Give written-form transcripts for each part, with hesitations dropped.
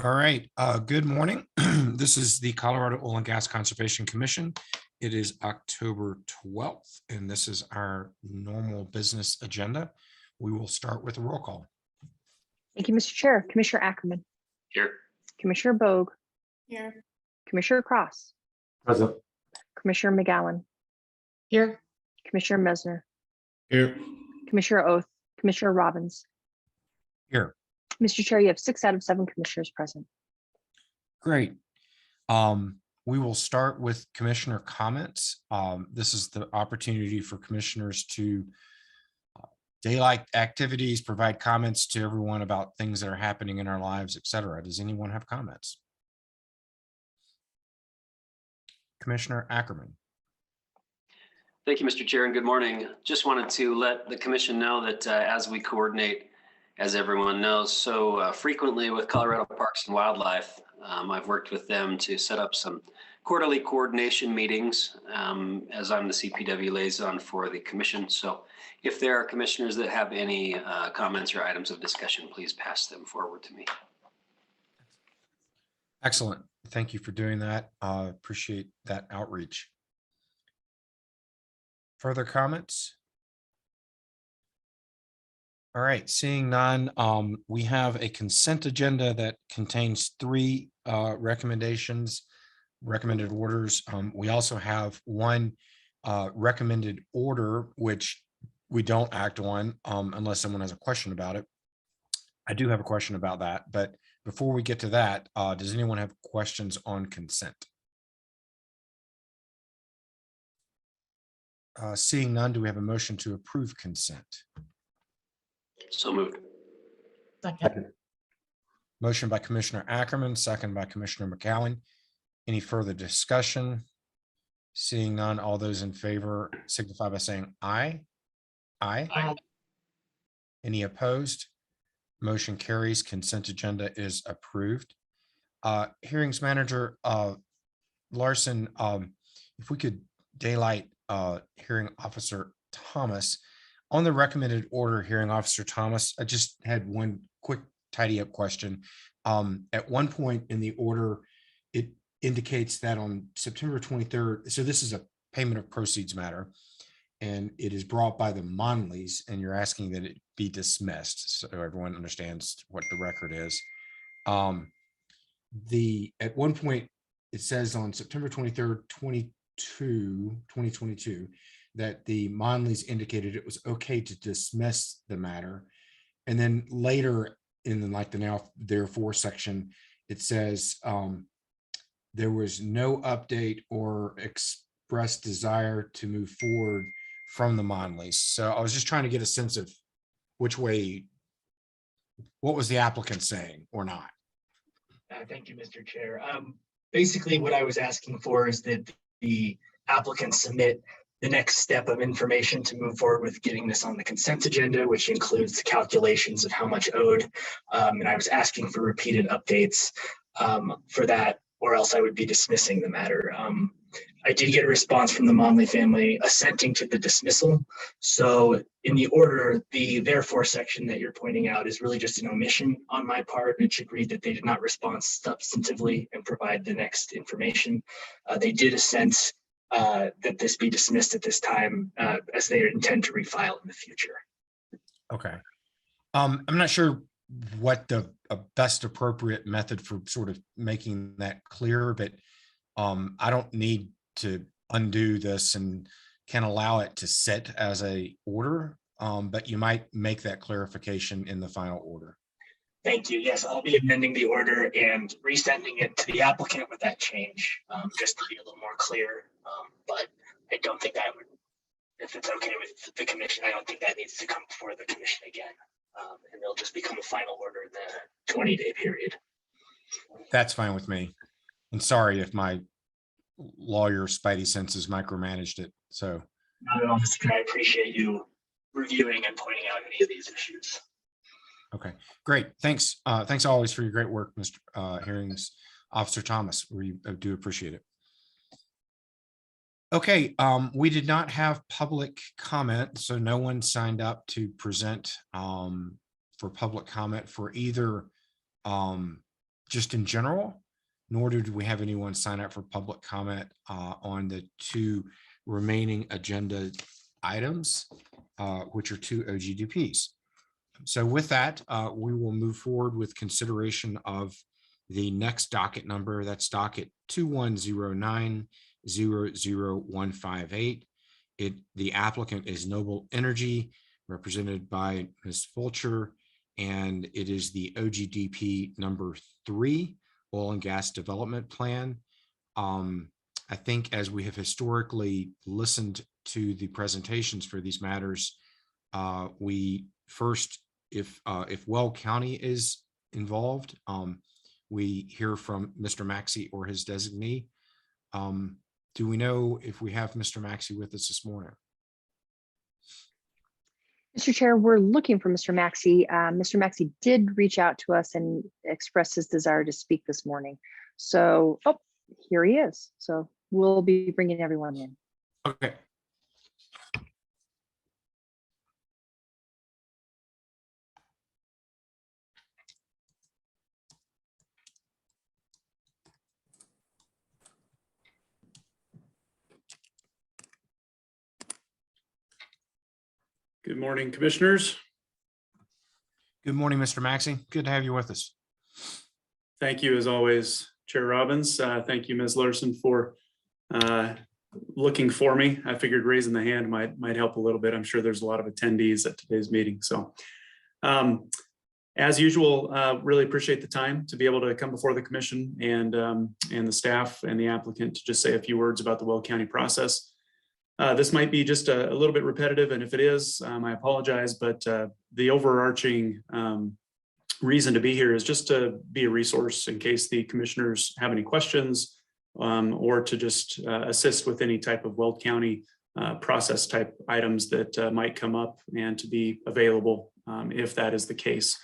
All right, good morning. This is the Colorado Oil and Gas Conservation Commission. It is October 12th, and this is our normal business agenda. We will start with a roll call. Thank you, Mr. Chair. Commissioner Ackerman. Here. Commissioner Bogue. Here. Commissioner Cross. Present. Commissioner McGowan. Here. Commissioner Mesner. Here. Commissioner Oath. Commissioner Robbins. Here. Mr. Chair, you have 6 out of 7 commissioners present. Great. We will start with commissioner comments. This is the opportunity for commissioners to daylight activities, provide comments to everyone about things that are happening in our lives, etc. Does anyone have comments? Commissioner Ackerman. Thank you, Mr. Chair, and good morning. Just wanted to let the commission know that as we coordinate, as everyone knows, so frequently with Colorado Parks and Wildlife, I've worked with them to set up some quarterly coordination meetings as I'm the CPW liaison for the commission. So if there are commissioners that have any comments or items of discussion, please pass them forward to me. Excellent. Thank you for doing that. Appreciate that outreach. Further comments? All right, seeing none, we have a consent agenda that contains 3 recommended orders. We also have 1 recommended order, which we don't act on unless someone has a question about it. I do have a question about that, but before we get to that, does anyone have questions on consent? Seeing none, do we have a motion to approve consent? So moved. Second. Motion by Commissioner Ackerman, second by Commissioner McGowan. Any further discussion? Seeing none, all those in favor signify by saying aye. Aye. Aye. Any opposed? Motion carries. Consent agenda is approved. Hearings Manager Larson, if we could daylight Hearing Officer Thomas. On the recommended order, Hearing Officer Thomas, I just had one quick tidy up question. At one point in the order, it indicates that on September 23rd, so this is a payment of proceeds matter, and it is brought by the Monleys, and you're asking that it be dismissed, so everyone understands what the record is. At one point, it says on September 23rd, 2022, that the Monleys indicated it was okay to dismiss the matter. And then later in the now therefore section, it says there was no update or expressed desire to move forward from the Monleys. So I was just trying to get a sense of which way, what was the applicant saying or not? Thank you, Mr. Chair. Basically, what I was asking for is that the applicant submit the next step of information to move forward with getting this on the consent agenda, which includes the calculations of how much owed. And I was asking for repeated updates for that, or else I would be dismissing the matter. I did get a response from the Monley family assenting to the dismissal. So in the order, the therefore section that you're pointing out is really just an omission on my part. It should read that they did not respond substantively and provide the next information. They did assent that this be dismissed at this time as they intend to refile in the future. Okay. I'm not sure what the best appropriate method for sort of making that clear, but I don't need to undo this and can allow it to sit as a order, but you might make that clarification in the final order. Thank you. Yes, I'll be amending the order and resending it to the applicant with that change, just to be a little more clear. But I don't think I would, if it's okay with the commission, I don't think that needs to come before the commission again. And it'll just become a final order in the 20-day period. That's fine with me. And sorry if my lawyer spidey senses micromanaged it. So Not at all, Mr. Chair. I appreciate you reviewing and pointing out any of these issues. okay, great. Thanks. Thanks always for your great work, Mr. Hearings Officer Thomas. We do appreciate it. Okay, we did not have public comment, so no one signed up to present for public comment for either just in general, nor did we have anyone sign up for public comment on the two remaining agenda items, which are two OGDPs. So with that, we will move forward with consideration of the next docket number. That's docket 2109-00158. The applicant is Noble Energy, represented by Ms. Fulcher, and it is the OGDP number 3, Oil and Gas Development Plan. I think as we have historically listened to the presentations for these matters, we first, if Weld County is involved, we hear from Mr. Maxey or his designee. Do we know if we have Mr. Maxey with us this morning? Mr. Chair, we're looking for Mr. Maxey. Mr. Maxey did reach out to us and express his desire to speak this morning. So, oh, here he is. So we'll be bringing everyone in. Okay. Good morning, commissioners. Good morning, Mr. Maxey. Good to have you with us. Thank you, as always, Chair Robbins. Thank you, Ms. Larson, for looking for me. I figured raising the hand might help a little bit. I'm sure there's a lot of attendees at today's meeting. So as usual, really appreciate the time to be able to come before the commission and the staff and the applicant to just say a few words about the Weld County process. This might be just a little bit repetitive, and if it is, I apologize, but the overarching reason to be here is just to be a resource in case the commissioners have any questions, or to just assist with any type of Weld County process type items that might come up, and to be available if that is the case.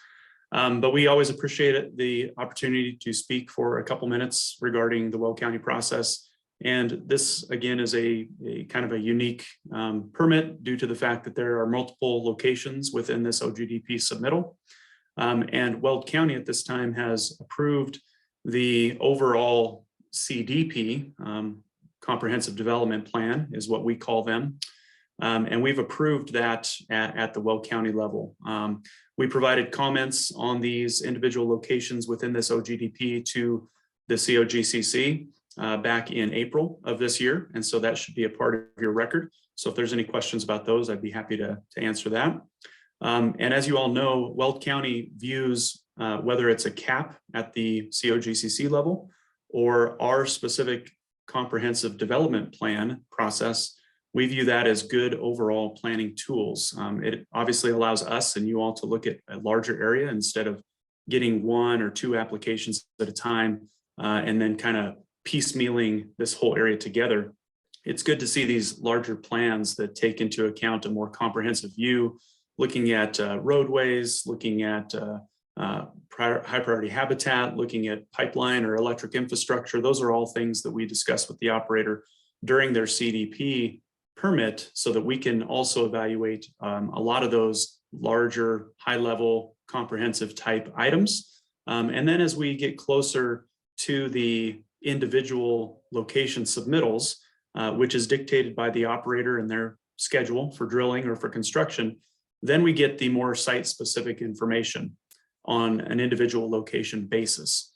But we always appreciate the opportunity to speak for a couple minutes regarding the Weld County process. And this, again, is a kind of a unique permit due to the fact that there are multiple locations within this OGDP submittal. And Weld County at this time has approved the overall CDP, Comprehensive Development Plan is what we call them. And we've approved that at the Weld County level. We provided comments on these individual locations within this OGDP to the COGCC back in April of this year. And so that should be a part of your record. So if there's any questions about those, I'd be happy to answer that. And as you all know, Weld County views whether it's a cap at the COGCC level or our specific comprehensive development plan process, we view that as good overall planning tools. It obviously allows us and you all to look at a larger area instead of getting one or two applications at a time and then kind of piecemealing this whole area together. It's good to see these larger plans that take into account a more comprehensive view, looking at roadways, looking at high priority habitat, looking at pipeline or electric infrastructure. Those are all things that we discuss with the operator during their CDP permit so that we can also evaluate a lot of those larger, high level, comprehensive type items. And then as we get closer to the individual location submittals, which is dictated by the operator and their schedule for drilling or for construction, then we get the more site-specific information on an individual location basis.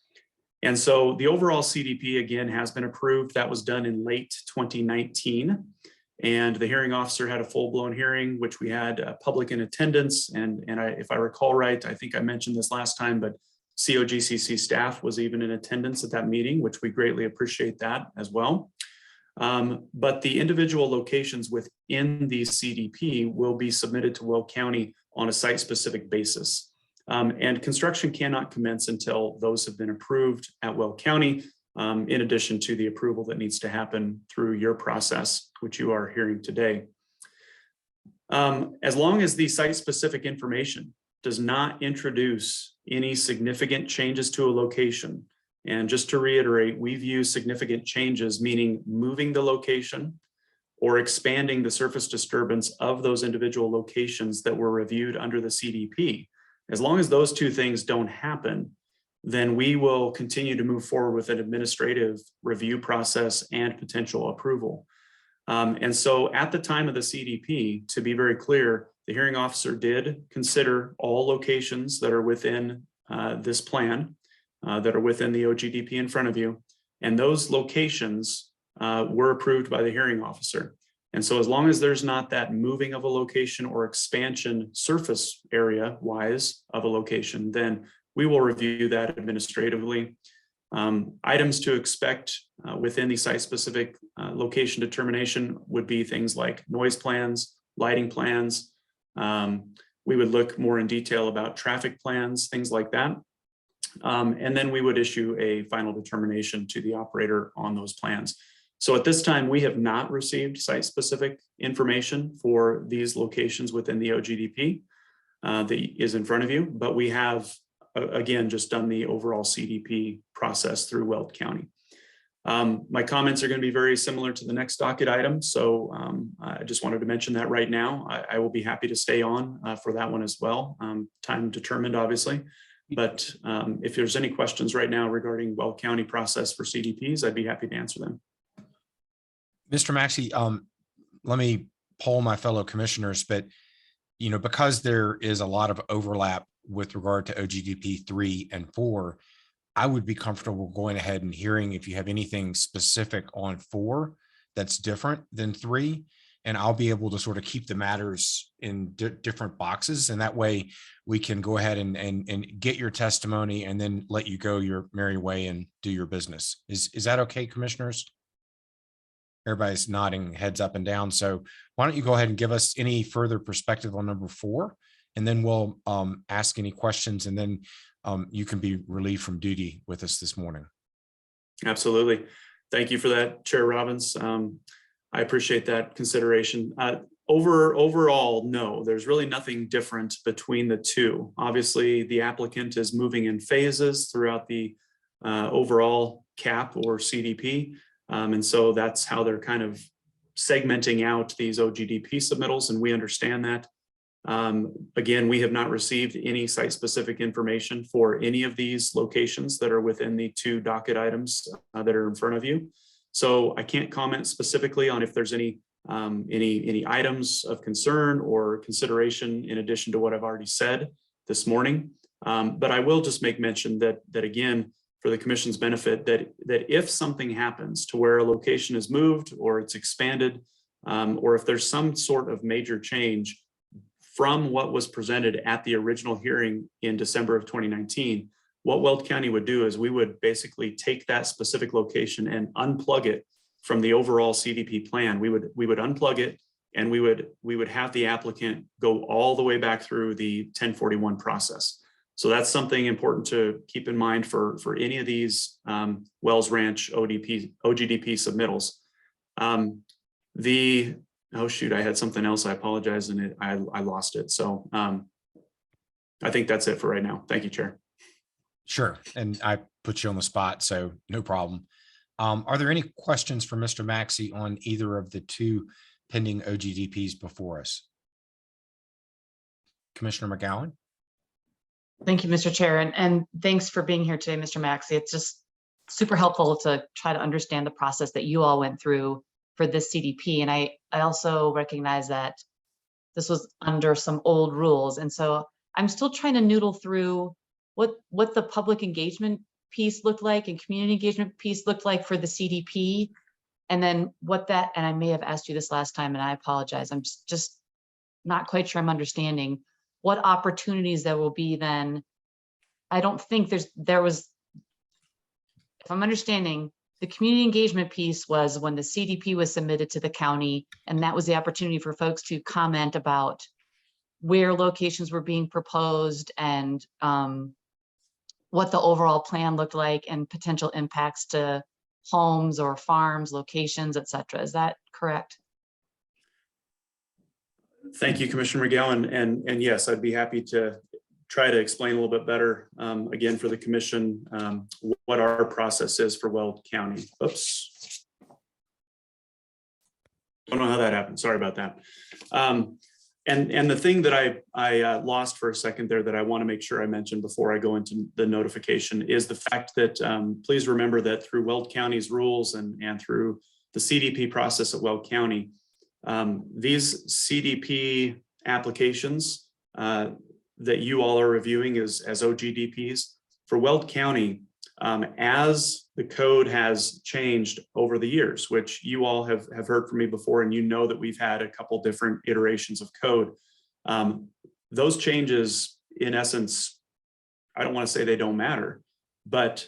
And so the overall CDP, again, has been approved. That was done in late 2019. And the hearing officer had a full-blown hearing, which we had public in attendance. And if I recall right, I think I mentioned this last time, but COGCC staff was even in attendance at that meeting, which we greatly appreciate that as well. But the individual locations within the CDP will be submitted to Weld County on a site-specific basis. And construction cannot commence until those have been approved at Weld County, in addition to the approval that needs to happen through your process, which you are hearing today. As long as the site-specific information does not introduce any significant changes to a location. And just to reiterate, we view significant changes, meaning moving the location or expanding the surface disturbance of those individual locations that were reviewed under the CDP. As long as those two things don't happen, then we will continue to move forward with an administrative review process and potential approval. And so at the time of the CDP, to be very clear, the hearing officer did consider all locations that are within this plan, that are within the OGDP in front of you. And those locations were approved by the hearing officer. And so as long as there's not that moving of a location or expansion surface area wise of a location, then we will review that administratively. Items to expect within the site-specific location determination would be things like noise plans, lighting plans. We would look more in detail about traffic plans, things like that. And then we would issue a final determination to the operator on those plans. So at this time, we have not received site-specific information for these locations within the OGDP that is in front of you, but we have, again, just done the overall CDP process through Weld County. My comments are going to be very similar to the next docket item, so I just wanted to mention that right now. I will be happy to stay on for that one as well, time determined, obviously. But if there's any questions right now regarding Weld County process for CDPs, I'd be happy to answer them. Mr. Maxey, let me poll my fellow commissioners, but because there is a lot of overlap with regard to OGDP 3 and 4, I would be comfortable going ahead and hearing if you have anything specific on 4 that's different than 3, and I'll be able to sort of keep the matters in different boxes, and that way we can go ahead and get your testimony and then let you go your merry way and do your business. Is that okay, commissioners? Everybody's nodding heads up and down. So why don't you go ahead and give us any further perspective on number 4, and then we'll ask any questions, and then you can be relieved from duty with us this morning. Absolutely. Thank you for that, Chair Robbins. I appreciate that consideration. Overall, no, there's really nothing different between the two. Obviously, the applicant is moving in phases throughout the overall CAP or CDP. And so that's how they're kind of segmenting out these OGDP submittals, and we understand that. Again, we have not received any site-specific information for any of these locations that are within the 2 docket items that are in front of you. So I can't comment specifically on if there's any items of concern or consideration in addition to what I've already said this morning. But I will just make mention that again, for the commission's benefit, that if something happens to where a location is moved or it's expanded, or if there's some sort of major change from what was presented at the original hearing in December of 2019, what Weld County would do is we would basically take that specific location and unplug it from the overall CDP plan. We would unplug it, and we would have the applicant go all the way back through the 1041 process. So that's something important to keep in mind for any of these Wells Ranch OGDP submittals. Oh shoot, I had something else. I apologize, and I lost it. So I think that's it for right now. Thank you, Chair. Sure, and I put you on the spot, so no problem. Are there any questions for Mr. Maxey on either of the 2 pending OGDPs before us? Commissioner McGowan? Thank you, Mr. Chair, and thanks for being here today, Mr. Maxey. It's just super helpful to try to understand the process that you all went through for this CDP. And I also recognize that this was under some old rules. And so I'm still trying to noodle through what the public engagement piece looked like and community engagement piece looked like for the CDP. And then and I may have asked you this last time, and I apologize. I'm just not quite sure I'm understanding what opportunities there will be then. I don't think there was, if I'm understanding, the community engagement piece was when the CDP was submitted to the county, and that was the opportunity for folks to comment about where locations were being proposed and what the overall plan looked like and potential impacts to homes or farms, locations, et cetera. Is that correct? Thank you, Commissioner McGowan. And yes, I'd be happy to try to explain a little bit better, again, for the commission, what our process is for Weld County. Oops. Don't know how that happened. Sorry about that. And the thing that I lost for a second there that I want to make sure I mention before I go into the notification is the fact that please remember that through Weld County's rules and through the CDP process at Weld County, these CDP applications that you all are reviewing as OGDPs for Weld County, as the code has changed over the years, which you all have heard from me before, and you know that we've had a couple different iterations of code. Those changes, in essence, I don't want to say they don't matter, but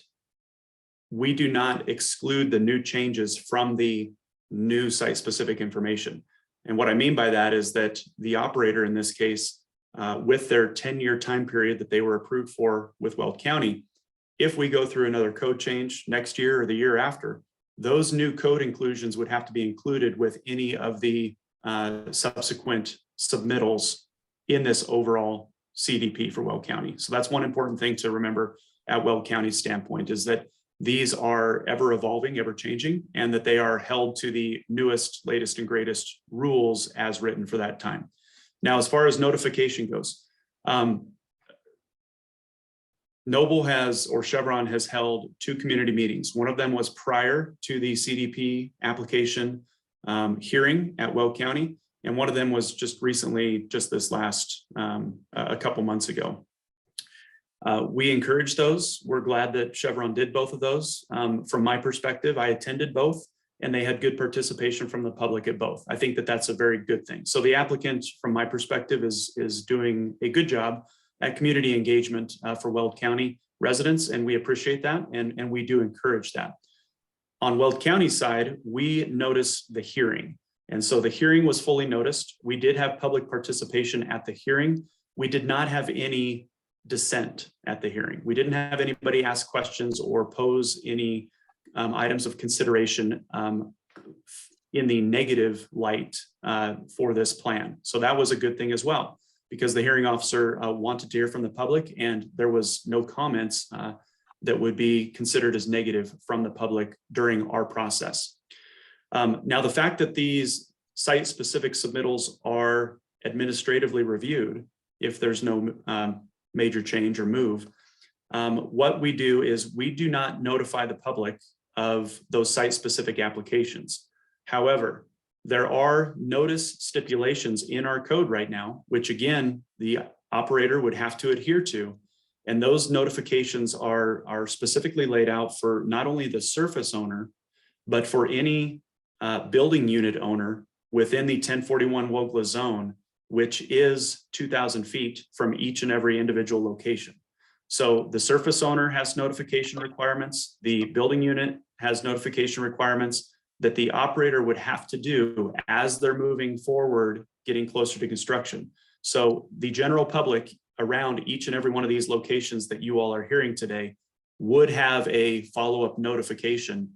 we do not exclude the new changes from the new site-specific information. And what I mean by that is that the operator in this case, with their 10-year time period that they were approved for with Weld County, if we go through another code change next year or the year after, those new code inclusions would have to be included with any of the subsequent submittals in this overall CDP for Weld County. So that's one important thing to remember at Weld County's standpoint, is that these are ever evolving, ever changing, and that they are held to the newest, latest, and greatest rules as written for that time. Now, as far as notification goes, Noble has, or Chevron has held 2 community meetings. One of them was prior to the CDP application hearing at Weld County, and one of them was just recently, just this last, a couple months ago. We encouraged those. We're glad that Chevron did both of those. From my perspective, I attended both, and they had good participation from the public at both. I think that that's a very good thing. So the applicant, from my perspective, is doing a good job at community engagement for Weld County residents, and we appreciate that, and we do encourage that. On Weld County's side, we noticed the hearing. And so the hearing was fully noticed. We did have public participation at the hearing. We did not have any dissent at the hearing. We didn't have anybody ask questions or pose any items of consideration in the negative light for this plan. So that was a good thing as well, because the hearing officer wanted to hear from the public, and there was no comments that would be considered as negative from the public during our process. Now, the fact that these site-specific submittals are administratively reviewed, if there's no major change or move, what we do is we do not notify the public of those site-specific applications. However, there are notice stipulations in our code right now, which again, the operator would have to adhere to. And those notifications are specifically laid out for not only the surface owner, but for any building unit owner within the 1041 WOGLA zone, which is 2,000 feet from each and every individual location. So the surface owner has notification requirements, the building unit has notification requirements that the operator would have to do as they're moving forward, getting closer to construction. So the general public around each and every one of these locations that you all are hearing today would have a follow-up notification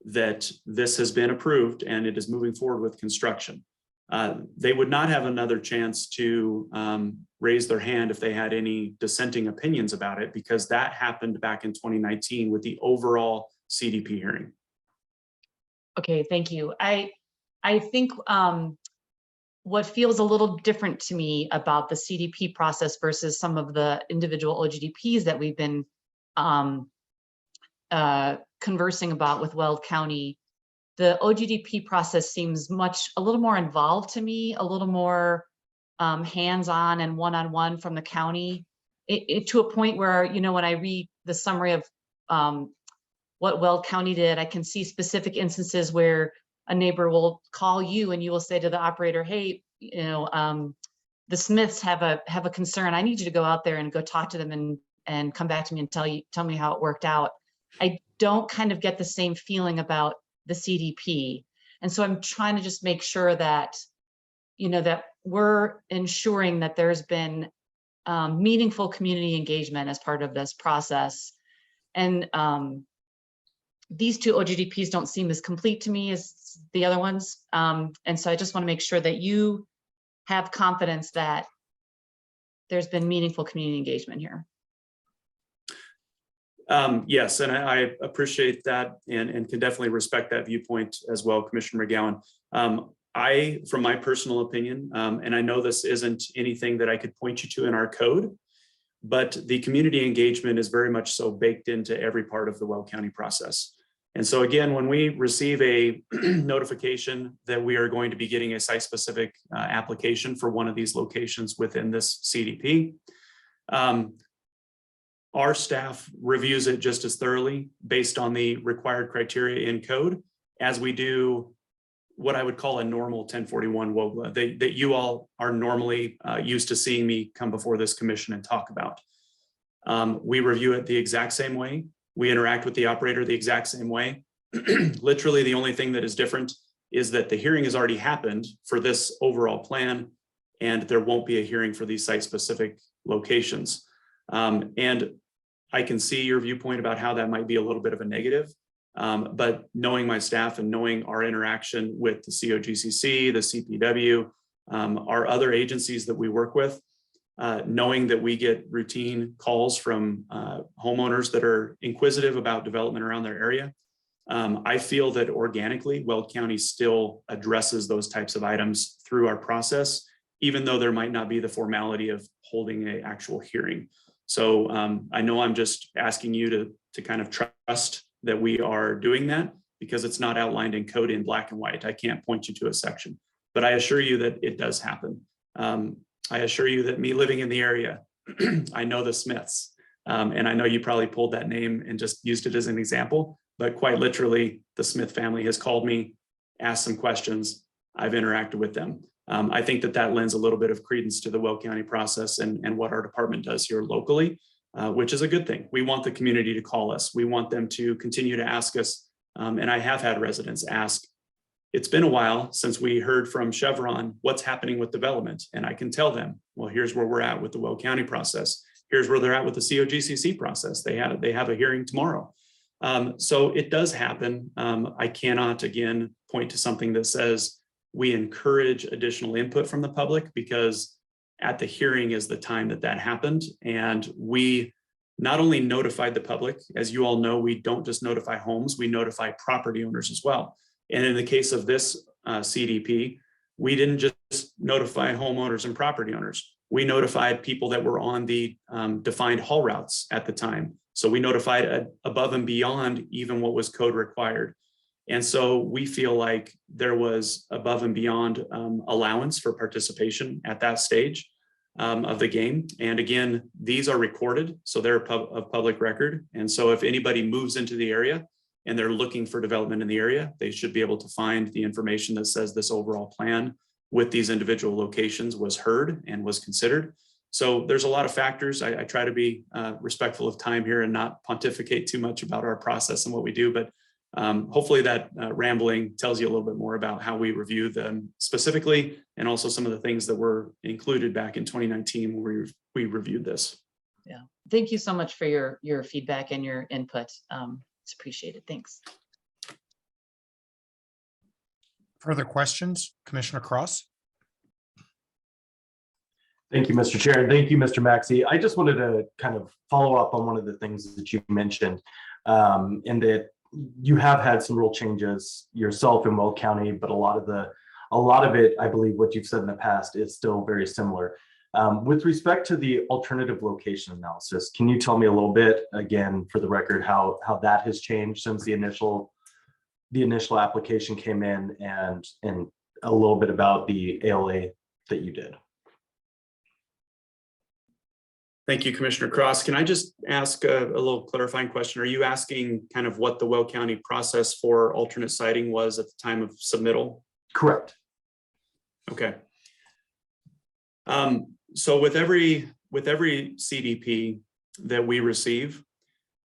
that this has been approved and it is moving forward with construction. They would not have another chance to raise their hand if they had any dissenting opinions about it, because that happened back in 2019 with the overall CDP hearing. Okay, thank you. I think what feels a little different to me about the CDP process versus some of the individual OGDPs that we've been conversing about with Weld County, the OGDP process seems a little more involved to me, a little more hands-on and one-on-one from the county, to a point where, you know, when I read the summary of what Weld County did, I can see specific instances where a neighbor will call you and you will say to the operator, hey, you know, the Smiths have a concern. I need you to go out there and go talk to them and come back to me and tell me how it worked out. I don't kind of get the same feeling about the CDP. And so I'm trying to just make sure that, you know, that we're ensuring that there's been meaningful community engagement as part of this process. And these 2 OGDPs don't seem as complete to me as the other ones. And so I just want to make sure that you have confidence that there's been meaningful community engagement here. Yes, and I appreciate that and can definitely respect that viewpoint as well, Commissioner McGowan. from my personal opinion, and I know this isn't anything that I could point you to in our code, but the community engagement is very much so baked into every part of the Weld County process. And so again, when we receive a notification that we are going to be getting a site-specific application for one of these locations within this CDP, our staff reviews it just as thoroughly based on the required criteria in code as we do what I would call a normal 1041 WOGLA that you all are normally used to seeing me come before this commission and talk about. We review it the exact same way. We interact with the operator the exact same way. Literally, the only thing that is different is that the hearing has already happened for this overall plan, and there won't be a hearing for these site-specific locations. And I can see your viewpoint about how that might be a little bit of a negative. But knowing my staff and knowing our interaction with the COGCC, the CPW, our other agencies that we work with, knowing that we get routine calls from homeowners that are inquisitive about development around their area, I feel that organically, Weld County still addresses those types of items through our process, even though there might not be the formality of holding an actual hearing. So I know I'm just asking you to kind of trust that we are doing that because it's not outlined in code in black and white. I can't point you to a section, but I assure you that it does happen. I assure you that me living in the area, I know the Smiths, and I know you probably pulled that name and just used it as an example, but quite literally the Smith family has called me, asked some questions, I've interacted with them. I think that lends a little bit of credence to the Weld County process and what our department does here locally, which is a good thing. We want the community to call us. We want them to continue to ask us. And I have had residents ask, it's been a while since we heard from Chevron, what's happening with development? And I can tell them, well, here's where we're at with the Weld County process. Here's where they're at with the COGCC process. They have a hearing tomorrow. So it does happen. I cannot, again, point to something that says we encourage additional input from the public because at the hearing is the time that happened. And we not only notified the public, as you all know, we don't just notify homes, we notify property owners as well. And in the case of this CDP, we didn't just notify homeowners and property owners. We notified people that were on the defined haul routes at the time. So we notified above and beyond even what was code required. And so we feel like there was above and beyond allowance for participation at that stage of the game. And again, these are recorded, so they're of public record. And so if anybody moves into the area and they're looking for development in the area, they should be able to find the information that says this overall plan with these individual locations was heard and was considered. So there's a lot of factors. I try to be respectful of time here and not pontificate too much about our process and what we do, but hopefully that rambling tells you a little bit more about how we review them specifically, and also some of the things that were included back in 2019 when we reviewed this. Yeah, thank you so much for your feedback and your input. It's appreciated. Thanks. Further questions, Commissioner Cross? Thank you, Mr. Chair, and thank you, Mr. Maxey. I just wanted to kind of follow up on one of the things that you mentioned, in that you have had some rule changes yourself in Weld County, but a lot of it, I believe what you've said in the past is still very similar. With respect to the alternative location analysis, can you tell me a little bit, again, for the record, how that has changed since the initial application came in, and a little bit about the ALA that you did? Thank you, Commissioner Cross. Can I just ask a little clarifying question? Are you asking kind of what the Weld County process for alternate siting was at the time of submittal? Correct. Okay. So with every CDP that we receive,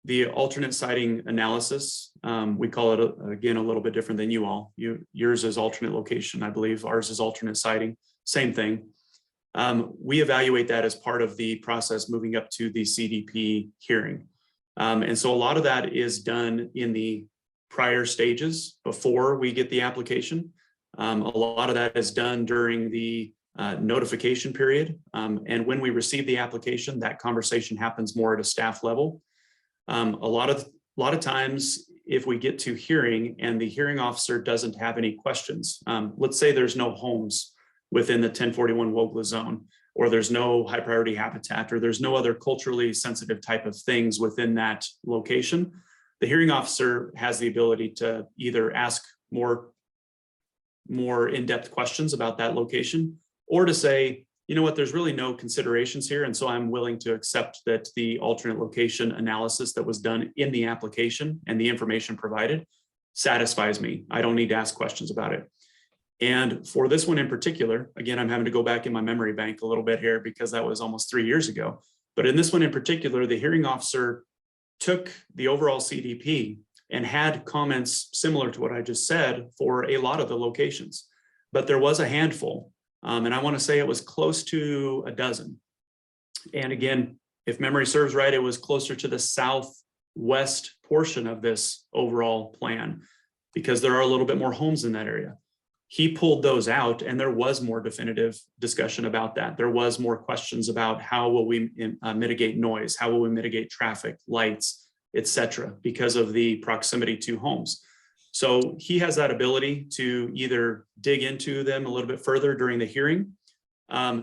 the alternate siting analysis, we call it again a little bit different than you all. Yours is alternate location, I believe. Ours is alternate siting. Same thing. We evaluate that as part of the process moving up to the CDP hearing. And so a lot of that is done in the prior stages before we get the application. A lot of that is done during the notification period. And when we receive the application, that conversation happens more at a staff level. A lot of times if we get to hearing and the hearing officer doesn't have any questions. Let's say there's no homes within the 1041 WOGLA zone, or there's no high priority habitat, or there's no other culturally sensitive type of things within that location. The hearing officer has the ability to either ask more in-depth questions about that location, or to say, you know what, there's really no considerations here. And so I'm willing to accept that the alternate location analysis that was done in the application and the information provided satisfies me. I don't need to ask questions about it. And for this one in particular, again, I'm having to go back in my memory bank a little bit here because that was almost 3 years ago. But in this one in particular, the hearing officer took the overall CDP and had comments similar to what I just said for a lot of the locations. But there was a handful. And I want to say it was close to a dozen. And again, if memory serves right, it was closer to the southwest portion of this overall plan, because there are a little bit more homes in that area. He pulled those out, and there was more definitive discussion about that. There was more questions about how will we mitigate noise, how will we mitigate traffic, lights, etc., because of the proximity to homes. So he has that ability to either dig into them a little bit further during the hearing.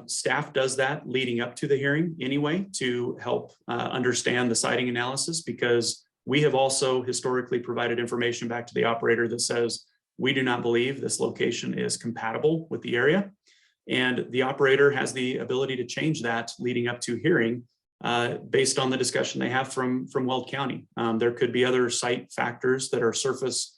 Staff does that leading up to the hearing anyway, to help understand the siting analysis, because we have also historically provided information back to the operator that says, we do not believe this location is compatible with the area. And the operator has the ability to change that leading up to hearing based on the discussion they have from Weld County. There could be other site factors that are surface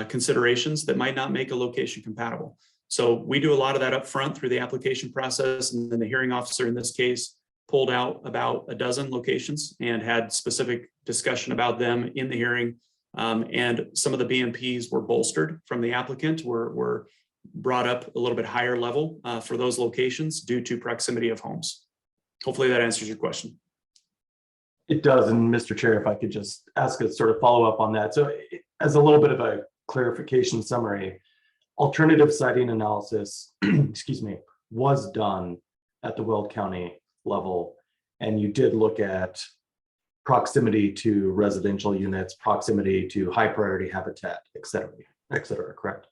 considerations that might not make a location compatible. So we do a lot of that up front through the application process, and then the hearing officer in this case pulled out about a dozen locations and had specific discussion about them in the hearing. And some of the BMPs were bolstered from the applicant, were brought up a little bit higher level for those locations due to proximity of homes. Hopefully that answers your question. It does. And Mr. Chair, if I could just ask a sort of follow up on that. So as a little bit of a clarification summary, alternative siting analysis, excuse me, was done at the Weld County level. And you did look at proximity to residential units, proximity to high priority habitat, et cetera, correct?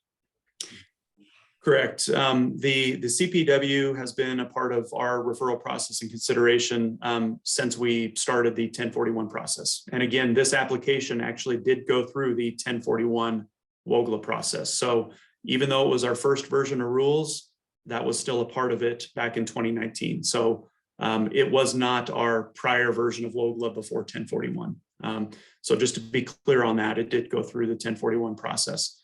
Correct. The CPW has been a part of our referral process and consideration since we started the 1041 process. And again, this application actually did go through the 1041 WOGLA process. So even though it was our first version of rules, that was still a part of it back in 2019. So it was not our prior version of WOGLA before 1041. So just to be clear on that, it did go through the 1041 process.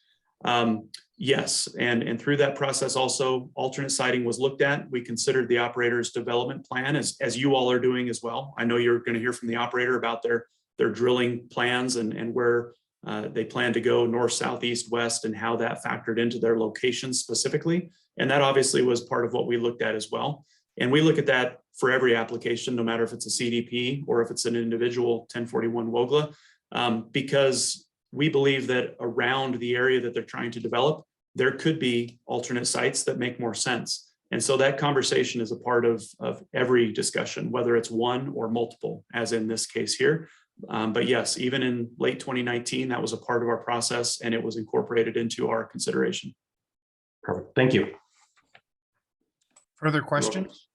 Yes, and through that process also, alternate siting was looked at. We considered the operator's development plan, as you all are doing as well. I know you're going to hear from the operator about their drilling plans and where they plan to go north, south, east, west, and how that factored into their location specifically. And that obviously was part of what we looked at as well. And we look at that for every application, no matter if it's a CDP or if it's an individual 1041 WOGLA, because we believe that around the area that they're trying to develop, there could be alternate sites that make more sense. And so that conversation is a part of every discussion, whether it's one or multiple, as in this case here. But yes, even in late 2019, that was a part of our process and it was incorporated into our consideration. Perfect. Thank you. Further questions?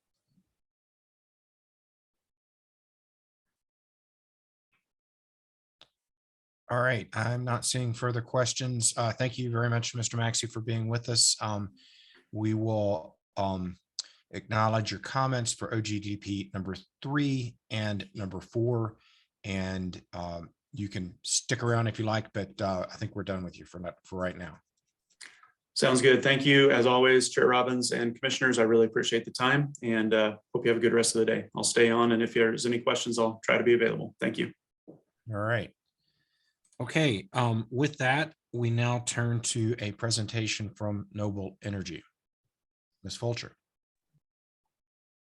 All right, I'm not seeing further questions. Thank you very much, Mr. Maxey, for being with us. We will acknowledge your comments for OGDP number 3 and number 4, and you can stick around if you like, but I think we're done with you for right now. Sounds good. Thank you, as always, Chair Robbins and commissioners. I really appreciate the time and hope you have a good rest of the day. I'll stay on, and if there's any questions, I'll try to be available. Thank you. All right. Okay, with that, we now turn to a presentation from Noble Energy. Ms. Fulcher.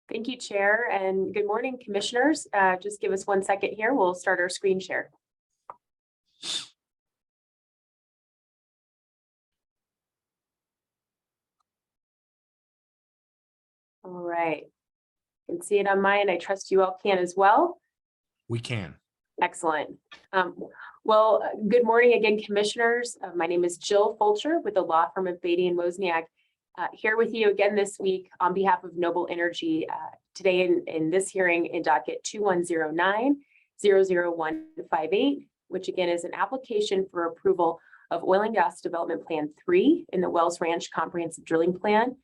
Thank you, Chair, and good morning, commissioners. Just give us 1 second here. We'll start our screen share. All right. You can see it on mine. I trust you all can as well. We can. Excellent. Well, good morning again, commissioners. My name is Jill Fulcher with the law firm of Beatty and Wozniak, here with you again this week on behalf of Noble Energy, today in this hearing in docket 2109-00158, which again is an application for approval of Oil and Gas Development Plan 3 in the Wells Ranch Comprehensive Drilling Plan.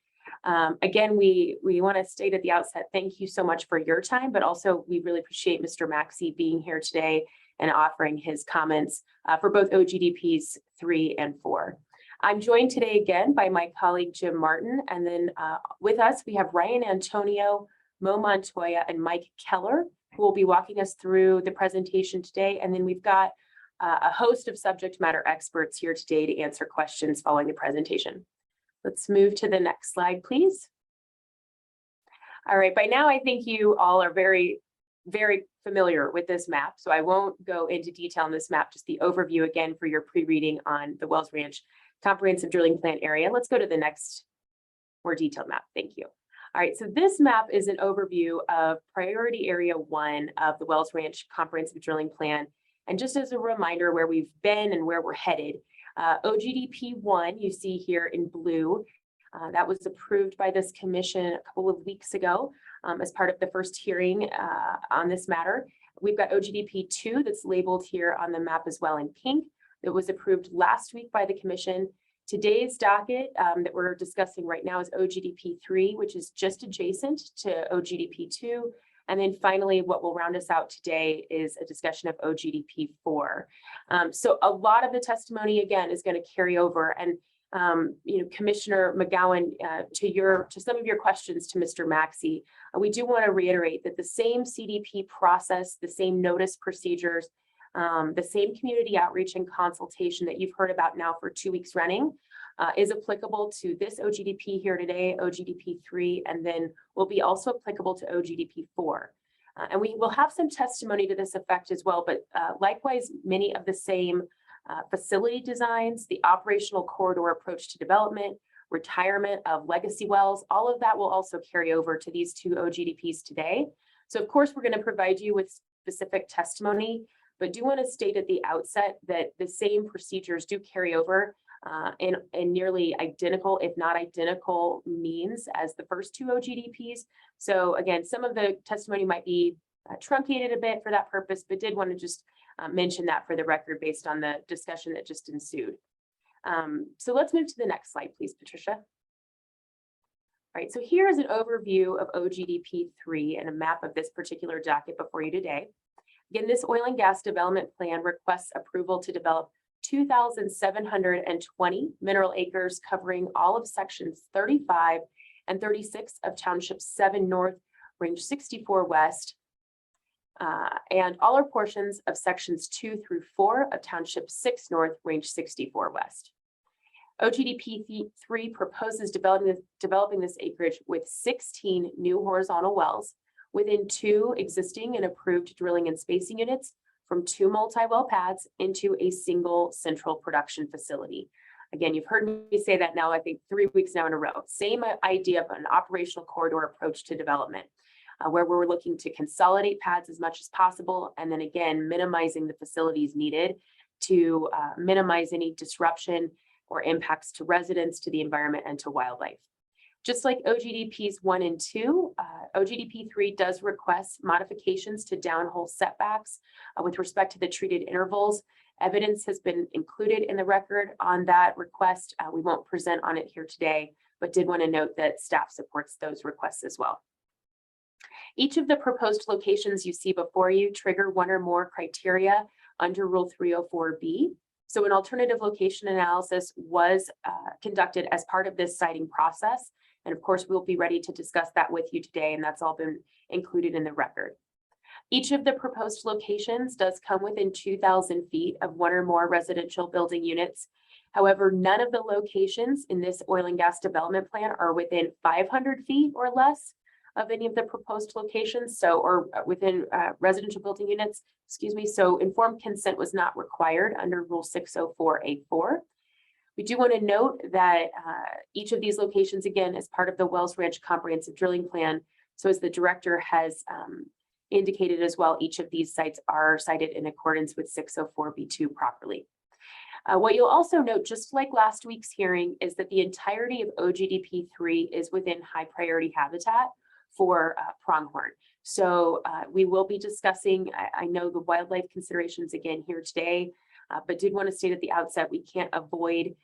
Again, we want to state at the outset, thank you so much for your time, but also we really appreciate Mr. Maxey being here today and offering his comments for both OGDPs 3 and 4. I'm joined today again by my colleague, Jim Martin, and then with us, we have Ryan Antonio, Mo Montoya, and Mike Keller, who will be walking us through the presentation today. And then we've got a host of subject matter experts here today to answer questions following the presentation. Let's move to the next slide, please. All right, by now I think you all are very familiar with this map, so I won't go into detail on this map, just the overview again for your pre-reading on the Wells Ranch Comprehensive Drilling Plan area. Let's go to the next more detailed map. Thank you. All right, so this map is an overview of Priority Area 1 of the Wells Ranch Comprehensive Drilling Plan. And just as a reminder where we've been and where we're headed, OGDP 1 you see here in blue, that was approved by this commission a couple of weeks ago as part of the first hearing on this matter. We've got OGDP 2 that's labeled here on the map as well in pink. That was approved last week by the commission. Today's docket that we're discussing right now is OGDP 3, which is just adjacent to OGDP 2. And then finally, what will round us out today is a discussion of OGDP 4. So a lot of the testimony, again, is going to carry over. And Commissioner McGowan, to some of your questions to Mr. Maxey, we do want to reiterate that the same CDP process, the same notice procedures, the same community outreach and consultation that you've heard about now for 2 weeks running is applicable to this OGDP here today, OGDP 3, and then will be also applicable to OGDP 4. And we will have some testimony to this effect as well, but likewise, many of the same facility designs, the operational corridor approach to development, retirement of legacy wells, all of that will also carry over to these two OGDPs today. So of course, we're going to provide you with specific testimony, but do want to state at the outset that the same procedures do carry over in nearly identical, if not identical means as the first two OGDPs. So again, some of the testimony might be truncated a bit for that purpose, but did want to just mention that for the record based on the discussion that just ensued. So let's move to the next slide, please, Patricia. All right, so here is an overview of OGDP 3 and a map of this particular docket before you today. Again, this oil and gas development plan requests approval to develop 2,720 mineral acres covering all of sections 35 and 36 of Township 7 North, Range 64 West, and all or portions of sections 2 through 4 of Township 6 North, Range 64 West. OGDP 3 proposes developing this acreage with 16 new horizontal wells within 2 existing and approved drilling and spacing units from 2 multi-well pads into a single central production facility. Again, you've heard me say that now, I think 3 weeks now in a row. Same idea of an operational corridor approach to development, where we're looking to consolidate pads as much as possible, and then again, minimizing the facilities needed to minimize any disruption or impacts to residents, to the environment, and to wildlife. Just like OGDPs 1 and 2, OGDP 3 does request modifications to downhole setbacks with respect to the treated intervals. Evidence has been included in the record on that request. We won't present on it here today, but did want to note that staff supports those requests as well. Each of the proposed locations you see before you trigger one or more criteria under Rule 304B. So an alternative location analysis was conducted as part of this siting process. And of course, we'll be ready to discuss that with you today, and that's all been included in the record. Each of the proposed locations does come within 2,000 feet of one or more residential building units. However, none of the locations in this oil and gas development plan are within 500 feet or less of any of the proposed locations, or within residential building units, excuse me. So informed consent was not required under Rule 604A4. We do want to note that each of these locations, again, is part of the Wells Ranch Comprehensive Drilling Plan. So as the director has indicated as well, each of these sites are cited in accordance with 604B2 properly. What you'll also note, just like last week's hearing, is that the entirety of OGDP 3 is within high priority habitat for pronghorn. So we will be discussing, I know the wildlife considerations again here today, but did want to state at the outset, we can't avoid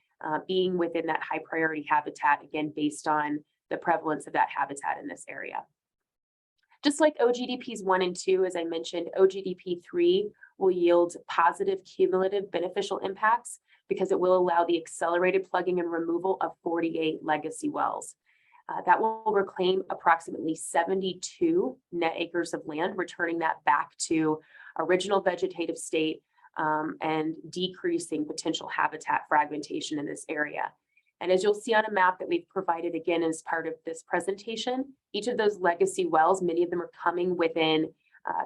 being within that high priority habitat, again, based on the prevalence of that habitat in this area. Just like OGDPs 1 and 2, as I mentioned, OGDP 3 will yield positive cumulative beneficial impacts because it will allow the accelerated plugging and removal of 48 legacy wells. That will reclaim approximately 72 net acres of land, returning that back to original vegetative state and decreasing potential habitat fragmentation in this area. And as you'll see on a map that we've provided again as part of this presentation, each of those legacy wells, many of them are coming within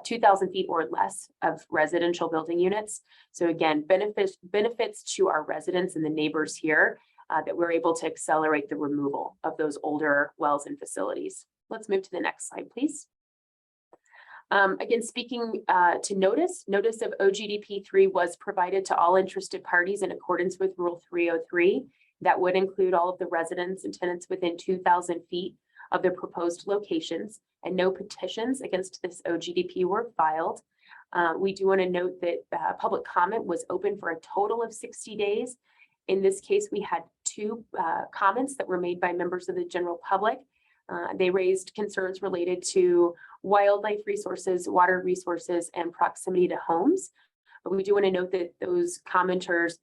2,000 feet or less of residential building units. So again, benefits to our residents and the neighbors here that we're able to accelerate the removal of those older wells and facilities. Let's move to the next slide, please. Again, speaking to notice of OGDP 3 was provided to all interested parties in accordance with Rule 303. That would include all of the residents and tenants within 2,000 feet of the proposed locations, and no petitions against this OGDP were filed. We do want to note that public comment was open for a total of 60 days. In this case, we had 2 comments that were made by members of the general public. They raised concerns related to wildlife resources, water resources, and proximity to homes. But we do want to note that those commenters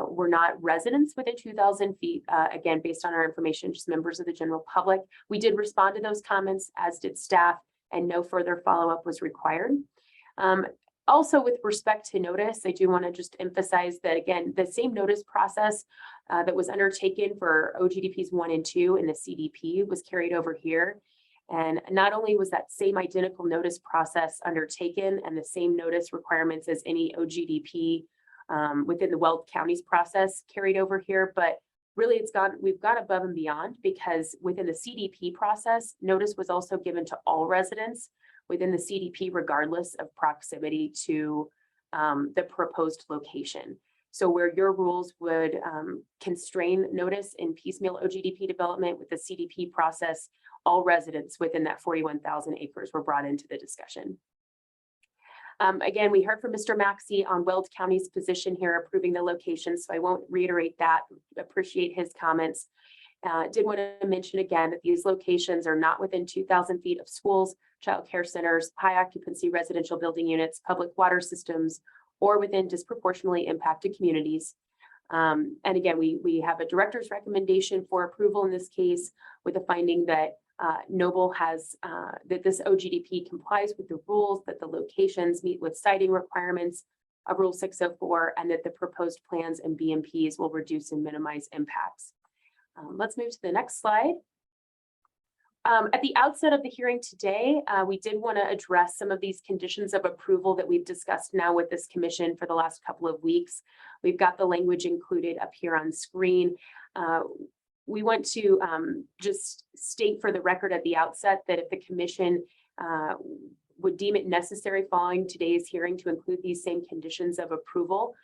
were not residents within 2,000 feet, again, based on our information, just members of the general public. We did respond to those comments, as did staff, and no further follow-up was required. Also, with respect to notice, I do want to just emphasize that, again, the same notice process that was undertaken for OGDPs 1 and 2 in the CDP was carried over here. And not only was that same identical notice process undertaken and the same notice requirements as any OGDP within the Weld County's process carried over here, but really we've gone above and beyond, because within the CDP process, notice was also given to all residents within the CDP, regardless of proximity to the proposed location. So where your rules would constrain notice in piecemeal OGDP development, with the CDP process, all residents within that 41,000 acres were brought into the discussion. Again, we heard from Mr. Maxey on Weld County's position here approving the location, so I won't reiterate that. Appreciate his comments. Did want to mention again that these locations are not within 2,000 feet of schools, child care centers, high occupancy residential building units, public water systems, or within disproportionately impacted communities. And again, we have a director's recommendation for approval in this case, with the finding that Noble has, that this OGDP complies with the rules, that the locations meet with citing requirements of Rule 604, and that the proposed plans and BMPs will reduce and minimize impacts. Let's move to the next slide. At the outset of the hearing today, we did want to address some of these conditions of approval that we've discussed now with this commission for the last couple of weeks. We've got the language included up here on screen. We want to just state for the record at the outset that if the commission would deem it necessary following today's hearing to include these same conditions of approval,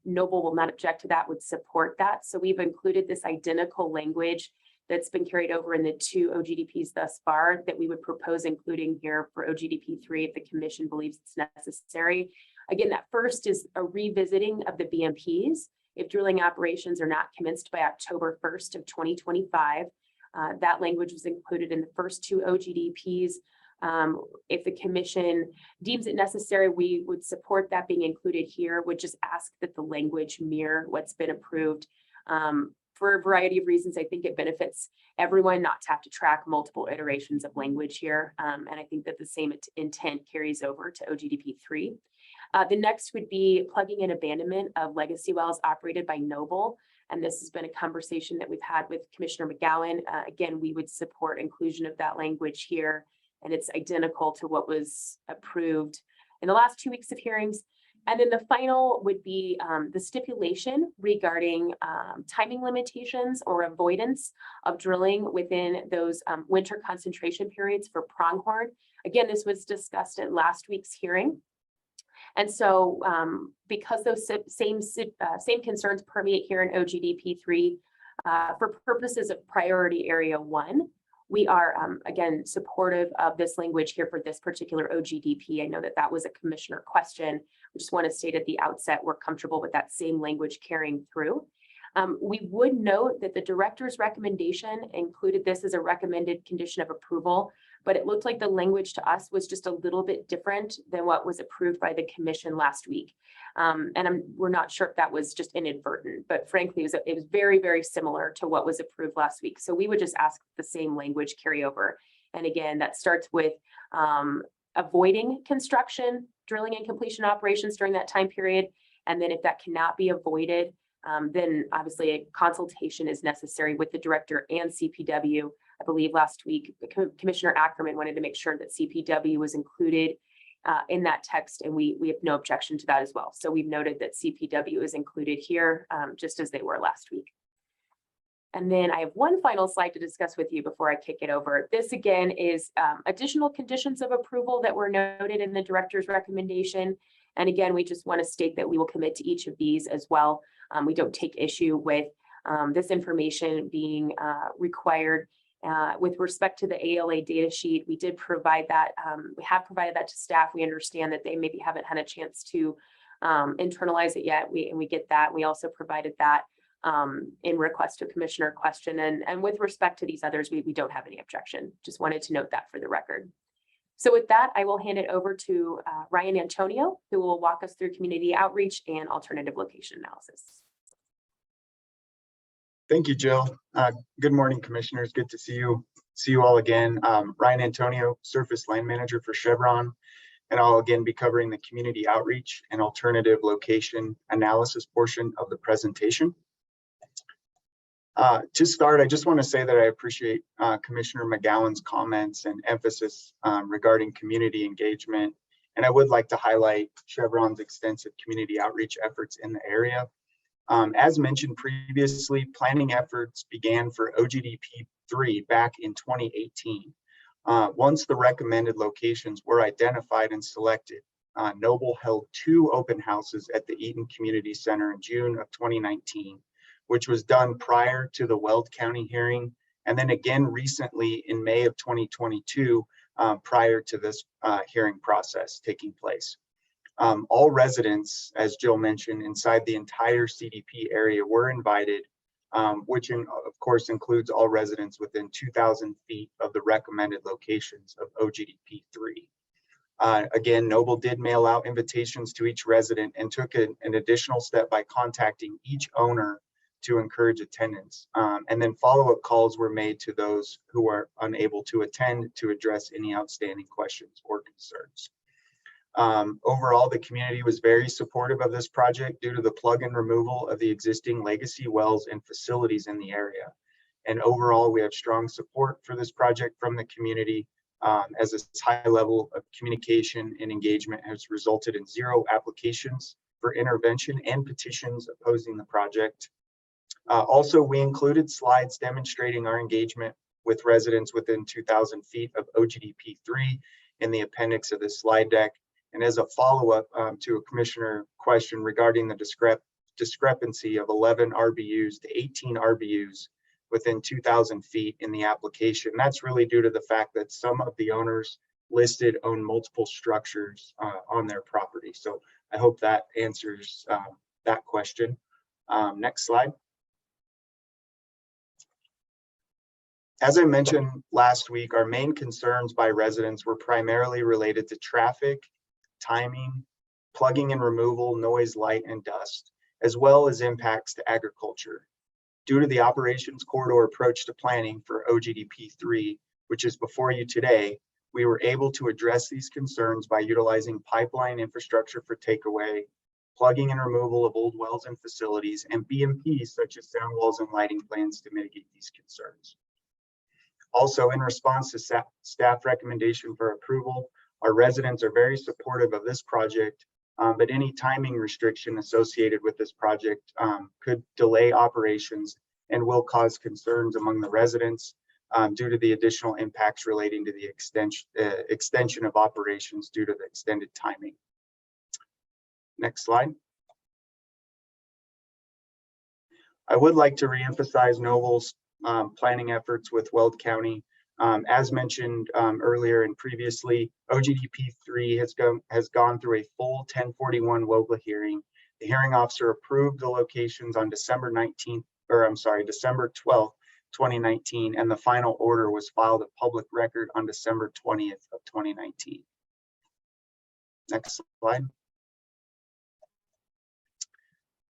Noble will not object to that, would support that. So we've included this identical language that's been carried over in the 2 OGDPs thus far that we would propose including here for OGDP 3 if the commission believes it's necessary. Again, that first is a revisiting of the BMPs. If drilling operations are not commenced by October 1st of 2025, that language was included in the first 2 OGDPs. If the commission deems it necessary, we would support that being included here, would just ask that the language mirror what's been approved. For a variety of reasons, I think it benefits everyone not to have to track multiple iterations of language here. And I think that the same intent carries over to OGDP 3. The next would be plugging and abandonment of legacy wells operated by Noble. And this has been a conversation that we've had with Commissioner McGowan. Again, we would support inclusion of that language here. And it's identical to what was approved in the last 2 weeks of hearings. And then the final would be the stipulation regarding timing limitations or avoidance of drilling within those winter concentration periods for pronghorn. Again, this was discussed at last week's hearing. And so because those same concerns permeate here in OGDP 3, for purposes of priority area 1, we are, again, supportive of this language here for this particular OGDP. I know that that was a commissioner question. We just want to state at the outset, we're comfortable with that same language carrying through. We would note that the director's recommendation included this as a recommended condition of approval, but it looked like the language to us was just a little bit different than what was approved by the commission last week. We're not sure if that was just inadvertent, but frankly, it was very, very similar to what was approved last week. So we would just ask the same language carry over. And again, that starts with avoiding construction, drilling and completion operations during that time period. And then if that cannot be avoided, then obviously a consultation is necessary with the director and CPW. I believe last week, Commissioner Ackerman wanted to make sure that CPW was included in that text, and we have no objection to that as well. So we've noted that CPW is included here, just as they were last week. And then I have one final slide to discuss with you before I kick it over. This again is additional conditions of approval that were noted in the director's recommendation. And again, we just want to state that we will commit to each of these as well. We don't take issue with this information being required. With respect to the ALA data sheet, we did provide that. We have provided that to staff. We understand that they maybe haven't had a chance to internalize it yet. We get that. We also provided that in request to commissioner question. And with respect to these others, we don't have any objection. Just wanted to note that for the record. So with that, I will hand it over to Ryan Antonio, who will walk us through community outreach and alternative location analysis. Thank you, Jill. Good morning, commissioners. Good to see you all again. Ryan Antonio, Surface Land Manager for Chevron, and I'll again be covering the community outreach and alternative location analysis portion of the presentation. To start, I just want to say that I appreciate Commissioner McGowan's comments and emphasis regarding community engagement, and I would like to highlight Chevron's extensive community outreach efforts in the area. As mentioned previously, planning efforts began for OGDP 3 back in 2018. Once the recommended locations were identified and selected, Noble held 2 open houses at the Eaton Community Center in June of 2019, which was done prior to the Weld County hearing, and then again recently in May of 2022, prior to this hearing process taking place. All residents, as Jill mentioned, inside the entire CDP area were invited, which of course includes all residents within 2,000 feet of the recommended locations of OGDP 3. Again, Noble did mail out invitations to each resident and took an additional step by contacting each owner to encourage attendance. And then follow-up calls were made to those who are unable to attend to address any outstanding questions or concerns. Overall, the community was very supportive of this project due to the plug and removal of the existing legacy wells and facilities in the area. And overall, we have strong support for this project from the community, as this high level of communication and engagement has resulted in 0 applications for intervention and petitions opposing the project. Also, we included slides demonstrating our engagement with residents within 2,000 feet of OGDP 3 in the appendix of this slide deck. And as a follow-up to a commissioner question regarding the discrepancy of 11 RBUs to 18 RBUs within 2,000 feet in the application, that's really due to the fact that some of the owners listed own multiple structures on their property. So I hope that answers that question. Next slide. As I mentioned last week, our main concerns by residents were primarily related to traffic, timing, plugging and removal, noise, light, and dust, as well as impacts to agriculture. Due to the operations corridor approach to planning for OGDP 3, which is before you today, we were able to address these concerns by utilizing pipeline infrastructure for takeaway, plugging and removal of old wells and facilities, and BMPs such as sound walls and lighting plans to mitigate these concerns. Also, in response to staff recommendation for approval, our residents are very supportive of this project, but any timing restriction associated with this project could delay operations and will cause concerns among the residents. due to the additional impacts relating to the extension of operations due to the extended timing. Next slide. I would like to reemphasize Noble's planning efforts with Weld County. As mentioned earlier and previously, OGDP 3 has gone through a full 1041 WOGLA hearing. The hearing officer approved the locations on December 12th, 2019, and the final order was filed at public record on December 20th of 2019. Next slide.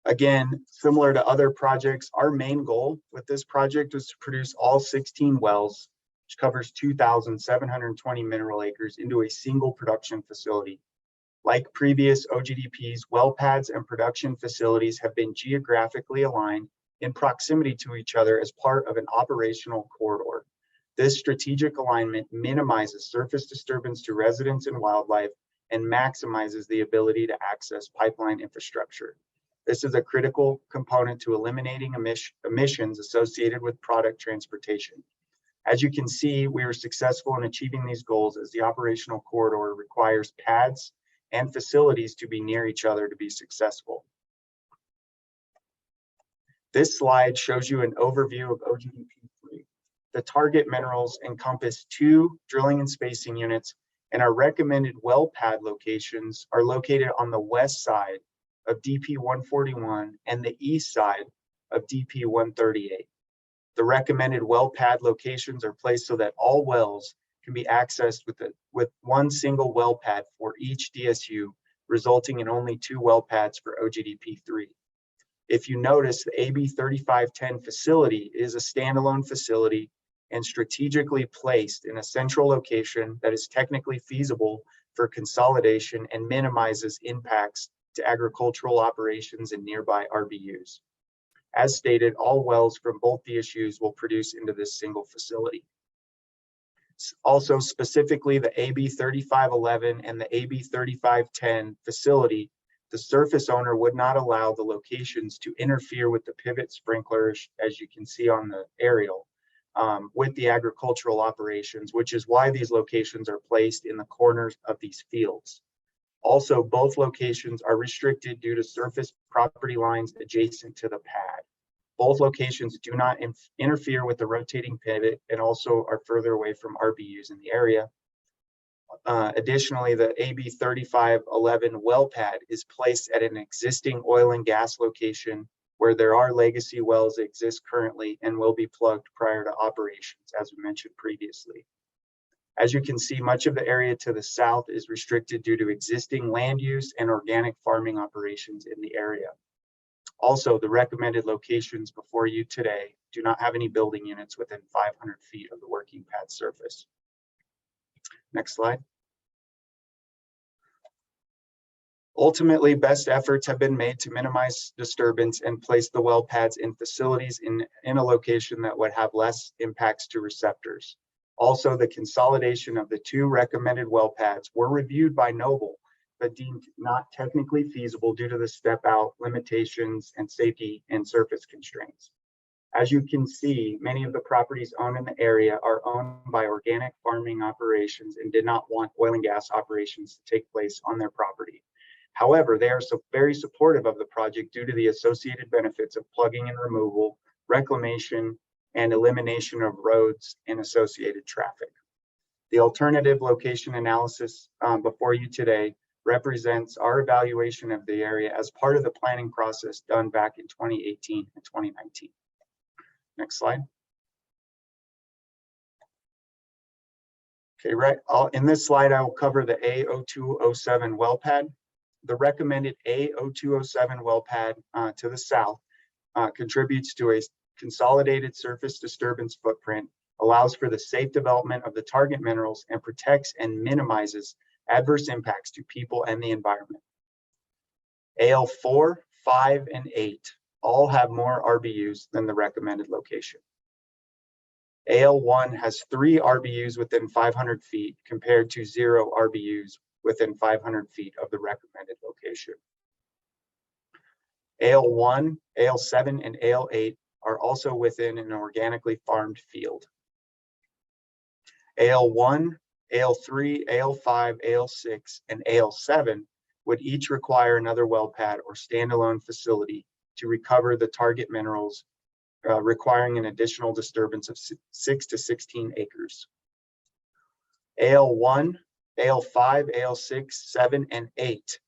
Again, similar to other projects, our main goal with this project was to produce all 16 wells, which covers 2,720 mineral acres, into a single production facility. Like previous OGDPs, well pads and production facilities have been geographically aligned in proximity to each other as part of an operational corridor. This strategic alignment minimizes surface disturbance to residents and wildlife and maximizes the ability to access pipeline infrastructure. This is a critical component to eliminating emissions associated with product transportation. As you can see, we were successful in achieving these goals as the operational corridor requires pads and facilities to be near each other to be successful. This slide shows you an overview of OGDP3. The target minerals encompass 2 drilling and spacing units, and our recommended well pad locations are located on the west side of DP 141 and the east side of DP 138. The recommended well pad locations are placed so that all wells can be accessed with one single well pad for each DSU, resulting in only 2 well pads for OGDP3. If you notice, the AB 3510 facility is a standalone facility and strategically placed in a central location that is technically feasible for consolidation and minimizes impacts to agricultural operations and nearby RBUs. As stated, all wells from both DSUs will produce into this single facility. Also, specifically the AB 3511 and the AB 3510 facility, the surface owner would not allow the locations to interfere with the pivot sprinklers, as you can see on the aerial, with the agricultural operations, which is why these locations are placed in the corners of these fields. Also, both locations are restricted due to surface property lines adjacent to the pad. Both locations do not interfere with the rotating pivot and also are further away from RBUs in the area. Additionally, the AB 3511 well pad is placed at an existing oil and gas location where there are legacy wells that exist currently and will be plugged prior to operations, as we mentioned previously. As you can see, much of the area to the south is restricted due to existing land use and organic farming operations in the area. Also, the recommended locations before you today do not have any building units within 500 feet of the working pad surface. Next slide. Ultimately, best efforts have been made to minimize disturbance and place the well pads in facilities in a location that would have less impacts to receptors. Also, the consolidation of the 2 recommended well pads were reviewed by Noble, but deemed not technically feasible due to the step out limitations and safety and surface constraints. As you can see, many of the properties owned in the area are owned by organic farming operations and did not want oil and gas operations to take place on their property. However, they are very supportive of the project due to the associated benefits of plugging and removal, reclamation, and elimination of roads and associated traffic. The alternative location analysis before you today represents our evaluation of the area as part of the planning process done back in 2018 and 2019. Next slide. Okay, right. In this slide, I will cover the A0207 well pad. The recommended A0207 well pad to the south contributes to a consolidated surface disturbance footprint, allows for the safe development of the target minerals, and protects and minimizes adverse impacts to people and the environment. AL4, 5, and 8 all have more RBUs than the recommended location. AL1 has 3 RBUs within 500 feet compared to 0 RBUs within 500 feet of the recommended location. AL1, AL7, and AL8 are also within an organically farmed field. AL1, AL3, AL5, AL6, and AL7 would each require another well pad or standalone facility to recover the target minerals, requiring an additional disturbance of 6 to 16 acres. AL1, AL5, AL6, 7, and 8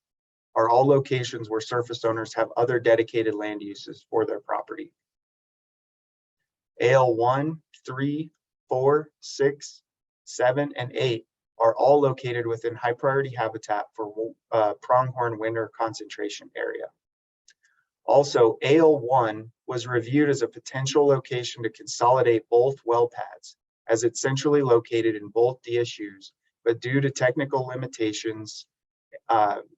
are all locations where surface owners have other dedicated land uses for their property. AL1, 3, 4, 6, 7, and 8 are all located within high priority habitat for pronghorn winter concentration area. Also, AL1 was reviewed as a potential location to consolidate both well pads, as it's centrally located in both DSUs, but due to technical limitations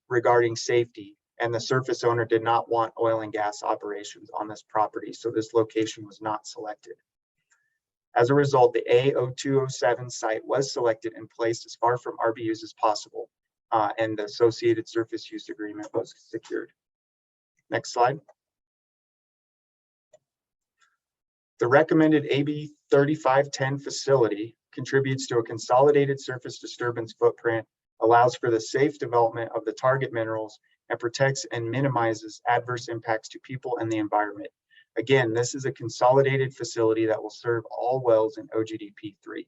regarding safety, and the surface owner did not want oil and gas operations on this property, so this location was not selected. As a result, the A0207 site was selected and placed as far from RBUs as possible, and the associated surface use agreement was secured. Next slide. The recommended AB 3510 facility contributes to a consolidated surface disturbance footprint, allows for the safe development of the target minerals, and protects and minimizes adverse impacts to people and the environment. Again, this is a consolidated facility that will serve all wells in Ogdp 3.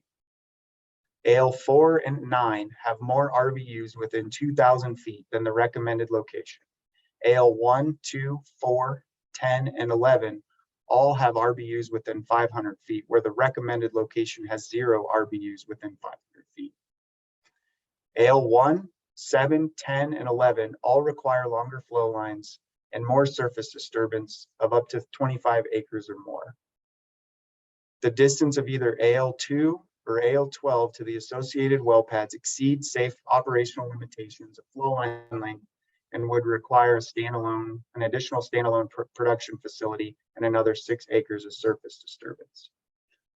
AL4 and 9 have more RBUs within 2,000 feet than the recommended location. AL1, 2, 4, 10, and 11 all have RBUs within 500 feet, where the recommended location has 0 RBUs within 500 feet. AL1, 7, 10, and 11 all require longer flow lines and more surface disturbance of up to 25 acres or more. The distance of either AL2 or AL12 to the associated well pads exceeds safe operational limitations of flow line length and would require an additional standalone production facility and another 6 acres of surface disturbance.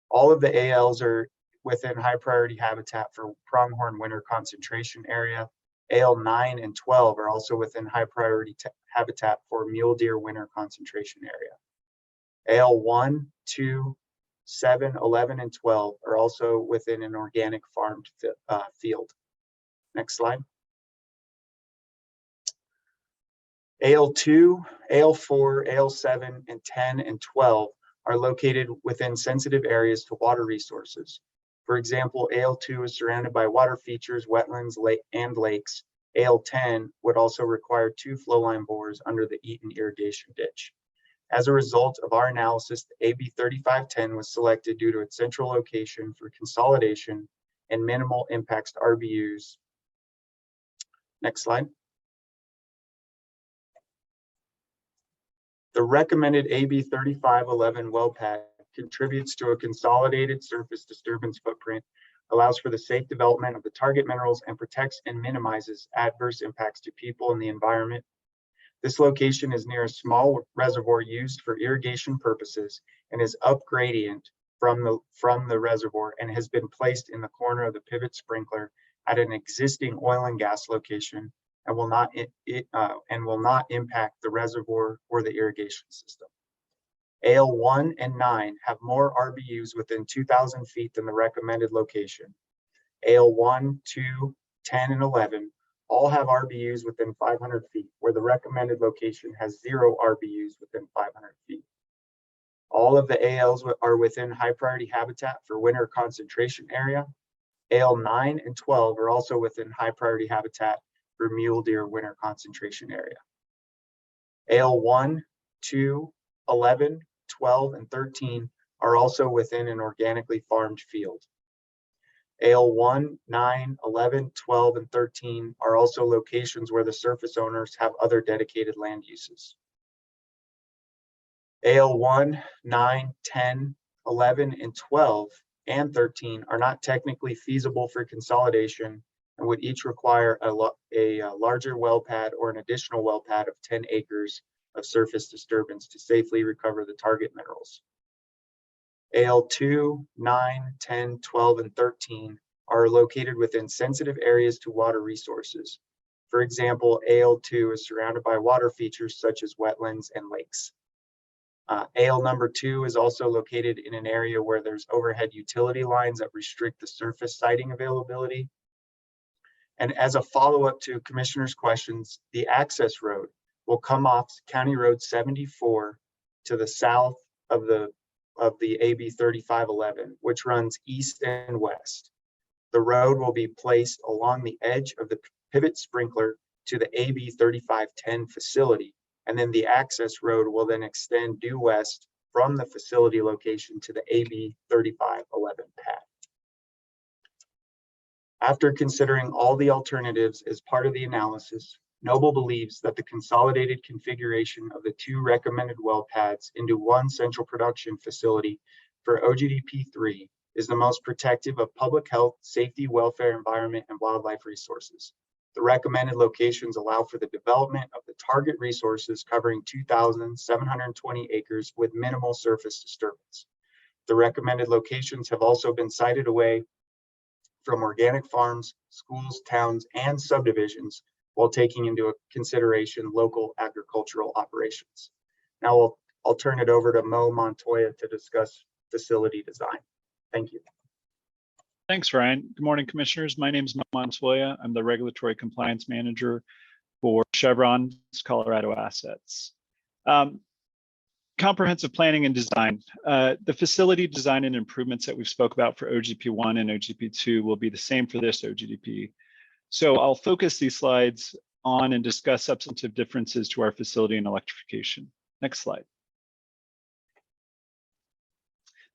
All of the ALs are within high priority habitat for pronghorn winter concentration area. AL9 and 12 are also within high priority habitat for mule deer winter concentration area. AL1, 2, 7, 11, and 12 are also within an organic farmed field. Next slide. AL2, AL4, AL7, and 10 and 12 are located within sensitive areas to water resources. For example, AL2 is surrounded by water features, wetlands, and lakes. AL10 would also require 2 flowline bores under the Eaton irrigation ditch. As a result of our analysis, the AB 3510 was selected due to its central location for consolidation and minimal impacts to RBUs. Next slide. The recommended AB 3511 well pad contributes to a consolidated surface disturbance footprint, allows for the safe development of the target minerals, and protects and minimizes adverse impacts to people and the environment. This location is near a small reservoir used for irrigation purposes and is up gradient from the reservoir and has been placed in the corner of the pivot sprinkler at an existing oil and gas location and will not impact the reservoir or the irrigation system. AL1 and 9 have more RBUs within 2,000 feet than the recommended location. AL1, 2, 10, and 11 all have RBUs within 500 feet, where the recommended location has 0 RBUs within 500 feet. All of the ALs are within high priority habitat for winter concentration area. AL9 and 12 are also within high priority habitat for mule deer winter concentration area. AL1, 2, 11, 12, and 13 are also within an organically farmed field. AL1, 9, 11, 12, and 13 are also locations where the surface owners have other dedicated land uses. AL1, 9, 10, 11, and 12, and 13 are not technically feasible for consolidation and would each require a larger well pad or an additional well pad of 10 acres of surface disturbance to safely recover the target minerals. AL2, 9, 10, 12, and 13 are located within sensitive areas to water resources. For example, AL2 is surrounded by water features such as wetlands and lakes. Ale number 2 is also located in an area where there's overhead utility lines that restrict the surface siting availability. And as a follow-up to commissioners' questions, the access road will come off County Road 74 to the south of the AB 3511, which runs east and west. The road will be placed along the edge of the pivot sprinkler to the AB 3510 facility, and then the access road will then extend due west from the facility location to the AB 3511 pad. After considering all the alternatives as part of the analysis, Noble believes that the consolidated configuration of the 2 recommended well pads into 1 central production facility for OGDP-3 is the most protective of public health, safety, welfare, environment, and wildlife resources. The recommended locations allow for the development of the target resources covering 2,720 acres with minimal surface disturbance. The recommended locations have also been sited away from organic farms, schools, towns, and subdivisions while taking into consideration local agricultural operations. Now I'll turn it over to Mo Montoya to discuss facility design. Thank you. Thanks, Ryan. Good morning, commissioners. My name is Mo Montoya. I'm the Regulatory Compliance Manager for Chevron's Colorado assets. Comprehensive planning and design. The facility design and improvements that we've spoke about for OGP1 and OGP2 will be the same for this OGDP. So I'll focus these slides on and discuss substantive differences to our facility and electrification. Next slide.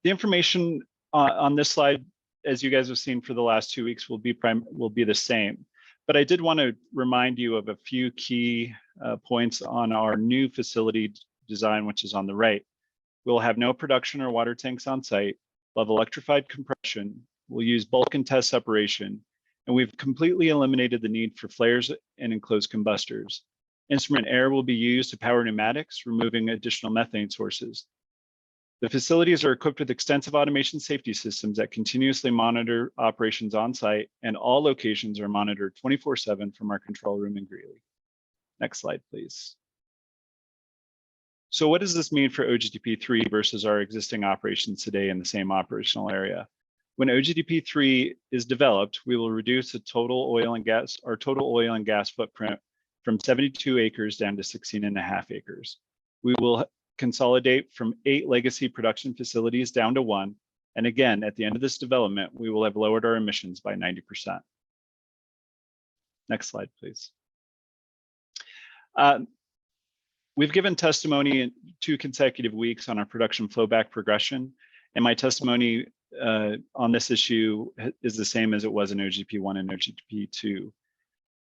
The information on this slide, as you guys have seen for the last 2 weeks, will be the same. But I did want to remind you of a few key points on our new facility design, which is on the right. We'll have no production or water tanks on site. We'll have electrified compression. We'll use bulk and test separation. And we've completely eliminated the need for flares and enclosed combustors. Instrument air will be used to power pneumatics, removing additional methane sources. The facilities are equipped with extensive automation safety systems that continuously monitor operations on site, and all locations are monitored 24/7 from our control room in Greeley. Next slide, please. So what does this mean for OGDP-3 versus our existing operations today in the same operational area? When OGDP-3 is developed, we will reduce our total oil and gas footprint from 72 acres down to 16.5 acres. We will consolidate from 8 legacy production facilities down to 1. And again, at the end of this development, we will have lowered our emissions by 90%. Next slide, please. We've given testimony in 2 consecutive weeks on our production flowback progression, and my testimony on this issue is the same as it was in OGP1 and OGP2.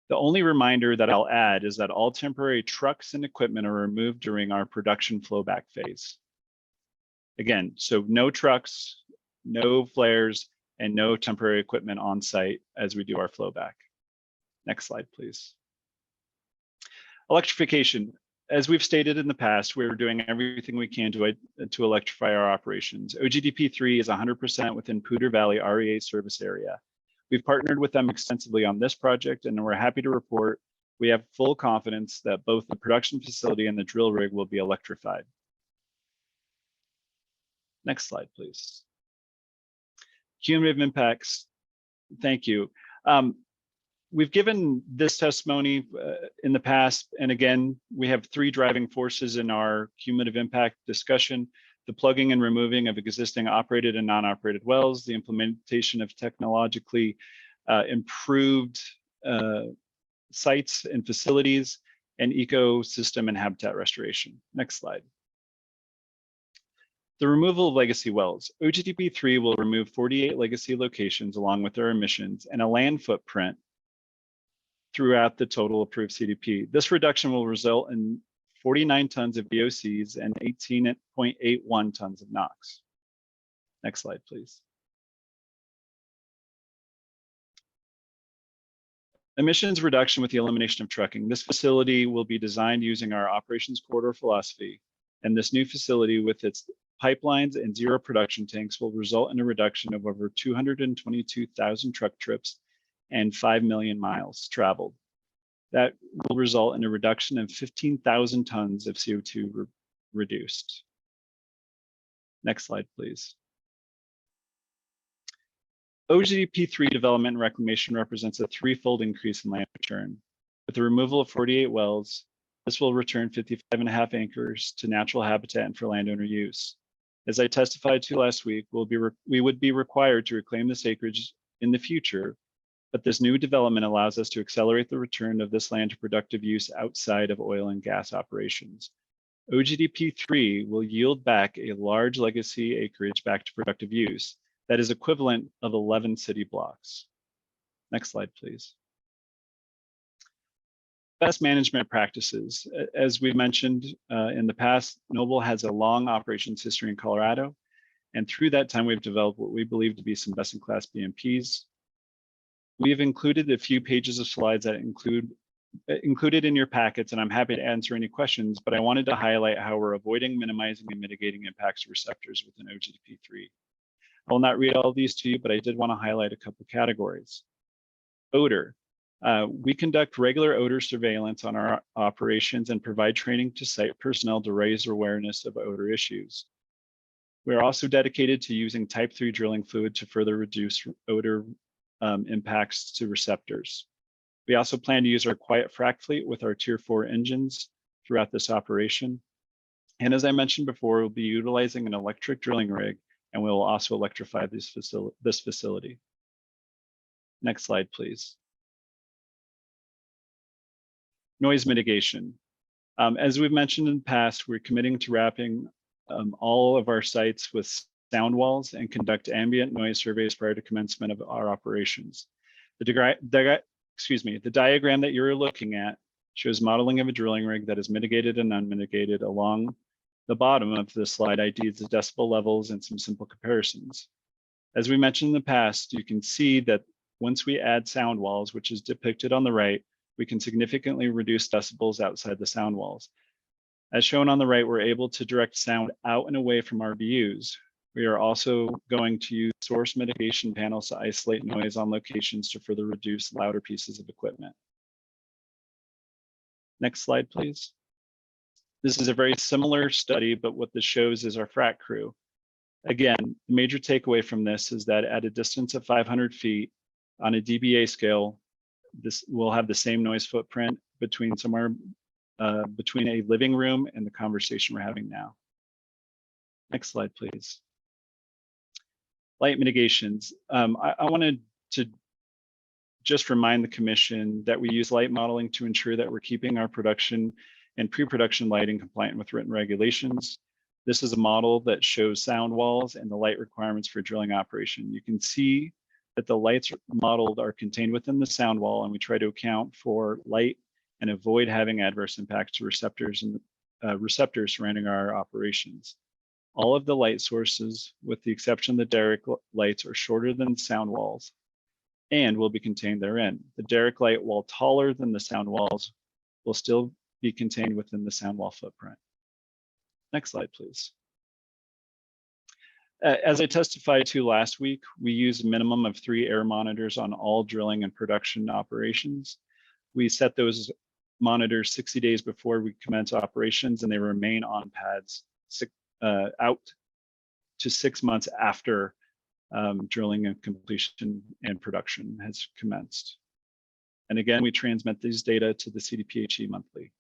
The only reminder that I'll add is that all temporary trucks and equipment are removed during our production flowback phase. Again, so no trucks, no flares, and no temporary equipment on site as we do our flowback. Next slide, please. Electrification. As we've stated in the past, we're doing everything we can to electrify our operations. OGDP-3 is 100% within Poudre Valley REA service area. We've partnered with them extensively on this project, and we're happy to report we have full confidence that both the production facility and the drill rig will be electrified. Next slide, please. Cumulative impacts. Thank you. We've given this testimony in the past, and again, we have 3 driving forces in our cumulative impact discussion: the plugging and removing of existing operated and non-operated wells, the implementation of technologically improved sites and facilities, and ecosystem and habitat restoration. Next slide. The removal of legacy wells. OGDP-3 will remove 48 legacy locations along with their emissions and a land footprint throughout the total approved CDP. This reduction will result in 49 tons of VOCs and 18.81 tons of NOx. Next slide, please. Emissions reduction with the elimination of trucking. This facility will be designed using our operations corridor philosophy, and this new facility with its pipelines and 0 production tanks will result in a reduction of over 222,000 truck trips and 5 million miles traveled. That will result in a reduction of 15,000 tons of CO2 reduced. Next slide, please. Ogdp 3 development and reclamation represents a threefold increase in land return. With the removal of 48 wells, this will return 55.5 acres to natural habitat and for landowner use. As I testified to last week, we would be required to reclaim this acreage in the future, but this new development allows us to accelerate the return of this land to productive use outside of oil and gas operations. Ogdp 3 will yield back a large legacy acreage back to productive use that is equivalent of 11 city blocks. Next slide, please. Best management practices. As we've mentioned in the past, Noble has a long operations history in Colorado, and through that time, we've developed what we believe to be some best-in-class BMPs. We have included a few pages of slides that included in your packets, and I'm happy to answer any questions, but I wanted to highlight how we're avoiding, minimizing, and mitigating impacts to receptors within Ogdp 3. I will not read all of these to you, but I did want to highlight a couple categories. Odor. We conduct regular odor surveillance on our operations and provide training to site personnel to raise awareness of odor issues. We are also dedicated to using type 3 drilling fluid to further reduce odor impacts to receptors. We also plan to use our quiet frac fleet with our Tier 4 engines throughout this operation. And as I mentioned before, we'll be utilizing an electric drilling rig, and we will also electrify this facility. Next slide, please. Noise mitigation. As we've mentioned in the past, we're committing to wrapping all of our sites with sound walls and conduct ambient noise surveys prior to commencement of our operations. The diagram that you're looking at shows modeling of a drilling rig that is mitigated and unmitigated. Along the bottom of the slide, IDs the decibel levels and some simple comparisons. As we mentioned in the past, you can see that once we add sound walls, which is depicted on the right, we can significantly reduce decibels outside the sound walls. As shown on the right, we're able to direct sound out and away from RBUs. We are also going to use source mitigation panels to isolate noise on locations to further reduce louder pieces of equipment. Next slide, please. This is a very similar study, but what this shows is our frac crew. Again, the major takeaway from this is that at a distance of 500 feet on a dBA scale, this will have the same noise footprint between somewhere between a living room and the conversation we're having now. Next slide, please. Light mitigations. I wanted to just remind the commission that we use light modeling to ensure that we're keeping our production and pre-production lighting compliant with written regulations. This is a model that shows sound walls and the light requirements for drilling operation. You can see that the lights modeled are contained within the sound wall, and we try to account for light and avoid having adverse impacts to receptors and receptors surrounding our operations. All of the light sources, with the exception of the derrick lights, are shorter than the sound walls and will be contained therein. The derrick light, while taller than the sound walls, will still be contained within the sound wall footprint. Next slide, please. As I testified to last week, we use a minimum of 3 air monitors on all drilling and production operations. We set those monitors 60 days before we commence operations, and they remain on pads out to 6 months after drilling and completion and production has commenced. And again, we transmit these data to the CDPHE monthly.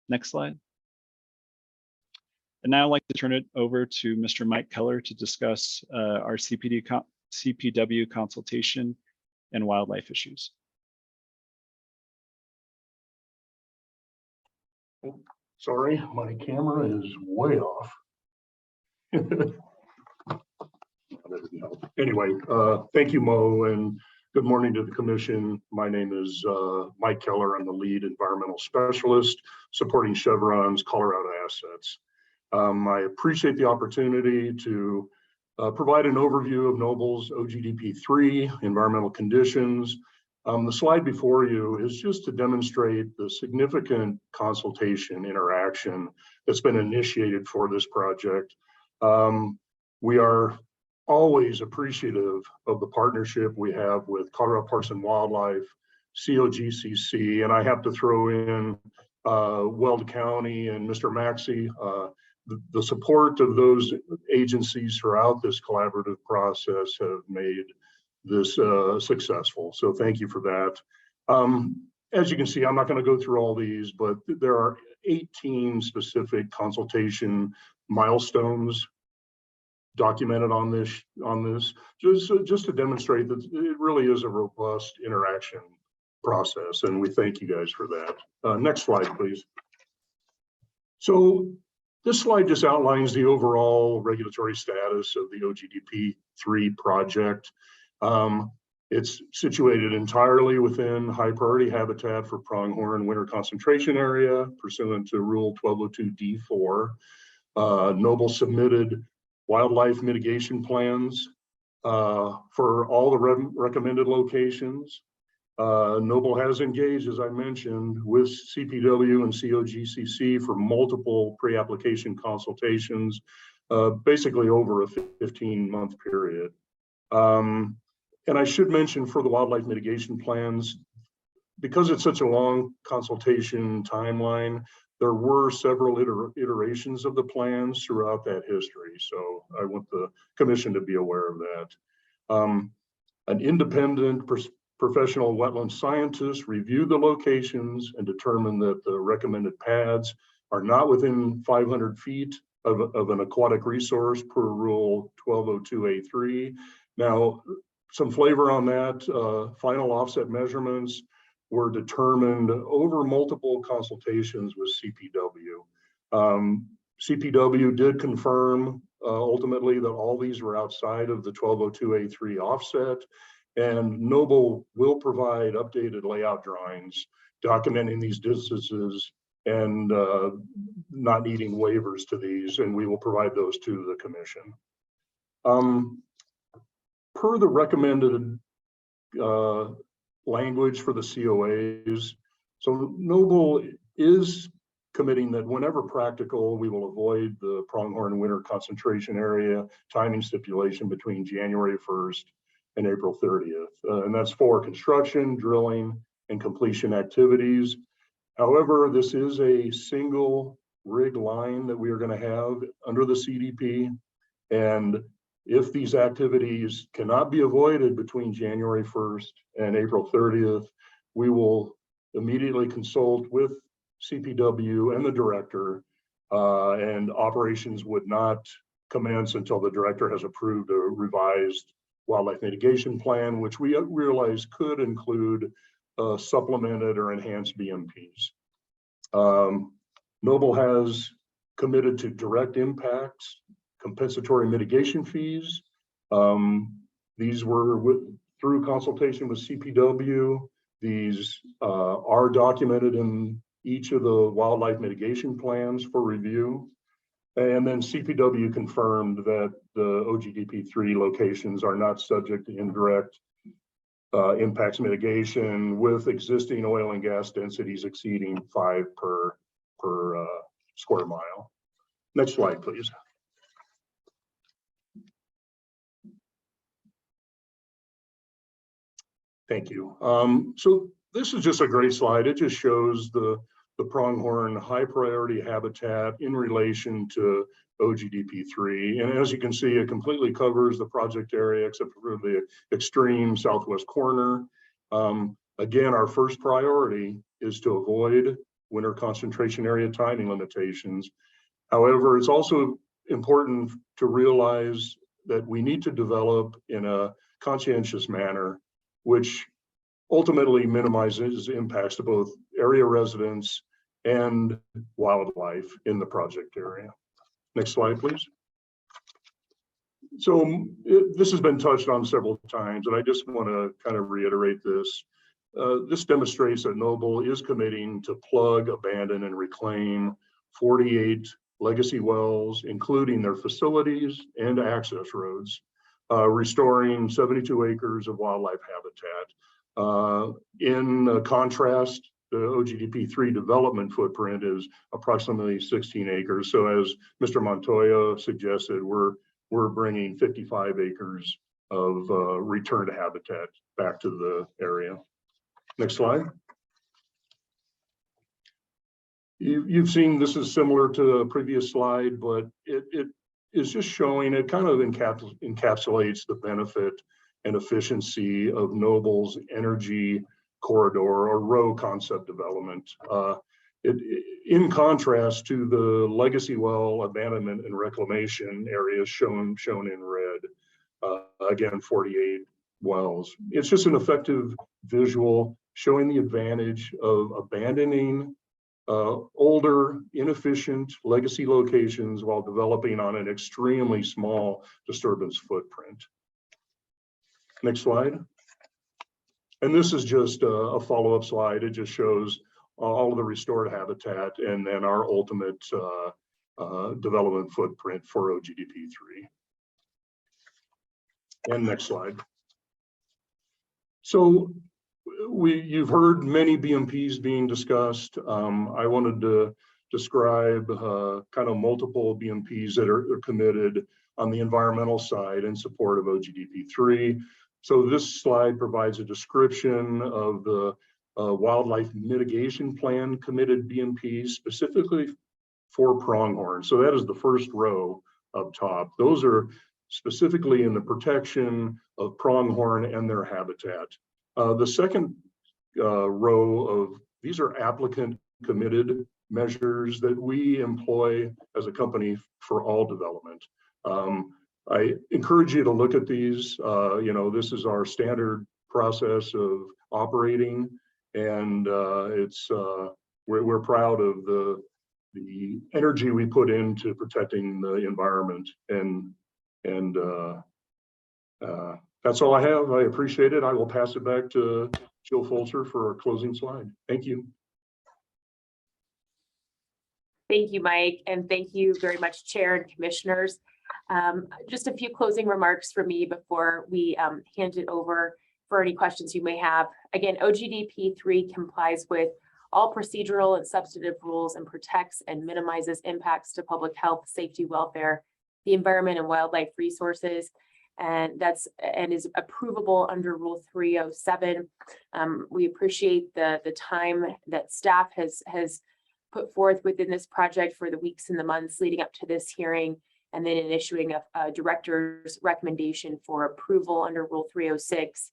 Next slide. And now I'd like to turn it over to Mr. Mike Keller to discuss our CPW consultation and wildlife issues. Sorry, my camera is way off. Anyway, thank you, Mo, and good morning to the commission. My name is Mike Keller. I'm the lead environmental specialist supporting Chevron's Colorado assets. I appreciate the opportunity to provide an overview of Noble's OGDP3 environmental conditions. The slide before you is just to demonstrate the significant consultation interaction that's been initiated for this project. We are always appreciative of the partnership we have with Colorado Parks and Wildlife, COGCC, and I have to throw in Weld County and Mr. Maxey. the support of those agencies throughout this collaborative process have made this successful. So thank you for that. As you can see, I'm not going to go through all these, but there are 18 specific consultation milestones documented on this, just to demonstrate that it really is a robust interaction process, and we thank you guys for that. Next slide, please. So this slide just outlines the overall regulatory status of the OGDP 3 project. It's situated entirely within high priority habitat for pronghorn winter concentration area pursuant to Rule 1202 D4. Noble submitted wildlife mitigation plans for all the recommended locations. Noble has engaged, as I mentioned, with CPW and COGCC for multiple pre-application consultations, basically over a 15-month period. And I should mention for the wildlife mitigation plans, because it's such a long consultation timeline, there were several iterations of the plans throughout that history. So I want the commission to be aware of that. An independent professional wetland scientist reviewed the locations and determined that the recommended pads are not within 500 feet of an aquatic resource per Rule 1202A3. Now, some flavor on that, final offset measurements were determined over multiple consultations with CPW. CPW did confirm ultimately that all these were outside of the 1202A3 offset, and Noble will provide updated layout drawings documenting these distances and not needing waivers to these, and we will provide those to the commission. Per the recommended language for the COAs, so Noble is committing that whenever practical, we will avoid the pronghorn winter concentration area timing stipulation between January 1st and April 30th. And that's for construction, drilling, and completion activities. However, this is a single rig line that we are going to have under the CDP. And if these activities cannot be avoided between January 1st and April 30th, we will immediately consult with CPW and the director, and operations would not commence until the director has approved a revised wildlife mitigation plan, which we realize could include supplemented or enhanced BMPs. Noble has committed to direct impacts, compensatory mitigation fees. These were through consultation with CPW. These are documented in each of the wildlife mitigation plans for review. And then CPW confirmed that the OGDP 3 locations are not subject to indirect impacts mitigation with existing oil and gas densities exceeding 5 per square mile. Next slide, please. Thank you. So this is just a great slide. It just shows the pronghorn high priority habitat in relation to OGDP3. And as you can see, it completely covers the project area except for the extreme southwest corner. Again, our first priority is to avoid winter concentration area timing limitations. However, it's also important to realize that we need to develop in a conscientious manner, which ultimately minimizes impacts to both area residents and wildlife in the project area. Next slide, please. So this has been touched on several times, and I just want to kind of reiterate this. This demonstrates that Noble is committing to plug, abandon, and reclaim 48 legacy wells, including their facilities and access roads, restoring 72 acres of wildlife habitat. In contrast, the OGDP3 development footprint is approximately 16 acres. So as Mr. Montoya suggested, we're bringing 55 acres of return to habitat back to the area. Next slide. You've seen this is similar to a previous slide, but it is just showing, it kind of encapsulates the benefit and efficiency of Noble's energy corridor or row concept development. In contrast to the legacy well abandonment and reclamation areas shown in red, again, 48 wells. It's just an effective visual showing the advantage of abandoning older, inefficient legacy locations while developing on an extremely small disturbance footprint. Next slide. And this is just a follow-up slide. It just shows all of the restored habitat and then our ultimate development footprint for OGDP3. And next slide. So you've heard many BMPs being discussed. I wanted to describe kind of multiple BMPs that are committed on the environmental side in support of OGDP3. So this slide provides a description of the wildlife mitigation plan committed BMPs specifically for Pronghorn. So that is the first row up top. Those are specifically in the protection of Pronghorn and their habitat. The second row of these are applicant committed measures that we employ as a company for all development. I encourage you to look at these. You know, this is our standard process of operating, and we're proud of the energy we put into protecting the environment, and that's all I have. I appreciate it. I will pass it back to Jill Fulcher for our closing slide. Thank you. Thank you, Mike, and thank you very much, Chair and Commissioners. Just a few closing remarks for me before we hand it over for any questions you may have. Again, OGDP3 complies with all procedural and substantive rules and protects and minimizes impacts to public health, safety, welfare, the environment, and wildlife resources. And is approvable under Rule 307. We appreciate the time that staff has put forth within this project for the weeks and the months leading up to this hearing, and then in issuing a director's recommendation for approval under Rule 306.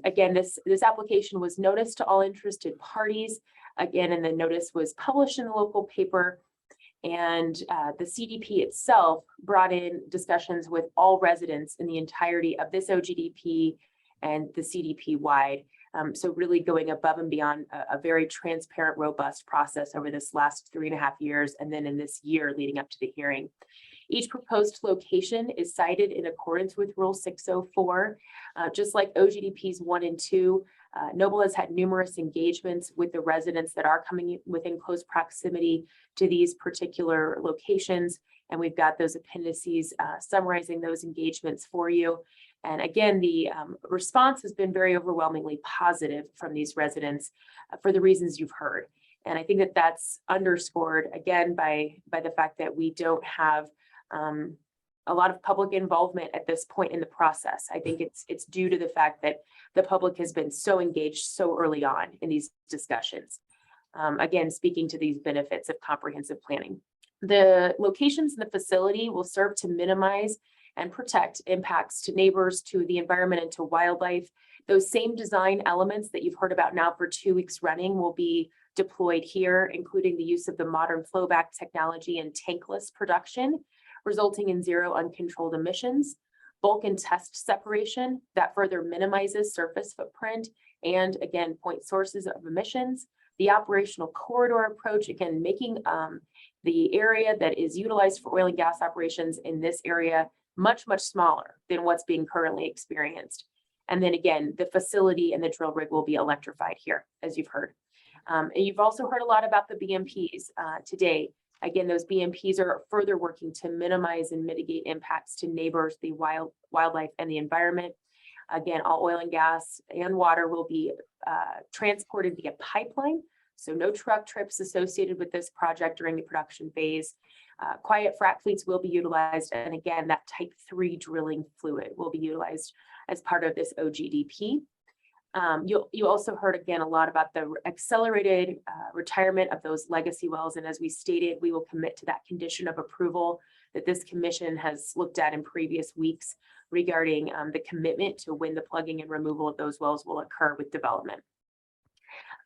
Again, this application was noticed to all interested parties. Again, and the notice was published in the local paper. And the CDP itself brought in discussions with all residents in the entirety of this OGDP and the CDP wide. So really going above and beyond a very transparent, robust process over this last 3.5 years, and then in this year leading up to the hearing. Each proposed location is cited in accordance with Rule 604. Just like OGDPs 1 and 2, Noble has had numerous engagements with the residents that are coming within close proximity to these particular locations. And we've got those appendices summarizing those engagements for you. And again, the response has been very overwhelmingly positive from these residents for the reasons you've heard. And I think that that's underscored again by the fact that we don't have a lot of public involvement at this point in the process. I think it's due to the fact that the public has been so engaged so early on in these discussions. Again, speaking to these benefits of comprehensive planning. The locations in the facility will serve to minimize and protect impacts to neighbors, to the environment, and to wildlife. Those same design elements that you've heard about now for 2 weeks running will be deployed here, including the use of the modern flowback technology and tankless production, resulting in zero uncontrolled emissions, bulk and test separation that further minimizes surface footprint and, again, point sources of emissions, the operational corridor approach, again, making the area that is utilized for oil and gas operations in this area much, much smaller than what's being currently experienced. And then again, the facility and the drill rig will be electrified here, as you've heard. And you've also heard a lot about the BMPs today. Again, those BMPs are further working to minimize and mitigate impacts to neighbors, the wildlife, and the environment. Again, all oil and gas and water will be transported via pipeline. So no truck trips associated with this project during the production phase. Quiet frac fleets will be utilized. And again, that type 3 drilling fluid will be utilized as part of this OGDP. You also heard again a lot about the accelerated retirement of those legacy wells. And as we stated, we will commit to that condition of approval that this commission has looked at in previous weeks regarding the commitment to when the plugging and removal of those wells will occur with development.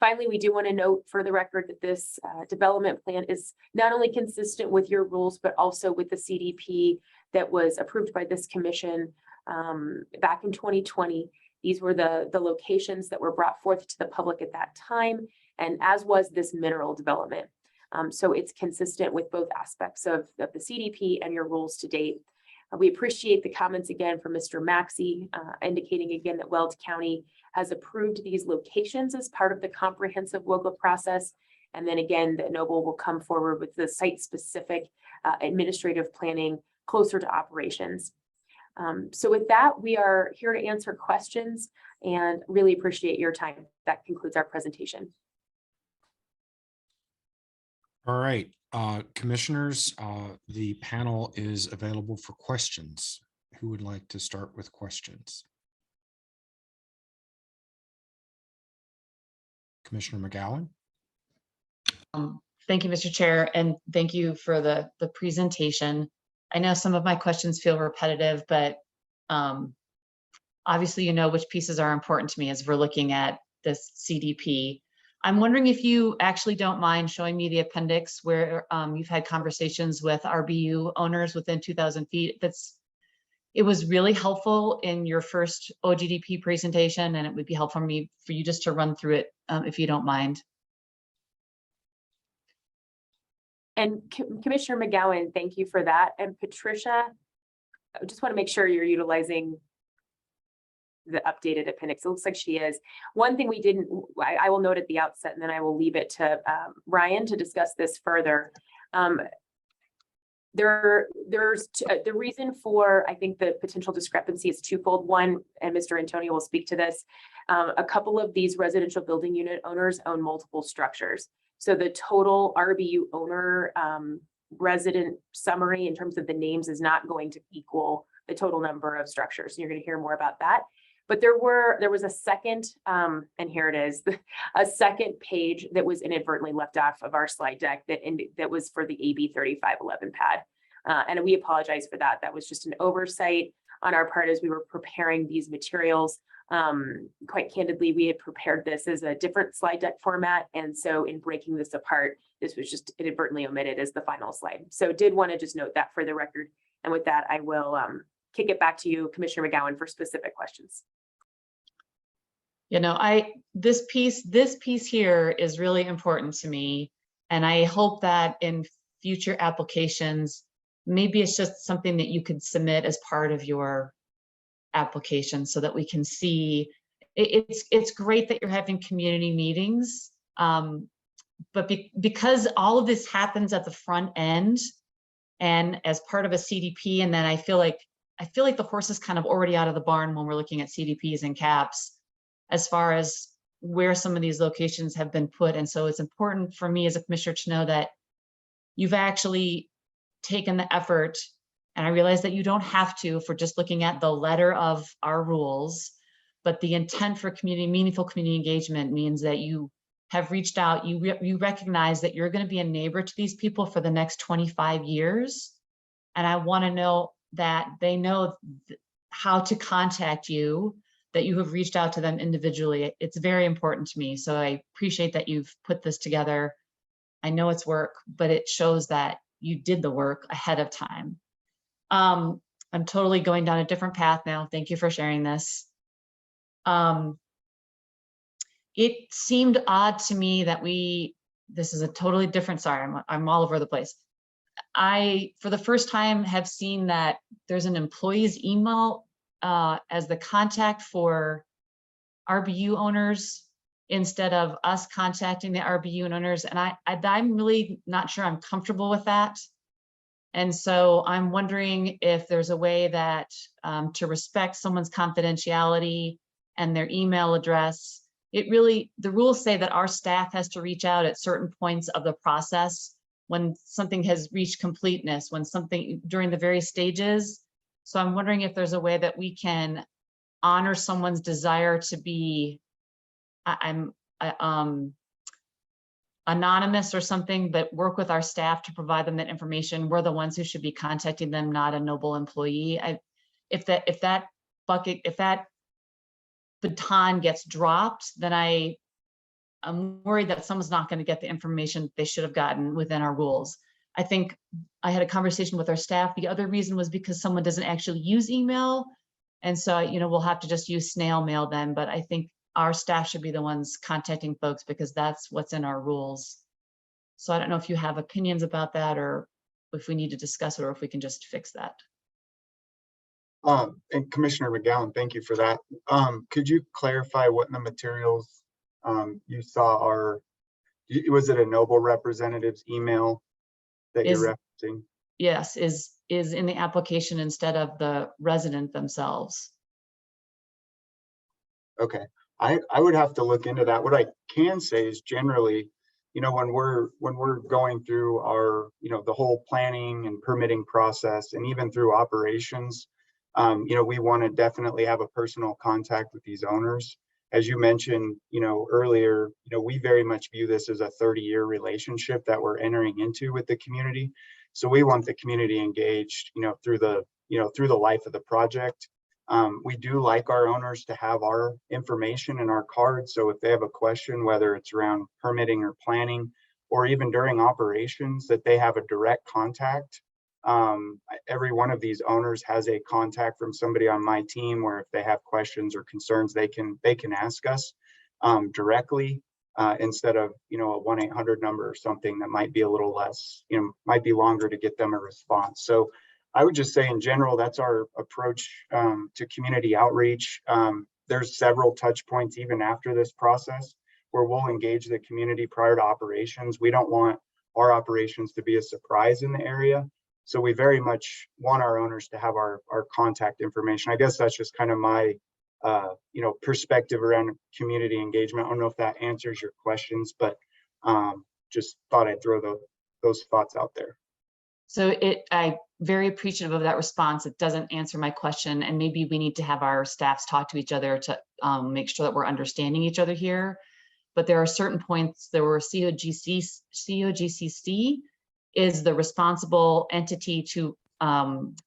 Finally, we do want to note for the record that this development plan is not only consistent with your rules, but also with the CDP that was approved by this commission back in 2020. These were the locations that were brought forth to the public at that time, and as was this mineral development. So it's consistent with both aspects of the CDP and your rules to date. We appreciate the comments again from Mr. Maxey, indicating again that Weld County has approved these locations as part of the comprehensive WOGA process. And then again, that Noble will come forward with the site-specific administrative planning closer to operations. So with that, we are here to answer questions and really appreciate your time. That concludes our presentation. All right, commissioners, the panel is available for questions. Who would like to start with questions? Commissioner McGowan? Thank you, Mr. Chair, and thank you for the presentation. I know some of my questions feel repetitive, but obviously you know which pieces are important to me as we're looking at this CDP. I'm wondering if you actually don't mind showing me the appendix where you've had conversations with RBU owners within 2,000 feet. It was really helpful in your first OGDP presentation, and it would be helpful for you just to run through it if you don't mind. And Commissioner McGowan, thank you for that. And Patricia, I just want to make sure you're utilizing the updated appendix. It looks like she is. One thing we didn't, I will note at the outset, and then I will leave it to Ryan to discuss this further. There's the reason for, I think, the potential discrepancy is twofold. One, and Mr. Antonio will speak to this, a couple of these residential building unit owners own multiple structures. So the total RBU owner resident summary in terms of the names is not going to equal the total number of structures. And you're going to hear more about that. But there was a second, and here it is, a second page that was inadvertently left off of our slide deck that was for the AB 3511 pad. And we apologize for that. That was just an oversight on our part as we were preparing these materials. Quite candidly, we had prepared this as a different slide deck format. And so in breaking this apart, this was just inadvertently omitted as the final slide. So did want to just note that for the record. And with that, I will kick it back to you, Commissioner McGowan, for specific questions. You know, this piece here is really important to me. And I hope that in future applications, maybe it's just something that you could submit as part of your application so that we can see. It's great that you're having community meetings, but because all of this happens at the front end and as part of a CDP, and then I feel like the horse is kind of already out of the barn when we're looking at CDPs and caps as far as where some of these locations have been put. And so it's important for me as a commissioner to know that you've actually taken the effort, and I realize that you don't have to if we're just looking at the letter of our rules, but the intent for meaningful community engagement means that you have reached out, you recognize that you're going to be a neighbor to these people for the next 25 years. And I want to know that they know how to contact you, that you have reached out to them individually. It's very important to me. So I appreciate that you've put this together. I know it's work, but it shows that you did the work ahead of time. I'm totally going down a different path now. Thank you for sharing this. It seemed odd to me that this is a totally different, sorry, I'm all over the place. I, for the first time, have seen that there's an employee's email as the contact for RBU owners instead of us contacting the RBU owners. And I'm really not sure I'm comfortable with that. And so I'm wondering if there's a way that to respect someone's confidentiality and their email address. The rules say that our staff has to reach out at certain points of the process when something has reached completeness, when something during the various stages. So I'm wondering if there's a way that we can honor someone's desire to be I'm anonymous or something, but work with our staff to provide them that information. We're the ones who should be contacting them, not a Noble employee. If that baton gets dropped, then I'm worried that someone's not going to get the information they should have gotten within our rules. I think I had a conversation with our staff. The other reason was because someone doesn't actually use email. And so, we'll have to just use snail mail then, but I think our staff should be the ones contacting folks because that's what's in our rules. So I don't know if you have opinions about that or if we need to discuss it or if we can just fix that. And Commissioner McGowan, thank you for that. Could you clarify what in the materials you saw was it a Noble representative's email that you're referencing? Yes, is in the application instead of the resident themselves. Okay, I would have to look into that. What I can say is generally, when we're going through our, the whole planning and permitting process and even through operations, we want to definitely have a personal contact with these owners. As you mentioned, earlier, we very much view this as a 30-year relationship that we're entering into with the community. So we want the community engaged, through the life of the project. We do like our owners to have our information in our cards. So if they have a question, whether it's around permitting or planning, or even during operations, that they have a direct contact. Every one of these owners has a contact from somebody on my team where if they have questions or concerns, they can ask us directly instead of, a 1-800 number or something that might be a little less, might be longer to get them a response. So I would just say in general, that's our approach to community outreach. There's several touch points even after this process where we'll engage the community prior to operations. We don't want our operations to be a surprise in the area. So we very much want our owners to have our contact information. I guess that's just kind of my, perspective around community engagement. I don't know if that answers your questions, but just thought I'd throw those thoughts out there. So I'm very appreciative of that response. It doesn't answer my question, and maybe we need to have our staffs talk to each other to make sure that we're understanding each other here. But there are certain points. There were COGCC is the responsible entity to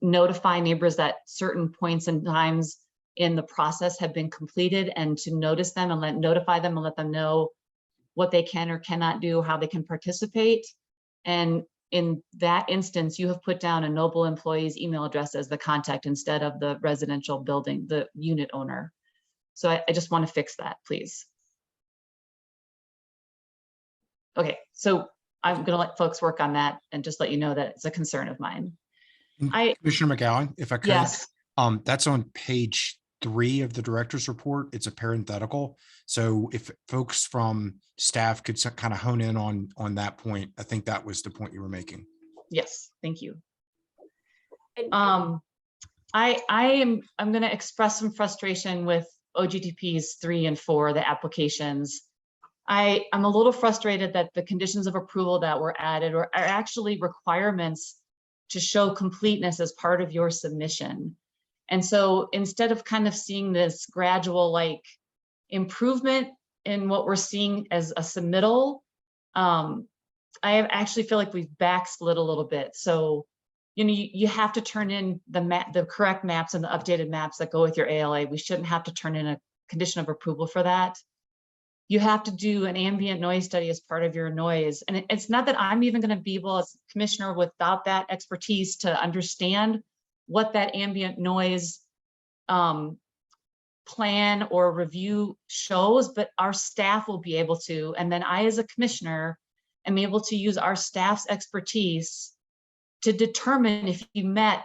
notify neighbors that certain points and times in the process have been completed, and to notice them and notify them and let them know what they can or cannot do, how they can participate. And in that instance, you have put down a Noble employee's email address as the contact instead of the residential building, the unit owner. So I just want to fix that, please. Okay, so I'm going to let folks work on that and just let you know that it's a concern of mine. Commissioner McGowan, if I could, yes. That's on page 3 of the director's report. It's a parenthetical. So if folks from staff could kind of hone in on that point, I think that was the point you were making. Yes, thank you. I'm going to express some frustration with OGDPs 3 and 4, the applications. I'm a little frustrated that the conditions of approval that were added are actually requirements to show completeness as part of your submission. And so instead of kind of seeing this gradual improvement in what we're seeing as a submittal, I actually feel like we've backslid a little bit. So, you have to turn in the correct maps and the updated maps that go with your ALA. We shouldn't have to turn in a condition of approval for that. You have to do an ambient noise study as part of your noise. And it's not that I'm even going to be able as commissioner without that expertise to understand what that ambient noise plan or review shows, but our staff will be able to. And then I, as a commissioner, am able to use our staff's expertise to determine if you met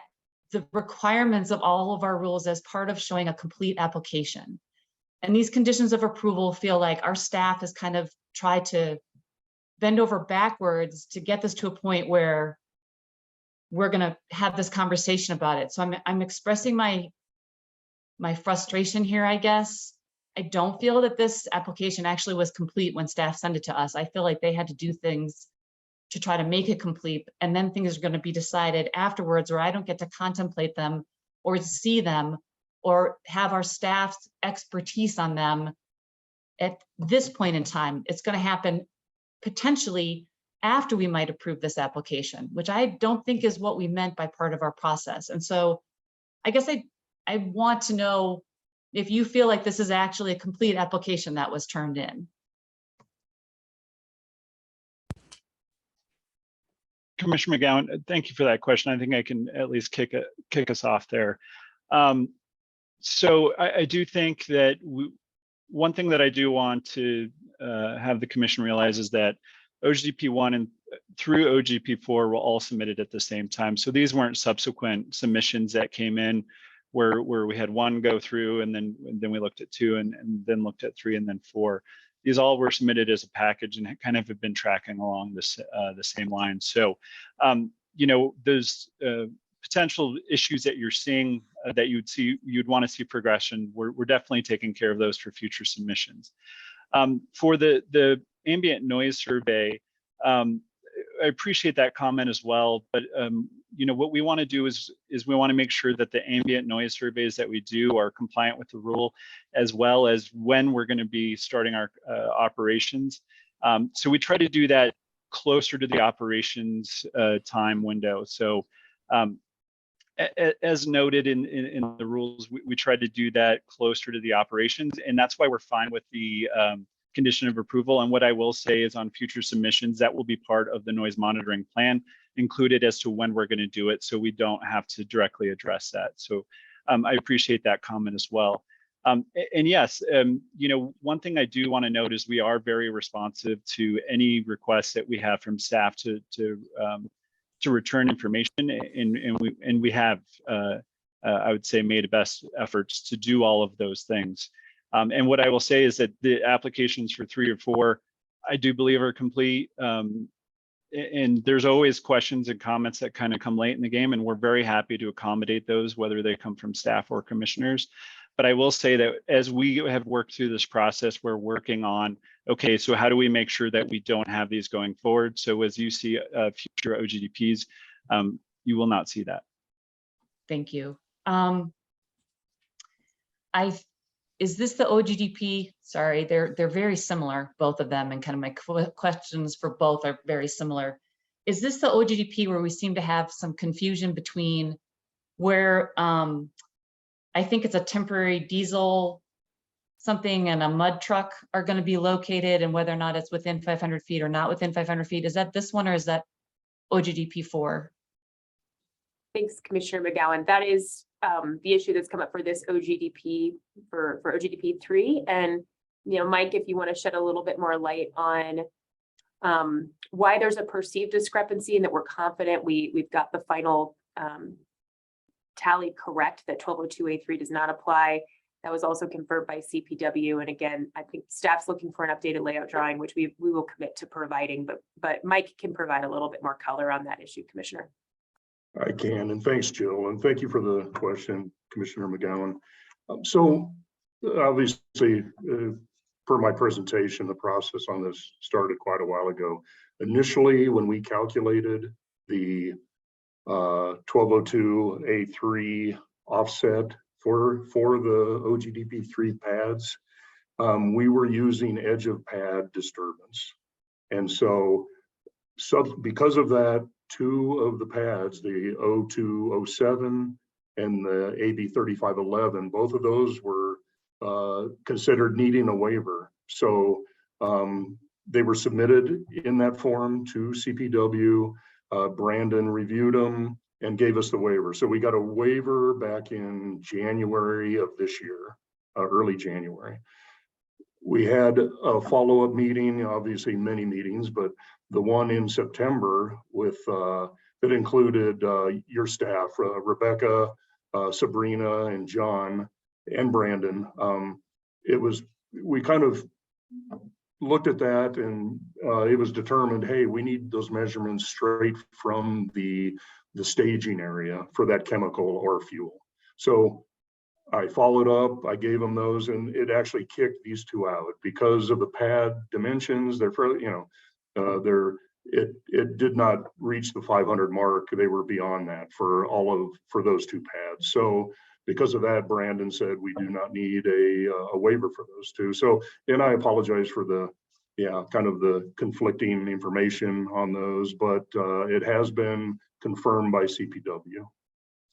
the requirements of all of our rules as part of showing a complete application. And these conditions of approval feel like our staff has kind of tried to bend over backwards to get this to a point where we're going to have this conversation about it. So I'm expressing my frustration here, I guess. I don't feel that this application actually was complete when staff sent it to us. I feel like they had to do things to try to make it complete, and then things are going to be decided afterwards, or I don't get to contemplate them or see them or have our staff's expertise on them at this point in time. It's going to happen potentially after we might approve this application, which I don't think is what we meant by part of our process. And so I guess I want to know if you feel like this is actually a complete application that was turned in. Commissioner McGowan, thank you for that question. I think I can at least kick us off there. So I do think that one thing that I do want to have the commission realize is that OGDP 1 and through OGDP 4 were all submitted at the same time. So these weren't subsequent submissions that came in where we had 1 go through and then we looked at 2 and then looked at 3 and then 4. These all were submitted as a package and kind of have been tracking along this the same line. So, you know, those potential issues that you're seeing that you'd want to see progression, we're definitely taking care of those for future submissions. For the ambient noise survey, I appreciate that comment as well, but you know, what we want to do is we want to make sure that the ambient noise surveys that we do are compliant with the rule, as well as when we're going to be starting our operations. So we try to do that closer to the operations time window. So as noted in the rules, we try to do that closer to the operations, and that's why we're fine with the condition of approval. And what I will say is on future submissions, that will be part of the noise monitoring plan, included as to when we're going to do it, so we don't have to directly address that. So I appreciate that comment as well. And yes, you know, one thing I do want to note is we are very responsive to any requests that we have from staff to return information, and we have I would say made best efforts to do all of those things. And what I will say is that the applications for 3 or 4, I do believe are complete. And there's always questions and comments that kind of come late in the game, and we're very happy to accommodate those, whether they come from staff or commissioners. But I will say that as we have worked through this process, we're working on, okay, so how do we make sure that we don't have these going forward? So as you see future OGDPs, you will not see that. Thank you. Is this the OGDP? Sorry, they're very similar, both of them, and kind of my questions for both are very similar. Is this the OGDP where we seem to have some confusion between where I think it's a temporary diesel something and a mud truck are going to be located, and whether or not it's within 500 feet or not within 500 feet? Is that this one, or is that OGDP 4? Thanks, Commissioner McGowan. That is the issue that's come up for this OGDP for OGDP 3. And, you know, Mike, if you want to shed a little bit more light on why there's a perceived discrepancy and that we're confident we've got the final tally correct, that 1202A3 does not apply. That was also confirmed by CPW. And again, I think staff's looking for an updated layout drawing, which we will commit to providing, but Mike can provide a little bit more color on that issue, Commissioner. I can, and thanks, Jill, and thank you for the question, Commissioner McGowan. So obviously, per my presentation, the process on this started quite a while ago. Initially, when we calculated the 1202A3 offset for the OGDP3 pads, we were using edge of pad disturbance. And so because of that, 2 of the pads, the 0207 and the AB 3511, both of those were considered needing a waiver. So they were submitted in that form to CPW. Brandon reviewed them and gave us the waiver. So we got a waiver back in January of this year, early January. We had a follow-up meeting, obviously many meetings, but the one in September with that included your staff, Rebecca, Sabrina, and John, and Brandon. We kind of looked at that, and it was determined, hey, we need those measurements straight from the staging area for that chemical or fuel. So I followed up, I gave them those, and it actually kicked these 2 out because of the pad dimensions. They're fairly, you know, it did not reach the 500 mark. They were beyond that for those 2 pads. So because of that, Brandon said we do not need a waiver for those two. So, and I apologize for the, kind of the conflicting information on those, but it has been confirmed by CPW.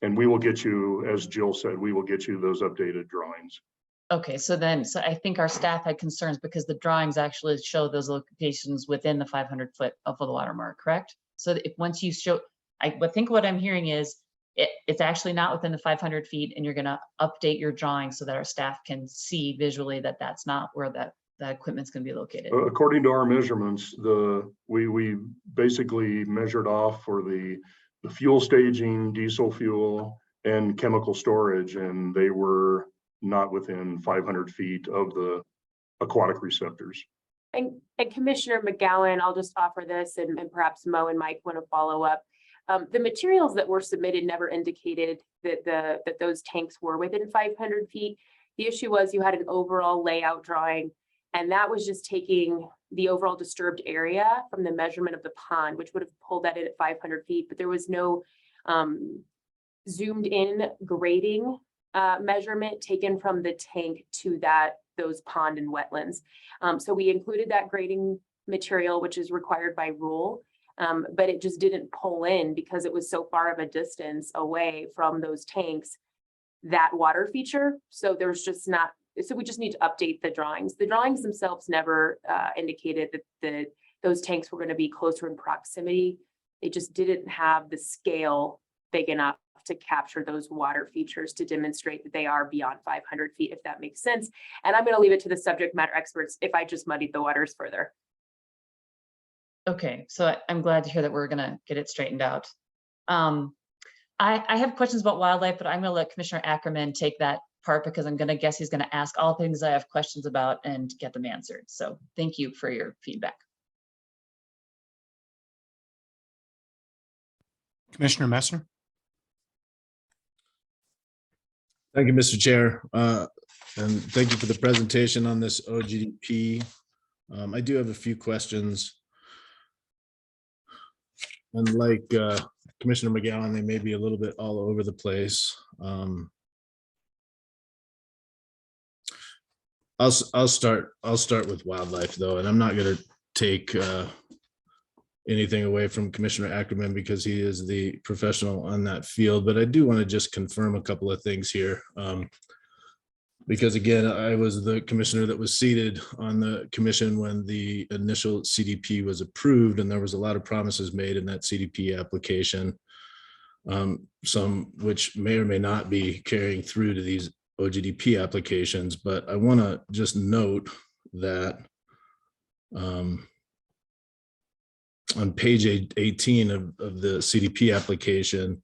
And we will get you, as Jill said, we will get you those updated drawings. Okay, so I think our staff had concerns because the drawings actually show those locations within the 500 foot of the watermark, correct? So if once you show, I think what I'm hearing is it's actually not within the 500 feet, and you're going to update your drawings so that our staff can see visually that that's not where that equipment's going to be located. According to our measurements, we basically measured off for the fuel staging, diesel fuel, and chemical storage, and they were not within 500 feet of the aquatic receptors. And Commissioner McGowan, I'll just offer this, and perhaps Mo and Mike want to follow up. The materials that were submitted never indicated that those tanks were within 500 feet. The issue was you had an overall layout drawing, and that was just taking the overall disturbed area from the measurement of the pond, which would have pulled that in at 500 feet, but there was no zoomed in grading measurement taken from the tank to those pond and wetlands. So we included that grading material, which is required by rule, but it just didn't pull in because it was so far of a distance away from those tanks, that water feature. So there's just not, so we just need to update the drawings. The drawings themselves never indicated that those tanks were going to be closer in proximity. They just didn't have the scale big enough to capture those water features to demonstrate that they are beyond 500 feet, if that makes sense. And I'm going to leave it to the subject matter experts if I just muddied the waters further. Okay, so I'm glad to hear that we're going to get it straightened out. I have questions about wildlife, but I'm going to let Commissioner Ackerman take that part because I'm going to guess he's going to ask all things I have questions about and get them answered. So thank you for your feedback. Commissioner Messner. Thank you, Mr. Chair. And thank you for the presentation on this OGDP. I do have a few questions. And like Commissioner McGowan, they may be a little bit all over the place. I'll start with wildlife though, and I'm not going to take anything away from Commissioner Ackerman because he is the professional on that field, but I do want to just confirm a couple of things here. Because again, I was the commissioner that was seated on the commission when the initial CDP was approved, and there was a lot of promises made in that CDP application, some which may or may not be carrying through to these OGDP applications. But I want to just note that on page 18 of the CDP application,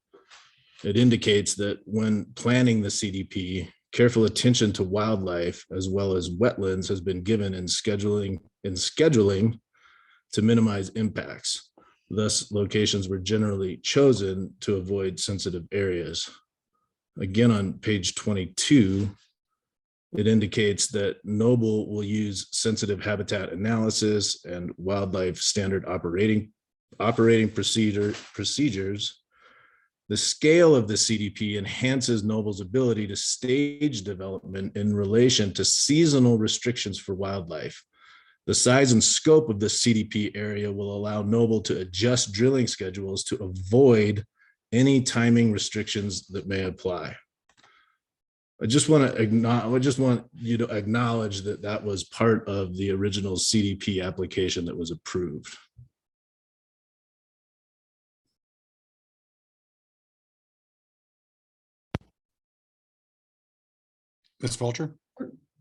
it indicates that when planning the CDP, careful attention to wildlife as well as wetlands has been given in scheduling to minimize impacts. Thus, locations were generally chosen to avoid sensitive areas. Again, on page 22, it indicates that Noble will use sensitive habitat analysis and wildlife standard operating procedures. The scale of the CDP enhances Noble's ability to stage development in relation to seasonal restrictions for wildlife. The size and scope of the CDP area will allow Noble to adjust drilling schedules to avoid any timing restrictions that may apply. I just want you to acknowledge that that was part of the original CDP application that was approved. Ms. Fulcher.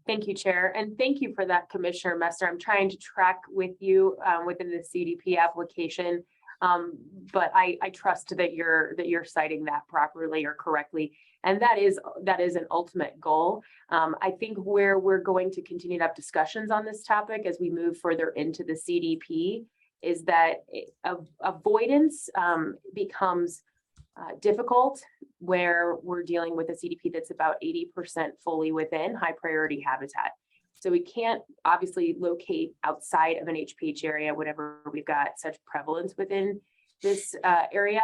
Thank you, Chair. And thank you for that, Commissioner Messner. I'm trying to track with you within the CDP application, but I trust that you're citing that properly or correctly. And that is an ultimate goal. I think where we're going to continue to have discussions on this topic as we move further into the CDP is that avoidance becomes difficult where we're dealing with a CDP that's about 80% fully within high priority habitat. So we can't obviously locate outside of an HPH area whenever we've got such prevalence within this area.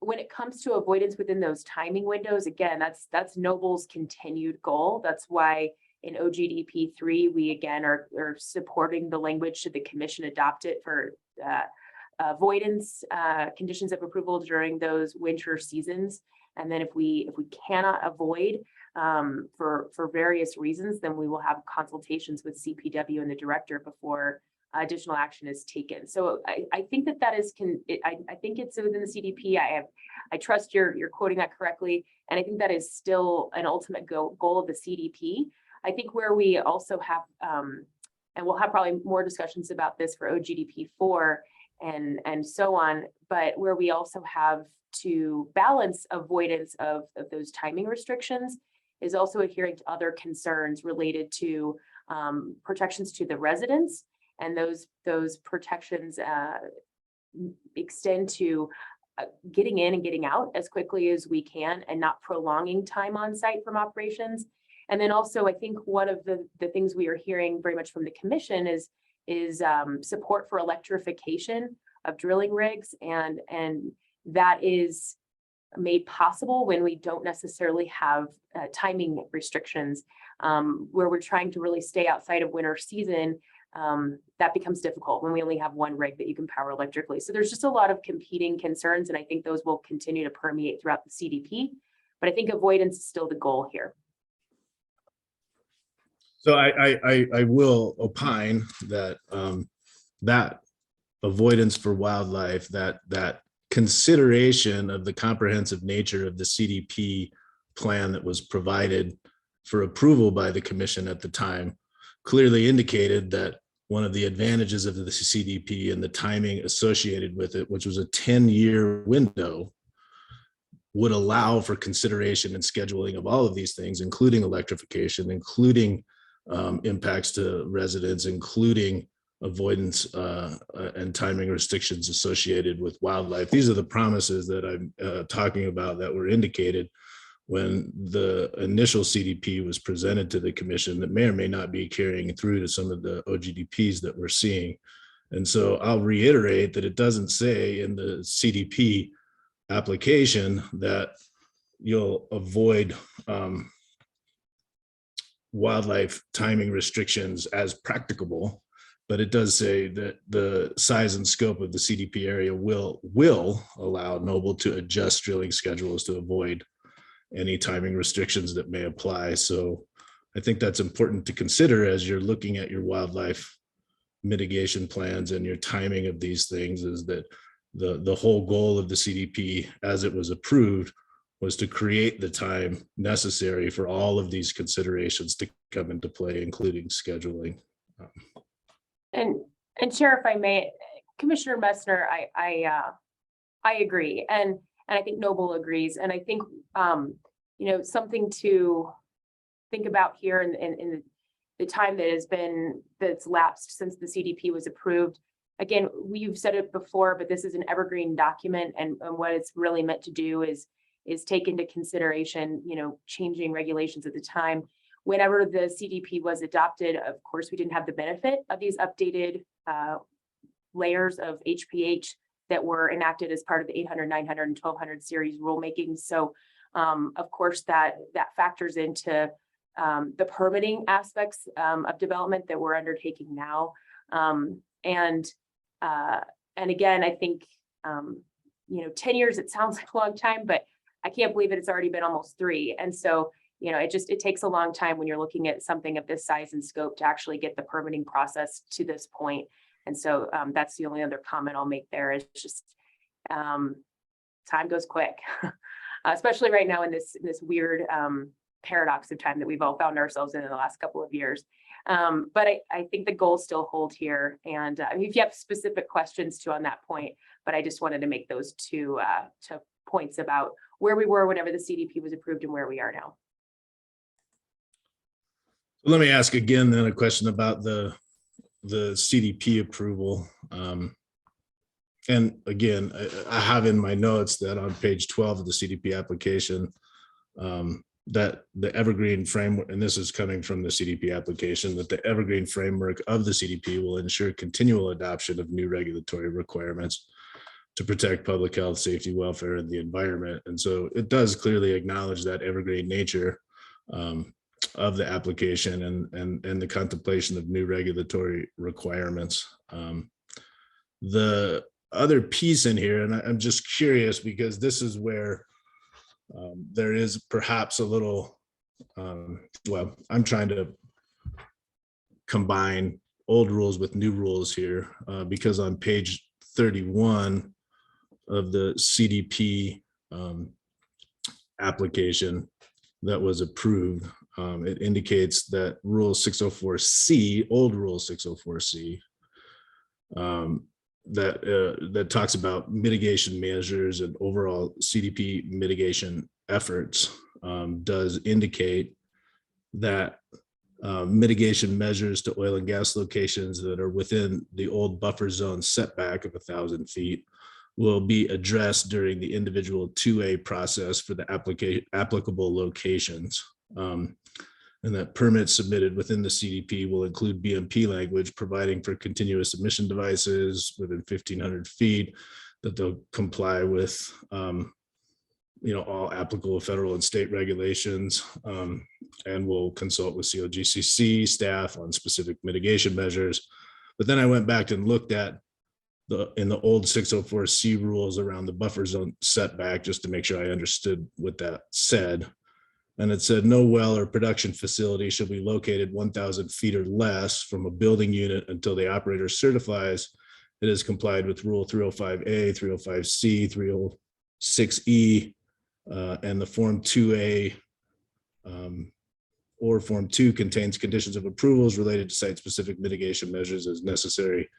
when it comes to avoidance within those timing windows, again, that's Noble's continued goal. That's why in OGDP 3, we again are supporting the language should the commission adopt it for avoidance conditions of approval during those winter seasons. And then if we cannot avoid for various reasons, then we will have consultations with CPW and the director before additional action is taken. So I think that is I think it's within the CDP. I trust you're quoting that correctly, and I think that is still an ultimate goal of the CDP. I think where we also have and we'll have probably more discussions about this for OGDP 4 and so on, but where we also have to balance avoidance of those timing restrictions is also adhering to other concerns related to protections to the residents, and those protections extend to getting in and getting out as quickly as we can and not prolonging time on site from operations. And then also, I think one of the things we are hearing very much from the commission is support for electrification of drilling rigs, and that is made possible when we don't necessarily have timing restrictions, where we're trying to really stay outside of winter season. That becomes difficult when we only have one rig that you can power electrically. So there's just a lot of competing concerns, and I think those will continue to permeate throughout the CDP, but I think avoidance is still the goal here. So I will opine that that avoidance for wildlife, that consideration of the comprehensive nature of the CDP plan that was provided for approval by the commission at the time, clearly indicated that one of the advantages of the CDP and the timing associated with it, which was a 10-year window, would allow for consideration and scheduling of all of these things, including electrification, including impacts to residents, including avoidance and timing restrictions associated with wildlife. These are the promises that I'm talking about that were indicated when the initial CDP was presented to the commission that may or may not be carrying through to some of the OGDPs that we're seeing. And so I'll reiterate that it doesn't say in the CDP application that you'll avoid wildlife timing restrictions as practicable, but it does say that the size and scope of the CDP area will allow Noble to adjust drilling schedules to avoid any timing restrictions that may apply. So I think that's important to consider as you're looking at your wildlife mitigation plans and your timing of these things, is that the whole goal of the CDP as it was approved was to create the time necessary for all of these considerations to come into play, including scheduling. And Chair, if I may, Commissioner Messner, I agree, and I think Noble agrees, and I think something to think about here in the time that's lapsed since the CDP was approved. Again, we've said it before, but this is an evergreen document, and what it's really meant to do is take into consideration, changing regulations at the time. Whenever the CDP was adopted, of course, we didn't have the benefit of these updated layers of HPH that were enacted as part of the 800, 900, and 1200 series rulemaking. So, of course, that factors into the permitting aspects of development that we're undertaking now. And again, I think 10 years, it sounds like a long time, but I can't believe it's already been almost 3. And so, it takes a long time when you're looking at something of this size and scope to actually get the permitting process to this point. And so that's the only other comment I'll make there, is just time goes quick, especially right now in this weird paradox of time that we've all found ourselves in the last couple of years. But I think the goals still hold here. And if you have specific questions too on that point, but I just wanted to make those two points about where we were whenever the CDP was approved and where we are now. Let me ask again then a question about the CDP approval. And again, I have in my notes that on page 12 of the CDP application, that the evergreen framework, and this is coming from the CDP application, that the evergreen framework of the CDP will ensure continual adoption of new regulatory requirements to protect public health, safety, welfare, and the environment. And so it does clearly acknowledge that evergreen nature of the application and the contemplation of new regulatory requirements. The other piece in here, and I'm just curious because this is where there is perhaps a little, well, I'm trying to combine old rules with new rules here because on page 31 of the CDP application that was approved, it indicates that Rule 604C, old Rule 604C, that talks about mitigation measures and overall CDP mitigation efforts, does indicate that mitigation measures to oil and gas locations that are within the old buffer zone setback of 1,000 feet will be addressed during the individual 2A process for the applicable locations. And that permits submitted within the CDP will include BMP language providing for continuous emission devices within 1,500 feet, that they'll comply with all applicable federal and state regulations, and will consult with COGCC staff on specific mitigation measures. But then I went back and looked at in the old 604C rules around the buffer zone setback, just to make sure I understood what that said. And it said no well or production facility shall be located 1,000 feet or less from a building unit until the operator certifies it has complied with Rule 305A, 305C, 306E, and the Form 2A or Form 2 contains conditions of approvals related to site-specific mitigation measures as necessary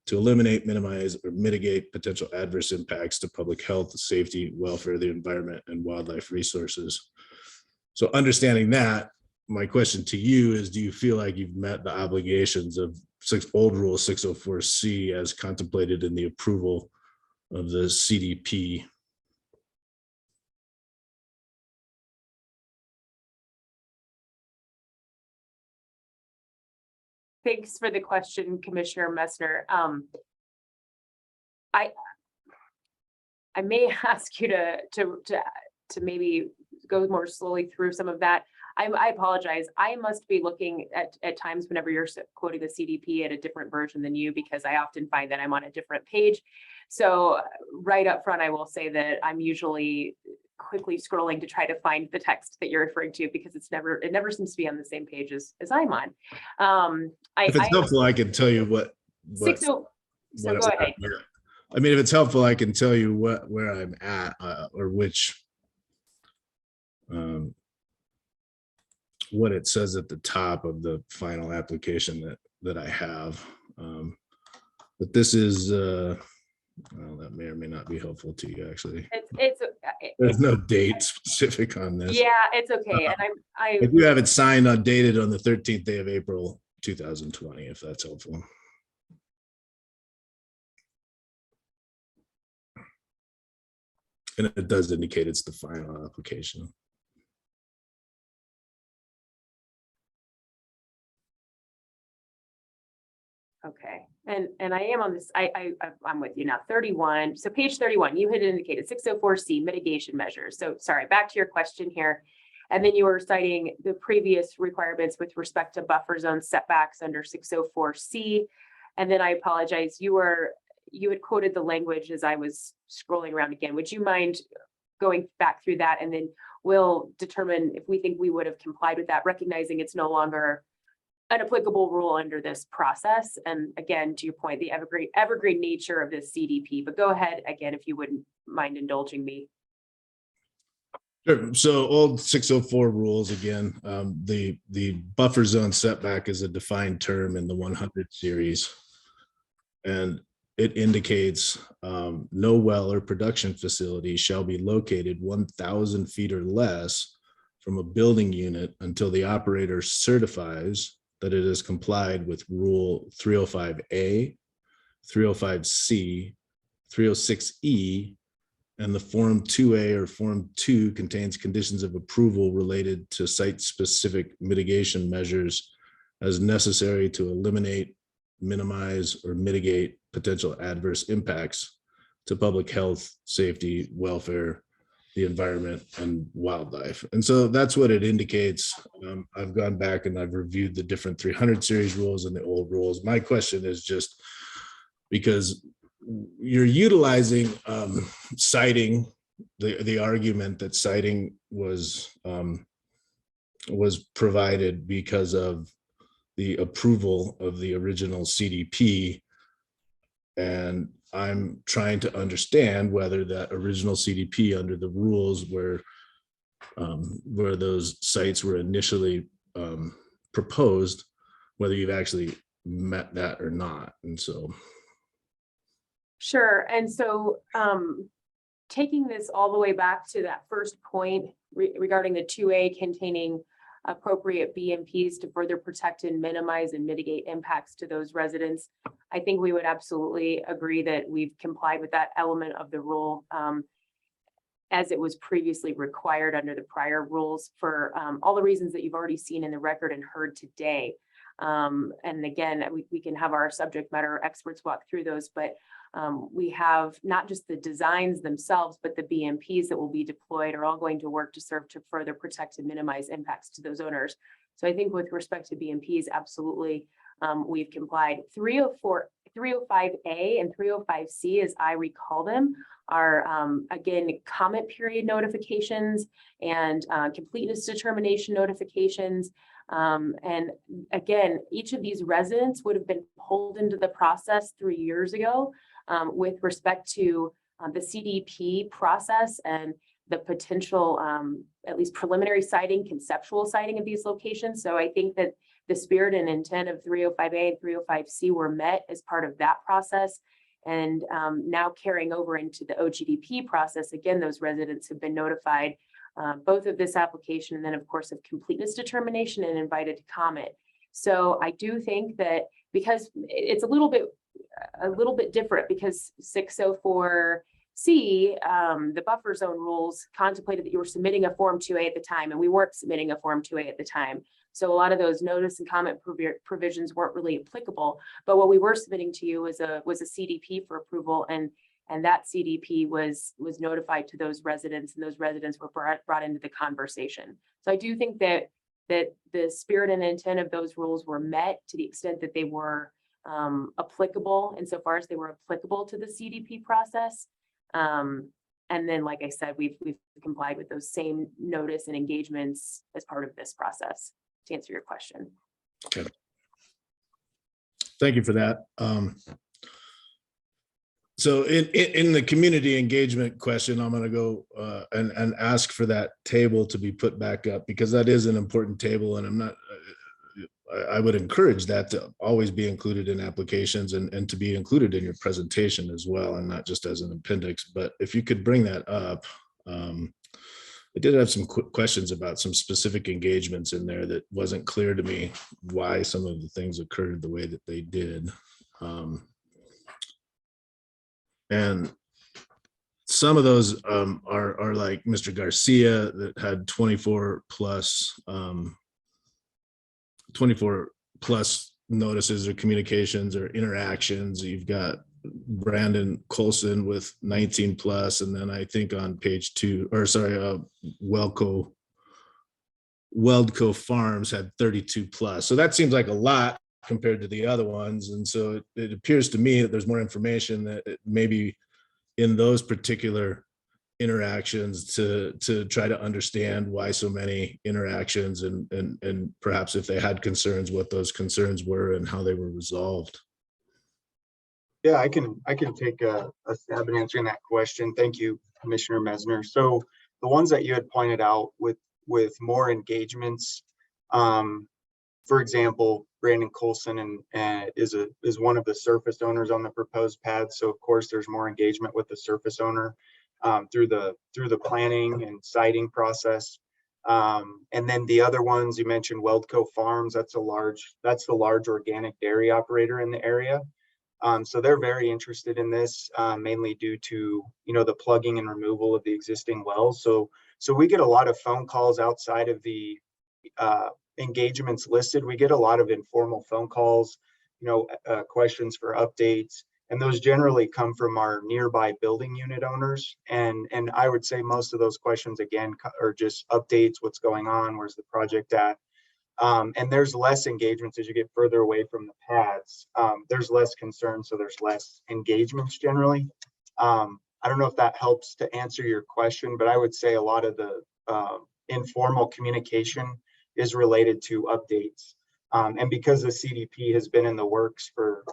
to eliminate, minimize, or mitigate potential adverse impacts to public health, safety, welfare, the environment, and wildlife resources. So understanding that, my question to you is, do you feel like you've met the obligations of old Rule 604C as contemplated in the approval of the CDP? Thanks for the question, Commissioner Messner. I may ask you to maybe go more slowly through some of that. I apologize. I must be looking at times whenever you're quoting the CDP at a different version than you, because I often find that I'm on a different page. So right up front, I will say that I'm usually quickly scrolling to try to find the text that you're referring to, because it never seems to be on the same page as I'm on. If it's helpful, I can tell you what so go ahead. I mean, if it's helpful, I can tell you where I'm at or which what it says at the top of the final application that I have. But this is well, that may or may not be helpful to you, actually. There's no date specific on this. Yeah, it's okay. And I do have it signed on dated on the 13th day of April 2020, if that's helpful. And it does indicate it's the final application. Okay, and I am on this. I'm with you now. 31. So page 31, you had indicated 604C mitigation measures. So sorry, back to your question here. And then you were citing the previous requirements with respect to buffer zone setbacks under 604C. And then I apologize, you had quoted the language as I was scrolling around again. Would you mind going back through that? And then we'll determine if we think we would have complied with that, recognizing it's no longer an applicable rule under this process. And again, to your point, the evergreen nature of this CDP, but go ahead again, if you wouldn't mind indulging me. Sure. So old 604 rules again, the buffer zone setback is a defined term in the 100 series. And it indicates no well or production facility shall be located 1,000 feet or less from a building unit until the operator certifies that it has complied with Rule 305A, 305C, 306E, and the Form 2A or Form 2 contains conditions of approval related to site-specific mitigation measures as necessary to eliminate, minimize, or mitigate potential adverse impacts to public health, safety, welfare, the environment, and wildlife. And so that's what it indicates. I've gone back and I've reviewed the different 300 series rules and the old rules. My question is just because you're utilizing citing, the argument that citing was provided because of the approval of the original CDP. And I'm trying to understand whether that original CDP under the rules where those sites were initially proposed, whether you've actually met that or not. And so. Sure. And so taking this all the way back to that first point regarding the 2A containing appropriate BMPs to further protect and minimize and mitigate impacts to those residents, I think we would absolutely agree that we've complied with that element of the rule as it was previously required under the prior rules for all the reasons that you've already seen in the record and heard today. And again, we can have our subject matter experts walk through those, but we have not just the designs themselves, but the BMPs that will be deployed are all going to work to serve to further protect and minimize impacts to those owners. So I think with respect to BMPs, absolutely, we've complied. 305A and 305C, as I recall them, are again, comment period notifications and completeness determination notifications. And again, each of these residents would have been pulled into the process 3 years ago with respect to the CDP process and the potential, at least preliminary siting, conceptual siting of these locations. So I think that the spirit and intent of 305A and 305C were met as part of that process. And now carrying over into the Ogdp process, again, those residents have been notified both of this application and then of course of completeness determination and invited to comment. So I do think that because it's a little bit different because 604C, the buffer zone rules contemplated that you were submitting a Form 2A at the time, and we weren't submitting a Form 2A at the time. So a lot of those notice and comment provisions weren't really applicable. But what we were submitting to you was a CDP for approval, and that CDP was notified to those residents, and those residents were brought into the conversation. So I do think that the spirit and intent of those rules were met to the extent that they were applicable insofar as they were applicable to the CDP process. And then, like I said, we've complied with those same notice and engagements as part of this process, to answer your question. Okay. Thank you for that. So in the community engagement question, I'm going to go and ask for that table to be put back up, because that is an important table, and I would encourage that to always be included in applications and to be included in your presentation as well, and not just as an appendix. But if you could bring that up, I did have some quick questions about some specific engagements in there that wasn't clear to me why some of the things occurred the way that they did. And some of those are like Mr. Garcia that had 24 plus notices or communications or interactions. You've got Brandon Colson with 19 plus, and then I think on page 2, or sorry, Weldco Farms had 32 plus. So that seems like a lot compared to the other ones. And so it appears to me that there's more information that maybe in those particular interactions to try to understand why so many interactions, and perhaps if they had concerns, what those concerns were and how they were resolved. Yeah, I can take a stab at answering that question. Thank you, Commissioner Mesner. So the ones that you had pointed out with more engagements, for example, Brandon Colson is one of the surface owners on the proposed pad. So of course there's more engagement with the surface owner through the planning and siting process. And then the other ones you mentioned, Weldco Farms, that's the large organic dairy operator in the area. So they're very interested in this, mainly due to, the plugging and removal of the existing wells. So we get a lot of phone calls outside of the engagements listed. We get a lot of informal phone calls, questions for updates, And those generally come from our nearby building unit owners. And I would say most of those questions, again, are just updates, what's going on, where's the project at? And there's less engagements as you get further away from the pads. There's less concern, so there's less engagements generally. I don't know if that helps to answer your question, but I would say a lot of the informal communication is related to updates. And because the CDP has been in the works for,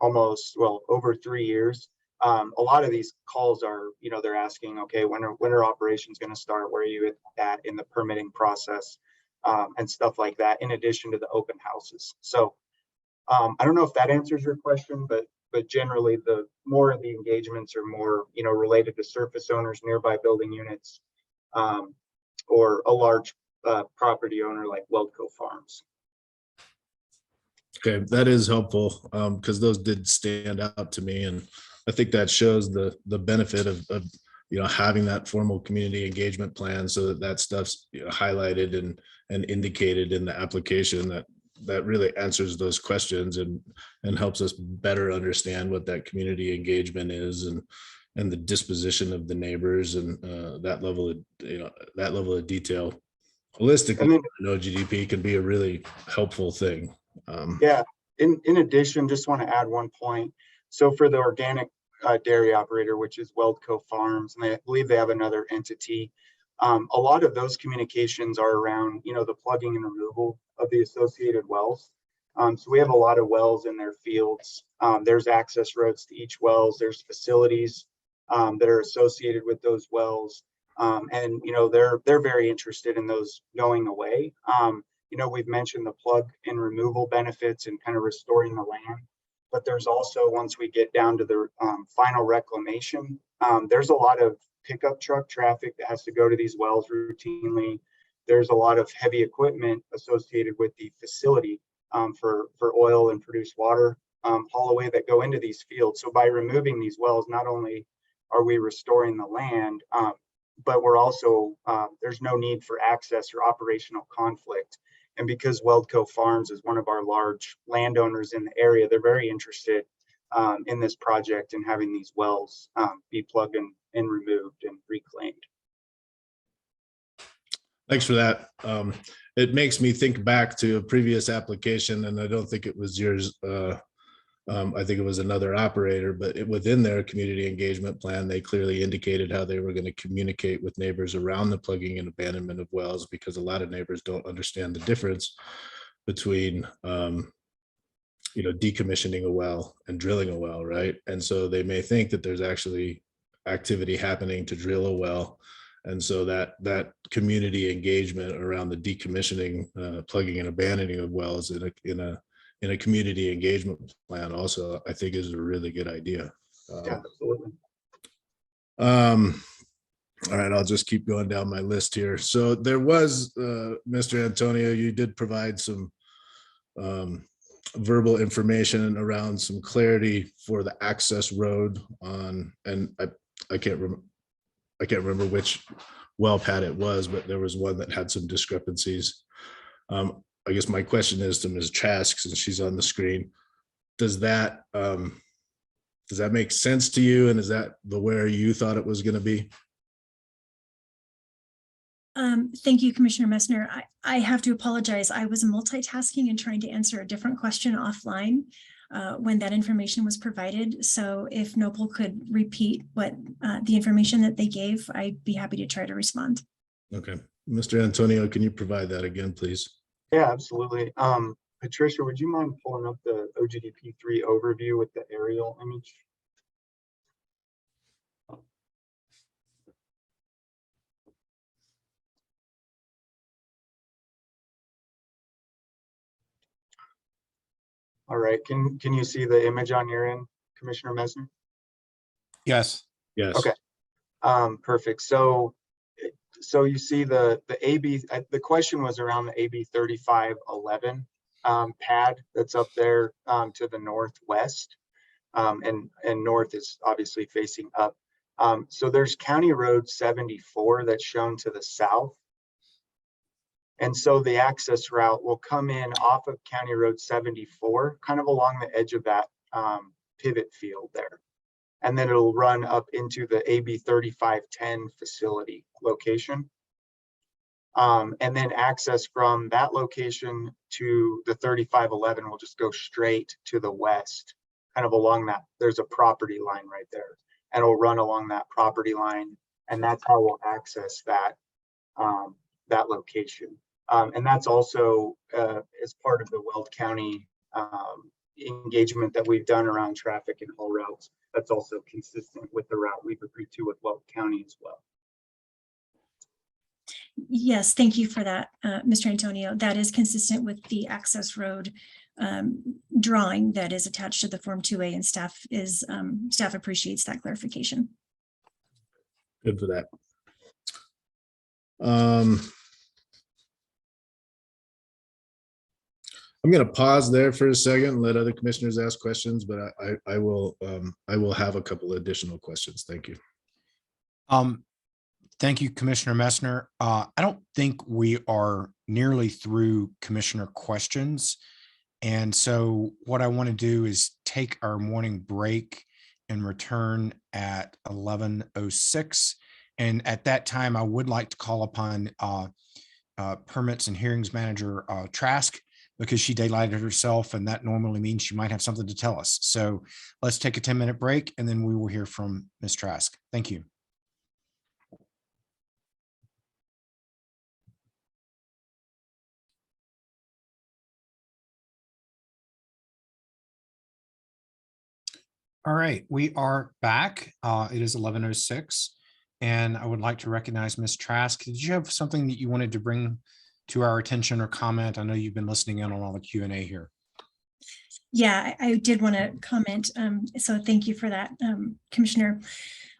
almost, over 3 years, a lot of these calls are, they're asking, okay, when are operations going to start? Where are you at in the permitting process? And stuff like that, in addition to the open houses. So I don't know if that answers your question, but generally the more of the engagements are more, related to surface owners, nearby building units, or a large property owner like Weldco Farms. Okay, that is helpful, because those did stand out to me, and I think that shows the benefit of having that formal community engagement plan, so that stuff's highlighted and indicated in the application, that really answers those questions and helps us better understand what that community engagement is and the disposition of the neighbors and that level of detail. Holistically, Ogdp can be a really helpful thing. Yeah. In addition, just want to add one point. So for the organic dairy operator, which is Weldco Farms, and I believe they have another entity. A lot of those communications are around, the plugging and removal of the associated wells. So we have a lot of wells in their fields. There's access roads to each wells. There's facilities that are associated with those wells. And they're very interested in those going away. We've mentioned the plug and removal benefits and kind of restoring the land. But there's also, once we get down to the final reclamation, there's a lot of pickup truck traffic that has to go to these wells routinely. There's a lot of heavy equipment associated with the facility for oil and produced water haul away that go into these fields. So by removing these wells, not only are we restoring the land, but we're also, there's no need for access or operational conflict. And because Weldco Farms is one of our large landowners in the area, they're very interested in this project and having these wells be plugged and removed and reclaimed. Thanks for that. It makes me think back to a previous application, and I don't think it was yours. I think it was another operator, but within their community engagement plan, they clearly indicated how they were going to communicate with neighbors around the plugging and abandonment of wells, because a lot of neighbors don't understand the difference between decommissioning a well and drilling a well, right? And so they may think that there's actually activity happening to drill a well. And so that community engagement around the decommissioning, plugging and abandoning of wells in a community engagement plan also, I think, is a really good idea. Yeah, absolutely. All right, I'll just keep going down my list here. So there was, Mr. Antonio, you did provide some verbal information around some clarity for the access road on, and I can't remember which well pad it was, but there was one that had some discrepancies. I guess my question is to Ms. Trask, since she's on the screen, does that make sense to you? And is that where you thought it was going to be? Thank you, Commissioner Messner. I have to apologize. I was multitasking and trying to answer a different question offline when that information was provided. So if Noble could repeat what the information that they gave, I'd be happy to try to respond. Okay. Mr. Antonio, can you provide that again, please? Yeah, absolutely. Patricia, would you mind pulling up the Ogdp 3 overview with the aerial image? All right, can you see the image on your end, Commissioner Messner? Yes. Yes. Okay. Perfect. So you see the AB, the question was around the AB 3511 pad that's up there to the northwest, and north is obviously facing up. So there's County Road 74 that's shown to the south. And so the access route will come in off of County Road 74, kind of along the edge of that pivot field there. And then it'll run up into the AB 3510 facility location. And then access from that location to the 3511 will just go straight to the west, kind of along that. There's a property line right there, and it'll run along that property line, and that's how we'll access that that location. And that's also as part of the Weld County engagement that we've done around traffic and haul routes. That's also consistent with the route we've agreed to with Weld County as well. Yes, thank you for that, Mr. Antonio. That is consistent with the access road drawing that is attached to the Form 2A, and staff appreciates that clarification. Good for that. I'm going to pause there for a second and let other commissioners ask questions, but I will have a couple of additional questions. Thank you. Thank you, Commissioner Messner. I don't think we are nearly through commissioner questions. And so what I want to do is take our morning break and return at 11:06. And at that time, I would like to call upon Permits and Hearings Manager Trask, because she daylighted herself, and that normally means she might have something to tell us. So let's take a 10-minute break, and then we will hear from Ms. Trask. Thank you. All right, we are back. It is 11:06, and I would like to recognize Ms. Trask. Did you have something that you wanted to bring to our attention or comment? I know you've been listening in on all the Q&A here. Yeah, I did want to comment. So thank you for that, Commissioner.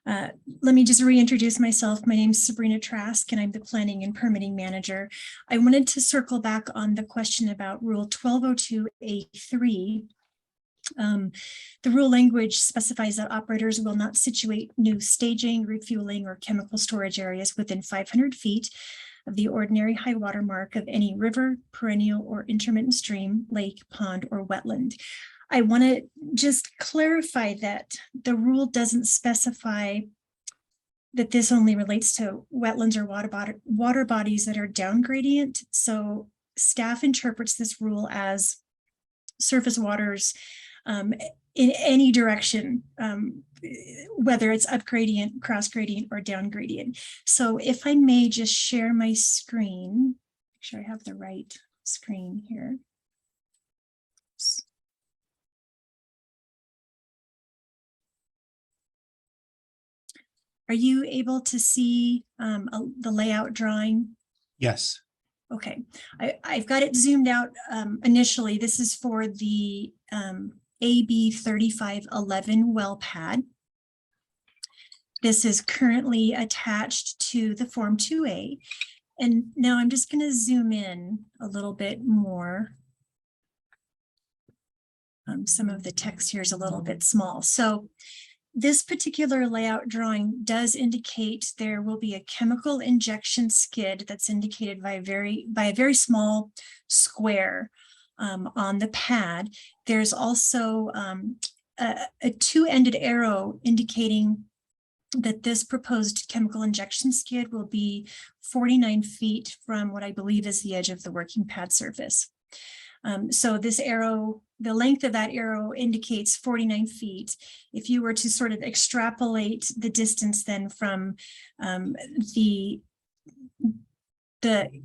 Let me just reintroduce myself. My name is Sabrina Trask, and I'm the Planning and Permitting Manager. I wanted to circle back on the question about Rule 1202A3. The rule language specifies that operators will not situate new staging, refueling, or chemical storage areas within 500 feet of the ordinary high water mark of any river, perennial, or intermittent stream, lake, pond, or wetland. I want to just clarify that the rule doesn't specify that this only relates to wetlands or water bodies that are down gradient. So staff interprets this rule as surface waters in any direction, whether it's up gradient, cross gradient, or down gradient. So if I may just share my screen, make sure I have the right screen here. Oops. Are you able to see the layout drawing? Yes. Okay, I've got it zoomed out initially. This is for the AB 3511 well pad. This is currently attached to the Form 2A. And now I'm just going to zoom in a little bit more. Some of the text here is a little bit small. So this particular layout drawing does indicate there will be a chemical injection skid that's indicated by a very small square on the pad. There's also a two-ended arrow indicating that this proposed chemical injection skid will be 49 feet from what I believe is the edge of the working pad surface. So this arrow, the length of that arrow indicates 49 feet. If you were to sort of extrapolate the distance then from the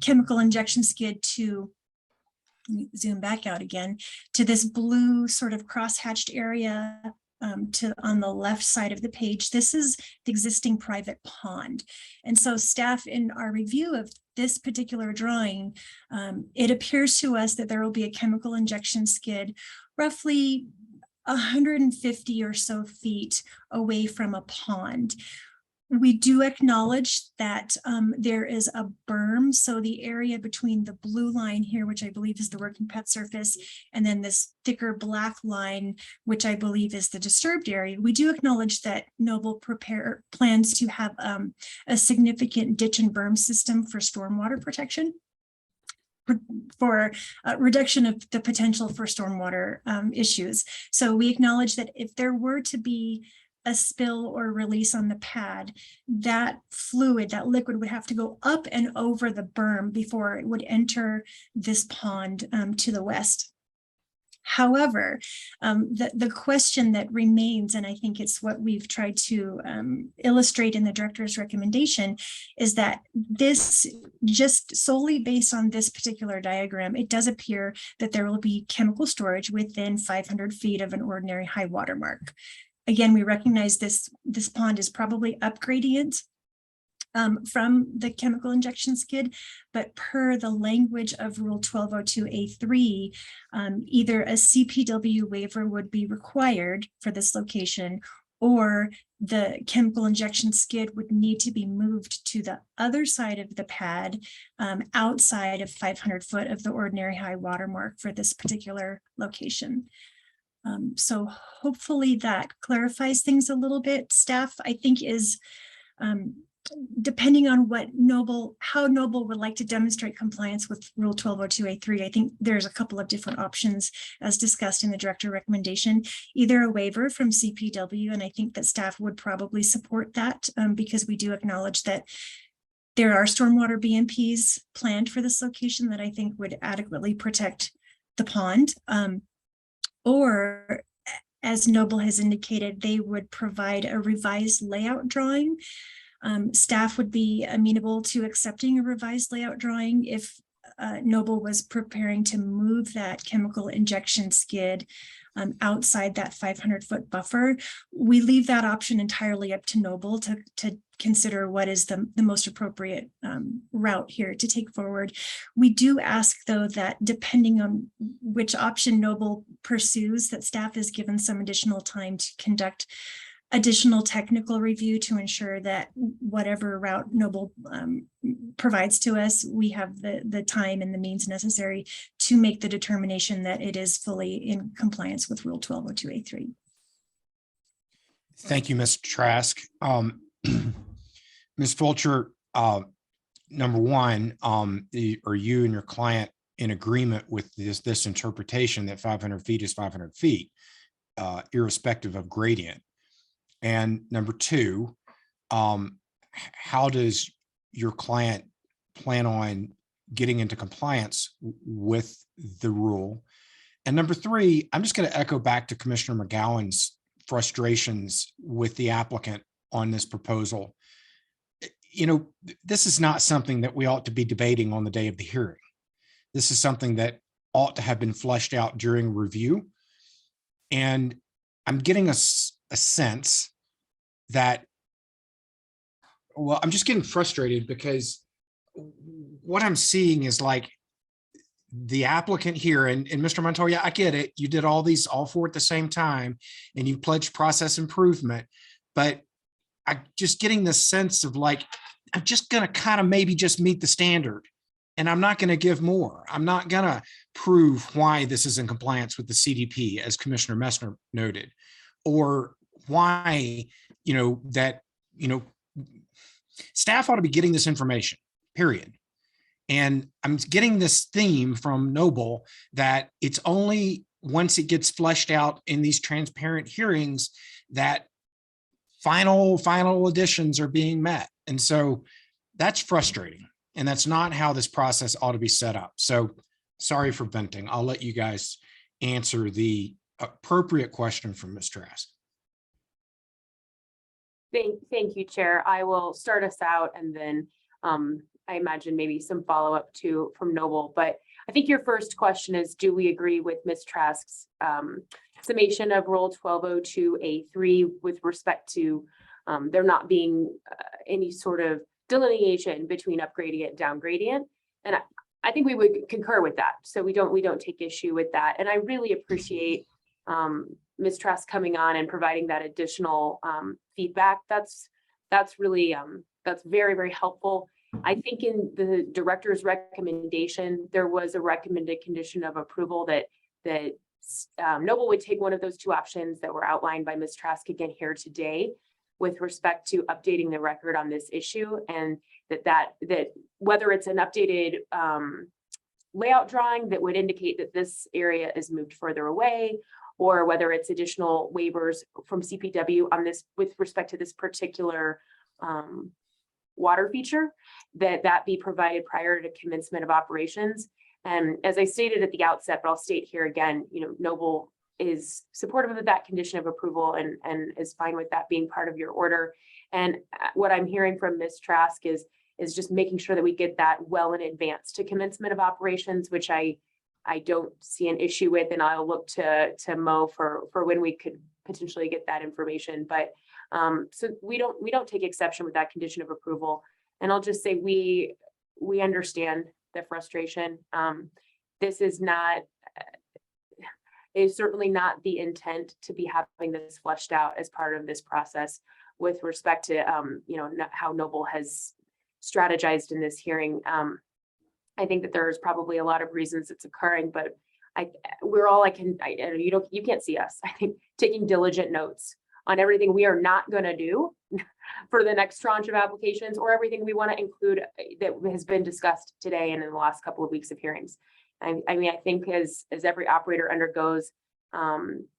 chemical injection skid to, zoom back out again, to this blue sort of cross-hatched area on the left side of the page, this is the existing private pond. And so staff, in our review of this particular drawing, it appears to us that there will be a chemical injection skid roughly 150 or so feet away from a pond. We do acknowledge that there is a berm, so the area between the blue line here, which I believe is the working pad surface, and then this thicker black line, which I believe is the disturbed area. We do acknowledge that Noble plans to have a significant ditch and berm system for stormwater protection. for reduction of the potential for stormwater issues. So we acknowledge that if there were to be a spill or release on the pad, that fluid, that liquid would have to go up and over the berm before it would enter this pond to the west. However, the question that remains, and I think it's what we've tried to illustrate in the director's recommendation, is that this, just solely based on this particular diagram, it does appear that there will be chemical storage within 500 feet of an ordinary high water mark. Again, we recognize this pond is probably up gradient from the chemical injection skid, but per the language of Rule 1202A3, either a CPW waiver would be required for this location, or the chemical injection skid would need to be moved to the other side of the pad, outside of 500 foot of the ordinary high water mark for this particular location. So hopefully that clarifies things a little bit. Staff, I think, is depending on what how Noble would like to demonstrate compliance with Rule 1202A3, I think there's a couple of different options as discussed in the director recommendation, either a waiver from CPW, and I think that staff would probably support that because we do acknowledge that there are stormwater BMPs planned for this location that I think would adequately protect the pond. Or, as Noble has indicated, they would provide a revised layout drawing. Staff would be amenable to accepting a revised layout drawing if Noble was preparing to move that chemical injection skid outside that 500-foot buffer. We leave that option entirely up to Noble to consider what is the most appropriate route here to take forward. We do ask, though, that depending on which option Noble pursues, that staff is given some additional time to conduct additional technical review to ensure that whatever route Noble provides to us, we have the time and the means necessary to make the determination that it is fully in compliance with Rule 1202A3. Thank you, Ms. Trask. Ms. Fulcher, number one, are you and your client in agreement with this interpretation that 500 feet is 500 feet, irrespective of gradient? And number two, how does your client plan on getting into compliance with the rule? And number three, I'm just going to echo back to Commissioner McGowan's frustrations with the applicant on this proposal. You know, this is not something that we ought to be debating on the day of the hearing. This is something that ought to have been fleshed out during review. And I'm getting a sense that, well, I'm just getting frustrated because what I'm seeing is like the applicant here, and Mr. Montoya, I get it. You did all these all four at the same time and you pledged process improvement, but I'm just getting this sense of like, I'm just going to kind of maybe just meet the standard and I'm not going to give more. I'm not going to prove why this is in compliance with the CDP, as Commissioner Messner noted, or why, staff ought to be getting this information, period. And I'm getting this theme from Noble that it's only once it gets fleshed out in these transparent hearings that final additions are being met. And so that's frustrating. And that's not how this process ought to be set up. So sorry for venting. I'll let you guys answer the appropriate question from Ms. Trask. Thank you, Chair. I will start us out and then I imagine maybe some follow-up too from Noble. But I think your first question is, do we agree with Ms. Trask's summation of Rule 1202A3 with respect to there not being any sort of delineation between up gradient and down gradient? And I think we would concur with that. So we don't take issue with that. And I really appreciate Ms. Trask coming on and providing that additional feedback. That's really that's very, very helpful. I think in the director's recommendation, there was a recommended condition of approval that Noble would take one of those two options that were outlined by Ms. Trask again here today with respect to updating the record on this issue, and that whether it's an updated layout drawing that would indicate that this area is moved further away, or whether it's additional waivers from CPW on this with respect to this particular water feature, that be provided prior to commencement of operations. And as I stated at the outset, but I'll state here again, Noble is supportive of that condition of approval and is fine with that being part of your order. And what I'm hearing from Ms. Trask is just making sure that we get that well in advance to commencement of operations, which I don't see an issue with, and I'll look to Mo for when we could potentially get that information. But so we don't take exception with that condition of approval. And I'll just say we understand the frustration. This is certainly not the intent to be having this fleshed out as part of this process with respect to how Noble has strategized in this hearing. I think that there's probably a lot of reasons it's occurring, but you can't see us, I think, taking diligent notes on everything we are not going to do for the next tranche of applications, or everything we want to include that has been discussed today and in the last couple of weeks of hearings. I mean, I think as every operator undergoes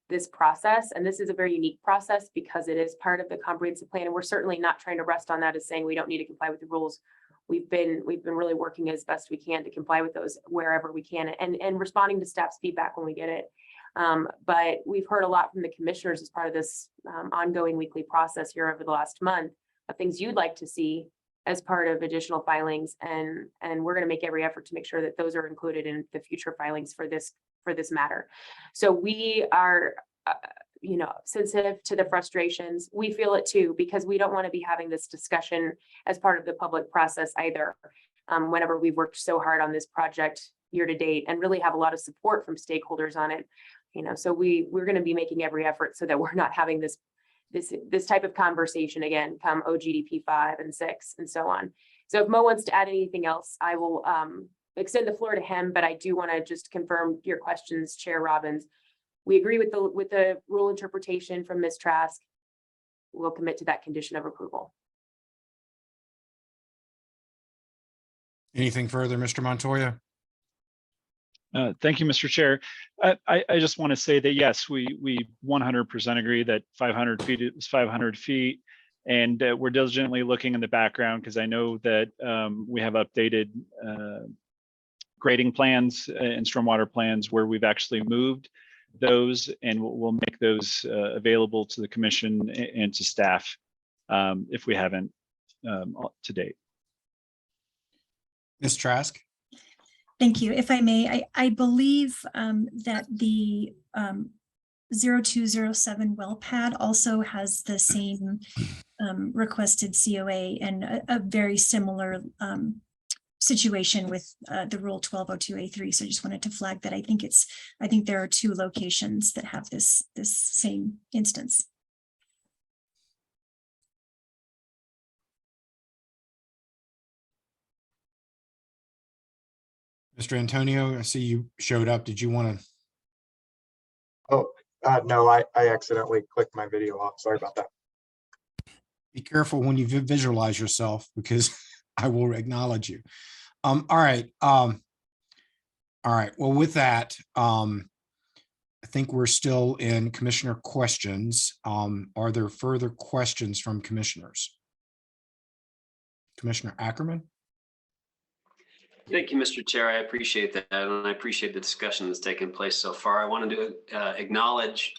this process, and this is a very unique process because it is part of the comprehensive plan, and we're certainly not trying to rest on that as saying we don't need to comply with the rules. We've been really working as best we can to comply with those wherever we can, and responding to staff's feedback when we get it. But we've heard a lot from the commissioners as part of this ongoing weekly process here over the last month of things you'd like to see as part of additional filings, and we're going to make every effort to make sure that those are included in the future filings for this matter. So we are sensitive to the frustrations. We feel it too, because we don't want to be having this discussion as part of the public process either. Whenever we've worked so hard on this project year to date and really have a lot of support from stakeholders on it, so we're going to be making every effort so that we're not having this type of conversation again come OGDP 5 and 6 and so on. So if Mo wants to add anything else, I will extend the floor to him, but I do want to just confirm your questions, Chair Robbins. We agree with the rule interpretation from Ms. Trask. We'll commit to that condition of approval. Anything further, Mr. Montoya? Thank you, Mr. Chair. I just want to say that yes, we 100% agree that 500 feet is 500 feet, and we're diligently looking in the background because I know that we have updated grading plans and stormwater plans where we've actually moved those, and we'll make those available to the commission and to staff if we haven't to date. Ms. Trask? Thank you. If I may, I believe that the 0207 well pad also has the same requested COA and a very similar situation with the rule 1202A3. So I just wanted to flag that. I think there are two locations that have this same instance. Mr. Antonio, I see you showed up. Did you want to? Oh, no, I accidentally clicked my video off. Sorry about that. Be careful when you visualize yourself, because I will acknowledge you. All right. All right. Well, with that, I think we're still in commissioner questions. Are there further questions from commissioners? Commissioner Ackerman? Thank you, Mr. Chair. I appreciate that, and I appreciate the discussion that's taken place so far. I wanted to acknowledge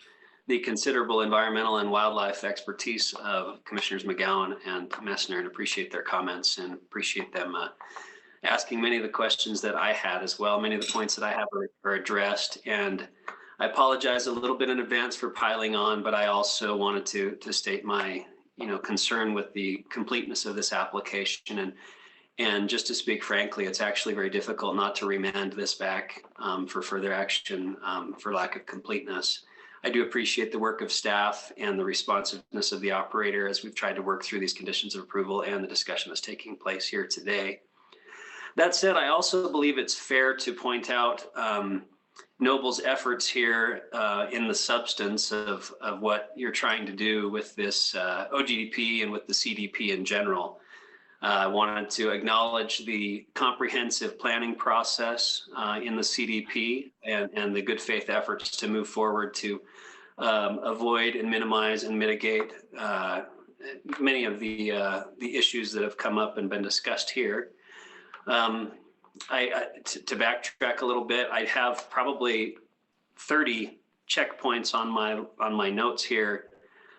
the considerable environmental and wildlife expertise of Commissioners McGowan and Messner, and appreciate their comments and appreciate them asking many of the questions that I had as well. Many of the points that I have are addressed, and I apologize a little bit in advance for piling on, but I also wanted to state my concern with the completeness of this application. And just to speak frankly, it's actually very difficult not to remand this back for further action for lack of completeness. I do appreciate the work of staff and the responsiveness of the operator as we've tried to work through these conditions of approval and the discussion that's taking place here today. That said, I also believe it's fair to point out Noble's efforts here in the substance of what you're trying to do with this OGDP and with the CDP in general. I wanted to acknowledge the comprehensive planning process in the CDP and the good faith efforts to move forward to avoid and minimize and mitigate many of the issues that have come up and been discussed here. To backtrack a little bit, I have probably 30 checkpoints on my notes here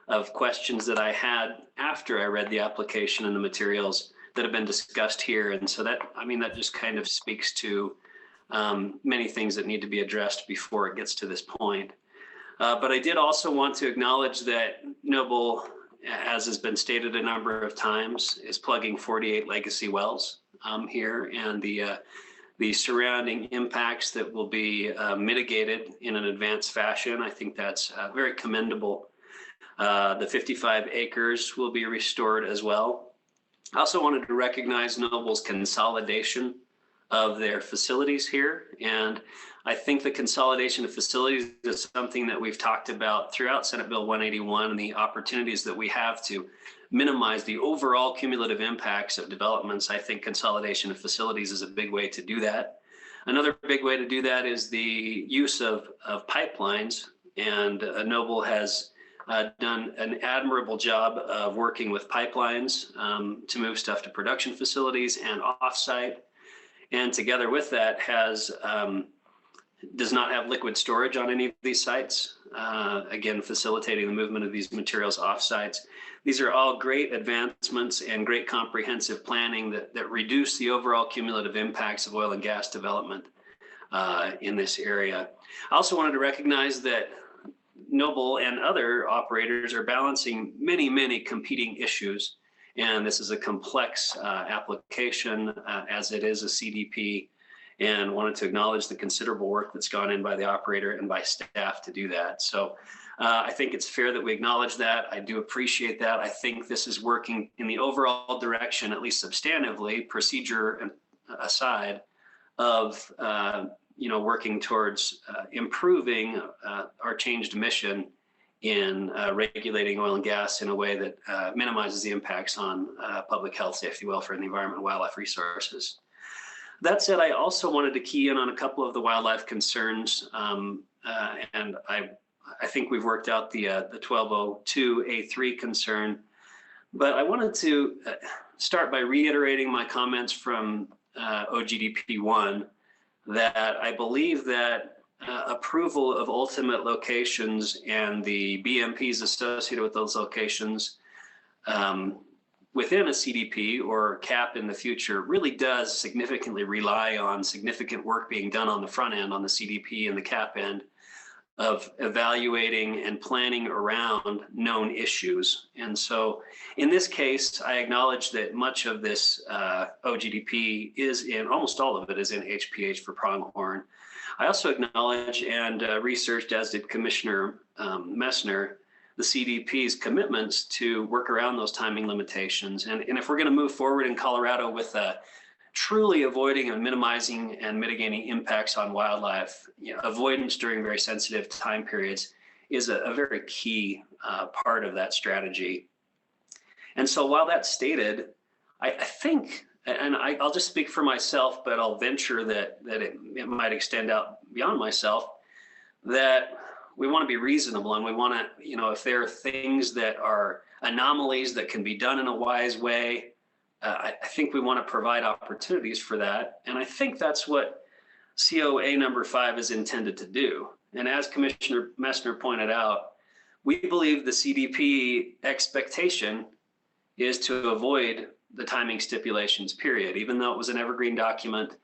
of questions that I had after I read the application and the materials that have been discussed here. And so that, I mean, that just kind of speaks to many things that need to be addressed before it gets to this point. But I did also want to acknowledge that Noble, as has been stated a number of times, is plugging 48 legacy wells here, and the surrounding impacts that will be mitigated in an advanced fashion. I think that's very commendable. The 55 acres will be restored as well. I also wanted to recognize Noble's consolidation of their facilities here. And I think the consolidation of facilities is something that we've talked about throughout Senate Bill 181 and the opportunities that we have to minimize the overall cumulative impacts of developments. I think consolidation of facilities is a big way to do that. Another big way to do that is the use of pipelines, and Noble has done an admirable job of working with pipelines to move stuff to production facilities and offsite. And together with that does not have liquid storage on any of these sites, again, facilitating the movement of these materials off sites. These are all great advancements and great comprehensive planning that reduce the overall cumulative impacts of oil and gas development in this area. I also wanted to recognize that Noble and other operators are balancing many, many competing issues. And this is a complex application as it is a CDP, and wanted to acknowledge the considerable work that's gone in by the operator and by staff to do that. So I think it's fair that we acknowledge that. I do appreciate that. I think this is working in the overall direction, at least substantively, procedure aside, of working towards improving our changed mission in regulating oil and gas in a way that minimizes the impacts on public health, safety, welfare, and the environment and wildlife resources. That said, I also wanted to key in on a couple of the wildlife concerns, and I think we've worked out the 1202A3 concern, but I wanted to start by reiterating my comments from OGDP 1, that I believe that approval of ultimate locations and the BMPs associated with those locations within a CDP or CAP in the future really does significantly rely on significant work being done on the front end, on the CDP and the CAP end, of evaluating and planning around known issues. And so in this case, I acknowledge that much of this OGDP is in, almost all of it is in HPH for Pronghorn. I also acknowledge and researched, as did Commissioner Messner, the CDP's commitments to work around those timing limitations. And if we're going to move forward in Colorado with truly avoiding and minimizing and mitigating impacts on wildlife, avoidance during very sensitive time periods is a very key part of that strategy. And so while that's stated, I think, and I'll just speak for myself, but I'll venture that it might extend out beyond myself, that we want to be reasonable, and we want to, if there are things that are anomalies that can be done in a wise way, I think we want to provide opportunities for that. And I think that's what COA number 5 is intended to do. And as Commissioner Messner pointed out, we believe the CDP expectation is to avoid the timing stipulations, period. Even though it was an evergreen document,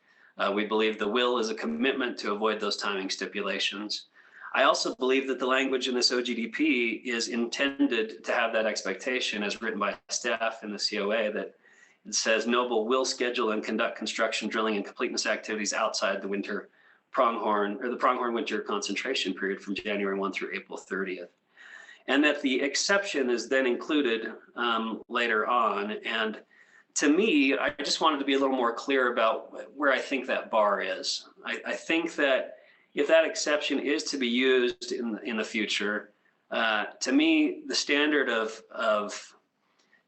we believe the will is a commitment to avoid those timing stipulations. I also believe that the language in this OGDP is intended to have that expectation, as written by staff in the COA, that it says Noble will schedule and conduct construction, drilling, and completeness activities outside the winter Pronghorn, or the Pronghorn winter concentration period from January 1 through April 30th. And that the exception is then included later on. And to me, I just wanted to be a little more clear about where I think that bar is. I think that if that exception is to be used in the future, to me, the standard of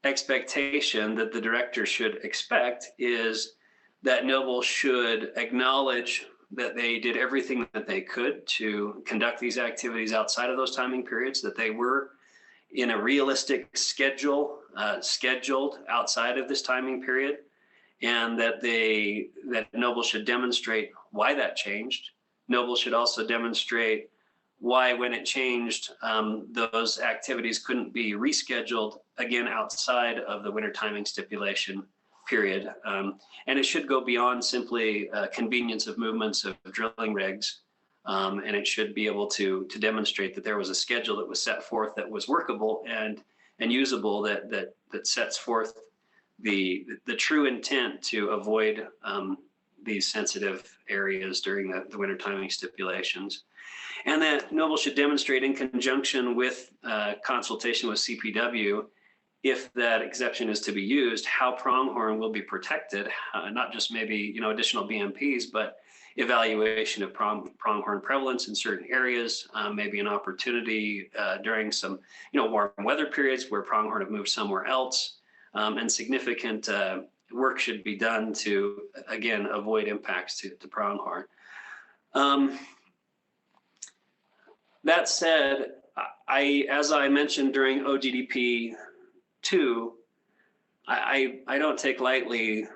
expectation that the director should expect is that Noble should acknowledge that they did everything that they could to conduct these activities outside of those timing periods, that they were in a realistic schedule, scheduled outside of this timing period, and that Noble should demonstrate why that changed. Noble should also demonstrate why, when it changed, those activities couldn't be rescheduled again outside of the winter timing stipulation period. And it should go beyond simply convenience of movements of drilling rigs. And it should be able to demonstrate that there was a schedule that was set forth that was workable and usable, that sets forth the true intent to avoid these sensitive areas during the winter timing stipulations. And that Noble should demonstrate, in conjunction with consultation with CPW, if that exception is to be used, how Pronghorn will be protected, not just maybe additional BMPs, but evaluation of pronghorn prevalence in certain areas, maybe an opportunity during some warm weather periods where pronghorn have moved somewhere else, and significant work should be done to, again, avoid impacts to pronghorn. That said, as I mentioned during OGDP 2, I don't take lightly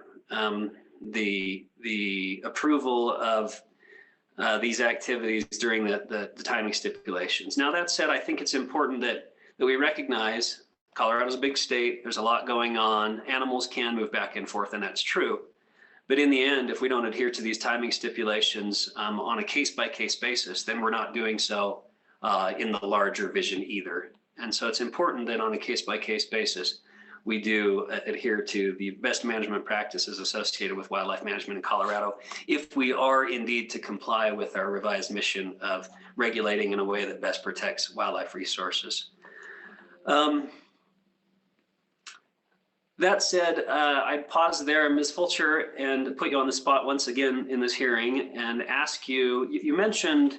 the approval of these activities during the timing stipulations. Now, that said, I think it's important that we recognize Colorado's a big state. There's a lot going on. Animals can move back and forth, and that's true. But in the end, if we don't adhere to these timing stipulations on a case-by-case basis, then we're not doing so in the larger vision either. And so it's important that on a case-by-case basis, we do adhere to the best management practices associated with wildlife management in Colorado, if we are indeed to comply with our revised mission of regulating in a way that best protects wildlife resources. That said, I'd pause there, Ms. Fulcher, and put you on the spot once again in this hearing and ask you, you mentioned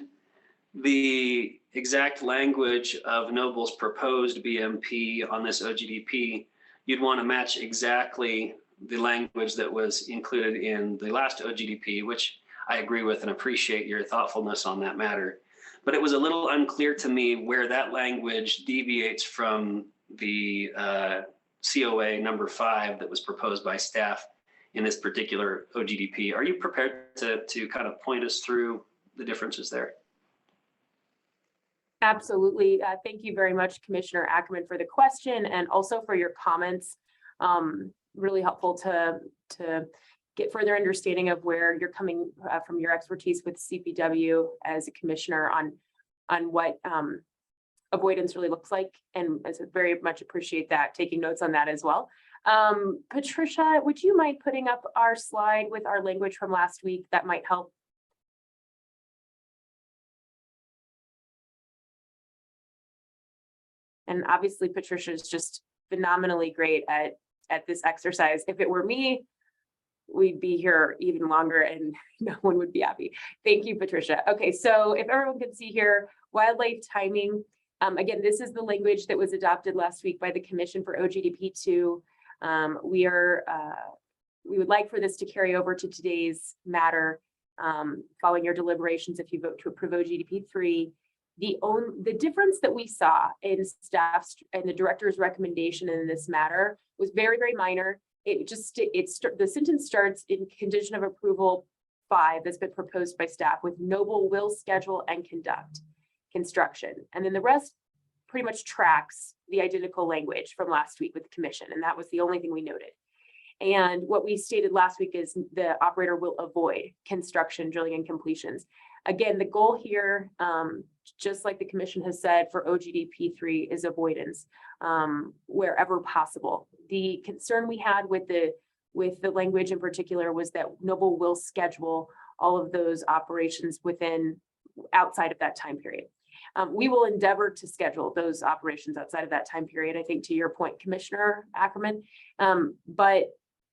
the exact language of Noble's proposed BMP on this OGDP. You'd want to match exactly the language that was included in the last OGDP, which I agree with and appreciate your thoughtfulness on that matter. But it was a little unclear to me where that language deviates from the COA number 5 that was proposed by staff in this particular OGDP. Are you prepared to kind of point us through the differences there? Absolutely. Thank you very much, Commissioner Ackerman, for the question and also for your comments. Really helpful to get further understanding of where you're coming from, your expertise with CPW as a commissioner on what avoidance really looks like. And I very much appreciate that, taking notes on that as well. Patricia, would you mind putting up our slide with our language from last week? That might help. And obviously, Patricia is just phenomenally great at this exercise. If it were me, we'd be here even longer and no one would be happy. Thank you, Patricia. Okay, so if everyone can see here, wildlife timing. Again, this is the language that was adopted last week by the Commission for OGDP 2. We would like for this to carry over to today's matter following your deliberations if you vote to approve OGDP 3. The difference that we saw in staff's and the director's recommendation in this matter was very, very minor. The sentence starts in condition of approval 5 that's been proposed by staff with Noble will schedule and conduct construction. And then the rest pretty much tracks the identical language from last week with the commission. And that was the only thing we noted. And what we stated last week is the operator will avoid construction, drilling, and completions. Again, the goal here, just like the commission has said for OGDP 3, is avoidance wherever possible. The concern we had with the language in particular was that Noble will schedule all of those operations outside of that time period. We will endeavor to schedule those operations outside of that time period, I think, to your point, Commissioner Ackerman. But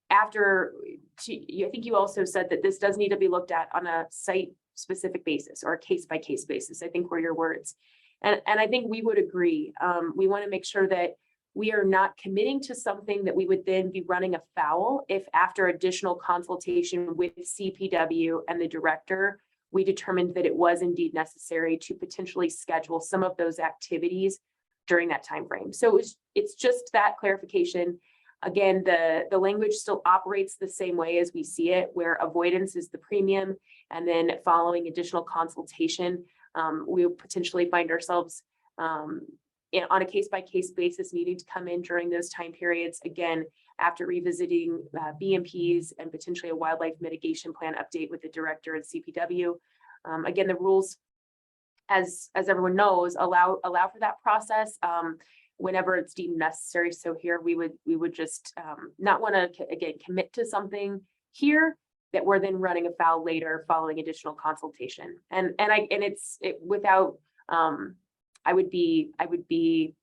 I think you also said that this does need to be looked at on a site-specific basis or a case-by-case basis, I think were your words. And I think we would agree. We want to make sure that we are not committing to something that we would then be running afoul if after additional consultation with CPW and the director, we determined that it was indeed necessary to potentially schedule some of those activities during that time frame. So it's just that clarification. Again, the language still operates the same way as we see it, where avoidance is the premium, and then following additional consultation, we'll potentially find ourselves on a case-by-case basis needing to come in during those time periods, again, after revisiting BMPs and potentially a wildlife mitigation plan update with the director and CPW. Again, the rules, as everyone knows, allow for that process whenever it's deemed necessary. So here we would just not want to, again, commit to something here that we're then running afoul later following additional consultation. I would be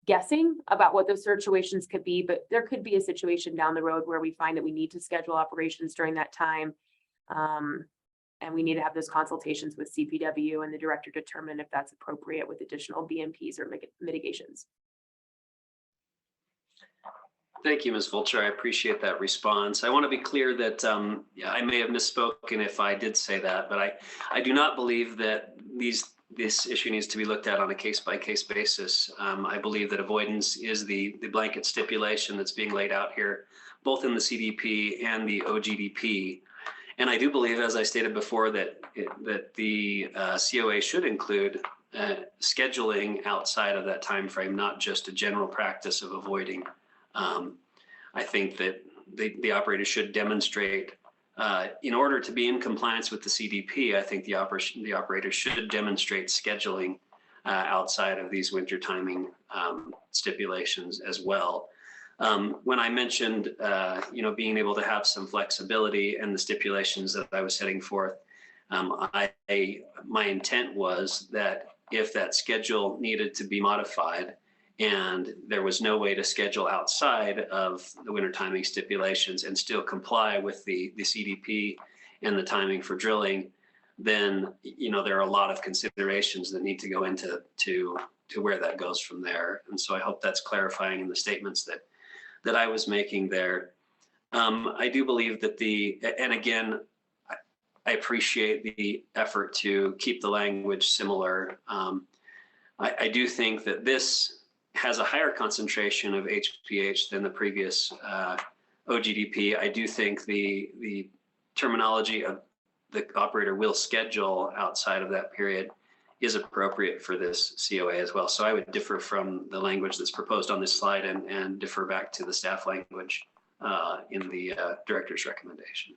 guessing about what those situations could be, but there could be a situation down the road where we find that we need to schedule operations during that time. And we need to have those consultations with CPW and the director determine if that's appropriate with additional BMPs or mitigations. Thank you, Ms. Vulture. I appreciate that response. I want to be clear that I may have misspoken if I did say that, but I do not believe that this issue needs to be looked at on a case-by-case basis. I believe that avoidance is the blanket stipulation that's being laid out here, both in the CDP and the OGDP. And I do believe, as I stated before, that the COA should include scheduling outside of that time frame, not just a general practice of avoiding. I think that the operator should demonstrate, in order to be in compliance with the CDP, I think the operator should demonstrate scheduling outside of these winter timing stipulations as well. When I mentioned, being able to have some flexibility and the stipulations that I was setting forth, my intent was that if that schedule needed to be modified and there was no way to schedule outside of the winter timing stipulations and still comply with the CDP and the timing for drilling, then there are a lot of considerations that need to go into where that goes from there. And so I hope that's clarifying in the statements that I was making there. I do believe that and again, I appreciate the effort to keep the language similar. I do think that this has a higher concentration of HPH than the previous OGDP. I do think the terminology of the operator will schedule outside of that period is appropriate for this COA as well. So I would differ from the language that's proposed on this slide and defer back to the staff language in the director's recommendation.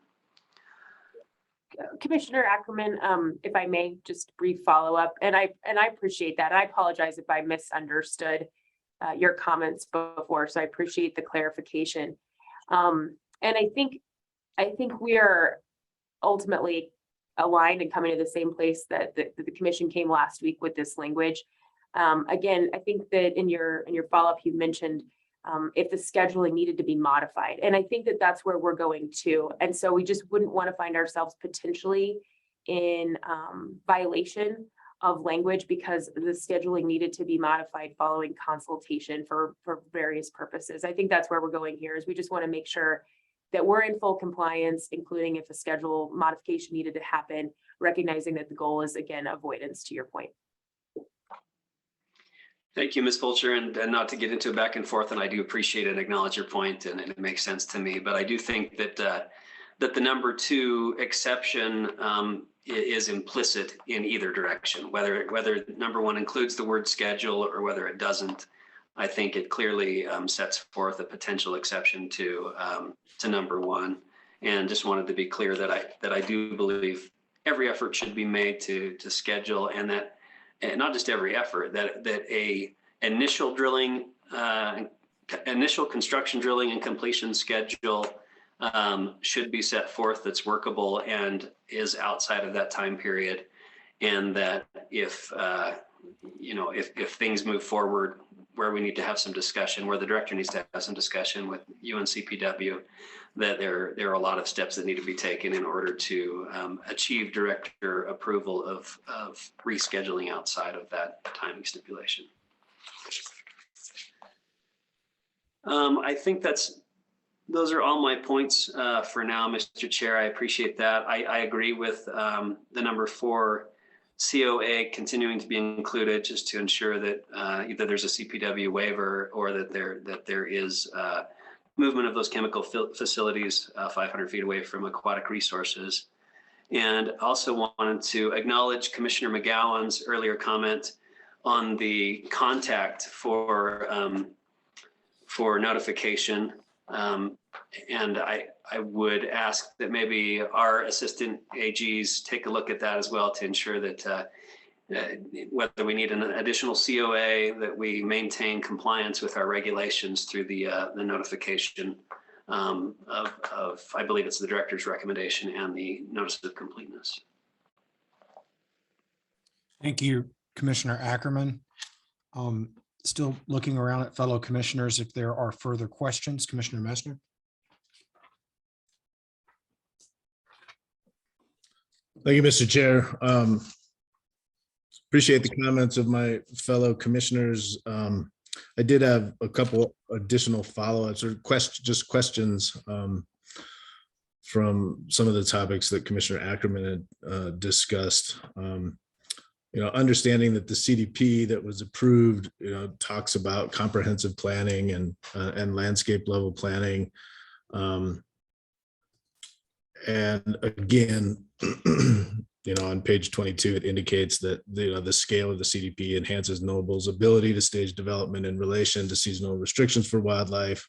Commissioner Ackerman, if I may, just brief follow-up, and I appreciate that. I apologize if I misunderstood your comments before, so I appreciate the clarification. And I think we are ultimately aligned and coming to the same place that the commission came last week with this language. Again, I think that in your follow-up, you mentioned if the scheduling needed to be modified. And I think that that's where we're going to. And so we just wouldn't want to find ourselves potentially in violation of language because the scheduling needed to be modified following consultation for various purposes. I think that's where we're going here, is we just want to make sure that we're in full compliance, including if a schedule modification needed to happen, recognizing that the goal is, again, avoidance, to your point. Thank you, Ms. Fulcher, and not to get into a back and forth, and I do appreciate and acknowledge your point, and it makes sense to me, but I do think that that the number 2 exception is implicit in either direction, whether number 1 includes the word schedule or whether it doesn't. I think it clearly sets forth a potential exception to number 1, and just wanted to be clear that I do believe every effort should be made to schedule, and that. And not just every effort, that a initial construction drilling and completion schedule should be set forth that's workable and is outside of that time period, and that if things move forward where we need to have some discussion, where the director needs to have some discussion with UNCPW, that there are a lot of steps that need to be taken in order to achieve director approval of rescheduling outside of that timing stipulation. I think those are all my points for now, Mr. Chair. I appreciate that. I agree with the number 4 COA continuing to be included, just to ensure that either there's a CPW waiver or that there is movement of those chemical facilities 500 feet away from aquatic resources. And also wanted to acknowledge Commissioner McGowan's earlier comment on the contact for notification. And I would ask that maybe our assistant AGs take a look at that as well to ensure that whether we need an additional COA, that we maintain compliance with our regulations through the notification of I believe it's the director's recommendation and the notice of completeness. Thank you, Commissioner Ackerman. Still looking around at fellow commissioners if there are further questions. Commissioner Messner. Thank you, Mr. Chair. Appreciate the comments of my fellow commissioners. I did have a couple additional follow-ups or questions from some of the topics that Commissioner Ackerman had discussed. Understanding that the CDP that was approved, talks about comprehensive planning and landscape level planning. And again, on page 22, it indicates that the scale of the CDP enhances Noble's ability to stage development in relation to seasonal restrictions for wildlife,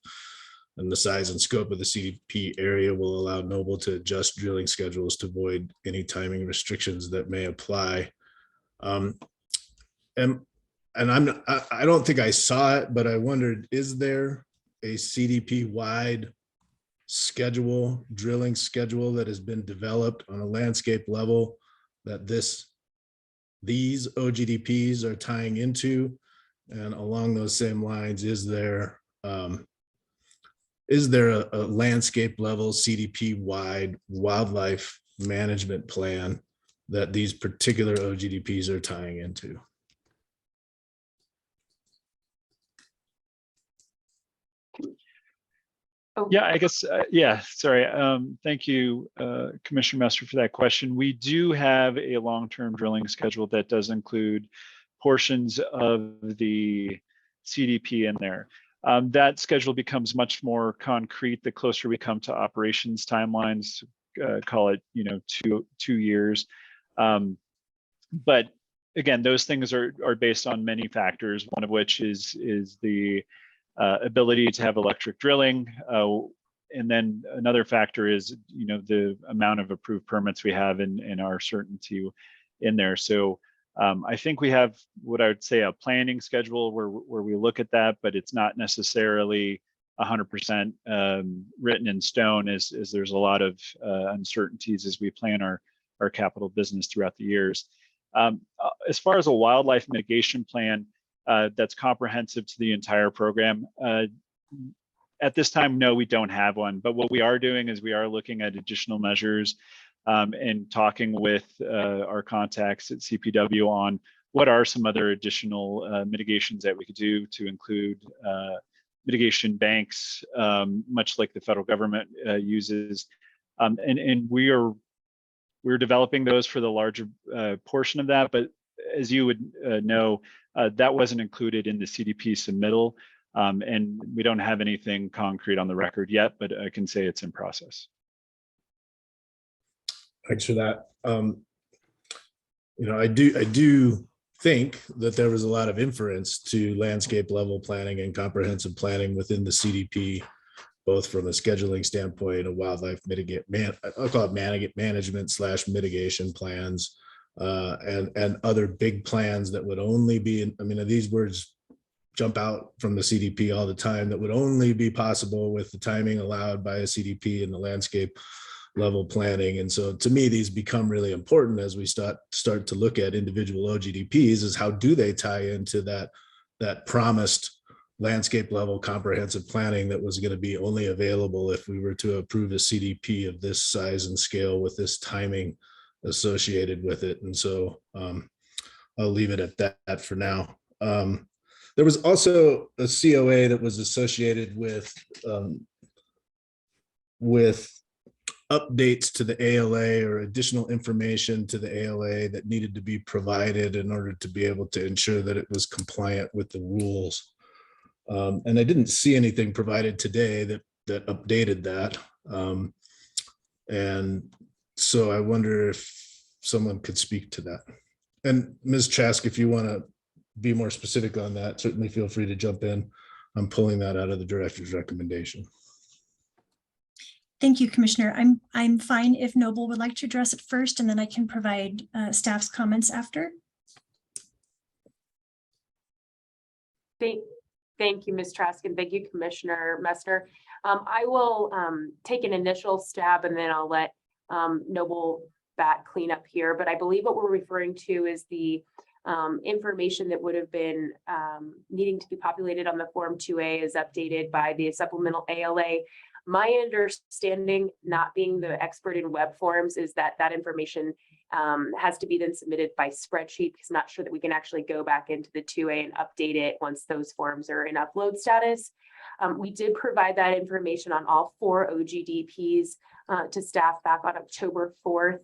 and the size and scope of the CDP area will allow Noble to adjust drilling schedules to avoid any timing restrictions that may apply. And I don't think I saw it, but I wondered, is there a CDP wide drilling schedule that has been developed on a landscape level that these OGDPs are tying into? And along those same lines, is there a landscape level CDP wide wildlife management plan that these particular OGDPs are tying into? Yeah, I guess, sorry. Thank you, Commissioner Mester, for that question. We do have a long-term drilling schedule that does include portions of the CDP in there. That schedule becomes much more concrete the closer we come to operations timelines, call it, 2 years. But again, those things are based on many factors, one of which is the ability to have electric drilling. And then another factor is, the amount of approved permits we have and our certainty in there. So I think we have what I would say a planning schedule where we look at that, but it's not necessarily 100% written in stone, as there's a lot of uncertainties as we plan our capital business throughout the years. As far as a wildlife mitigation plan, that's comprehensive to the entire program. At this time, no, we don't have one, but what we are doing is we are looking at additional measures and talking with our contacts at CPW on what are some other additional mitigations that we could do to include mitigation banks, much like the federal government uses. And we're developing those for the larger portion of that, but as you would know, that wasn't included in the CDP submittal, and we don't have anything concrete on the record yet, but I can say it's in process. Thanks for that. I do think that there was a lot of inference to landscape level planning and comprehensive planning within the CDP, both from a scheduling standpoint, a wildlife I'll call it management / mitigation plans, and other big plans that would only be, these words jump out from the CDP all the time, that would only be possible with the timing allowed by a CDP and the landscape level planning. And so to me, these become really important as we start to look at individual OGDPs, is how do they tie into that promised landscape level comprehensive planning that was going to be only available if we were to approve a CDP of this size and scale with this timing associated with it. And so I'll leave it at that for now. There was also a COA that was associated with updates to the ALA or additional information to the ALA that needed to be provided in order to be able to ensure that it was compliant with the rules. And I didn't see anything provided today that updated that. And so I wonder if someone could speak to that. And Ms. Trask, if you want to be more specific on that, certainly feel free to jump in. I'm pulling that out of the director's recommendation. Thank you, Commissioner. I'm fine if Noble would like to address it first, and then I can provide staff's comments after. Thank you, Ms. Trask, and thank you, Commissioner Messner. I will take an initial stab and then I'll let Noble back clean up here. But I believe what we're referring to is the information that would have been needing to be populated on the Form 2A is updated by the supplemental ALA. My understanding, not being the expert in web forms, is that that information has to be then submitted by spreadsheet, because I'm not sure that we can actually go back into the 2A and update it once those forms are in upload status. We did provide that information on all 4 OGDPs to staff back on October 4th.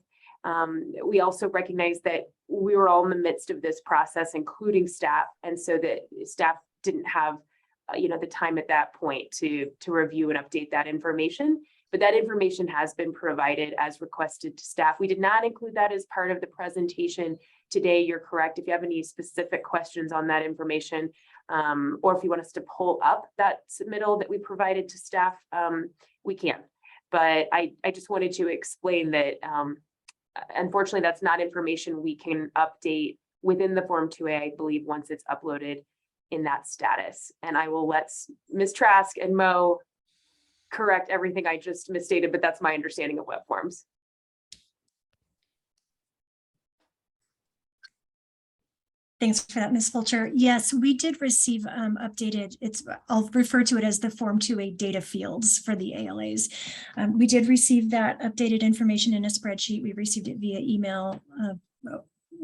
We also recognize that we were all in the midst of this process, including staff, and so that staff didn't have the time at that point to review and update that information. But that information has been provided as requested to staff. We did not include that as part of the presentation today. You're correct. If you have any specific questions on that information, or if you want us to pull up that submittal that we provided to staff, we can. But I just wanted to explain that unfortunately, that's not information we can update within the Form 2A, I believe, once it's uploaded in that status. And I will let Ms. Trask and Mo correct everything I just misstated, but that's my understanding of web forms. Thanks for that, Ms. Fulcher. Yes, we did receive updated, I'll refer to it as the Form 2A data fields for the ALAs. We did receive that updated information in a spreadsheet. We received it via email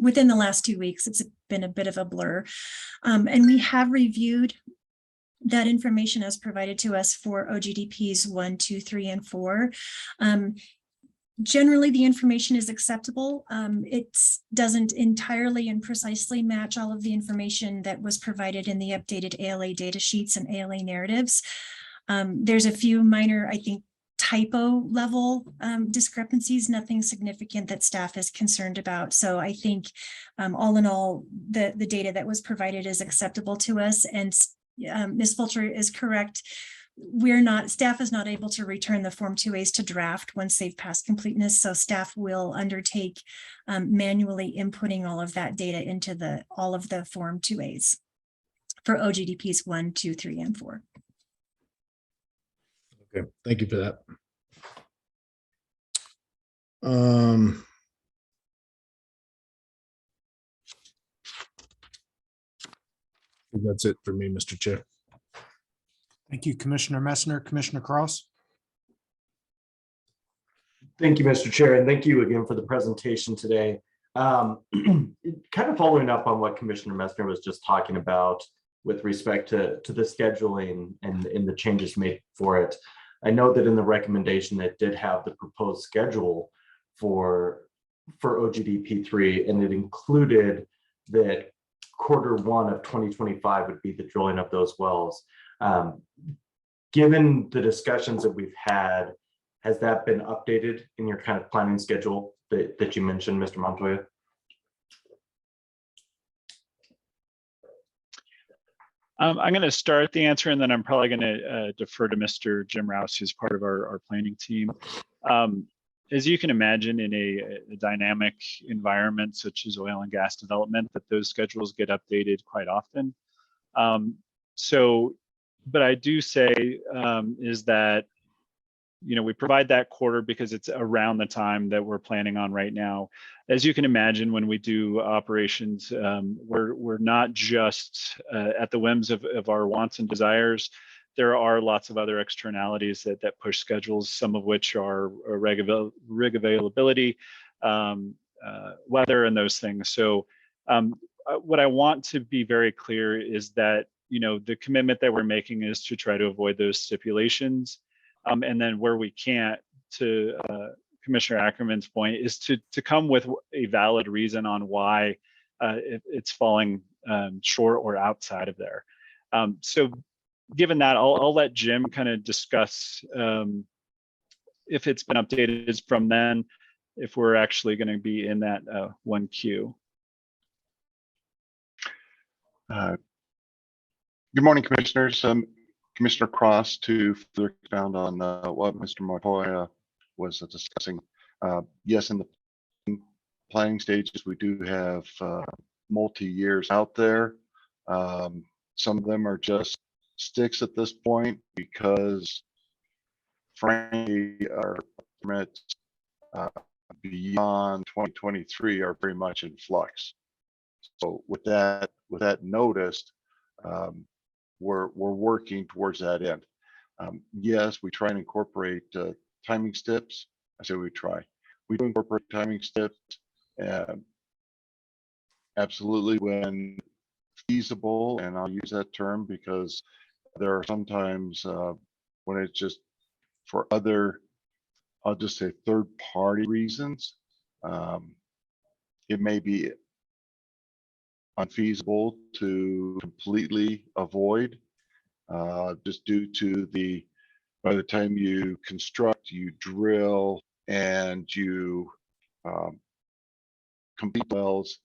within the last 2 weeks. It's been a bit of a blur. And we have reviewed that information as provided to us for OGDPs 1, 2, 3, and 4. Generally, the information is acceptable. It doesn't entirely and precisely match all of the information that was provided in the updated ALA data sheets and ALA narratives. There's a few minor, I think, typo level discrepancies, nothing significant that staff is concerned about. So I think all in all, the data that was provided is acceptable to us. And Ms. Fulcher is correct. Staff is not able to return the Form 2As to draft once they've passed completeness. So staff will undertake manually inputting all of that data into all of the Form 2As for OGDPs 1, 2, 3, and 4. Okay, thank you for that. That's it for me, Mr. Chair. Thank you, Commissioner Messner. Commissioner Cross. Thank you, Mr. Chair, and thank you again for the presentation today. Kind of following up on what Commissioner Messner was just talking about with respect to the scheduling and the changes made for it. I know that in the recommendation it did have the proposed schedule for OGDP3, and it included that Q1 of 2025 would be the drilling of those wells. Given the discussions that we've had, has that been updated in your kind of planning schedule that you mentioned, Mr. Montoya? I'm going to start the answer, and then I'm probably going to defer to Mr. Jim Rouse, who's part of our planning team. As you can imagine, in a dynamic environment such as oil and gas development, that those schedules get updated quite often. But I do say is that, we provide that quarter because it's around the time that we're planning on right now. As you can imagine, when we do operations, we're not just at the whims of our wants and desires. There are lots of other externalities that push schedules, some of which are rig availability, weather, and those things. So what I want to be very clear is that the commitment that we're making is to try to avoid those stipulations. And then where we can't, to Commissioner Ackerman's point, is to come with a valid reason on why it's falling short or outside of there. So given that, I'll let Jim kind of discuss if it's been updated from then, if we're actually going to be in that 1Q. Good morning, Commissioners. Commissioner Cross, to further expound on what Mr. Montoya was discussing. Yes, in the planning stages, we do have multi-years out there. Some of them are just sticks at this point because, frankly, our permits beyond 2023 are very much in flux. So with that noticed, we're working towards that end. Yes, we try and incorporate timing steps. I say we try. We do incorporate timing steps, absolutely when feasible, and I'll use that term because there are sometimes when it's just for other, I'll just say third-party reasons, it may be unfeasible to completely avoid, just due to by the time you construct, you drill, and you complete wells,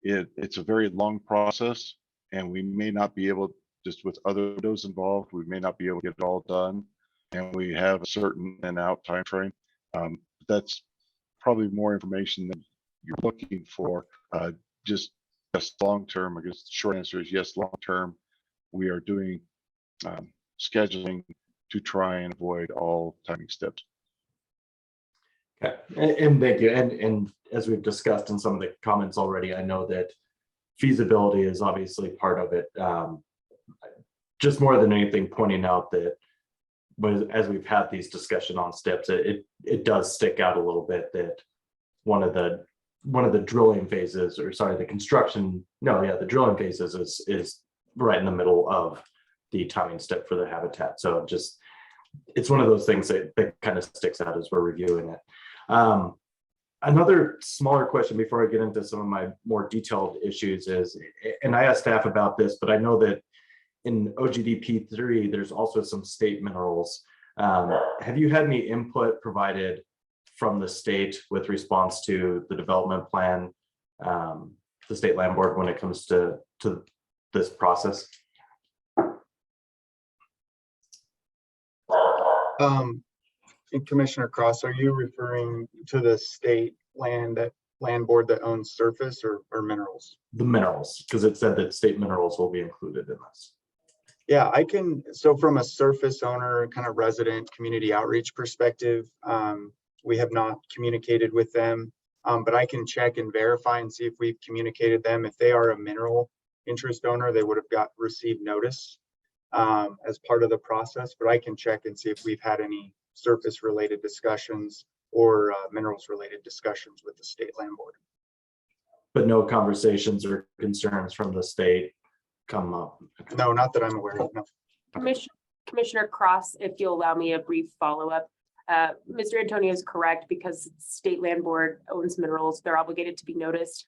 it's a very long process, and we may not be able, just with other windows involved, we may not be able to get it all done, and we have a certain and out time frame. That's probably more information than you're looking for. Just long term, I guess the short answer is yes, long term, we are doing scheduling to try and avoid all timing steps. Okay, and thank you. And as we've discussed in some of the comments already, I know that feasibility is obviously part of it. Just more than anything, pointing out that as we've had these discussion on steps, it does stick out a little bit that one of the drilling phases, or sorry, the construction, the drilling phases is right in the middle of the timing step for the habitat. So just, it's one of those things that kind of sticks out as we're reviewing it. Another smaller question before I get into some of my more detailed issues is, and I asked staff about this, but I know that in Ogdp 3, there's also some state minerals. Have you had any input provided from the state with response to the development plan, the state land board, when it comes to this process? Commissioner Cross, are you referring to the state land board that owns surface or minerals? The minerals, because it said that state minerals will be included in this. Yeah, I can. So from a surface owner, kind of resident community outreach perspective, we have not communicated with them, but I can check and verify and see if we've communicated them. If they are a mineral interest owner, they would have received notice as part of the process, but I can check and see if we've had any surface related discussions or minerals related discussions with the state land board. But no conversations or concerns from the state come up? No, not that I'm aware of, no. Commissioner Cross, if you'll allow me a brief follow-up. Mr. Antonio is correct, because state land board owns minerals, they're obligated to be noticed.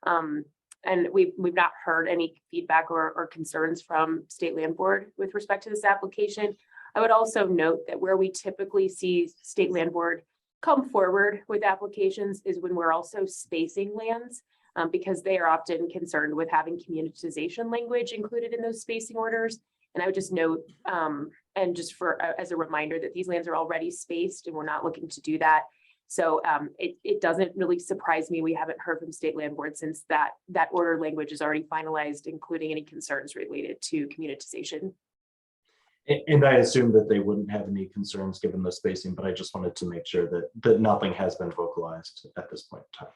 And we've not heard any feedback or concerns from state land board with respect to this application. I would also note that where we typically see state land board come forward with applications is when we're also spacing lands, because they are often concerned with having communitization language included in those spacing orders. And I would just note, and just as a reminder, that these lands are already spaced and we're not looking to do that. So it doesn't really surprise me we haven't heard from state land board, since that order language is already finalized, including any concerns related to communitization. And I assume that they wouldn't have any concerns given the spacing, but I just wanted to make sure that nothing has been vocalized at this point in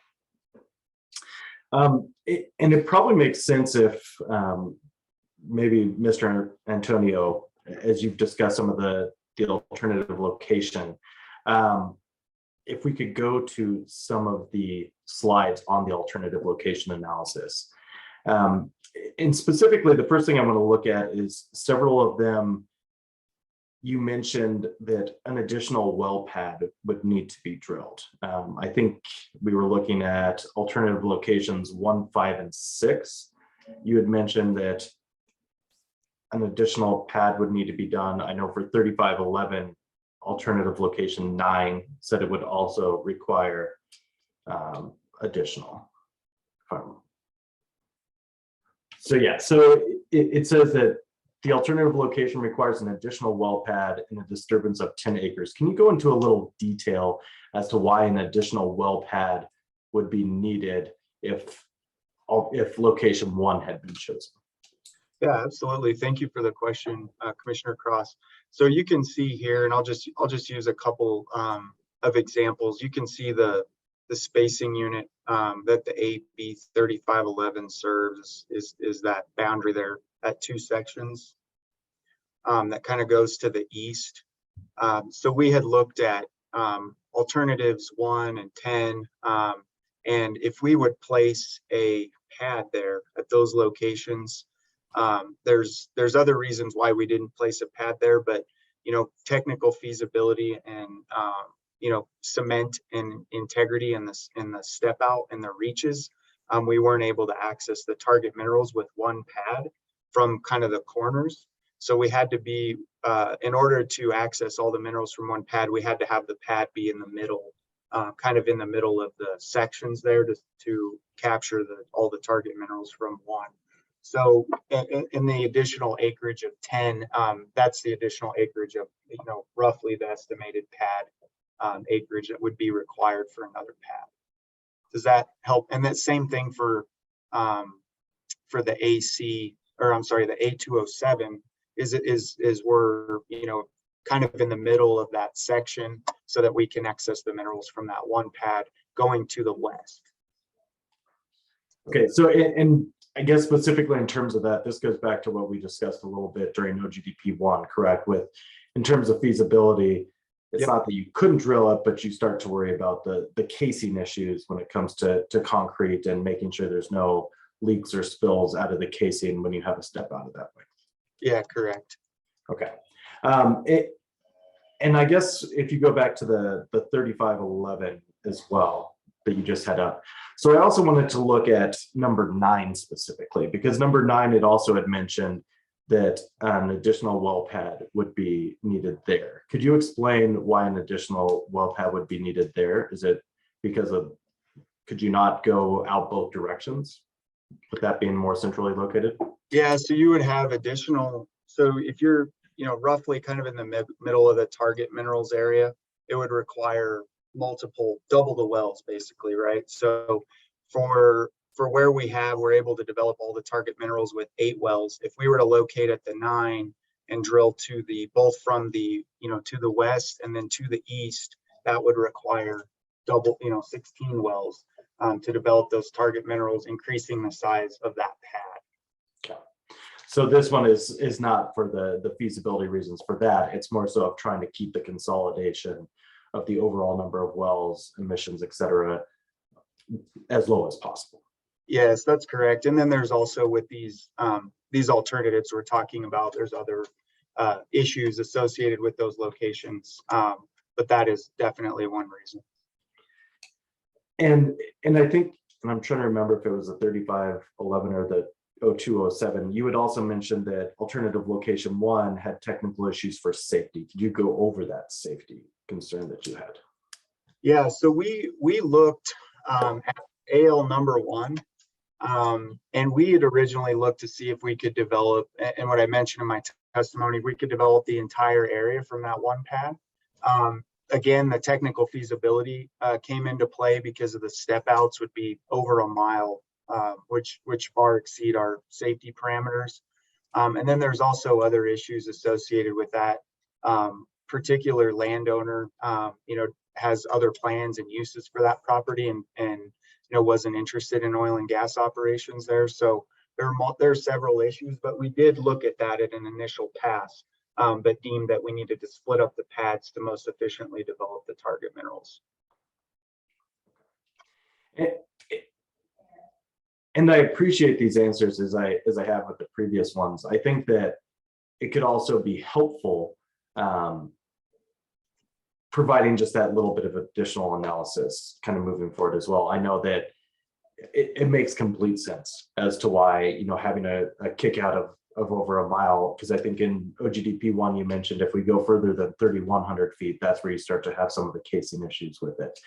time. And it probably makes sense if maybe Mr. Antonio, as you've discussed some of the alternative location, if we could go to some of the slides on the alternative location analysis. And specifically, the first thing I'm going to look at is several of them. You mentioned that an additional well pad would need to be drilled. I think we were looking at alternative locations 1, 5, and 6. You had mentioned that an additional pad would need to be done. I know for 3511, alternative location 9 said it would also require additional. So yeah, so it says that the alternative location requires an additional well pad and a disturbance of 10 acres. Can you go into a little detail as to why an additional well pad would be needed if location 1 had been chosen? Yeah, absolutely. Thank you for the question, Commissioner Cross. So you can see here, and I'll just use a couple of examples. You can see the spacing unit that the AB 3511 serves is that boundary there at 2 sections that kind of goes to the east. So we had looked at alternatives 1 and 10, and if we would place a pad there at those locations, there's other reasons why we didn't place a pad there, but technical feasibility and cement and integrity in the step out and the reaches, we weren't able to access the target minerals with 1 pad from kind of the corners. So we had to be, in order to access all the minerals from 1 pad, we had to have the pad be in the middle, kind of in the middle of the sections there to capture all the target minerals from 1. So in the additional acreage of 10, that's the additional acreage of, roughly the estimated pad acreage that would be required for another pad. Does that help? And that same thing for the AC, or I'm sorry, the A207 is we're, kind of in the middle of that section so that we can access the minerals from that 1 pad going to the west. Okay, so and I guess specifically in terms of that, this goes back to what we discussed a little bit during Ogdp 1, correct? In terms of feasibility, it's Yep. not that you couldn't drill it, but you start to worry about the casing issues when it comes to concrete and making sure there's no leaks or spills out of the casing when you have a step out of that way. Yeah, correct. Okay. And I guess if you go back to the 3511 as well that you just had up. So I also wanted to look at number 9 specifically, because number 9, it also had mentioned that an additional well pad would be needed there. Could you explain why an additional well pad would be needed there? Is it because could you not go out both directions with that being more centrally located? Yeah, so you would have additional, so if you're, roughly kind of in the middle of the target minerals area, it would require double the wells basically, right? So for where we're able to develop all the target minerals with 8 wells, if we were to locate at the 9 and drill to both from the, to the west and then to the east, that would require double, 16 wells to develop those target minerals, increasing the size of that pad. Okay. So this one is not for the feasibility reasons for that. It's more so of trying to keep the consolidation of the overall number of wells, emissions, et cetera, as low as possible. Yes, that's correct. And then there's also with these alternatives we're talking about, there's other issues associated with those locations, but that is definitely one reason. And I think, and I'm trying to remember if it was the 3511 or the 0207, you had also mentioned that alternative location 1 had technical issues for safety. Could you go over that safety concern that you had? Yeah, so we looked at AL number 1, and we had originally looked to see if we could develop, and what I mentioned in my testimony, we could develop the entire area from that 1 pad. Again, the technical feasibility came into play because of the step outs would be over a mile, which far exceed our safety parameters. And then there's also other issues associated with that. Particular landowner, has other plans and uses for that property and wasn't interested in oil and gas operations there. So there are several issues, but we did look at that at an initial pass, but deemed that we needed to split up the pads to most efficiently develop the target minerals. and I appreciate these answers as I have with the previous ones. I think that it could also be helpful providing just that little bit of additional analysis kind of moving forward as well. I know that it makes complete sense as to why, you know, having a kick out of over a mile, because I think in OGDP 1 you mentioned if we go further than 3,100 feet, that's where you start to have some of the casing issues with it.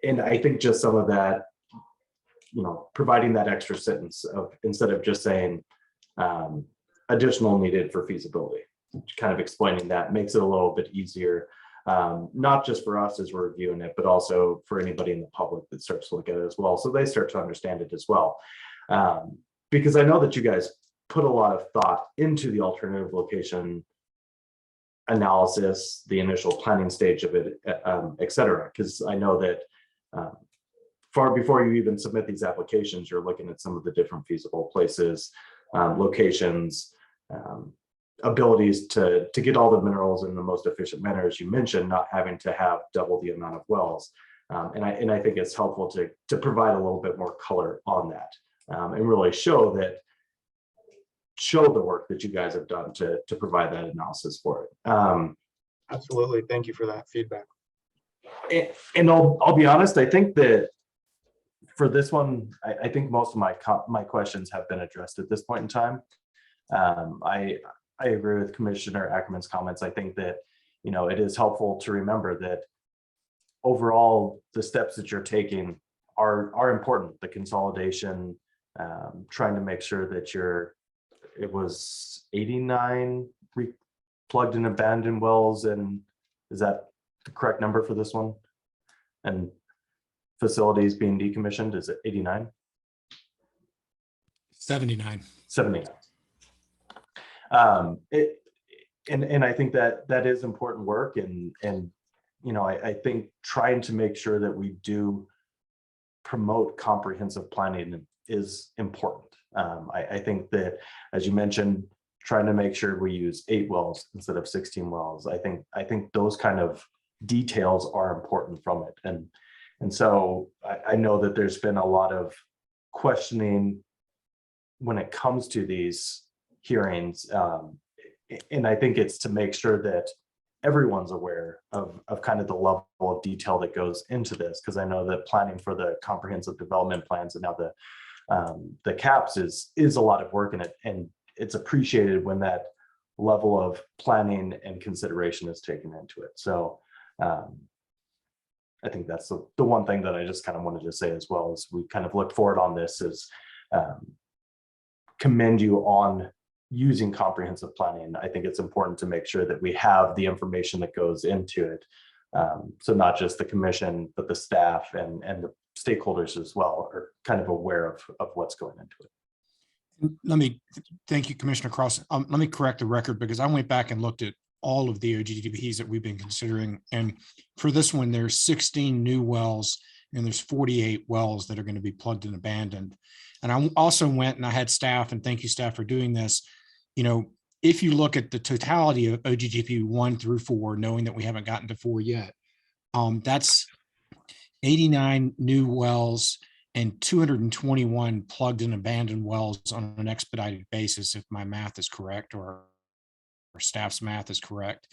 And I think just some of that, you know, providing that extra sentence of, instead of just saying additional needed for feasibility, kind of explaining that makes it a little bit easier, not just for us as we're reviewing it, but also for anybody in the public that starts to look at it as well, so they start to understand it as well. Because I know that you guys put a lot of thought into the alternative location analysis, the initial planning stage of it, et cetera, because I know that far before you even submit these applications, you're looking at some of the different feasible places, locations, abilities to get all the minerals in the most efficient manner, as you mentioned, not having to have double the amount of wells. And I think it's helpful to provide a little bit more color on that, and really show the work that you guys have done to provide that analysis for it. Absolutely. Thank you for that feedback. And I'll be honest, I think that for this one, I think most of my questions have been addressed at this point in time. I agree with Commissioner Ackerman's comments. I think that, you know, it is helpful to remember that overall the steps that you're taking are important. The consolidation, trying to make sure that it was 89 plugged and abandoned wells, and is that the correct number for this one? And facilities being decommissioned, is it 89? 79. 79. And I think that is important work, and you know, I think trying to make sure that we do promote comprehensive planning is important. I think that, as you mentioned, trying to make sure we use 8 wells instead of 16 wells. I think those kind of details are important from it. And so I know that there's been a lot of questioning when it comes to these hearings. And I think it's to make sure that everyone's aware of kind of the level of detail that goes into this, because I know that planning for the comprehensive development plans and now the caps is a lot of work in it, and it's appreciated when that level of planning and consideration is taken into it. So I think that's the one thing that I just kind of wanted to say as well, as we kind of look forward on this, is commend you on using comprehensive planning. I think it's important to make sure that we have the information that goes into it. So not just the commission, but the staff and the stakeholders as well are kind of aware of what's going into it. Let me thank you, Commissioner Cross. Let me correct the record, because I went back and looked at all of the OGDPs that we've been considering. And for this one, there's 16 new wells and there's 48 wells that are going to be plugged and abandoned. And I also went and I had staff, and thank you staff for doing this. You know, if you look at the totality of OGDP 1 through 4, knowing that we haven't gotten to 4 yet, that's 89 new wells and 221 plugged and abandoned wells on an expedited basis, if my math is correct, or staff's math is correct.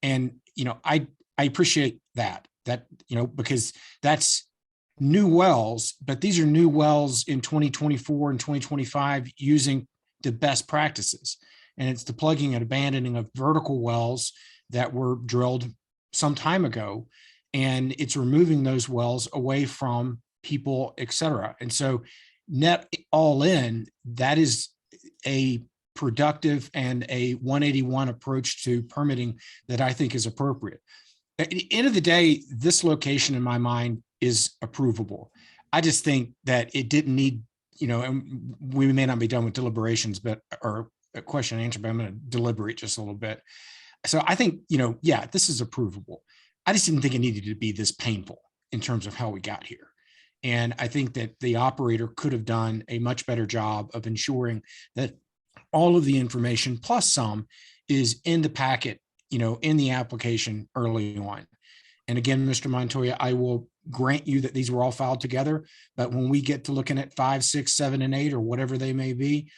And, you know, I appreciate that, you know, because that's new wells, but these are new wells in 2024 and 2025 using the best practices. And it's the plugging and abandoning of vertical wells that were drilled some time ago. And it's removing those wells away from people, et cetera. And so net all in, that is a productive and a 181 approach to permitting that I think is appropriate. At the end of the day, this location in my mind is approvable. I just think that it didn't need, you know, and we may not be done with deliberations, or a question and answer, but I'm going to deliberate just a little bit. So I think, you know, yeah, this is approvable. I just didn't think it needed to be this painful in terms of how we got here. And I think that the operator could have done a much better job of ensuring that all of the information plus some is in the packet, you know, in the application early on. And again, Mr. Montoya, I will grant you that these were all filed together, but when we get to looking at 5, 6, 7, and 8, or whatever they may be,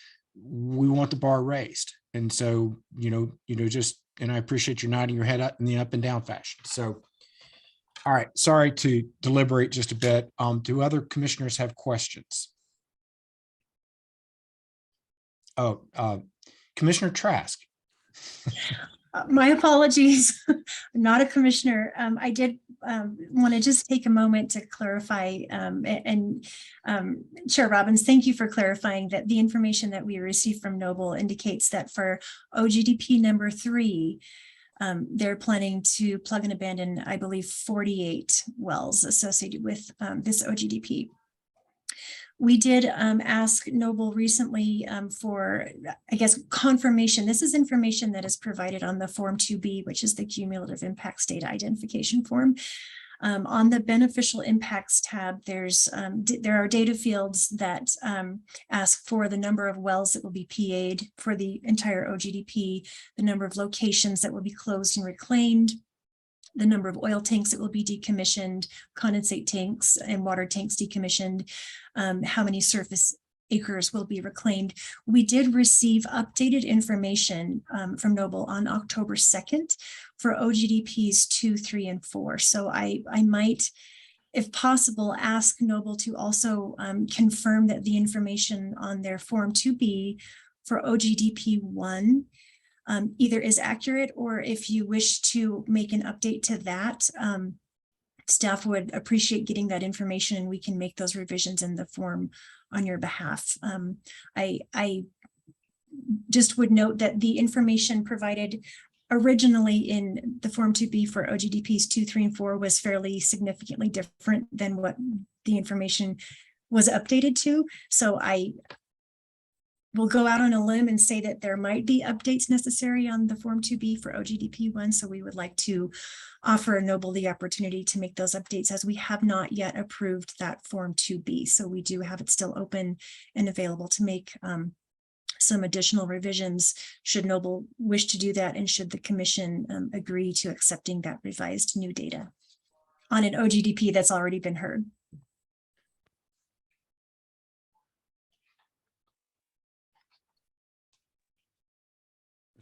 we want the bar raised. And so, just, and I appreciate you nodding your head up in the up and down fashion. So, all right, sorry to deliberate just a bit. Do other commissioners have questions? Oh, Commissioner Trask. My apologies, I'm not a commissioner. I did want to just take a moment to clarify, and Chair Robbins, thank you for clarifying that the information that we received from Noble indicates that for OGDP number 3, they're planning to plug and abandon, I believe, 48 wells associated with this OGDP. We did ask Noble recently for, I guess, confirmation. This is information that is provided on the Form 2B, which is the Cumulative Impacts Data Identification Form. On the Beneficial Impacts tab, there are data fields that ask for the number of wells that will be PA'd for the entire OGDP, the number of locations that will be closed and reclaimed, the number of oil tanks that will be decommissioned, condensate tanks and water tanks decommissioned, how many surface acres will be reclaimed. We did receive updated information from Noble on October 2nd for OGDPs 2, 3, and 4. So I might, if possible, ask Noble to also confirm that the information on their Form 2B for OGDP 1 either is accurate, or if you wish to make an update to that, staff would appreciate getting that information and we can make those revisions in the form on your behalf. I just would note that the information provided originally in the Form 2B for OGDPs 2, 3, and 4 was fairly significantly different than what the information was updated to. So I will go out on a limb and say that there might be updates necessary on the Form 2B for OGDP 1. So we would like to offer Noble the opportunity to make those updates, as we have not yet approved that Form 2B. So we do have it still open and available to make some additional revisions should Noble wish to do that, and should the commission agree to accepting that revised new data on an OGDP that's already been heard.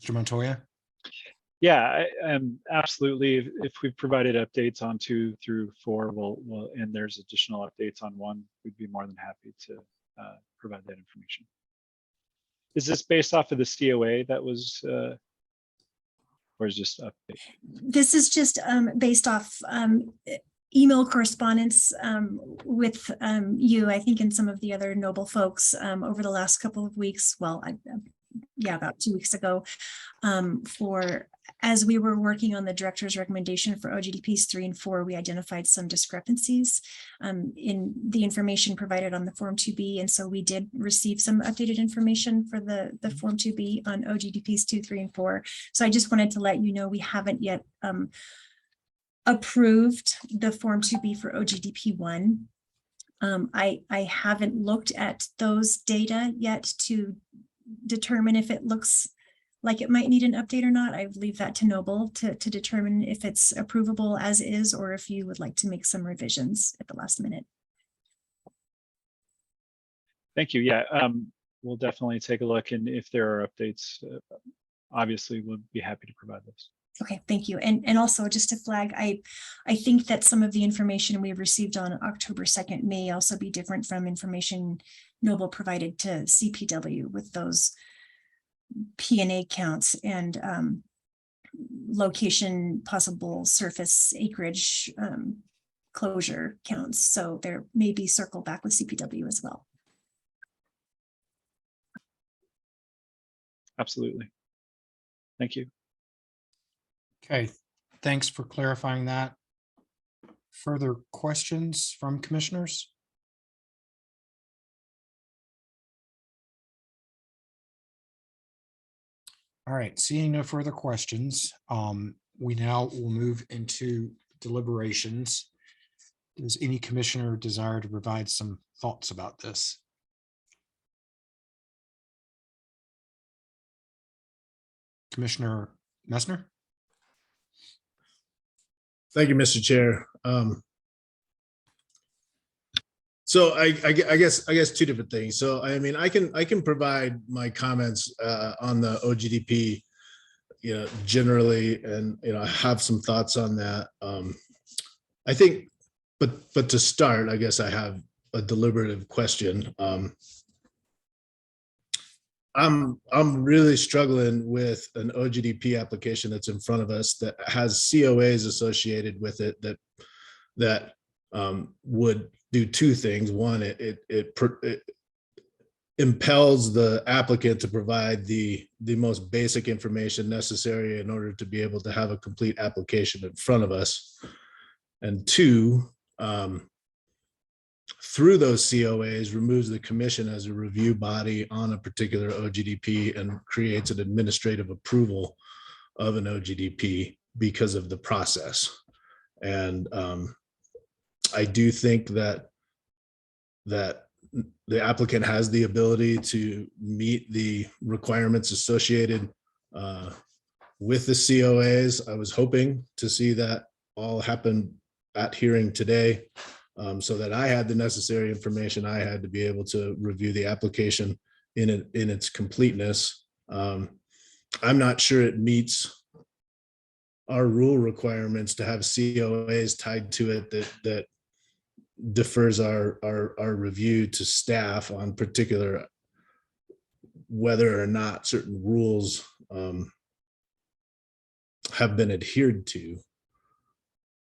Mr. Montoya? Yeah, absolutely. If we've provided updates on 2 through 4, and there's additional updates on 1, we'd be more than happy to provide that information. Is this based off of the COA that was, or is just update? This is just based off email correspondence with you, I think, and some of the other Noble folks over the last couple of weeks. Well, yeah, about 2 weeks ago, as we were working on the director's recommendation for OGDPs 3 and 4, we identified some discrepancies in the information provided on the Form 2B. And so we did receive some updated information for the Form 2B on OGDPs 2, 3, and 4. So I just wanted to let you know we haven't yet approved the Form 2B for OGDP 1. I haven't looked at those data yet to determine if it looks like it might need an update or not. I leave that to Noble to determine if it's approvable as is, or if you would like to make some revisions at the last minute. Thank you. Yeah, we'll definitely take a look, and if there are updates, obviously we'll be happy to provide those. Okay, thank you. And also just to flag, I think that some of the information we received on October 2nd may also be different from information Noble provided to CPW with those P&A counts and location, possible surface acreage closure counts. So there may be circle back with CPW as well. Absolutely. Thank you. Okay, thanks for clarifying that. Further questions from commissioners? All right, seeing no further questions, we now will move into deliberations. Does any commissioner desire to provide some thoughts about this? Commissioner Messner? Thank you, Mr. Chair. So I guess two different things. So I mean, I can provide my comments on the OGDP, generally, and I have some thoughts on that. I think, but to start, I guess I have a deliberative question. I'm really struggling with an OGDP application that's in front of us that has COAs associated with it that would do two things. One, it impels the applicant to provide the most basic information necessary in order to be able to have a complete application in front of us. And two, through those COAs, removes the commission as a review body on a particular OGDP and creates an administrative approval of an OGDP because of the process. And I do think that the applicant has the ability to meet the requirements associated with the COAs. I was hoping to see that all happen at hearing today, so that I had the necessary information I had to be able to review the application in its completeness. I'm not sure it meets our rule requirements to have COAs tied to it that defers our review to staff on particular whether or not certain rules have been adhered to.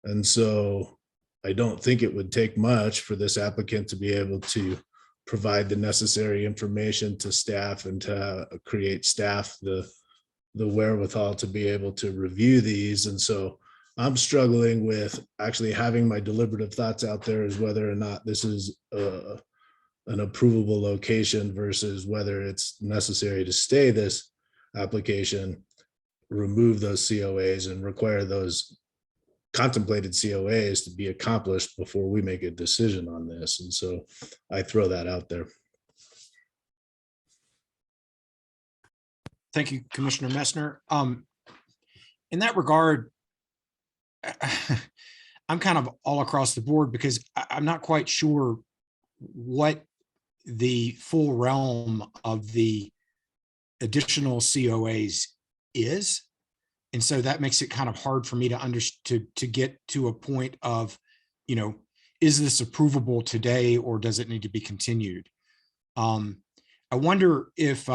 And so I don't think it would take much for this applicant to be able to provide the necessary information to staff and to create staff the wherewithal to be able to review these. And so I'm struggling with actually having my deliberative thoughts out there as whether or not this is an approvable location versus whether it's necessary to stay this application, remove those COAs and require those contemplated COAs to be accomplished before we make a decision on this. And so I throw that out there. Thank you, Commissioner Messner. In that regard, I'm kind of all across the board because I'm not quite sure what the full realm of the additional COAs is. And so that makes it kind of hard for me to get to a point of, is this approvable today or does it need to be continued? I wonder if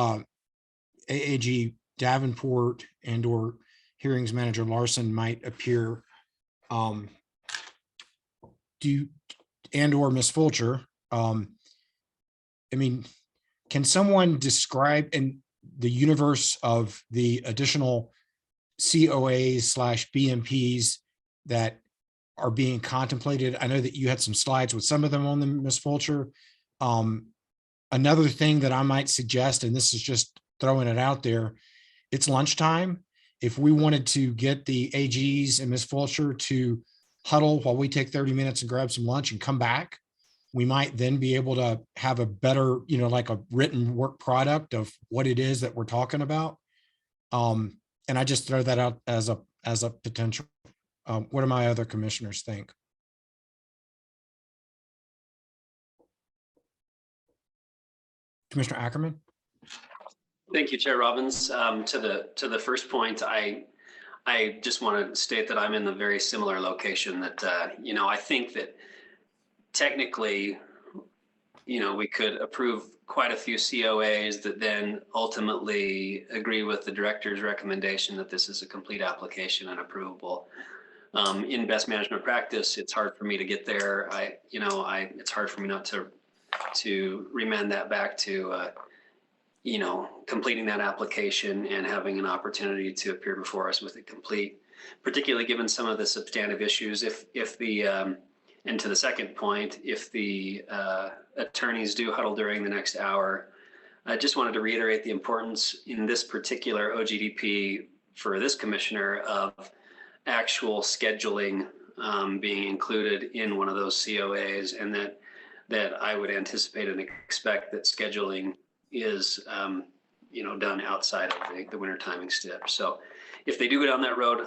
AAG Davenport and/or Hearings Manager Larson might appear, and/or Ms. Fulcher. Can someone describe in the universe of the additional COAs/BMPs that are being contemplated? I know that you had some slides with some of them on them, Ms. Fulcher. Another thing that I might suggest, and this is just throwing it out there, it's lunchtime. If we wanted to get the AGs and Ms. Fulcher to huddle while we take 30 minutes and grab some lunch and come back, we might then be able to have a better, like a written work product of what it is that we're talking about. And I just throw that out as a potential. What do my other commissioners think? Commissioner Ackerman? Thank you, Chair Robbins. To the first point, I just want to state that I'm in the very similar location that, I think that technically, we could approve quite a few COAs that then ultimately agree with the director's recommendation that this is a complete application and approvable. In best management practice, it's hard for me to get there. It's hard for me not to remand that back to, completing that application and having an opportunity to appear before us with it complete, particularly given some of the substantive issues. And to the second point, if the attorneys do huddle during the next hour, I just wanted to reiterate the importance in this particular OGDP for this commissioner of actual scheduling being included in one of those COAs, and that I would anticipate and expect that scheduling is done outside of the winter timing step. So if they do go down that road,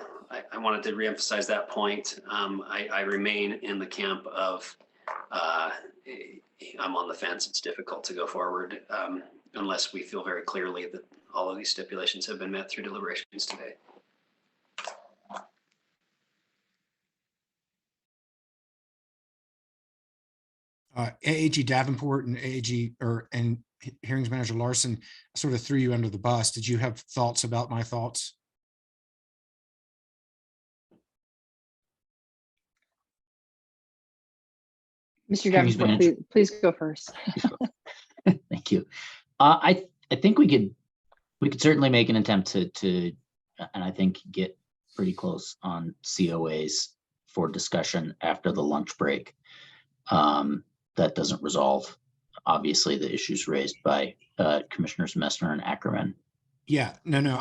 I wanted to reemphasize that point. I remain in the camp of I'm on the fence. It's difficult to go forward unless we feel very clearly that all of these stipulations have been met through deliberations today. AAG Davenport and and Hearings Manager Larson sort of threw you under the bus. Did you have thoughts about my thoughts? Mr. Hearings Davenport, manager. please go first. Thank you. I think we could certainly make an attempt to and I think get pretty close on COAs for discussion after the lunch break. That doesn't resolve, obviously, the issues raised by Commissioners Messner and Ackerman. Yeah, no,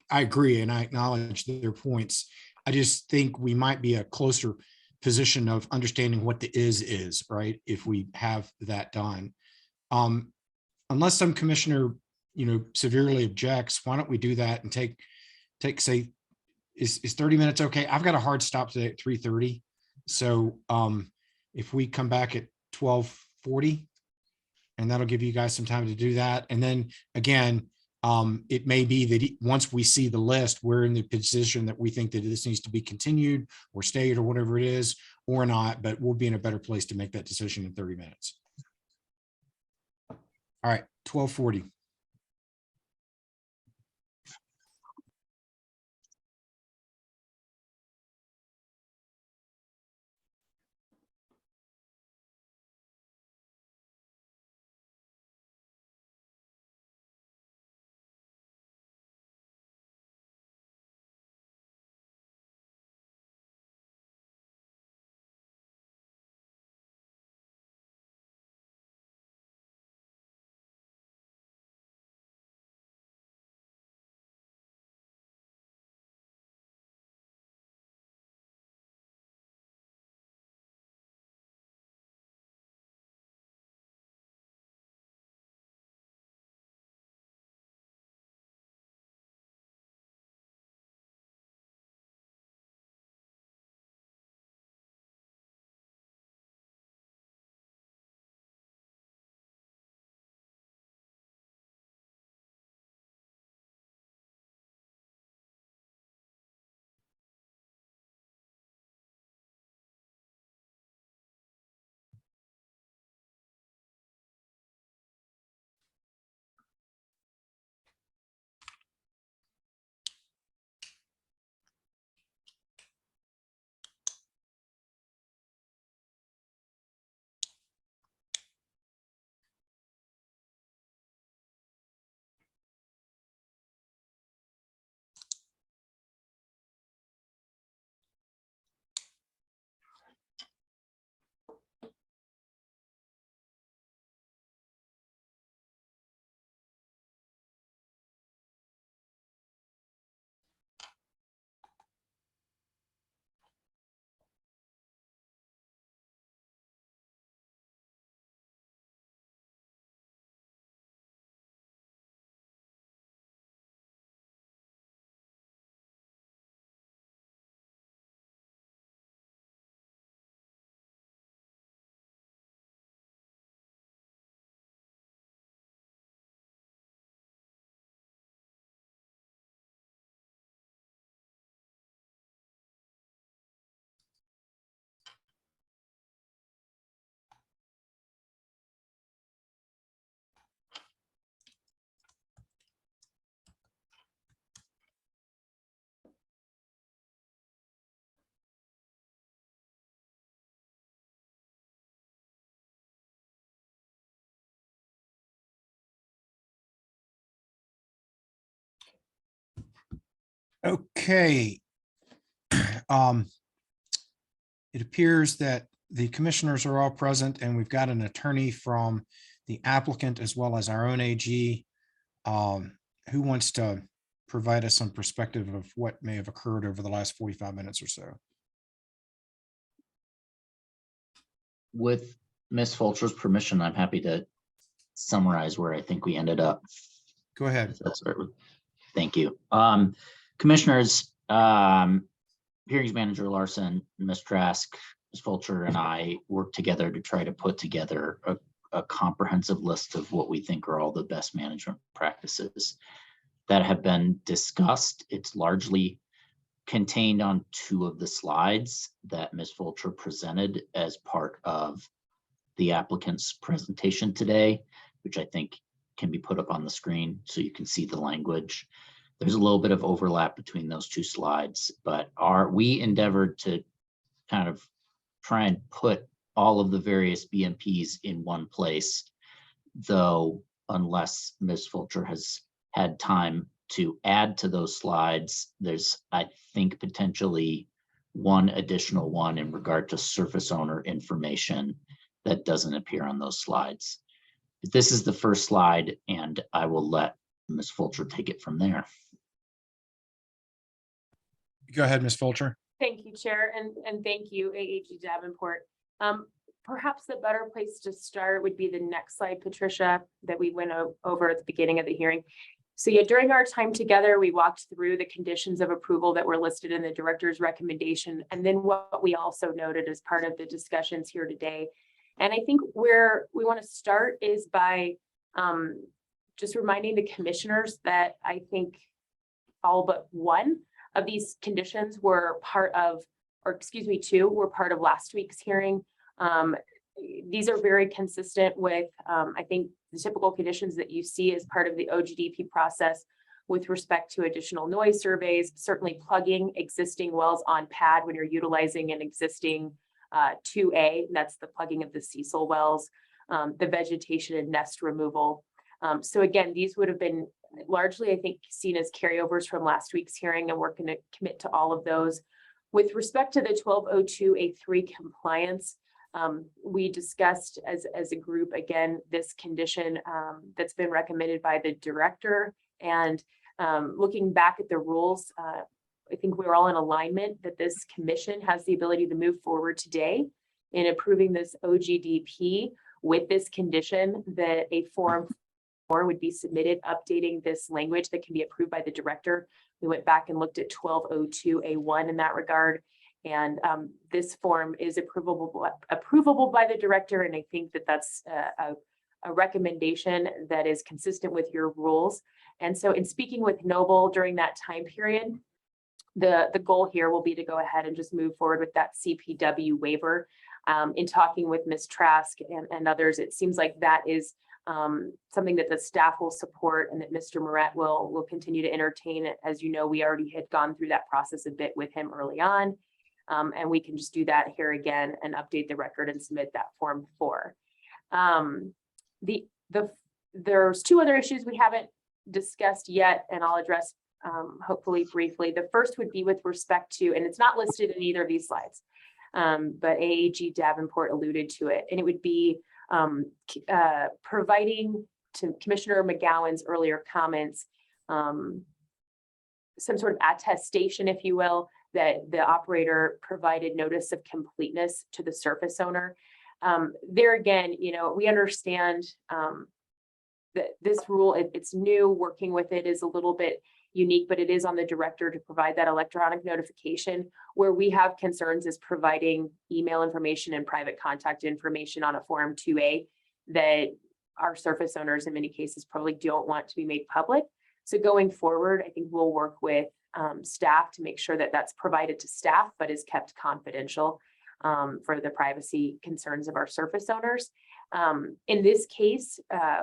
I agree, and I acknowledge their points. I just think we might be a closer position of understanding what the is, right? If we have that done. Unless some commissioner, severely objects, why don't we do that and take say, is 30 minutes okay? I've got a hard stop today at 3:30. So if we come back at 12:40, and that'll give you guys some time to do that. And then again, it may be that once we see the list, we're in the position that we think that this needs to be continued or stayed or whatever it is, or not, but we'll be in a better place to make that decision in 30 minutes. All right, 12:40. Okay. It appears that the commissioners are all present, and we've got an attorney from the applicant as well as our own AG. Who wants to provide us some perspective of what may have occurred over the last 45 minutes or so? With Ms. Fulcher's permission, I'm happy to summarize where I think we ended up. Go ahead. Thank you. Commissioners, Hearings Manager Larson, Ms. Trask, Ms. Fulcher and I worked together to try to put together a comprehensive list of what we think are all the best management practices that have been discussed. It's largely contained on 2 of the slides that Ms. Fulcher presented as part of the applicant's presentation today, which I think can be put up on the screen so you can see the language. There's a little bit of overlap between those 2 slides, but we endeavored to kind of try and put all of the various BMPs in one place, though unless Ms. Fulcher has had time to add to those slides, there's, I think, potentially one additional one in regard to surface owner information that doesn't appear on those slides. But this is the first slide, and I will let Ms. Fulcher take it from there. Go ahead, Ms. Fulcher. Thank you, Chair, and thank you, AAG Davenport. Perhaps the better place to start would be the next slide, Patricia, that we went over at the beginning of the hearing. So yeah, during our time together, we walked through the conditions of approval that were listed in the director's recommendation, and then what we also noted as part of the discussions here today. And I think where we want to start is by just reminding the commissioners that I think all but one of these conditions were part of, or excuse me, 2 were part of last week's hearing. These are very consistent with, I think, the typical conditions that you see as part of the Ogdp process with respect to additional noise surveys, certainly plugging existing wells on pad when you're utilizing an existing 2A, that's the plugging of the Cecil wells, the vegetation and nest removal. So again, these would have been largely, I think, seen as carryovers from last week's hearing, and we're going to commit to all of those. With respect to the 1202A3 compliance, we discussed as a group, again, this condition that's been recommended by the director. And looking back at the rules, I think we're all in alignment that this commission has the ability to move forward today in approving this Ogdp with this condition that a Form 4 would be submitted updating this language that can be approved by the director. We went back and looked at 1202A1 in that regard. And this form is approvable by the director. And I think that that's a recommendation that is consistent with your rules. And so in speaking with Noble during that time period, the goal here will be to go ahead and just move forward with that CPW waiver. In talking with Ms. Trask and others, it seems like that is something that the staff will support and that Mr. Moret will continue to entertain. As you know, we already had gone through that process a bit with him early on. And we can just do that here again and update the record and submit that Form 4. There's 2 other issues we haven't discussed yet, and I'll address hopefully briefly. The first would be with respect to, and it's not listed in either of these slides, but AAG Davenport alluded to it, and it would be providing, to Commissioner McGowan's earlier comments, some sort of attestation, if you will, that the operator provided notice of completeness to the surface owner. There again, you know, we understand that this rule, it's new, working with it is a little bit unique, but it is on the director to provide that electronic notification. Where we have concerns is providing email information and private contact information on a Form 2A that our surface owners in many cases probably don't want to be made public. So going forward, I think we'll work with staff to make sure that that's provided to staff, but is kept confidential for the privacy concerns of our surface owners. In this case,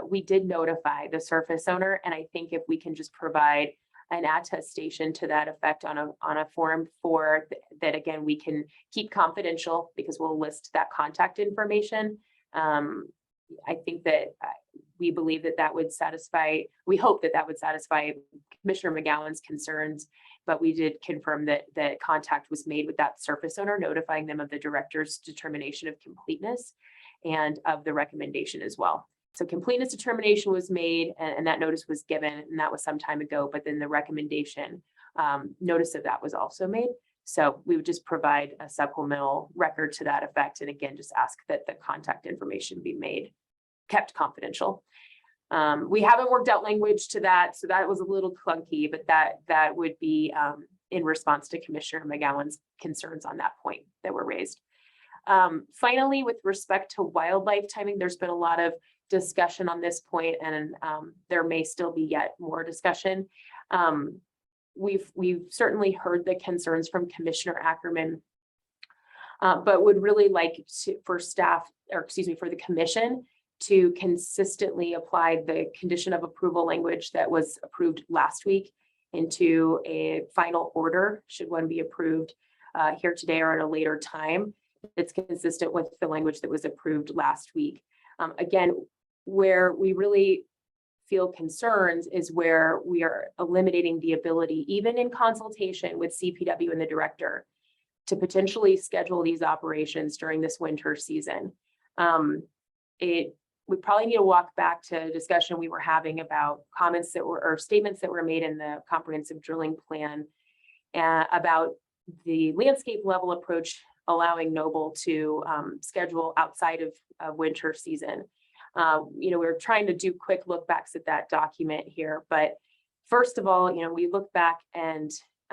we did notify the surface owner, and I think if we can just provide an attestation to that effect on a Form 4 that again we can keep confidential because we'll list that contact information. I think that we believe that that would satisfy, we hope that that would satisfy Commissioner McGowan's concerns, but we did confirm that contact was made with that surface owner, notifying them of the director's determination of completeness and of the recommendation as well. So completeness determination was made and that notice was given, and that was some time ago, but then the recommendation notice of that was also made. So we would just provide a supplemental record to that effect. And again, just ask that the contact information be kept confidential. We haven't worked out language to that, so that was a little clunky, but that would be in response to Commissioner McGowan's concerns on that point that were raised. Finally, with respect to wildlife timing, there's been a lot of discussion on this point, and there may still be yet more discussion. We've certainly heard the concerns from Commissioner Ackerman, but would really like for staff, or excuse me, for the commission to consistently apply the condition of approval language that was approved last week into a final order, should one be approved here today or at a later time. It's consistent with the language that was approved last week. Again, where we really feel concerns is where we are eliminating the ability, even in consultation with CPW and the director, to potentially schedule these operations during this winter season. We probably need to walk back to a discussion we were having about comments that were, or statements that were made in the comprehensive drilling plan about the landscape level approach allowing Noble to schedule outside of winter season. We're trying to do quick look backs at that document here, but first of all, we look back and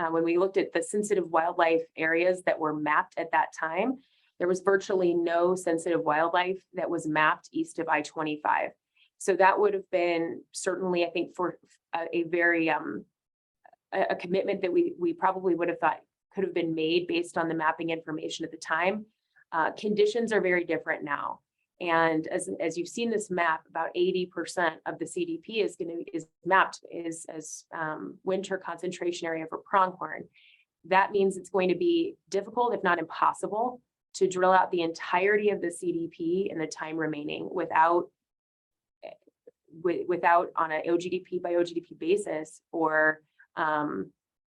when we looked at the sensitive wildlife areas that were mapped at that time, there was virtually no sensitive wildlife that was mapped east of I-25. So that would have been certainly, I think, for a very a commitment that we probably would have thought could have been made based on the mapping information at the time. Conditions are very different now. And as you've seen this map, about 80% of the CDP is mapped as winter concentration area for pronghorn. That means it's going to be difficult, if not impossible, to drill out the entirety of the CDP in the time remaining without on an OGDP by OGDP basis, or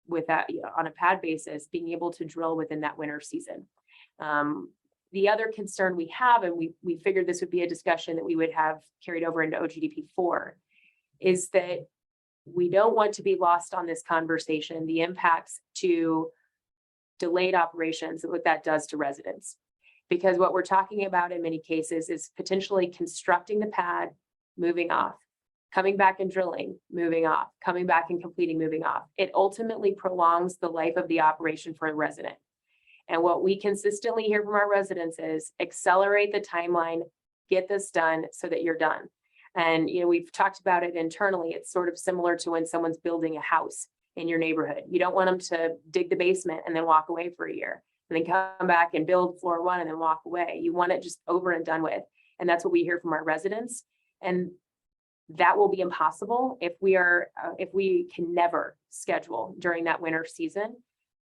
without on a pad basis, being able to drill within that winter season. The other concern we have, and we figured this would be a discussion that we would have carried over into OGDP 4, is that we don't want to be lost on this conversation, the impacts to delayed operations and what that does to residents. Because what we're talking about in many cases is potentially constructing the pad, moving off, coming back and drilling, moving off, coming back and completing, moving off. It ultimately prolongs the life of the operation for a resident. And what we consistently hear from our residents is accelerate the timeline, get this done so that you're done. And we've talked about it internally. It's sort of similar to when someone's building a house in your neighborhood. You don't want them to dig the basement and then walk away for a year, and then come back and build floor 1 and then walk away. You want it just over and done with. And that's what we hear from our residents. And that will be impossible if we can never schedule during that winter season.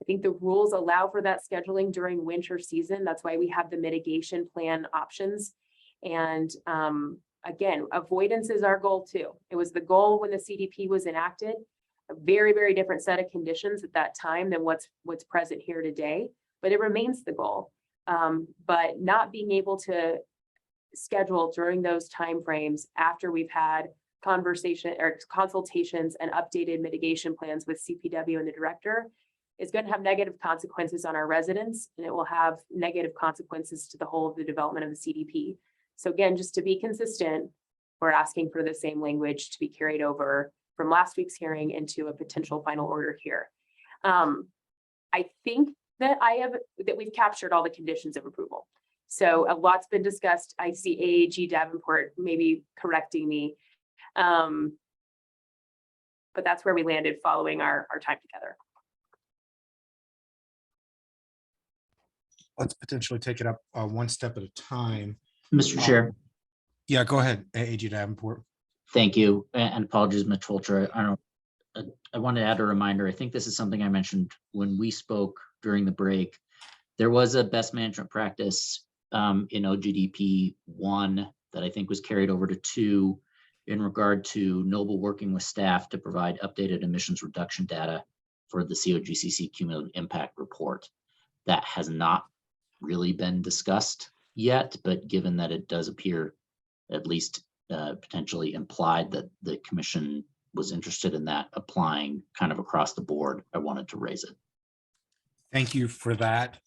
I think the rules allow for that scheduling during winter season. That's why we have the mitigation plan options. And again, avoidance is our goal too. It was the goal when the CDP was enacted. A very, very different set of conditions at that time than what's present here today, but it remains the goal. But not being able to schedule during those timeframes after we've had conversation or consultations and updated mitigation plans with CPW and the director is going to have negative consequences on our residents, and it will have negative consequences to the whole of the development of the CDP. So again, just to be consistent, we're asking for the same language to be carried over from last week's hearing into a potential final order here. I think that we've captured all the conditions of approval. So a lot's been discussed. I see AAG Davenport maybe correcting me. But that's where we landed following our time together. Let's potentially take it up one step at a time. Mr. Chair. Yeah, go ahead, AG Davenport. Thank you, and apologies, Mitch Fulcher. I want to add a reminder. I think this is something I mentioned when we spoke during the break. There was a best management practice in OGDP 1 that I think was carried over to 2 in regard to Noble working with staff to provide updated emissions reduction data for the COGCC cumulative impact report. That has not really been discussed yet, but given that it does appear at least potentially implied that the commission was interested in that applying kind of across the board, I wanted to raise it. Thank you for that.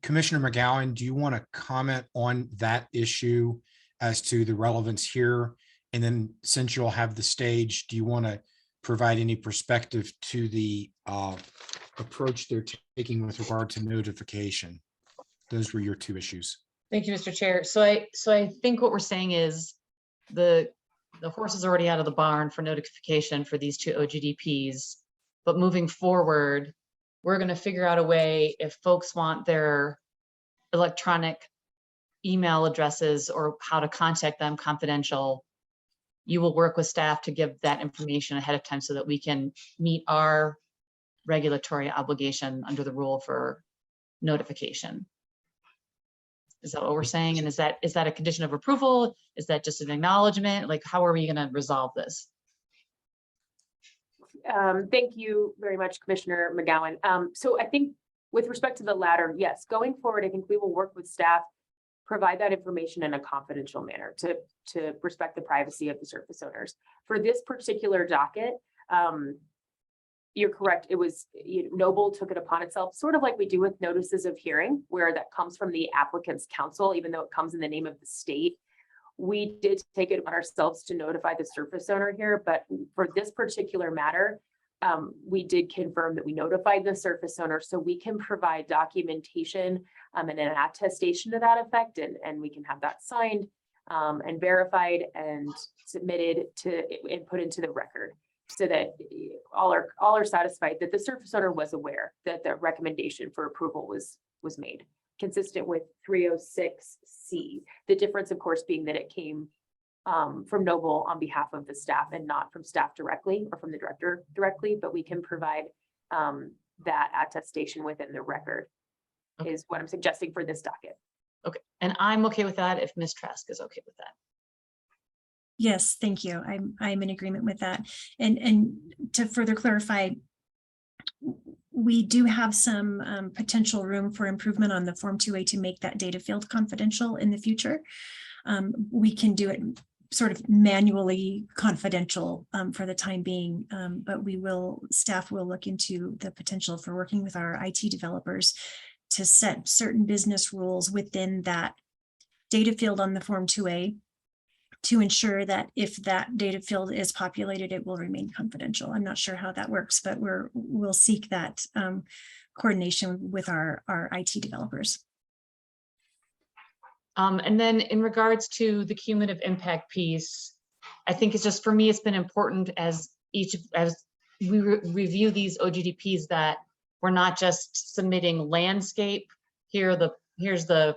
Commissioner McGowan, do you want to comment on that issue as to the relevance here? And then since you'll have the stage, do you want to provide any perspective to the approach they're taking with regard to notification? Those were your two issues. Thank you, Mr. Chair. So I think what we're saying is the horse is already out of the barn for notification for these two OGDPs. But moving forward, we're going to figure out a way if folks want their electronic email addresses or how to contact them confidential. You will work with staff to give that information ahead of time so that we can meet our regulatory obligation under the rule for notification. Is that what we're saying? And is that a condition of approval? Is that just an acknowledgement? Like, how are we going to resolve this? Thank you very much, Commissioner McGowan. So I think with respect to the latter, yes, going forward, I think we will work with staff, provide that information in a confidential manner to respect the privacy of the surface owners. For this particular docket, you're correct. It was Noble took it upon itself, sort of like we do with notices of hearing, where that comes from the applicant's counsel, even though it comes in the name of the state. We did take it upon ourselves to notify the surface owner here, but for this particular matter, we did confirm that we notified the surface owner, so we can provide documentation and an attestation to that effect, and we can have that signed and verified and submitted to and put into the record, so that all are satisfied that the surface owner was aware that the recommendation for approval was made, consistent with 306C. The difference, of course, being that it came from Noble on behalf of the staff and not from staff directly or from the director directly, but we can provide that attestation within the record, is what I'm suggesting for this docket. Okay, and I'm okay with that if Ms. Trask is okay with that. Yes, thank you. I'm in agreement with that. And to further clarify, we do have some potential room for improvement on the Form 2A to make that data field confidential in the future. We can do it sort of manually confidential for the time being, but staff will look into the potential for working with our IT developers to set certain business rules within that data field on the Form 2A to ensure that if that data field is populated, it will remain confidential. I'm not sure how that works, but we'll seek that coordination with our IT developers. And then in regards to the cumulative impact piece, I think it's just, for me, it's been important as we review these OGDPs that we're not just submitting landscape. Here's the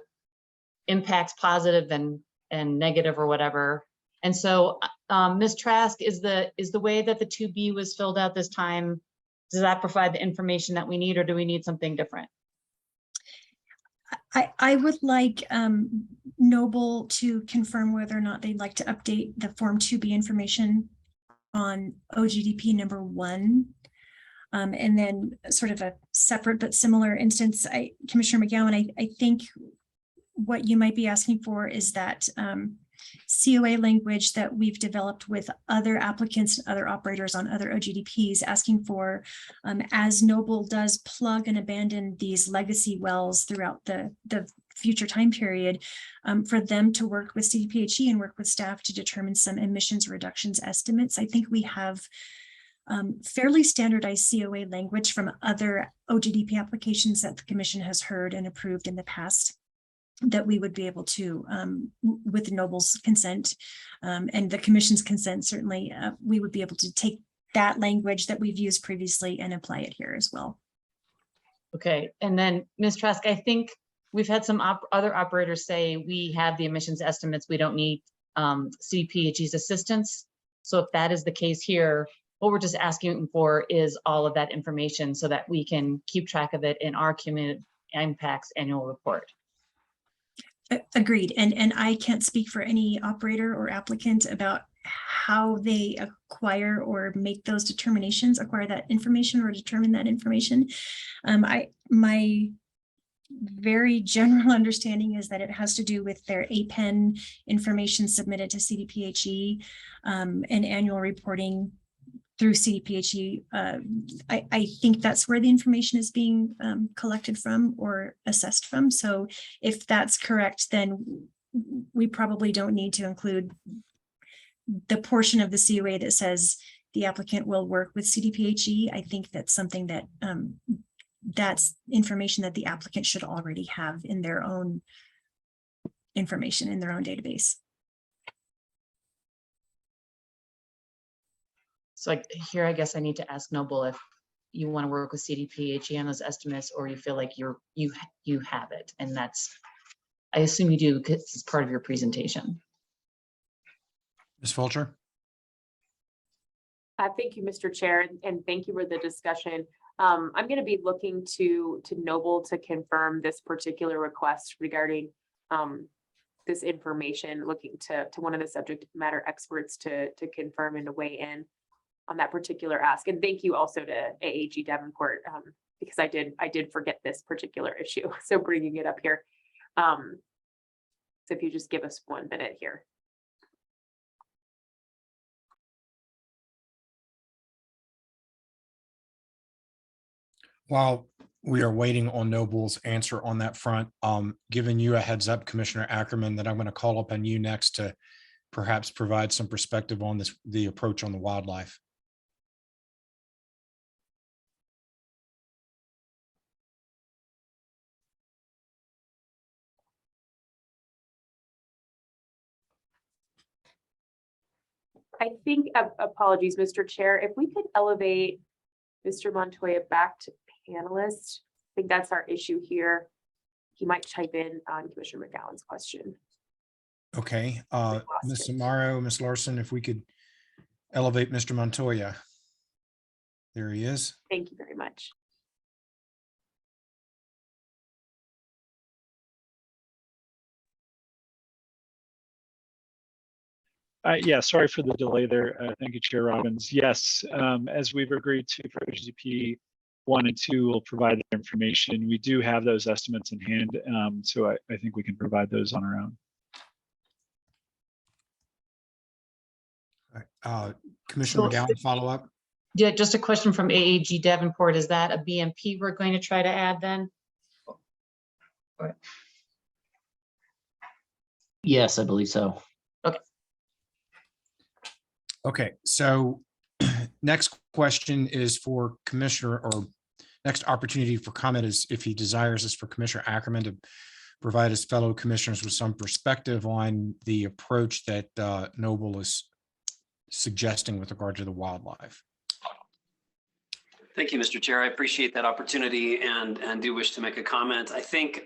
impacts, positive and negative or whatever. And so Ms. Trask, is the way that the 2B was filled out this time, does that provide the information that we need, or do we need something different? I would like Noble to confirm whether or not they'd like to update the Form 2B information on OGDP number 1. And then sort of a separate but similar instance, Commissioner McGowan, I think what you might be asking for is that COA language that we've developed with other applicants, other operators on other OGDPs, asking for, as Noble does plug and abandon these legacy wells throughout the future time period, for them to work with CDPHE and work with staff to determine some emissions reductions estimates. I think we have fairly standardized COA language from other OGDP applications that the Commission has heard and approved in the past, that we would be able to, with Noble's consent and the Commission's consent, certainly, we would be able to take that language that we've used previously and apply it here as well. Okay, and then Ms. Trask, I think we've had some other operators say we have the emissions estimates, we don't need CDPHE's assistance. So if that is the case here, what we're just asking for is all of that information so that we can keep track of it in our cumulative impacts annual report. Agreed. And I can't speak for any operator or applicant about how they acquire or make those determinations, acquire that information or determine that information. My very general understanding is that it has to do with their APEN information submitted to CDPHE and annual reporting through CDPHE. I think that's where the information is being collected from or assessed from. So if that's correct, then we probably don't need to include the portion of the COA that says the applicant will work with CDPHE. I think that's something that that's information that the applicant should already have in their own information in their own database. So here, I guess I need to ask Noble if you want to work with CDP, HE on those estimates, or you feel like you have it, and that's, I assume you do because it's part of your presentation. Ms. Fulcher? Thank you, Mr. Chair, and thank you for the discussion. I'm going to be looking to Noble to confirm this particular request regarding this information, looking to one of the subject matter experts to confirm and to weigh in on that particular ask. And thank you also to AAG Davenport, because I did forget this particular issue. So bringing it up here. So if you just give us 1 minute here. While we are waiting on Noble's answer on that front, giving you a heads up, Commissioner Ackerman, that I'm going to call upon you next to perhaps provide some perspective on the approach on the wildlife. I think, apologies, Mr. Chair, if we could elevate Mr. Montoya back to panelist, I think that's our issue here. He might chime in on Commissioner McGowan's question. Okay, lost Ms. it. Amaro, Ms. Larson, if we could elevate Mr. Montoya. There he is. Thank you very much. Yeah, sorry for the delay there. Thank you, Chair Robbins. Yes, as we've agreed to for HDP 1 and 2, we'll provide that information. We do have those estimates in hand, so I think we can provide those on our own. Commissioner McGowan, follow up. Yeah, just a question from AAG Davenport. Is that a BMP we're going to try to add then? Yes, I believe so. Okay, so next question is for Commissioner, or next opportunity for comment is, if he desires, is for Commissioner Ackerman to provide his fellow commissioners with some perspective on the approach that Noble is suggesting with regard to the wildlife. Thank you, Mr. Chair. I appreciate that opportunity and do wish to make a comment. I think,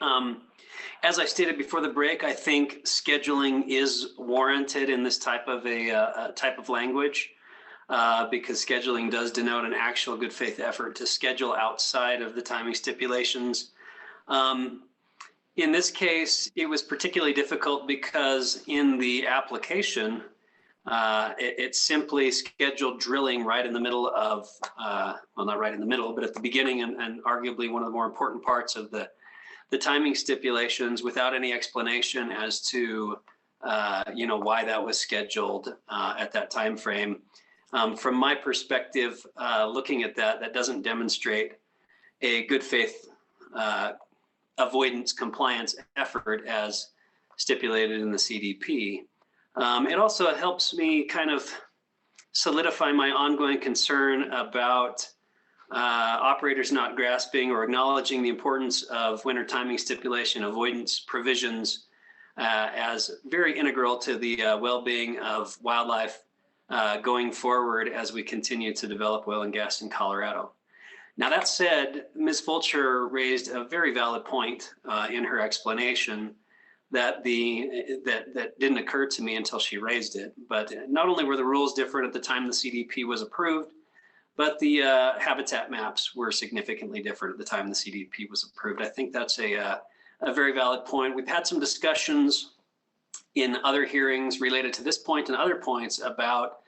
as I stated before the break, I think scheduling is warranted in this type of type of language, because scheduling does denote an actual good faith effort to schedule outside of the timing stipulations. In this case, it was particularly difficult because in the application, it simply scheduled drilling right in the middle of, well, not right in the middle, but at the beginning and arguably one of the more important parts of the timing stipulations, without any explanation as to, why that was scheduled at that time frame. From my perspective, looking at that doesn't demonstrate a good faith avoidance compliance effort as stipulated in the CDP. It also helps me kind of solidify my ongoing concern about operators not grasping or acknowledging the importance of winter timing stipulation avoidance provisions as very integral to the well-being of wildlife going forward as we continue to develop oil and gas in Colorado. Now, that said, Ms. Fulcher raised a very valid point in her explanation that didn't occur to me until she raised it. But not only were the rules different at the time the CDP was approved, but the habitat maps were significantly different at the time the CDP was approved. I think that's a very valid point. We've had some discussions in other hearings related to this point and other points about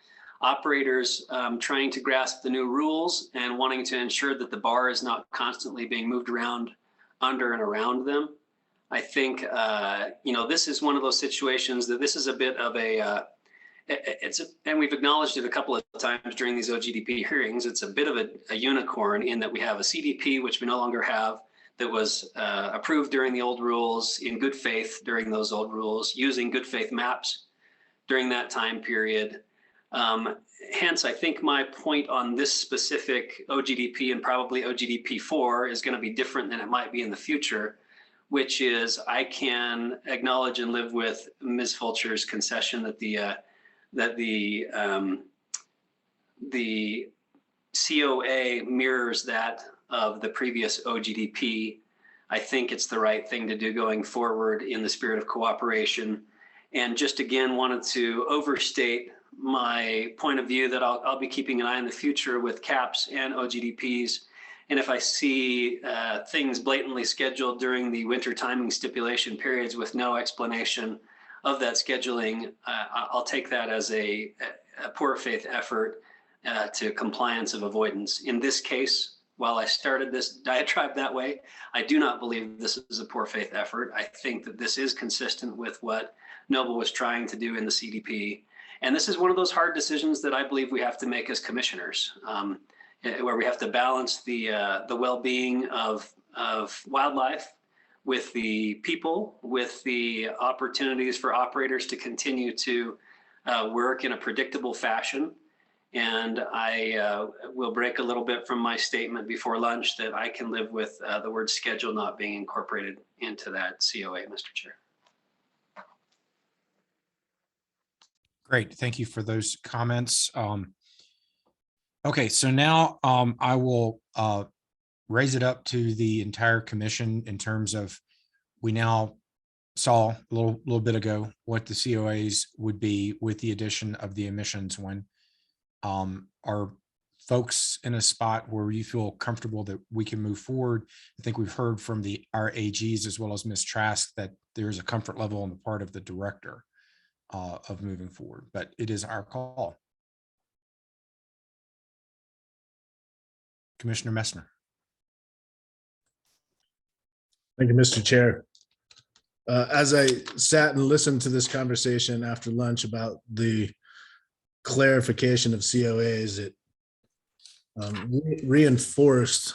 operators trying to grasp the new rules and wanting to ensure that the bar is not constantly being moved around under and around them. I think, this is one of those situations that this is a bit of and we've acknowledged it a couple of times during these OGDP hearings, it's a bit of a unicorn in that we have a CDP, which we no longer have, that was approved during the old rules, in good faith during those old rules, using good faith maps during that time period. Hence, I think my point on this specific OGDP and probably OGDP4 is going to be different than it might be in the future, which is I can acknowledge and live with Ms. Fulcher's concession that the COA mirrors that of the previous OGDP. I think it's the right thing to do going forward in the spirit of cooperation. And just again, wanted to overstate my point of view that I'll be keeping an eye in the future with CAPs and OGDPs. And if I see things blatantly scheduled during the winter timing stipulation periods with no explanation of that scheduling, I'll take that as a poor faith effort to compliance of avoidance. In this case, while I started this diatribe that way, I do not believe this is a poor faith effort. I think that this is consistent with what Noble was trying to do in the CDP. And this is one of those hard decisions that I believe we have to make as commissioners, where we have to balance the well-being of wildlife with the people, with the opportunities for operators to continue to work in a predictable fashion. And I will break a little bit from my statement before lunch that I can live with the word schedule not being incorporated into that COA, Mr. Chair. Great, thank you for those comments. Okay, so now I will raise it up to the entire commission in terms of, we now saw a little bit ago what the COAs would be with the addition of the emissions one. Are folks in a spot where you feel comfortable that we can move forward? I think we've heard from our AGs as well as Ms. Trask that there's a comfort level on the part of the director of moving forward, but it is our call. Commissioner Messner. Thank you, Mr. Chair. As I sat and listened to this conversation after lunch about the clarification of COAs, it reinforced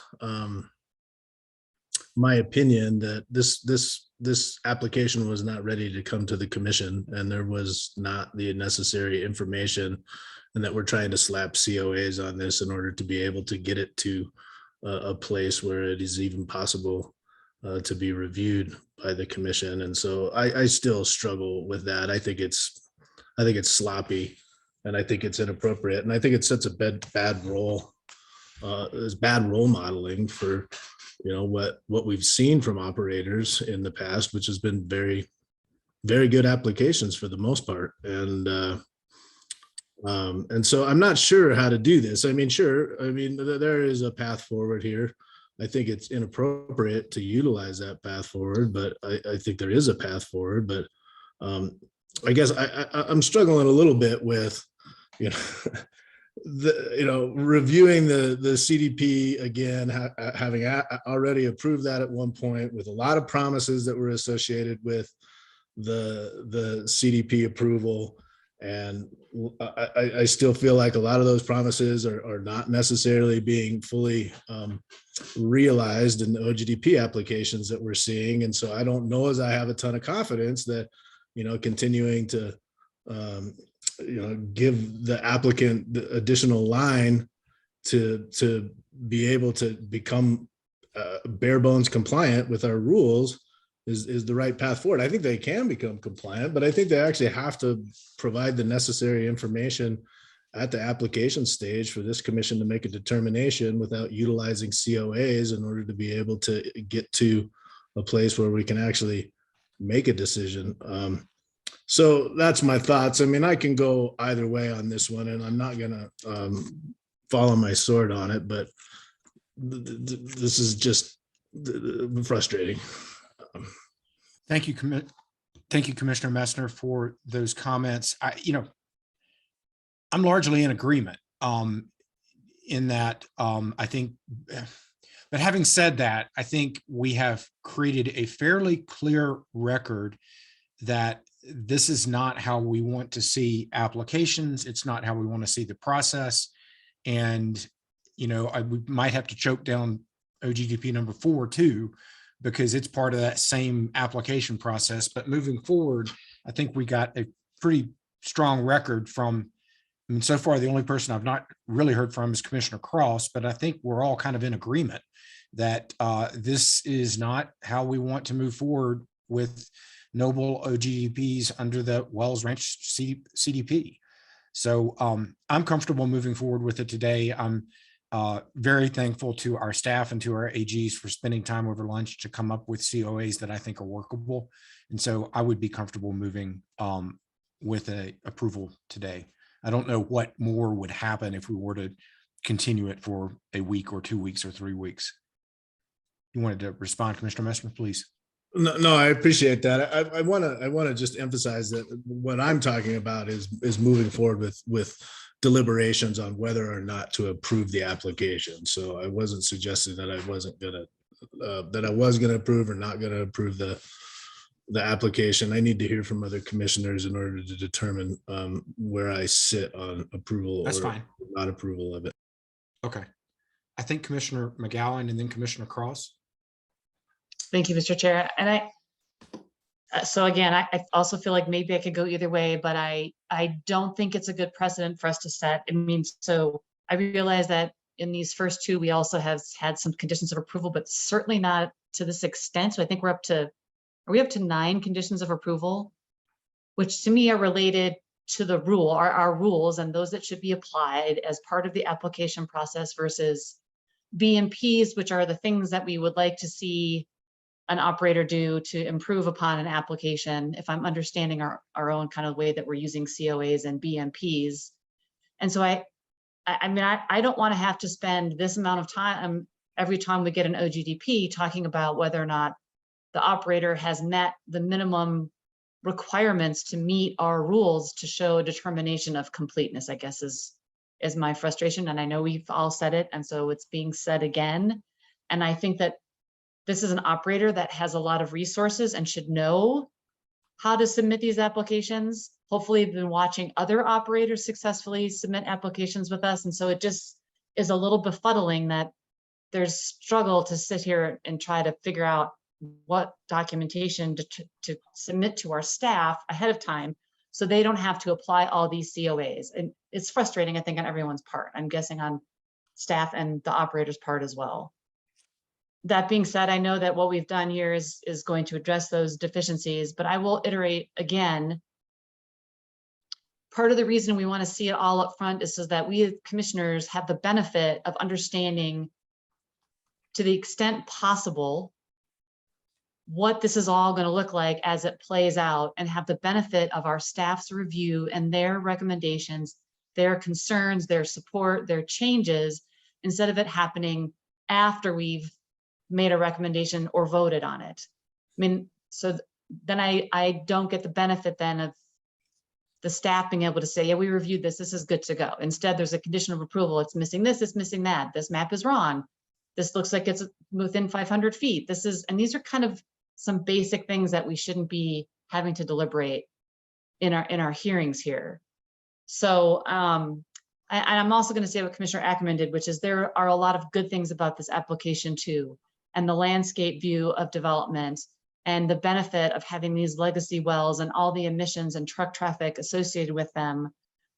my opinion that this application was not ready to come to the commission, and there was not the necessary information, and that we're trying to slap COAs on this in order to be able to get it to a place where it is even possible to be reviewed by the commission. And so I still struggle with that. I think it's sloppy, and I think it's inappropriate, and I think it sets a bad role modeling for what we've seen from operators in the past, which has been very, very good applications for the most part. And so I'm not sure how to do this. I mean, sure. I mean, there is a path forward here. I think it's inappropriate to utilize that path forward, but I think there is a path forward. But I guess I'm struggling a little bit with, reviewing the CDP again, having already approved that at one point with a lot of promises that were associated with the CDP approval. And I still feel like a lot of those promises are not necessarily being fully realized in the OGDP applications that we're seeing. And so I don't know as I have a ton of confidence that, continuing to, give the applicant the additional line to be able to become bare bones compliant with our rules is the right path forward. I think they can become compliant, but I think they actually have to provide the necessary information at the application stage for this commission to make a determination without utilizing COAs in order to be able to get to a place where we can actually make a decision. So that's my thoughts. I mean, I can go either way on this one, and I'm not going to follow my sword on it, but this is just frustrating. Thank you, Commissioner Messner, for those comments. I'm largely in agreement in that I think, but having said that, I think we have created a fairly clear record that this is not how we want to see applications. It's not how we want to see the process. And, we might have to choke down OGDP number 4 too, because it's part of that same application process. But moving forward, I think we got a pretty strong record from I mean, so far, the only person I've not really heard from is Commissioner Cross, but I think we're all kind of in agreement that this is not how we want to move forward with noble OGDPs under the Wells Ranch CDP. So I'm comfortable moving forward with it today. I'm very thankful to our staff and to our AGs for spending time over lunch to come up with COAs that I think are workable. And so I would be comfortable moving with a approval today. I don't know what more would happen if we were to continue it for a week or 2 weeks or 3 weeks. You wanted to respond, Commissioner Messmer, please. No, I appreciate that. I want to just emphasize that what I'm talking about is moving forward with deliberations on whether or not to approve the application. So I wasn't suggesting that I was going to approve or not going to approve the application. I need to hear from other commissioners in order to determine where I sit on approval That's or fine. not approval of it. Okay. I think Commissioner McGowan and then Commissioner Cross. Thank you, Mr. Chair. And so again, I also feel like maybe I could go either way, but I don't think it's a good precedent for us to set. I mean, so I realize that in these first two, we also have had some conditions of approval, but certainly not to this extent. So I think are we up to 9 conditions of approval, which to me are related to the rule, our rules and those that should be applied as part of the application process versus BMPs, which are the things that we would like to see an operator do to improve upon an application, if I'm understanding our own kind of way that we're using COAs and BMPs. And so I mean, I don't want to have to spend this amount of time every time we get an OGDP talking about whether or not the operator has met the minimum requirements to meet our rules to show a determination of completeness, I guess is my frustration. And I know we've all said it, and so it's being said again. And I think that this is an operator that has a lot of resources and should know how to submit these applications. Hopefully they've been watching other operators successfully submit applications with us. And so it just is a little befuddling that there's struggle to sit here and try to figure out what documentation to submit to our staff ahead of time so they don't have to apply all these COAs. And it's frustrating, I think, on everyone's part. I'm guessing on staff and the operator's part as well. That being said, I know that what we've done here is going to address those deficiencies, but I will iterate again. Part of the reason we want to see it all up front is so that we as commissioners have the benefit of understanding to the extent possible what this is all going to look like as it plays out, and have the benefit of our staff's review and their recommendations, their concerns, their support, their changes, instead of it happening after we've made a recommendation or voted on it. I mean, so then I don't get the benefit then of the staff being able to say, yeah, we reviewed this is good to go. Instead, there's a condition of approval. It's missing this, it's missing that. This map is wrong. This looks like it's within 500 feet. And these are kind of some basic things that we shouldn't be having to deliberate in our hearings here. So I'm also going to say what Commissioner Ackerman did, which is there are a lot of good things about this application too, and the landscape view of development and the benefit of having these legacy wells and all the emissions and truck traffic associated with them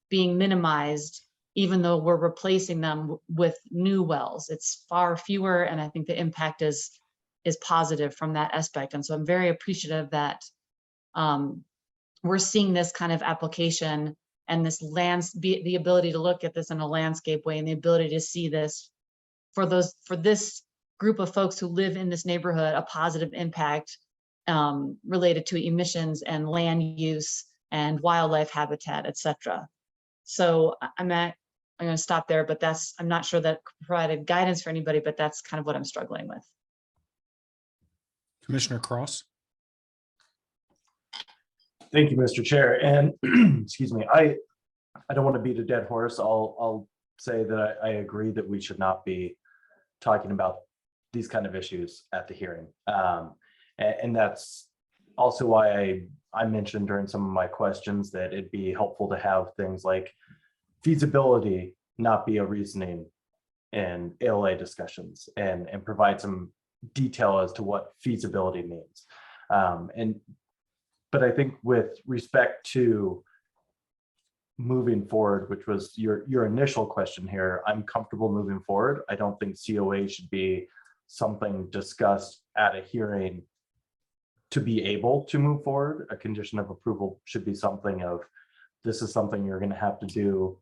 being minimized, even though we're replacing them with new wells. It's far fewer, and I think the impact is positive from that aspect. And so I'm very appreciative that we're seeing this kind of application and this the ability to look at this in a landscape way, and the ability to see this for this group of folks who live in this neighborhood, a positive impact related to emissions and land use and wildlife habitat, et cetera. So I'm going to stop there, but I'm not sure that provided guidance for anybody, but that's kind of what I'm struggling with. Commissioner Cross. Thank you, Mr. Chair. And excuse me, I don't want to beat a dead horse. I'll say that I agree that we should not be talking about these kind of issues at the hearing. And that's also why I mentioned during some of my questions that it'd be helpful to have things like feasibility not be a reasoning in ALA discussions, and provide some detail as to what feasibility means. But I think with respect to moving forward, which was your initial question here, I'm comfortable moving forward. I don't think COA should be something discussed at a hearing to be able to move forward. A condition of approval should be something of, this is something you're going to have to do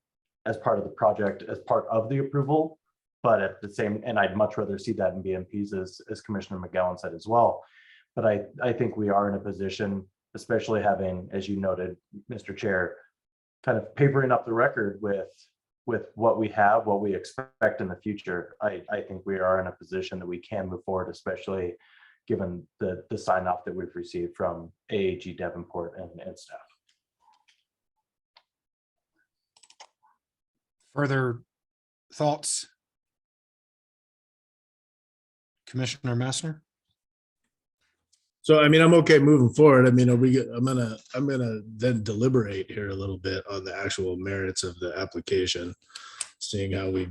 as part of the project, as part of the approval. But at the same, and I'd much rather see that in BMPs, as Commissioner McGowan said as well. But I think we are in a position, especially having, as you noted, Mr. Chair, kind of papering up the record with what we have, what we expect in the future. I think we are in a position that we can move forward, especially given the sign off that we've received from AAG Davenport and staff. Further thoughts? Commissioner Messner? So, I mean, I'm okay moving forward. I mean, I'm gonna then deliberate here a little bit on the actual merits of the application, seeing how it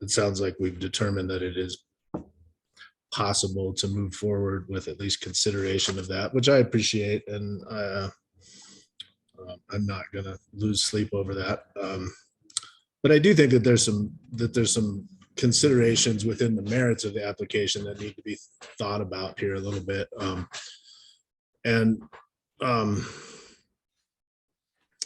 sounds like we've determined that it is possible to move forward with at least consideration of that, which I appreciate, and I'm not gonna lose sleep over that. But I do think that there's some considerations within the merits of the application that need to be thought about here a little bit.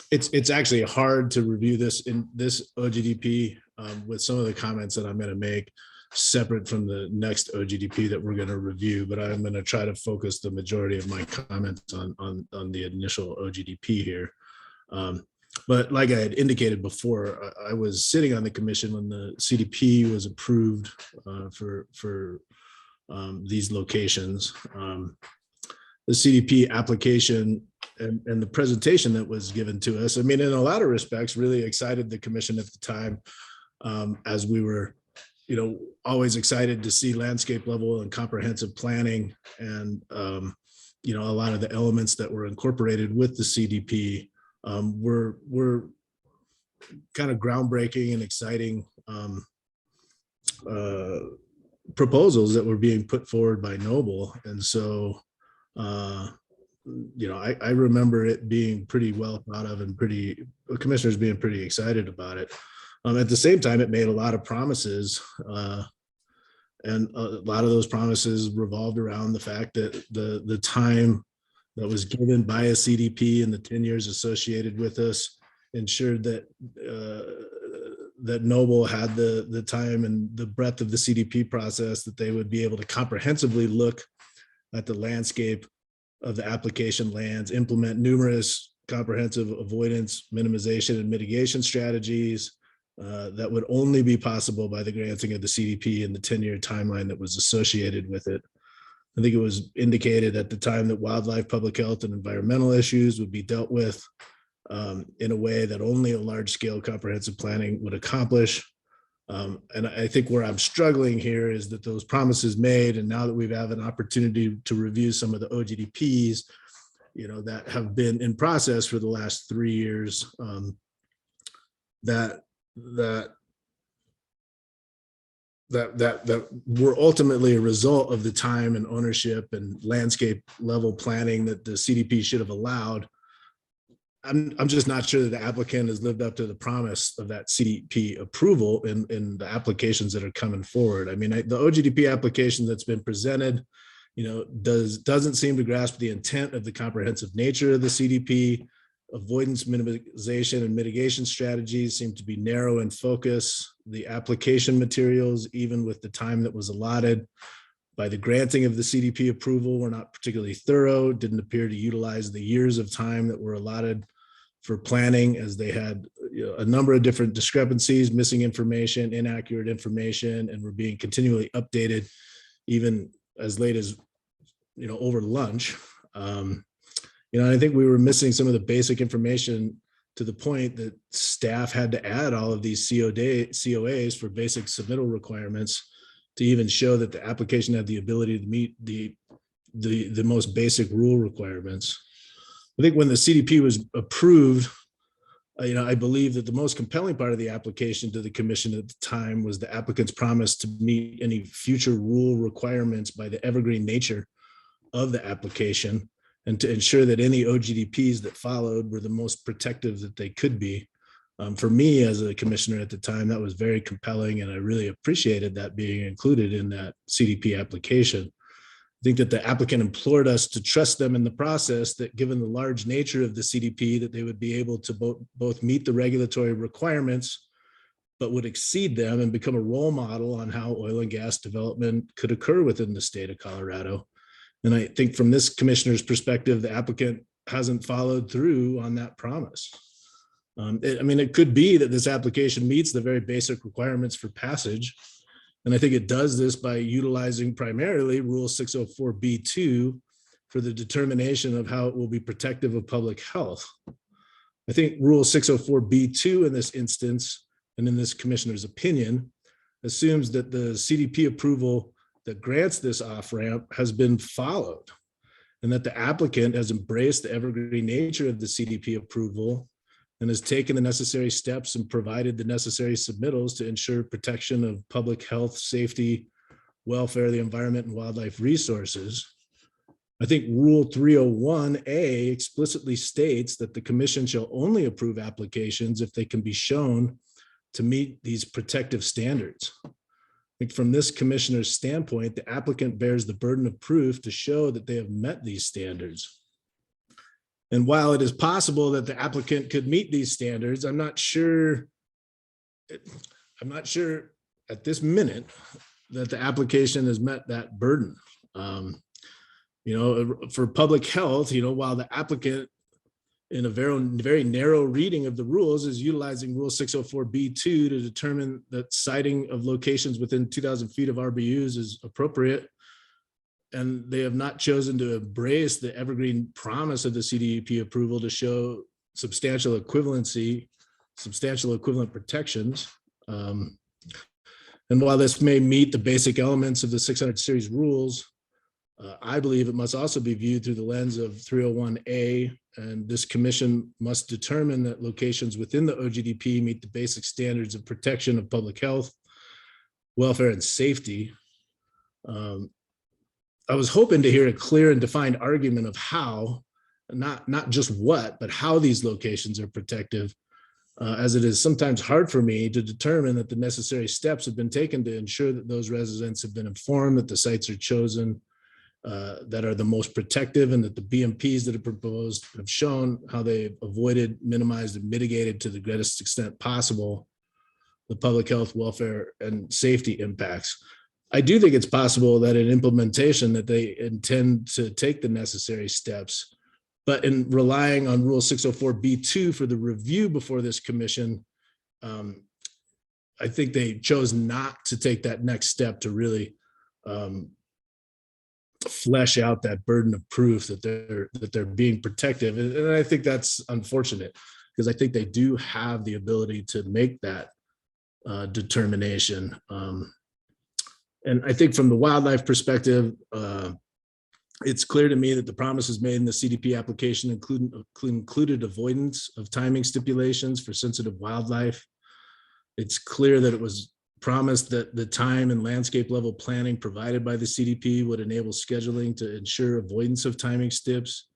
It's actually hard to review this in this OGDP with some of the comments that I'm going to make separate from the next OGDP that we're going to review, but I'm going to try to focus the majority of my comments on the initial OGDP here. But like I had indicated before, I was sitting on the commission when the CDP was approved for these locations. The CDP application and the presentation that was given to us, I mean, in a lot of respects, really excited the commission at the time, as we were, always excited to see landscape level and comprehensive planning, and a lot of the elements that were incorporated with the CDP were kind of groundbreaking and exciting proposals that were being put forward by Noble. And so, I remember it being pretty well thought of and commissioners being pretty excited about it. At the same time, it made a lot of promises, and a lot of those promises revolved around the fact that the time that was given by a CDP and the 10 years associated with us ensured that that Noble had the time and the breadth of the CDP process, that they would be able to comprehensively look at the landscape of the application lands, implement numerous comprehensive avoidance, minimization, and mitigation strategies that would only be possible by the granting of the CDP and the 10-year timeline that was associated with it. I think it was indicated at the time that wildlife, public health, and environmental issues would be dealt with in a way that only a large-scale comprehensive planning would accomplish. And I think where I'm struggling here is that those promises made, and now that we have an opportunity to review some of the OGDPs, that have been in process for the last 3 years, that were ultimately a result of the time and ownership and landscape level planning that the CDP should have allowed. I'm just not sure that the applicant has lived up to the promise of that CDP approval in the applications that are coming forward. I mean, the OGDP application that's been presented, doesn't seem to grasp the intent of the comprehensive nature of the CDP. Avoidance, minimization, and mitigation strategies seem to be narrow in focus. The application materials, even with the time that was allotted by the granting of the CDP approval, were not particularly thorough, didn't appear to utilize the years of time that were allotted for planning, as they had a number of different discrepancies, missing information, inaccurate information, and were being continually updated even as late as, over lunch. I think we were missing some of the basic information to the point that staff had to add all of these COAs for basic submittal requirements to even show that the application had the ability to meet the most basic rule requirements. I think when the CDP was approved, I believe that the most compelling part of the application to the commission at the time was the applicant's promise to meet any future rule requirements by the evergreen nature of the application, and to ensure that any OGDPs that followed were the most protective that they could be. For me as a commissioner at the time, that was very compelling, and I really appreciated that being included in that CDP application. I think that the applicant implored us to trust them in the process, that given the large nature of the CDP, that they would be able to both meet the regulatory requirements, but would exceed them and become a role model on how oil and gas development could occur within the state of Colorado. And I think from this commissioner's perspective, the applicant hasn't followed through on that promise. It could be that this application meets the very basic requirements for passage. And I think it does this by utilizing primarily Rule 604B2 for the determination of how it will be protective of public health. I think Rule 604B2 in this instance, and in this commissioner's opinion, assumes that the CDP approval that grants this off-ramp has been followed, and that the applicant has embraced the evergreen nature of the CDP approval and has taken the necessary steps and provided the necessary submittals to ensure protection of public health, safety, welfare, the environment, and wildlife resources. I think Rule 301A explicitly states that the commission shall only approve applications if they can be shown to meet these protective standards. I think from this commissioner's standpoint, the applicant bears the burden of proof to show that they have met these standards. And while it is possible that the applicant could meet these standards, I'm not sure at this minute that the application has met that burden. For public health, while the applicant in a very narrow reading of the rules is utilizing Rule 604B2 to determine that citing of locations within 2,000 feet of RBUs is appropriate, and they have not chosen to embrace the evergreen promise of the CDP approval to show substantial equivalent protections. And while this may meet the basic elements of the 600 series rules, I believe it must also be viewed through the lens of 301A, and this commission must determine that locations within the OGDP meet the basic standards of protection of public health, welfare, and safety. I was hoping to hear a clear and defined argument of how, not just what, but how these locations are protective, as it is sometimes hard for me to determine that the necessary steps have been taken to ensure that those residents have been informed that the sites are chosen that are the most protective, and that the BMPs that are proposed have shown how they've avoided, minimized, and mitigated to the greatest extent possible the public health, welfare, and safety impacts. I do think it's possible that in implementation that they intend to take the necessary steps, but in relying on Rule 604B2 for the review before this commission, I think they chose not to take that next step to really flesh out that burden of proof that they're being protective. And I think that's unfortunate, because I think they do have the ability to make that determination. And I think from the wildlife perspective, it's clear to me that the promises made in the CDP application included avoidance of timing stipulations for sensitive wildlife. It's clear that it was promised that the time and landscape level planning provided by the CDP would enable scheduling to ensure avoidance of timing stips.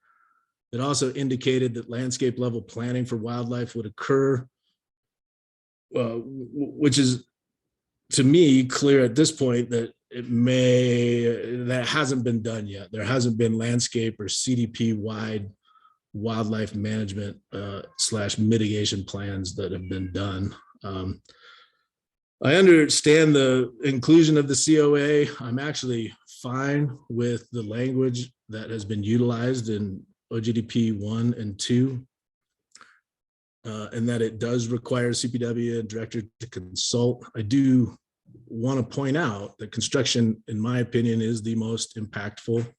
It also indicated that landscape level planning for wildlife would occur, which is, to me, clear at this point that that hasn't been done yet. There hasn't been landscape or CDP wide wildlife management / mitigation plans that have been done. I understand the inclusion of the COA. I'm actually fine with the language that has been utilized in OGDP 1 and 2. And that it does require CPW and director to consult. I do want to point out that construction, in my opinion, is the most impactful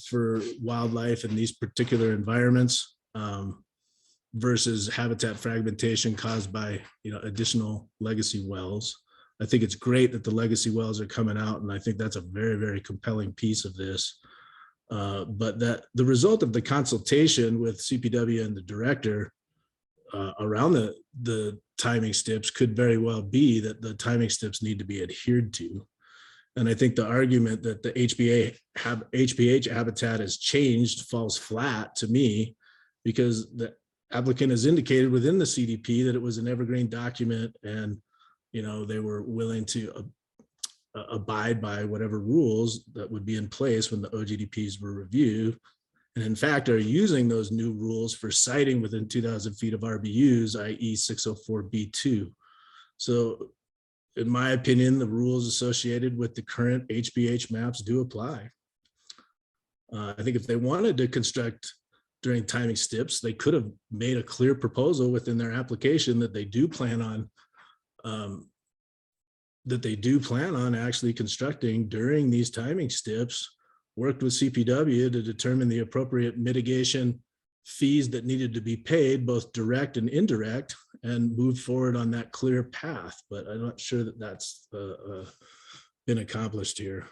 for wildlife in these particular environments versus habitat fragmentation caused by additional legacy wells. I think it's great that the legacy wells are coming out, and I think that's a very, very compelling piece of this. But that the result of the consultation with CPW and the director around the timing steps could very well be that the timing steps need to be adhered to. And I think the argument that the HPH habitat has changed falls flat to me, because the applicant has indicated within the CDP that it was an evergreen document, and they were willing to abide by whatever rules that would be in place when the OGDPs were reviewed, and in fact are using those new rules for siting within 2,000 feet of RBUs, i.e. 604B2. So in my opinion, the rules associated with the current HPH maps do apply. I think if they wanted to construct during timing steps, they could have made a clear proposal within their application that they do plan on actually constructing during these timing steps, worked with CPW to determine the appropriate mitigation fees that needed to be paid, both direct and indirect, and move forward on that clear path. But I'm not sure that that's been accomplished here.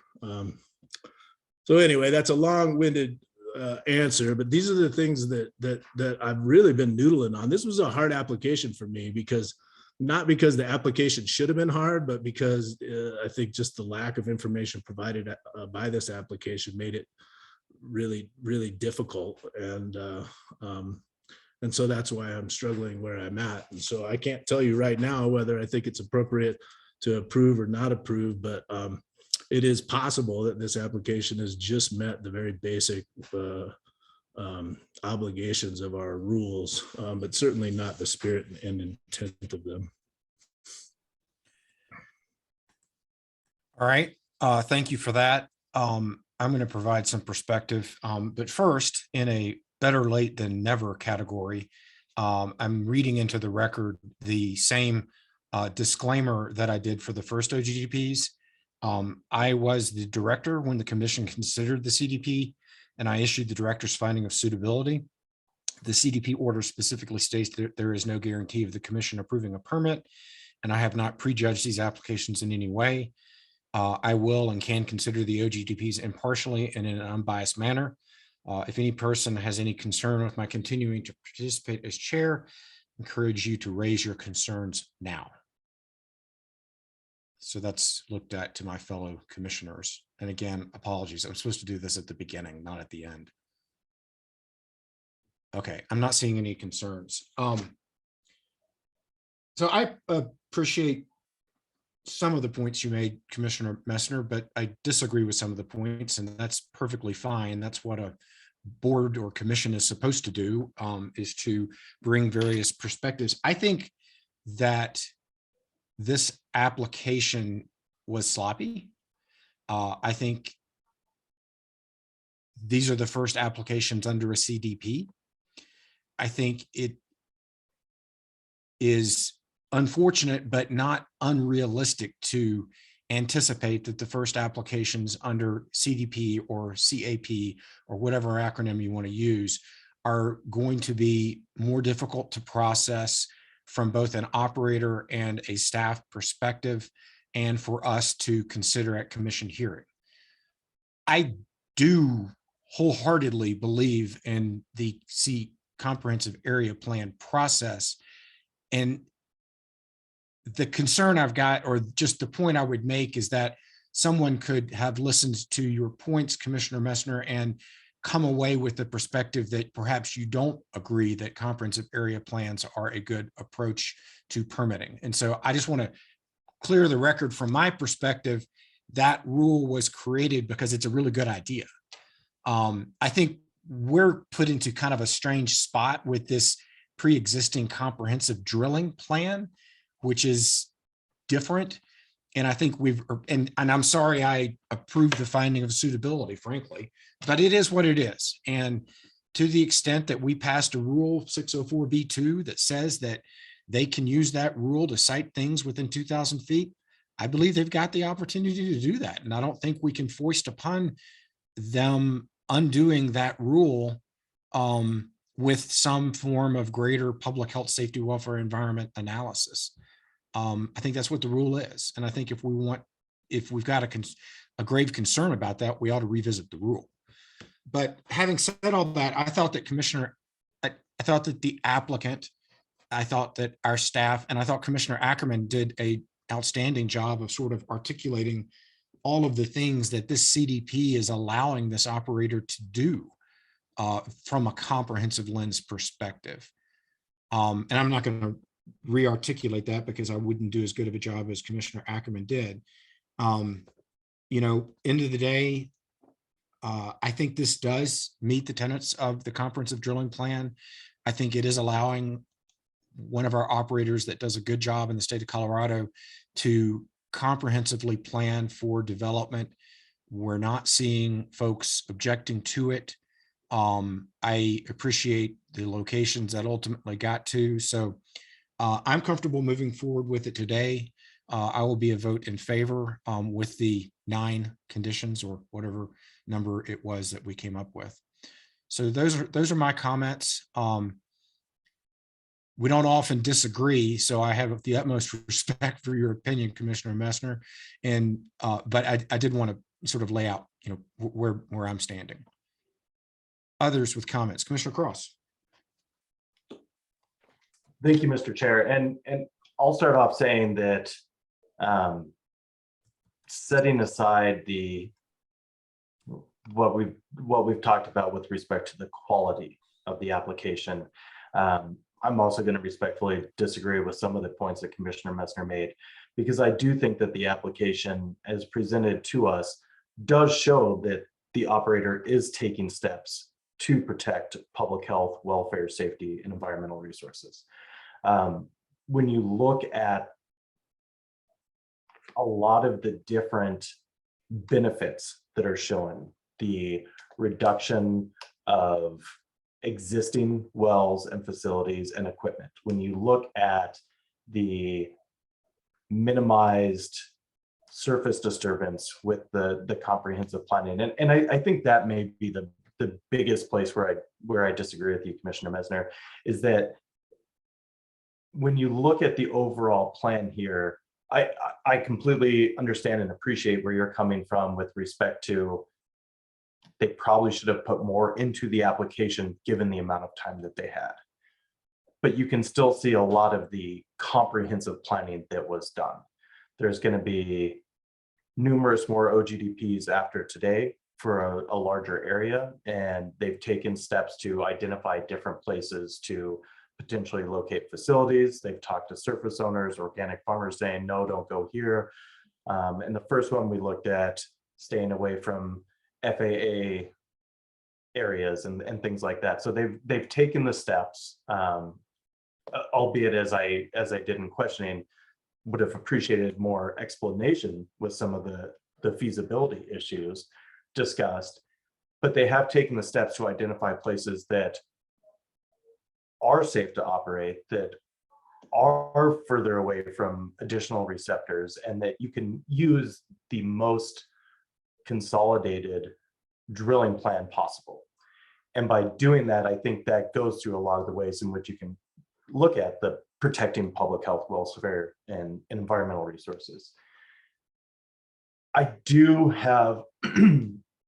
So anyway, that's a long-winded answer, but these are the things that I've really been noodling on. This was a hard application for me, not because the application should have been hard, but because I think just the lack of information provided by this application made it really, really difficult. And so that's why I'm struggling where I'm at. And so I can't tell you right now whether I think it's appropriate to approve or not approve, but it is possible that this application has just met the very basic obligations of our rules, but certainly not the spirit and intent of them. All right, thank you for that. I'm going to provide some perspective, but first, in a better late than never category, I'm reading into the record the same disclaimer that I did for the first OGDPs. I was the director when the commission considered the CDP, and I issued the director's finding of suitability. The CDP order specifically states that there is no guarantee of the commission approving a permit, and I have not prejudged these applications in any way. I will and can consider the OGDPs impartially and in an unbiased manner. If any person has any concern with my continuing to participate as chair, I encourage you to raise your concerns now. So that's looked at to my fellow commissioners. And again, apologies. I'm supposed to do this at the beginning, not at the end. Okay, I'm not seeing any concerns. So I appreciate some of the points you made, Commissioner Messner, but I disagree with some of the points, and that's perfectly fine. That's what a board or commission is supposed to do, is to bring various perspectives. I think that this application was sloppy. I think these are the first applications under a CDP. I think it is unfortunate, but not unrealistic to anticipate that the first applications under CDP or CAP or whatever acronym you want to use are going to be more difficult to process from both an operator and a staff perspective, and for us to consider at commission hearing. I do wholeheartedly believe in the comprehensive area plan process, and the concern I've got, or just the point I would make, is that someone could have listened to your points, Commissioner Messner, and come away with the perspective that perhaps you don't agree that comprehensive area plans are a good approach to permitting. And so I just want to clear the record from my perspective. That rule was created because it's a really good idea. I think we're put into kind of a strange spot with this pre-existing comprehensive drilling plan, which is different. And I think and I'm sorry I approved the finding of suitability, frankly, but it is what it is. And to the extent that we passed a rule 604B2 that says that they can use that rule to cite things within 2,000 feet, I believe they've got the opportunity to do that. And I don't think we can foist upon them undoing that rule with some form of greater public health, safety, welfare, environment analysis. I think that's what the rule is. And I think if we've got a grave concern about that, we ought to revisit the rule. But having said all that, I thought that I thought that the applicant, I thought that our staff, and I thought Commissioner Ackerman did an outstanding job of sort of articulating all of the things that this CDP is allowing this operator to do from a comprehensive lens perspective. And I'm not going to re-articulate that because I wouldn't do as good of a job as Commissioner Ackerman did. You know, end of the day, I think this does meet the tenets of the comprehensive drilling plan. I think it is allowing one of our operators that does a good job in the state of Colorado to comprehensively plan for development. We're not seeing folks objecting to it. I appreciate the locations that ultimately got to. So I'm comfortable moving forward with it today. I will be a vote in favor with the 9 conditions or whatever number it was that we came up with. So those are my comments. We don't often disagree, so I have the utmost respect for your opinion, Commissioner Messner. And but I did want to sort of lay out, you know, where I'm standing. Others with comments, Commissioner Cross. Thank you, Mr. Chair. And I'll start off saying that setting aside what we've talked about with respect to the quality of the application, I'm also going to respectfully disagree with some of the points that Commissioner Messner made, because I do think that the application as presented to us does show that the operator is taking steps to protect public health, welfare, safety, and environmental resources. When you look at a lot of the different benefits that are shown, the reduction of existing wells and facilities and equipment, when you look at the minimized surface disturbance with the comprehensive planning, and I think that may be the biggest place where I disagree with you, Commissioner Messner, is that when you look at the overall plan here, I completely understand and appreciate where you're coming from with respect to they probably should have put more into the application given the amount of time that they had. But you can still see a lot of the comprehensive planning that was done. There's going to be numerous more Ogdps after today for a larger area, and they've taken steps to identify different places to potentially locate facilities. They've talked to surface owners, organic farmers saying, no, don't go here. And the first one we looked at, staying away from FAA areas and things like that. So they've taken the steps, albeit as I did in questioning, would have appreciated more explanation with some of the feasibility issues discussed, but they have taken the steps to identify places that are safe to operate, that are further away from additional receptors, and that you can use the most consolidated drilling plan possible. And by doing that, I think that goes through a lot of the ways in which you can look at the protecting public health, welfare, and environmental resources. I do have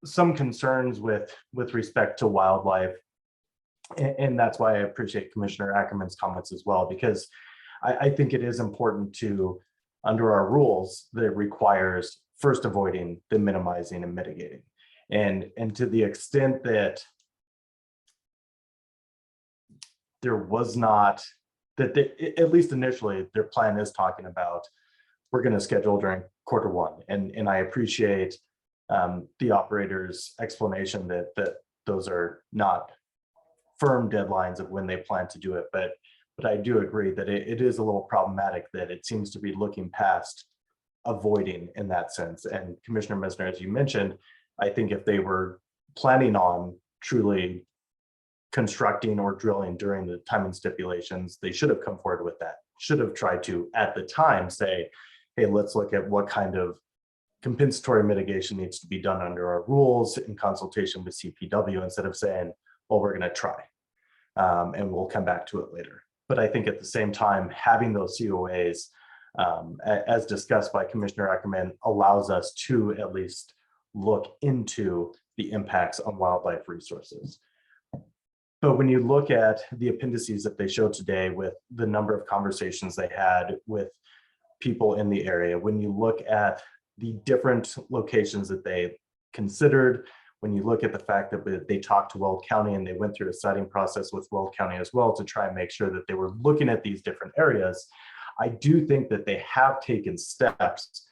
some concerns with respect to wildlife. And that's why I appreciate Commissioner Ackerman's comments as well, because I think it is important to, under our rules, that it requires first avoiding, then minimizing and mitigating. And to the extent that there was not, that they, at least initially, their plan is talking about, we're going to schedule during Q1. And I appreciate the operator's explanation that those are not firm deadlines of when they plan to do it. But I do agree that it is a little problematic that it seems to be looking past avoiding in that sense. And Commissioner Messner, as you mentioned, I think if they were planning on truly constructing or drilling during the timing stipulations, they should have come forward with that. Should have tried to, at the time, say, hey, let's look at what kind of compensatory mitigation needs to be done under our rules in consultation with CPW, instead of saying, well, we're going to try and we'll come back to it later. But I think at the same time, having those COAs, as discussed by Commissioner Ackerman, allows us to at least look into the impacts on wildlife resources. But when you look at the appendices that they showed today with the number of conversations they had with people in the area, when you look at the different locations that they considered. When you look at the fact that they talked to Weld County and they went through a citing process with Weld County as well to try and make sure that they were looking at these different areas, I do think that they have taken steps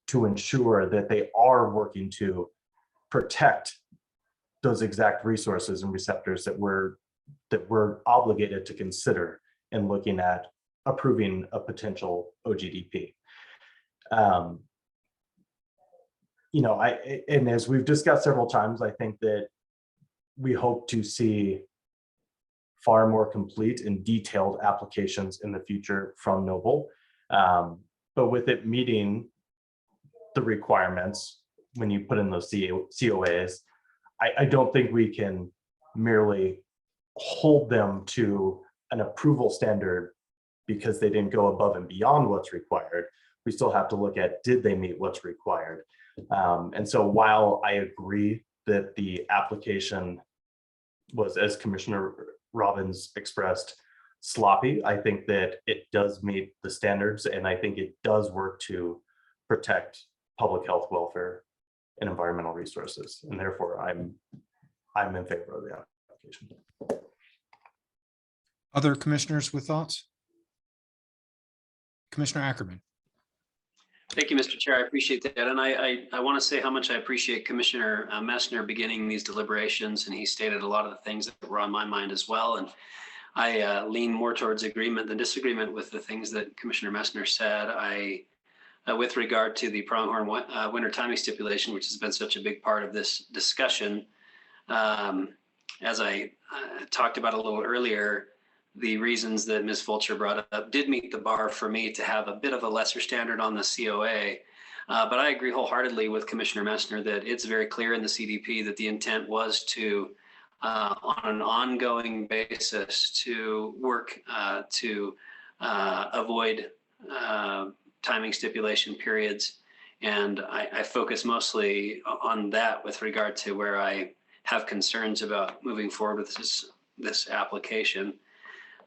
to ensure that they are working to protect those exact resources and receptors that we're obligated to consider in looking at approving a potential OGDP. And as we've discussed several times, I think that we hope to see far more complete and detailed applications in the future from Noble. But with it meeting the requirements, when you put in those COAs, I don't think we can merely hold them to an approval standard because they didn't go above and beyond what's required. We still have to look at, did they meet what's required? And so while I agree that the application was, as Commissioner Robbins expressed, sloppy, I think that it does meet the standards, and I think it does work to protect public health, welfare, and environmental resources. And therefore, I'm in favor of the application. Other commissioners with thoughts? Commissioner Ackerman. Thank you, Mr. Chair. I appreciate that. And I want to say how much I appreciate Commissioner Messner beginning these deliberations. And he stated a lot of the things that were on my mind as well. And I lean more towards agreement than disagreement with the things that Commissioner Messner said. With regard to the Pronghorn winter timing stipulation, which has been such a big part of this discussion, as I talked about a little earlier, the reasons that Ms. Fulcher brought up did meet the bar for me to have a bit of a lesser standard on the COA. But I agree wholeheartedly with Commissioner Messner that it's very clear in the CDP that the intent was to, on an ongoing basis, to work to avoid timing stipulation periods. And I focus mostly on that with regard to where I have concerns about moving forward with this application.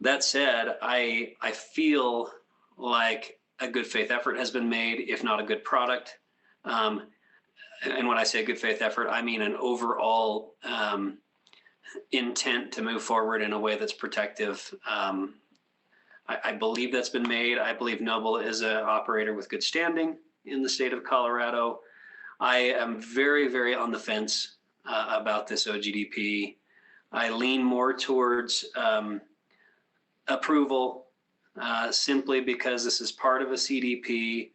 That said, I feel like a good faith effort has been made, if not a good product. And when I say good faith effort, I mean an overall intent to move forward in a way that's protective. I believe that's been made. I believe Noble is an operator with good standing in the state of Colorado. I am very, very on the fence about this OGDP. I lean more towards approval simply because this is part of a CDP,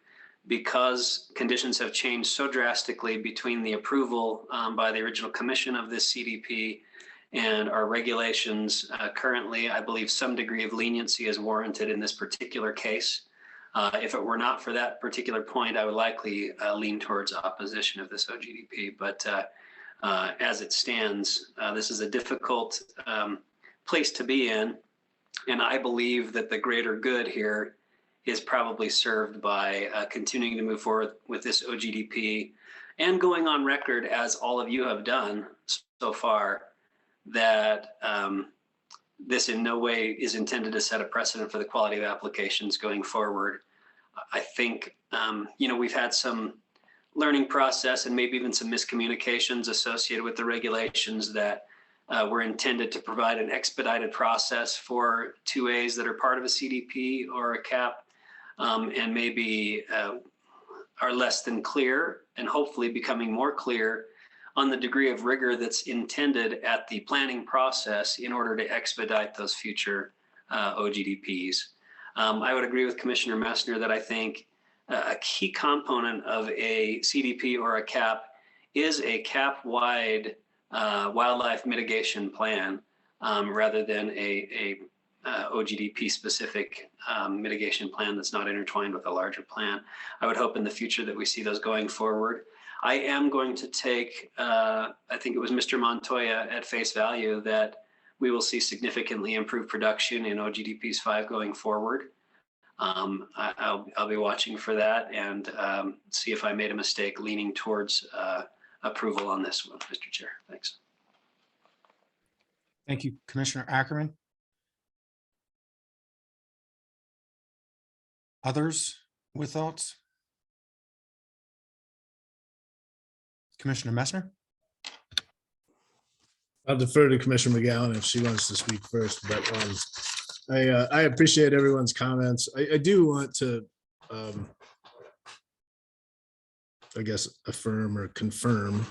because conditions have changed so drastically between the approval by the original commission of this CDP and our regulations. Currently, I believe some degree of leniency is warranted in this particular case. If it were not for that particular point, I would likely lean towards opposition of this OGDP. But as it stands, this is a difficult place to be in. And I believe that the greater good here is probably served by continuing to move forward with this OGDP and going on record, as all of you have done so far, that this in no way is intended to set a precedent for the quality of applications going forward. I think, we've had some learning process and maybe even some miscommunications associated with the regulations that were intended to provide an expedited process for 2As that are part of a CDP or a CAP, and maybe are less than clear, and hopefully becoming more clear on the degree of rigor that's intended at the planning process in order to expedite those future OGDPs. I would agree with Commissioner Messner that I think a key component of a CDP or a CAP is a CAP-wide wildlife mitigation plan rather than a OGDP-specific mitigation plan that's not intertwined with a larger plan. I would hope in the future that we see those going forward. I am going to take, I think it was Mr. Montoya at face value, that we will see significantly improved production in OGDPs 5 going forward. I'll be watching for that and see if I made a mistake leaning towards approval on this one, Mr. Chair. Thanks. Thank you, Commissioner Ackerman. Others with thoughts? Commissioner Messner? I'll defer to Commissioner McGowan if she wants to speak first, but I appreciate everyone's comments. I do want to, I guess, affirm or confirm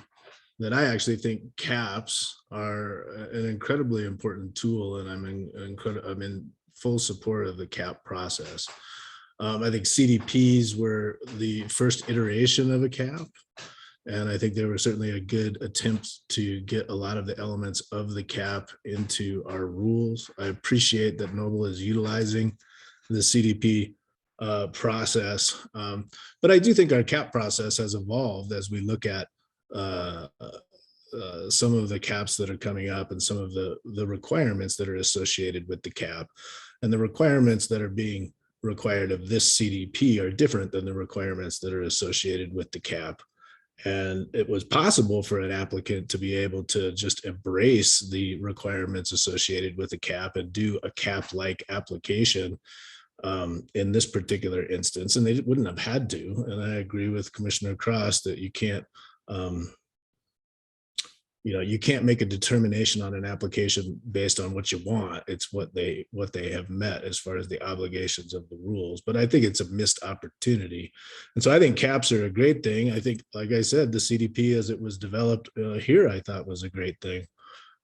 that I actually think caps are an incredibly important tool, and I'm in full support of the cap process. I think CDPs were the first iteration of a cap, and I think they were certainly a good attempt to get a lot of the elements of the cap into our rules. I appreciate that Noble is utilizing the CDP process, but I do think our cap process has evolved as we look at some of the caps that are coming up and some of the requirements that are associated with the cap, and the requirements that are being required of this CDP are different than the requirements that are associated with the cap. And it was possible for an applicant to be able to just embrace the requirements associated with the cap and do a cap-like application in this particular instance, and they wouldn't have had to. And I agree with Commissioner Cross that you can't, you can't make a determination on an application based on what you want. It's what they have met as far as the obligations of the rules. But I think it's a missed opportunity. And so I think caps are a great thing. I think, like I said, the CDP as it was developed here, I thought was a great thing.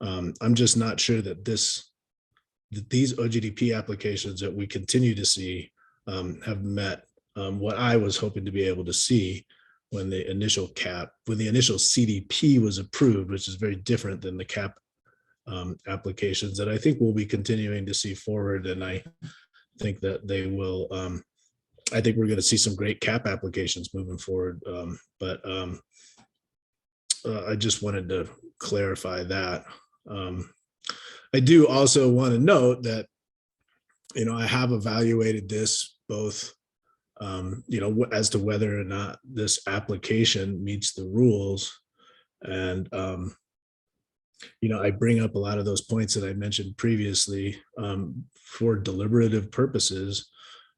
I'm just not sure that these Ogdp applications that we continue to see have met what I was hoping to be able to see when the initial CDP was approved, which is very different than the cap applications that I think we'll be continuing to see forward. And I think that they will, I think we're going to see some great cap applications moving forward. But I just wanted to clarify that. I do also want to note that, I have evaluated this both as to whether or not this application meets the rules. And, I bring up a lot of those points that I mentioned previously for deliberative purposes.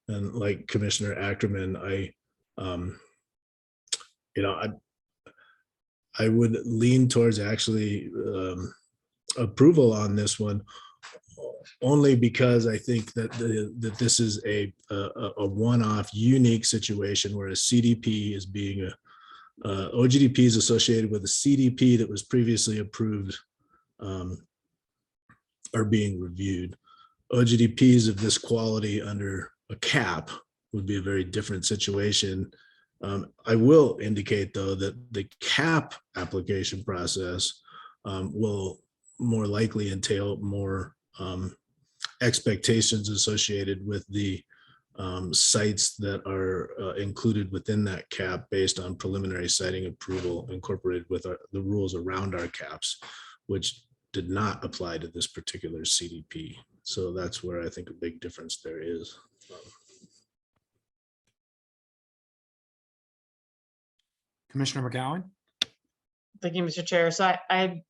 And like Commissioner Ackerman, I would lean towards actually approval on this one, only because I think that this is a one-off unique situation where a CDP is being Ogdp is associated with a CDP that was previously approved are being reviewed. Ogdps of this quality under a cap would be a very different situation. I will indicate though that the cap application process will more likely entail more expectations associated with the sites that are included within that cap based on preliminary siting approval incorporated with the rules around our caps, which did not apply to this particular CDP. So that's where I think a big difference there is. Commissioner McGowan? Thank you, Mr. Chair. So I'm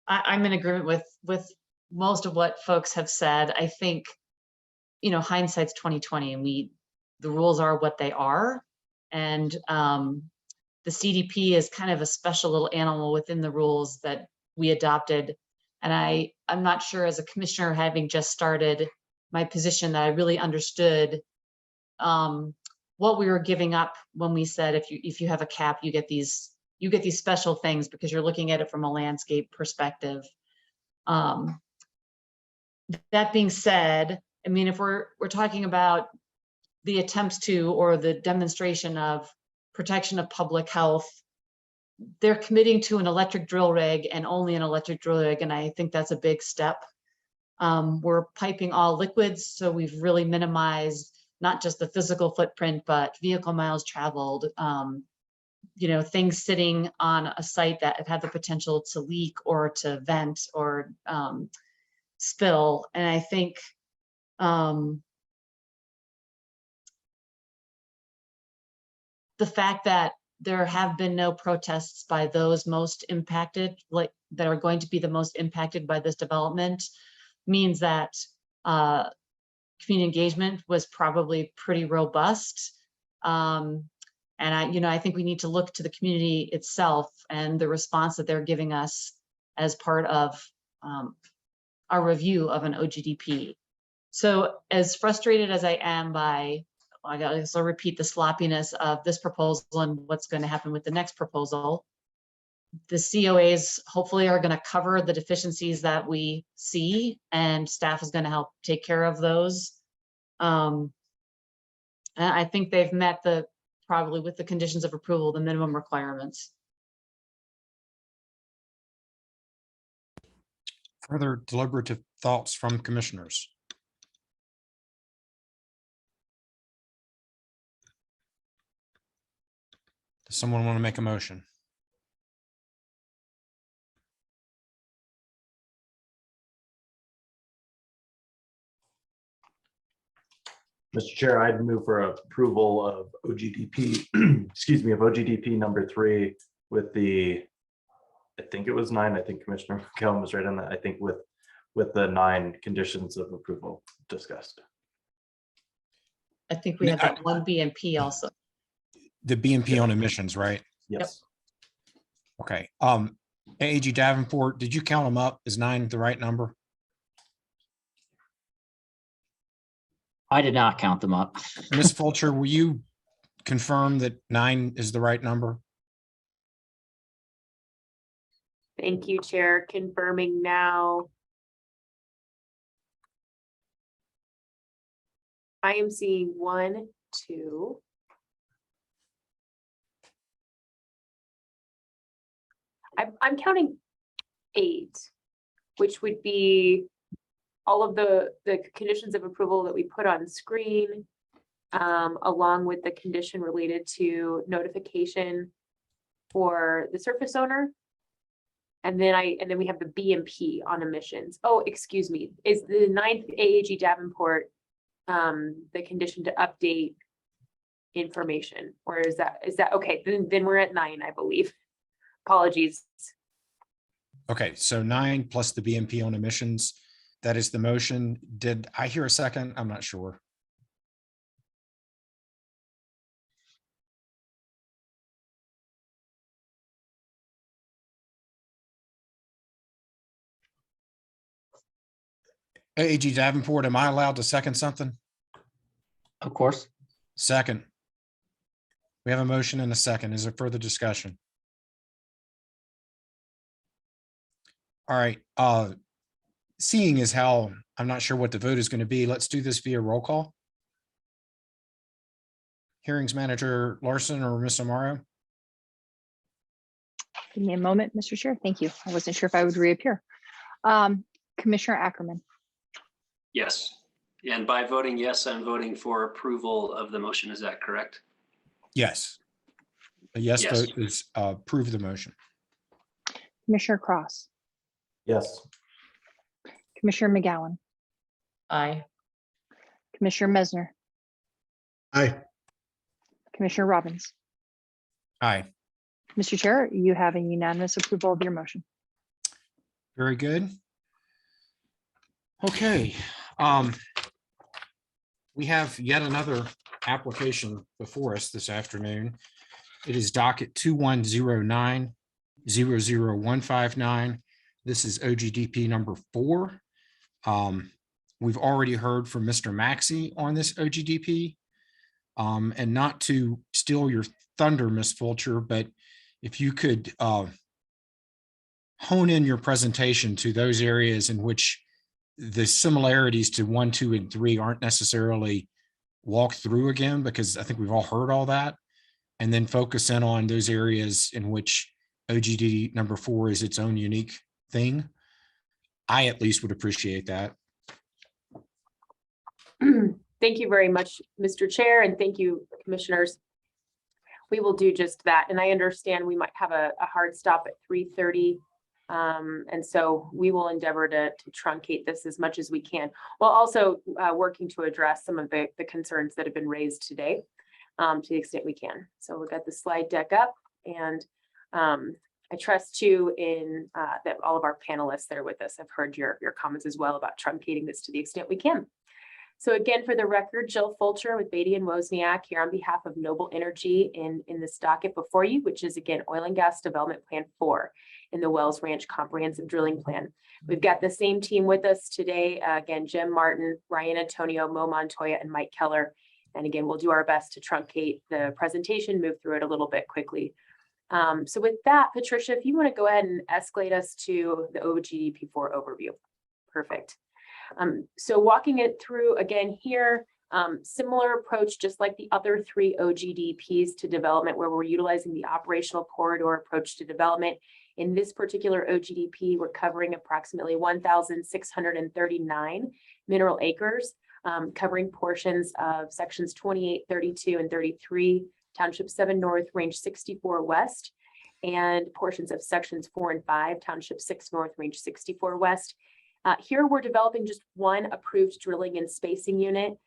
in agreement with most of what folks have said. I think, hindsight's 2020, and the rules are what they are. And the CDP is kind of a special little animal within the rules that we adopted. And I'm not sure, as a commissioner, having just started my position, that I really understood what we were giving up when we said if you have a cap, you get these special things because you're looking at it from a landscape perspective. That being said, I mean, if we're talking about the attempts to, or the demonstration of protection of public health, they're committing to an electric drill rig and only an electric drill rig, and I think that's a big step. We're piping all liquids, so we've really minimized not just the physical footprint, but vehicle miles traveled, things sitting on a site that had the potential to leak or to vent or spill. And I think the fact that there have been no protests by those most impacted, that are going to be the most impacted by this development, means that community engagement was probably pretty robust. And And I think we need to look to the community itself and the response that they're giving us as part of our review of an OGDP. So as frustrated as I am by, I guess I'll repeat, the sloppiness of this proposal and what's going to happen with the next proposal, the COAs hopefully are going to cover the deficiencies that we see, and staff is going to help take care of those. And I think they've met probably with the conditions of approval, the minimum requirements. Further deliberative thoughts from commissioners? Does someone want to make a motion? Mr. Chair, I'd move for approval of OGDP, excuse me, of OGDP number 3 with the, I think it was 9. I think Commissioner McCallum was right on that. I think with the 9 conditions of approval discussed. I think we had that one BMP also. The BMP on emissions, right? Yes. Okay. AG Davenport, did you count them up? Is 9 the right number? I did not count them up. Ms. Fulcher, will you confirm that 9 is the right number? Thank you, Chair. Confirming now. I am seeing 1, 2. I'm counting 8, which would be all of the conditions of approval that we put on screen, along with the condition related to notification for the surface owner. And then we have the BMP on emissions. Oh, excuse me. Is the 9th AAG Davenport the condition to update information, or is that okay? Then we're at 9, I believe. Apologies. Okay, so 9 plus the BMP on emissions. That is the motion. Did I hear a second? I'm not sure. AG Davenport, am I allowed to second something? Of course. Second. We have a motion and a second. Is there further discussion? All right. Seeing as how I'm not sure what the vote is going to be, let's do this via roll call. Hearings Manager Larson or Ms. Amaro? Give me a moment, Mr. Chair. Thank you. I wasn't sure if I would reappear. Commissioner Ackerman. Yes. And by voting yes, I'm voting for approval of the motion. Is that correct? Yes. A yes Yes. vote is approve the motion. Commissioner Cross. Yes. Commissioner McGowan. Aye. Commissioner Mesner. Aye. Commissioner Robbins. Aye. Mr. Chair, you have a unanimous approval of your motion. Very good. Okay. We have yet another application before us this afternoon. It is docket 2109-00159. This is OGDP number 4. We've already heard from Mr. Maxey on this OGDP. And not to steal your thunder, Ms. Fulcher, but if you could hone in your presentation to those areas in which the similarities to 1, 2, and 3 aren't necessarily walked through again, because I think we've all heard all that, and then focus in on those areas in which OGD number 4 is its own unique thing. I at least would appreciate that. Thank you very much, Mr. Chair, and thank you, commissioners. We will do just that. And I understand we might have a hard stop at 3:30. And so we will endeavor to truncate this as much as we can, while also working to address some of the concerns that have been raised today to the extent we can. So we've got the slide deck up, and I trust too in that all of our panelists that are with us have heard your comments as well about truncating this to the extent we can. So again, for the record, Jill Fulcher with Beatty and Wozniak here on behalf of Noble Energy in this docket before you, which is again, Oil and Gas Development Plan 4 in the Wells Ranch Comprehensive Drilling Plan. We've got the same team with us today. Again, Jim Martin, Ryan Antonio, Mo Montoya, and Mike Keller. And again, we'll do our best to truncate the presentation, move through it a little bit quickly. So with that, Patricia, if you want to go ahead and escalate us to the OGDP4 overview. Perfect. So walking it through again here, similar approach, just like the other 3 OGDPs to development, where we're utilizing the operational corridor approach to development. In this particular OGDP, we're covering approximately 1,639 mineral acres, covering portions of sections 28, 32, and 33, Township 7 North, Range 64 West, and portions of sections 4 and 5, Township 6 North, Range 64 West. Here we're developing just 1 approved drilling and spacing unit,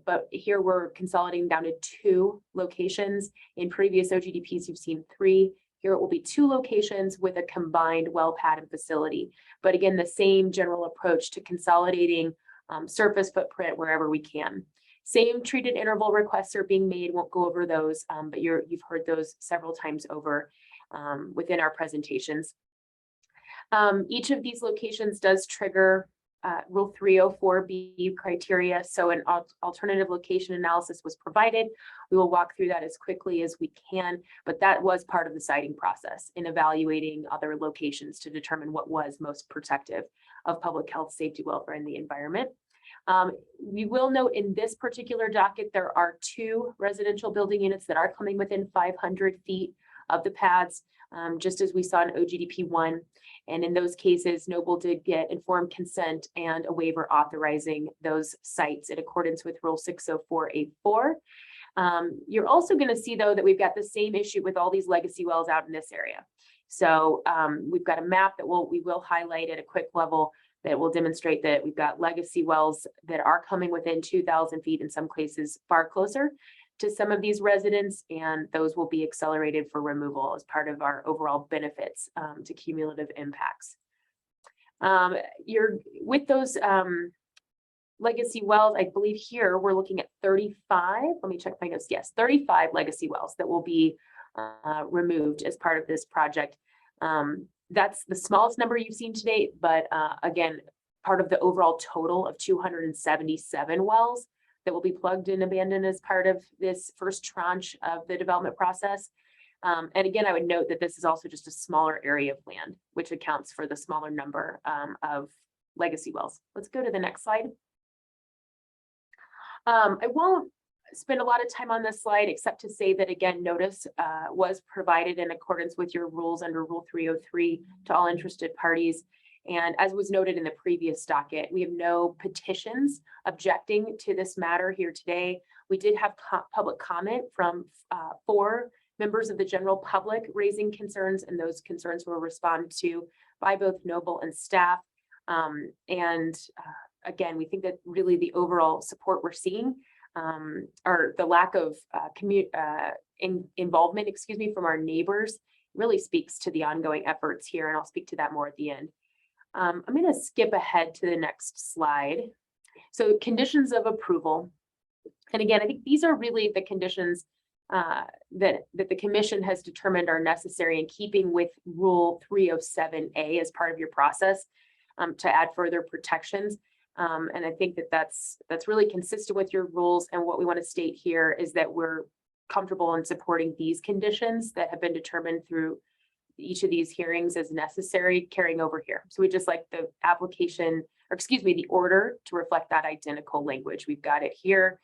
but here we're consolidating down to 2 locations. In previous OGDPs, you've seen 3. Here it will be 2 locations with a combined well pad and facility. But again, the same general approach to consolidating surface footprint wherever we can. Same treated interval requests are being made. Won't go over those, but you've heard those several times over within our presentations. Each of these locations does trigger Rule 304B criteria. So an alternative location analysis was provided. We will walk through that as quickly as we can, but that was part of the citing process in evaluating other locations to determine what was most protective of public health, safety, welfare, and the environment. We will note in this particular docket, there are 2 residential building units that are coming within 500 feet of the pads, just as we saw in OGDP 1. And in those cases, Noble did get informed consent and a waiver authorizing those sites in accordance with Rule 604A4. You're also going to see, though, that we've got the same issue with all these legacy wells out in this area. So we've got a map that we will highlight at a quick level that will demonstrate that we've got legacy wells that are coming within 2,000 feet, in some cases far closer to some of these residents, and those will be accelerated for removal as part of our overall benefits to cumulative impacts. With those legacy wells, I believe here we're looking at 35. Let me check my notes. Yes, 35 legacy wells that will be removed as part of this project. That's the smallest number you've seen to date, but again, part of the overall total of 277 wells that will be plugged and abandoned as part of this first tranche of the development process. And again, I would note that this is also just a smaller area of land, which accounts for the smaller number of legacy wells. Let's go to the next slide. I won't spend a lot of time on this slide, except to say that, again, notice was provided in accordance with your rules under Rule 303 to all interested parties. And as was noted in the previous docket, we have no petitions objecting to this matter here today. We did have public comment from 4 members of the general public raising concerns, and those concerns were responded to by both Noble and staff. Again, we think that really the overall support we're seeing or the lack of involvement, from our neighbors really speaks to the ongoing efforts here, and I'll speak to that more at the end. I'm going to skip ahead to the next slide. So conditions of approval. And again, I think these are really the conditions that the commission has determined are necessary in keeping with Rule 307A as part of your process to add further protections. And I think that that's really consistent with your rules. And what we want to state here is that we're comfortable in supporting these conditions that have been determined through each of these hearings as necessary carrying over here. So we just like the application, or excuse me, the order to reflect that identical language. We've got it here.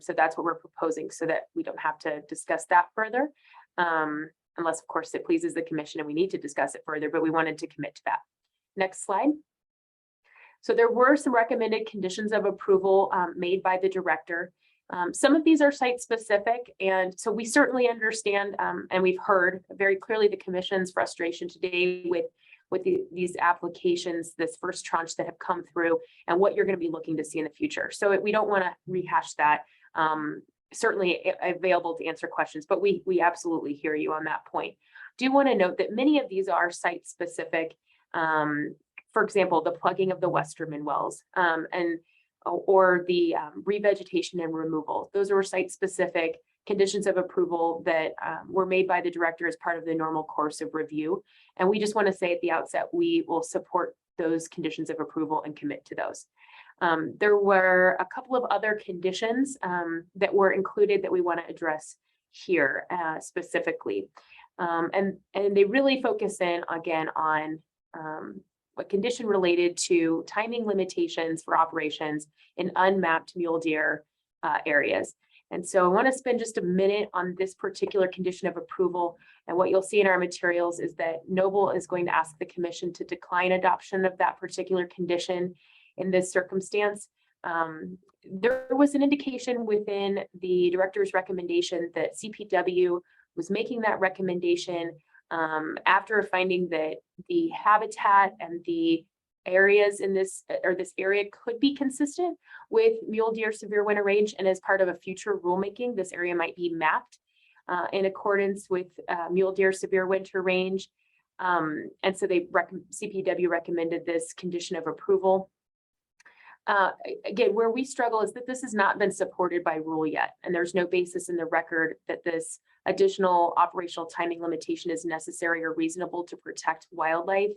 So that's what we're proposing so that we don't have to discuss that further. Unless of course it pleases the commission and we need to discuss it further, but we wanted to commit to that. Next slide. So there were some recommended conditions of approval made by the director. Some of these are site specific, and so we certainly understand and we've heard very clearly the commission's frustration today with these applications, this first tranche that have come through, and what you're going to be looking to see in the future. So we don't want to rehash that. Certainly available to answer questions, but we absolutely hear you on that point. Do want to note that many of these are site specific. For example, the plugging of the Westerman wells. And or the revegetation and removal. Those are site-specific conditions of approval that were made by the director as part of the normal course of review. And we just want to say at the outset, we will support those conditions of approval and commit to those. There were a couple of other conditions that were included that we want to address here specifically. And they really focus in again on a condition related to timing limitations for operations in unmapped mule deer areas. And so I want to spend just a minute on this particular condition of approval. And what you'll see in our materials is that Noble is going to ask the commission to decline adoption of that particular condition in this circumstance. There was an indication within the director's recommendation that CPW was making that recommendation after finding that the habitat and the areas in this area could be consistent with mule deer severe winter range, and as part of a future rulemaking, this area might be mapped in accordance with mule deer severe winter range. And so CPW recommended this condition of approval. Again, where we struggle is that this has not been supported by rule yet, and there's no basis in the record that this additional operational timing limitation is necessary or reasonable to protect wildlife.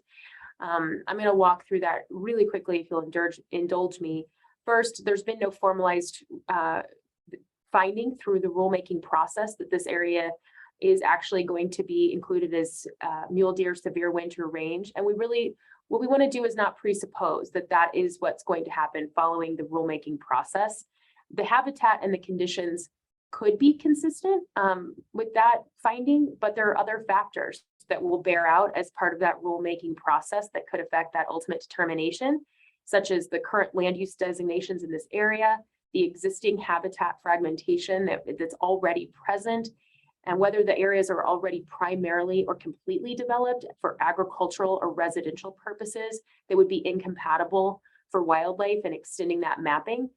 I'm going to walk through that really quickly if you'll indulge me. First, there's been no formalized finding through the rulemaking process that this area is actually going to be included as mule deer severe winter range. And what we want to do is not presuppose that that is what's going to happen following the rulemaking process. The habitat and the conditions could be consistent with that finding, but there are other factors that will bear out as part of that rulemaking process that could affect that ultimate determination, such as the current land use designations in this area, the existing habitat fragmentation that's already present, and whether the areas are already primarily or completely developed for agricultural or residential purposes that would be incompatible for wildlife and extending that mapping.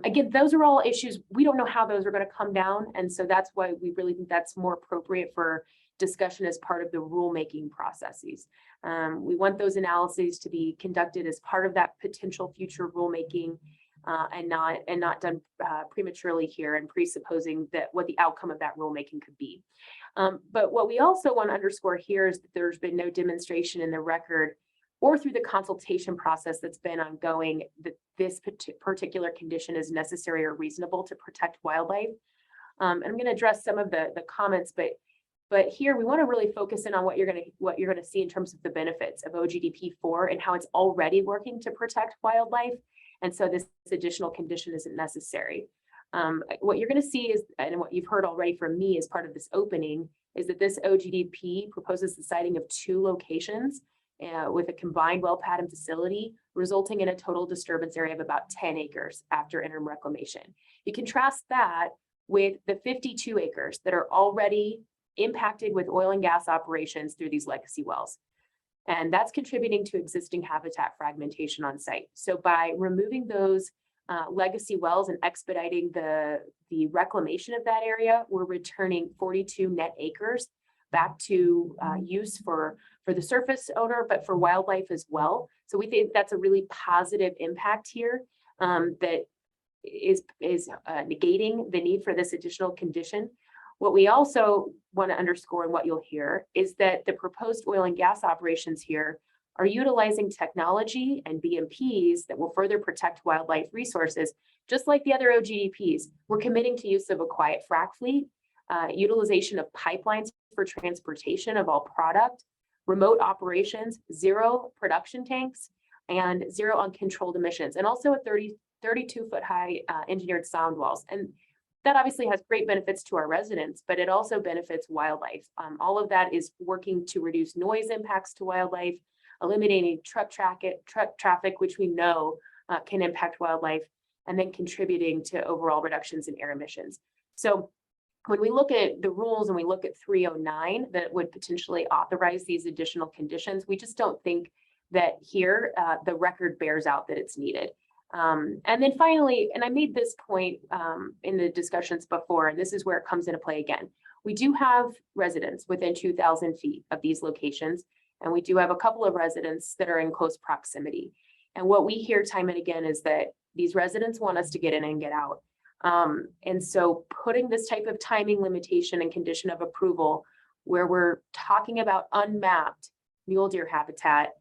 Again, those are all issues. We don't know how those are going to come down. And so that's why we really think that's more appropriate for discussion as part of the rulemaking processes. We want those analyses to be conducted as part of that potential future rulemaking and not done prematurely here and presupposing that what the outcome of that rulemaking could be. But what we also want to underscore here is that there's been no demonstration in the record or through the consultation process that's been ongoing that this particular condition is necessary or reasonable to protect wildlife. And I'm going to address some of the comments, but here we want to really focus in on what you're going to see in terms of the benefits of OGDP 4 and how it's already working to protect wildlife. And so this additional condition isn't necessary. What you're going to see is, and what you've heard already from me as part of this opening, is that this OGDP proposes the siting of 2 locations with a combined well pad and facility, resulting in a total disturbance area of about 10 acres after interim reclamation. You contrast that with the 52 acres that are already impacted with oil and gas operations through these legacy wells. And that's contributing to existing habitat fragmentation on site. So by removing those legacy wells and expediting the reclamation of that area, we're returning 42 net acres back to use for the surface owner, but for wildlife as well. So we think that's a really positive impact here that is negating the need for this additional condition. What we also want to underscore and what you'll hear is that the proposed oil and gas operations here are utilizing technology and BMPs that will further protect wildlife resources, just like the other OGDPs. We're committing to use of a quiet frac fleet, utilization of pipelines for transportation of all product, remote operations, 0 production tanks, and 0 uncontrolled emissions, and also a 32-foot high engineered sound walls. And that obviously has great benefits to our residents, but it also benefits wildlife. All of that is working to reduce noise impacts to wildlife, eliminating truck traffic, which we know can impact wildlife, and then contributing to overall reductions in air emissions. So when we look at the rules and we look at 309 that would potentially authorize these additional conditions, we just don't think that here the record bears out that it's needed. And then finally, and I made this point in the discussions before, and this is where it comes into play again. We do have residents within 2,000 feet of these locations, and we do have a couple of residents that are in close proximity. And what we hear time and again is that These residents want us to get in and get out. And so putting this type of timing limitation and condition of approval, where we're talking about unmapped mule deer habitat,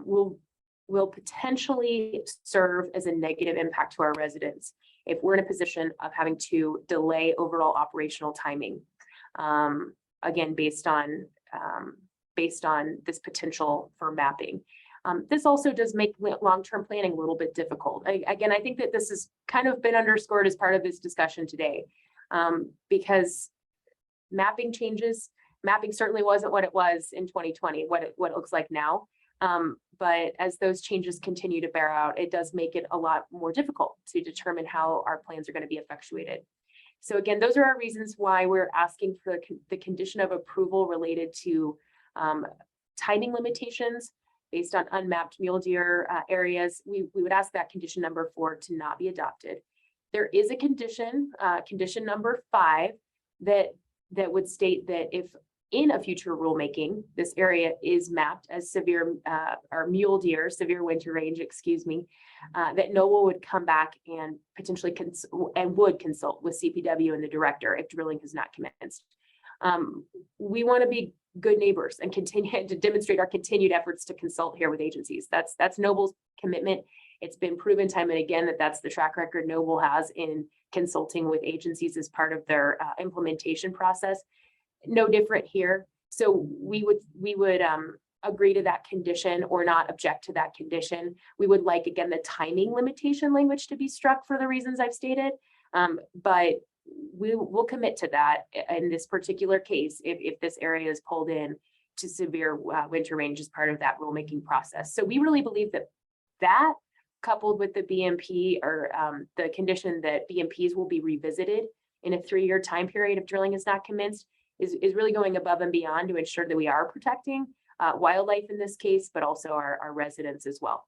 will potentially serve as a negative impact to our residents if we're in a position of having to delay overall operational timing. Again, based on this potential for mapping. This also does make long-term planning a little bit difficult. Again, I think that this has kind of been underscored as part of this discussion today, because mapping changes. Mapping certainly wasn't what it was in 2020, what it looks like now. But as those changes continue to bear out, it does make it a lot more difficult to determine how our plans are going to be effectuated. So again, those are our reasons why we're asking for the condition of approval related to timing limitations based on unmapped mule deer areas. We would ask that condition number 4 to not be adopted. There is a condition, condition number 5, that would state that if in a future rulemaking, this area is mapped as severe or mule deer, severe winter range, excuse me, that NOAA would come back and potentially would consult with CPW and the director if drilling has not commenced. We want to be good neighbors and continue to demonstrate our continued efforts to consult here with agencies. That's Noble's commitment. It's been proven time and again that that's the track record Noble has in consulting with agencies as part of their implementation process. No different here. So we would agree to that condition or not object to that condition. We would like, again, the timing limitation language to be struck for the reasons I've stated. But we will commit to that in this particular case if this area is pulled in to severe winter range as part of that rulemaking process. So we really believe that coupled with the BMP or the condition that BMPs will be revisited in a 3-year time period if drilling is not commenced is really going above and beyond to ensure that we are protecting wildlife in this case, but also our residents as well.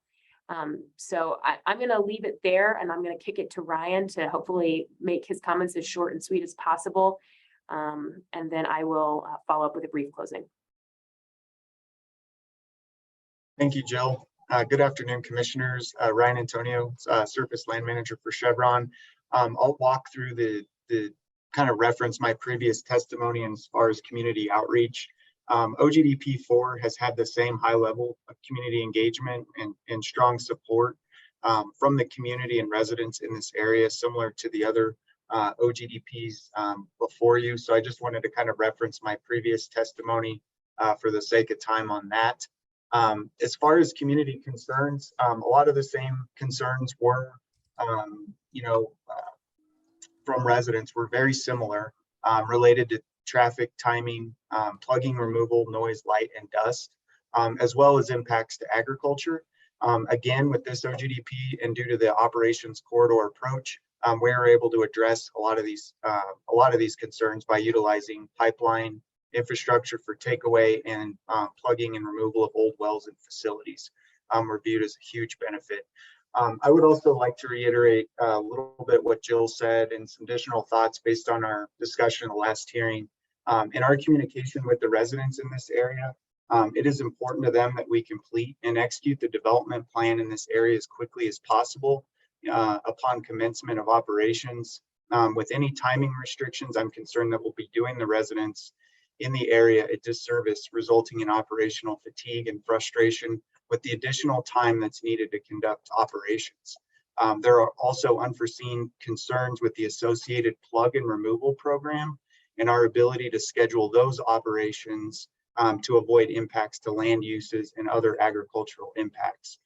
So I'm going to leave it there and I'm going to kick it to Ryan to hopefully make his comments as short and sweet as possible. And then I will follow up with a brief closing. Thank you, Jill. Good afternoon, commissioners. Ryan Antonio, Surface Land Manager for Chevron. I'll walk through the kind of reference my previous testimony as far as community outreach. OGDP 4 has had the same high level of community engagement and strong support from the community and residents in this area, similar to the other OGDPs before you. So I just wanted to kind of reference my previous testimony for the sake of time on that. As far as community concerns, a lot of the same concerns were, from residents were very similar, related to traffic timing, plugging removal, noise, light, and dust, as well as impacts to agriculture. Again, with this OGDP and due to the operations corridor approach, we were able to address a lot of these concerns by utilizing pipeline infrastructure for takeaway and plugging and removal of old wells and facilities. Were viewed as a huge benefit. I would also like to reiterate a little bit what Jill said and some additional thoughts based on our discussion in the last hearing. In our communication with the residents in this area, it is important to them that we complete and execute the development plan in this area as quickly as possible upon commencement of operations. With any timing restrictions, I'm concerned that we'll be doing the residents in the area a disservice, resulting in operational fatigue and frustration with the additional time that's needed to conduct operations. There are also unforeseen concerns with the associated plug and removal program and our ability to schedule those operations to avoid impacts to land uses and other agricultural impacts.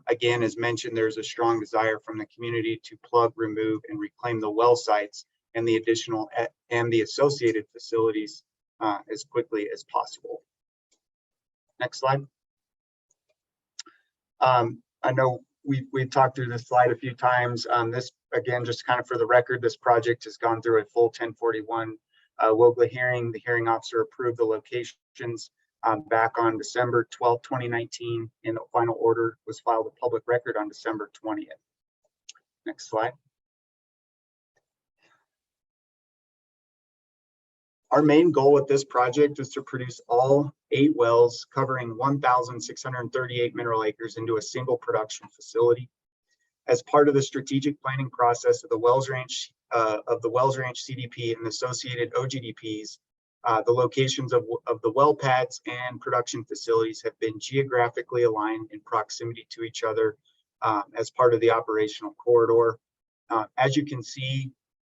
Again, as mentioned, there's a strong desire from the community to plug, remove, and reclaim the well sites and the additional and the associated facilities as quickly as possible. Next slide. I know we've talked through this slide a few times. This, again, just kind of for the record, this project has gone through a full 1041 WOGLA hearing. The hearing officer approved the locations back on December 12, 2019, and the final order was filed with public record on December 20th. Next slide. Our main goal with this project is to produce all 8 wells covering 1,638 mineral acres into a single production facility. As part of the strategic planning process of the Wells Ranch CDP and associated OGDPs, the locations of the well pads and production facilities have been geographically aligned in proximity to each other as part of the operational corridor. As you can see,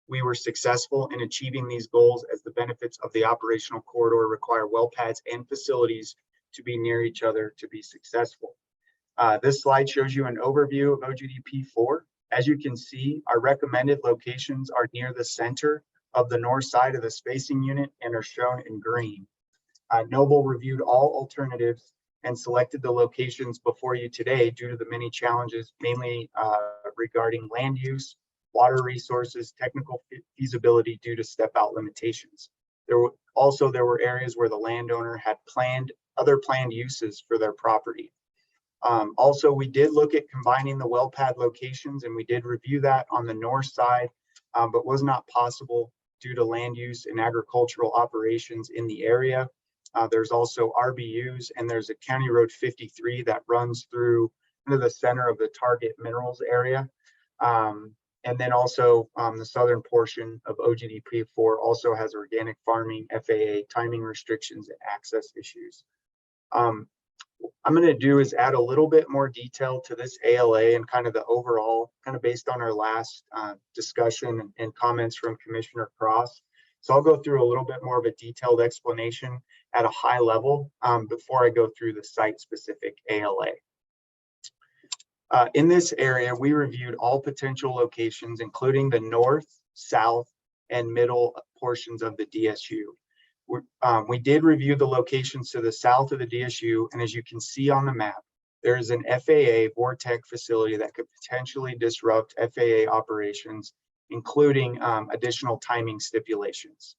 we were successful in achieving these goals as the benefits of the operational corridor require well pads and facilities to be near each other to be successful. This slide shows you an overview of OGDP 4. As you can see, our recommended locations are near the center of the north side of the spacing unit and are shown in green. Noble reviewed all alternatives and selected the locations before you today due to the many challenges, mainly regarding land use, water resources, technical feasibility due to step out limitations. There were areas where the landowner had other planned uses for their property. Also, we did look at combining the well pad locations, and we did review that on the north side, but was not possible due to land use and agricultural operations in the area. There's also RBUs, and there's a County Road 53 that runs through into the center of the target minerals area. And then also the southern portion of OGDP 4 also has organic farming, FAA, timing restrictions, and access issues. I'm going to do is add a little bit more detail to this ALA and kind of the overall, kind of based on our last discussion and comments from Commissioner Cross. So I'll go through a little bit more of a detailed explanation at a high level before I go through the site-specific ALA. In this area, we reviewed all potential locations, including the north, south, and middle portions of the DSU. We did review the locations to the south of the DSU, and as you can see on the map, there is an FAA Vortec facility that could potentially disrupt FAA operations, including additional timing stipulations.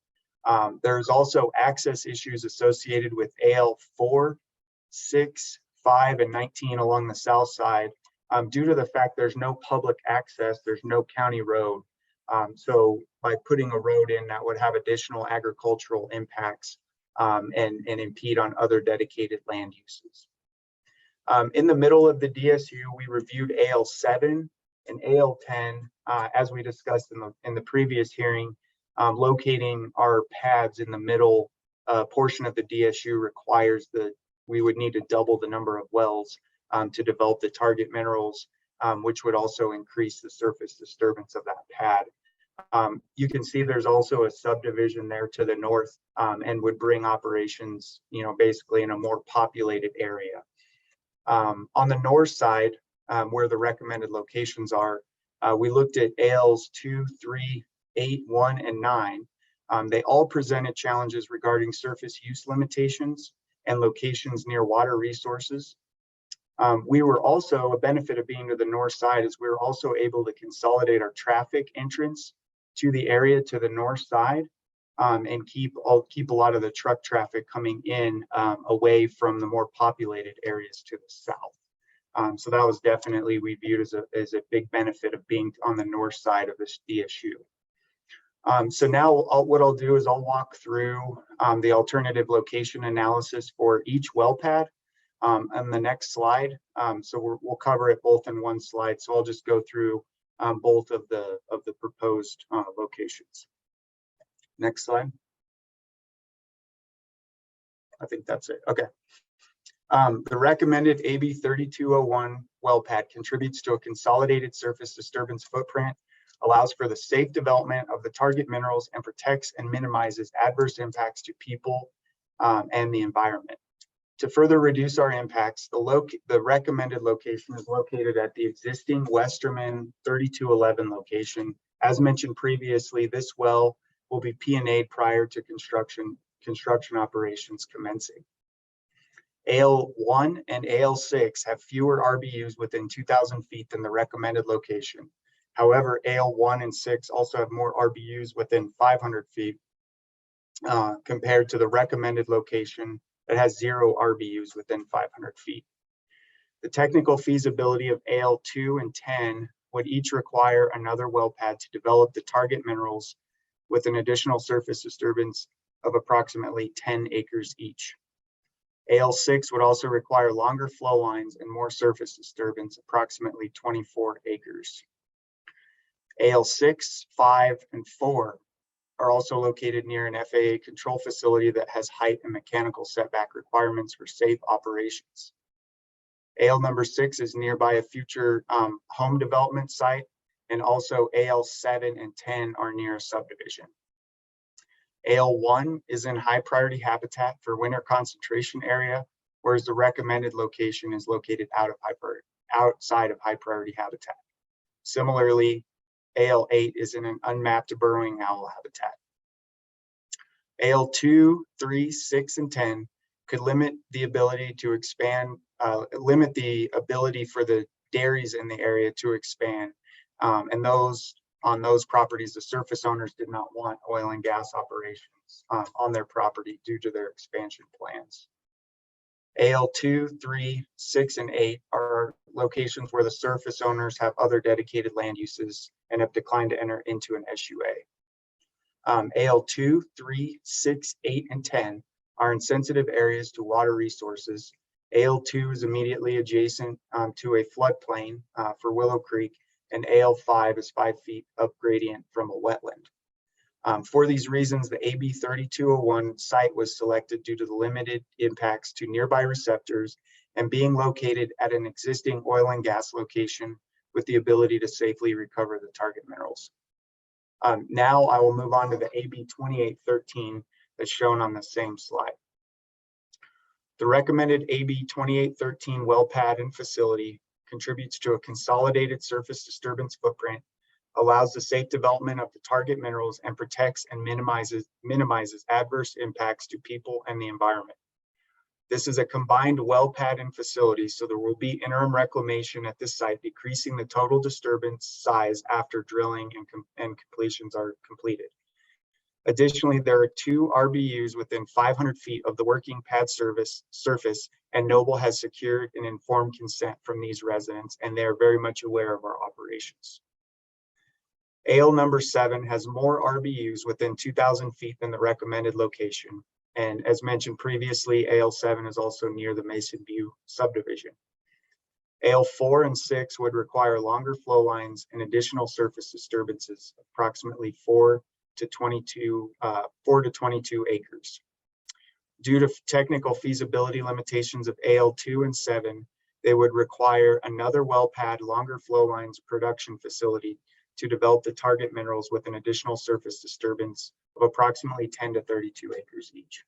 There's also access issues associated with AL 4, 6, 5, and 19 along the south side. Due to the fact there's no public access, there's no county road. So by putting a road in, that would have additional agricultural impacts and impede on other dedicated land uses. In the middle of the DSU, we reviewed AL 7 and AL 10, as we discussed in the previous hearing. Locating our pads in the middle portion of the DSU requires that we would need to double the number of wells to develop the target minerals, which would also increase the surface disturbance of that pad. You can see there's also a subdivision there to the north and would bring operations, basically in a more populated area. On the north side, where the recommended locations are, we looked at ALs 2, 3, 8, 1, and 9. They all presented challenges regarding surface use limitations and locations near water resources. We were also, a benefit of being to the north side is we were also able to consolidate our traffic entrance to the area to the north side and keep a lot of the truck traffic coming in away from the more populated areas to the south. So that was definitely, we viewed as a big benefit of being on the north side of this DSU. So now what I'll do is I'll walk through the alternative location analysis for each well pad on the next slide. So we'll cover it both in one slide. So I'll just go through both of the proposed locations. Next slide. I think that's it. Okay. The recommended AB 3201 well pad contributes to a consolidated surface disturbance footprint, allows for the safe development of the target minerals, and protects and minimizes adverse impacts to people and the environment. To further reduce our impacts, the recommended location is located at the existing Westerman 3211 location. As mentioned previously, this well will be P&A'd prior to construction operations commencing. AL1 and AL6 have fewer RBUs within 2,000 feet than the recommended location. However, AL1 and 6 also have more RBUs within 500 feet compared to the recommended location that has 0 RBUs within 500 feet. The technical feasibility of AL2 and 10 would each require another well pad to develop the target minerals with an additional surface disturbance of approximately 10 acres each. AL6 would also require longer flow lines and more surface disturbance, approximately 24 acres. AL6, 5, and 4 are also located near an FAA control facility that has height and mechanical setback requirements for safe operations. AL number 6 is nearby a future home development site, and also AL7 and 10 are near a subdivision. AL1 is in high priority habitat for winter concentration area, whereas the recommended location is located outside of high priority habitat. Similarly, AL8 is in an unmapped burrowing owl habitat. AL2, 3, 6, and 10 could limit the ability to expand, limit the ability for the dairies in the area to expand. And on those properties, the surface owners did not want oil and gas operations on their property due to their expansion plans. AL2, 3, 6, and 8 are locations where the surface owners have other dedicated land uses and have declined to enter into an SUA. AL2, 3, 6, 8, and 10 are in sensitive areas to water resources. AL2 is immediately adjacent to a floodplain for Willow Creek, and AL5 is 5 feet up gradient from a wetland. For these reasons, the AB 3201 site was selected due to the limited impacts to nearby receptors and being located at an existing oil and gas location with the ability to safely recover the target minerals. Now I will move on to the AB 2813 that's shown on the same slide. The recommended AB 2813 well pad and facility contributes to a consolidated surface disturbance footprint, allows the safe development of the target minerals, and protects and minimizes adverse impacts to people and the environment. This is a combined well pad and facility, so there will be interim reclamation at this site, decreasing the total disturbance size after drilling and completions are completed. Additionally, there are 2 RBUs within 500 feet of the working pad surface, and Noble has secured an informed consent from these residents, and they are very much aware of our operations. AL number 7 has more RBUs within 2,000 feet than the recommended location. And as mentioned previously, AL7 is also near the Mason View subdivision. AL4 and 6 would require longer flow lines and additional surface disturbances, approximately 4 to 22 acres. Due to technical feasibility limitations of AL2 and 7, they would require another well pad, longer flow lines, production facility to develop the target minerals with an additional surface disturbance of approximately 10 to 32 acres each.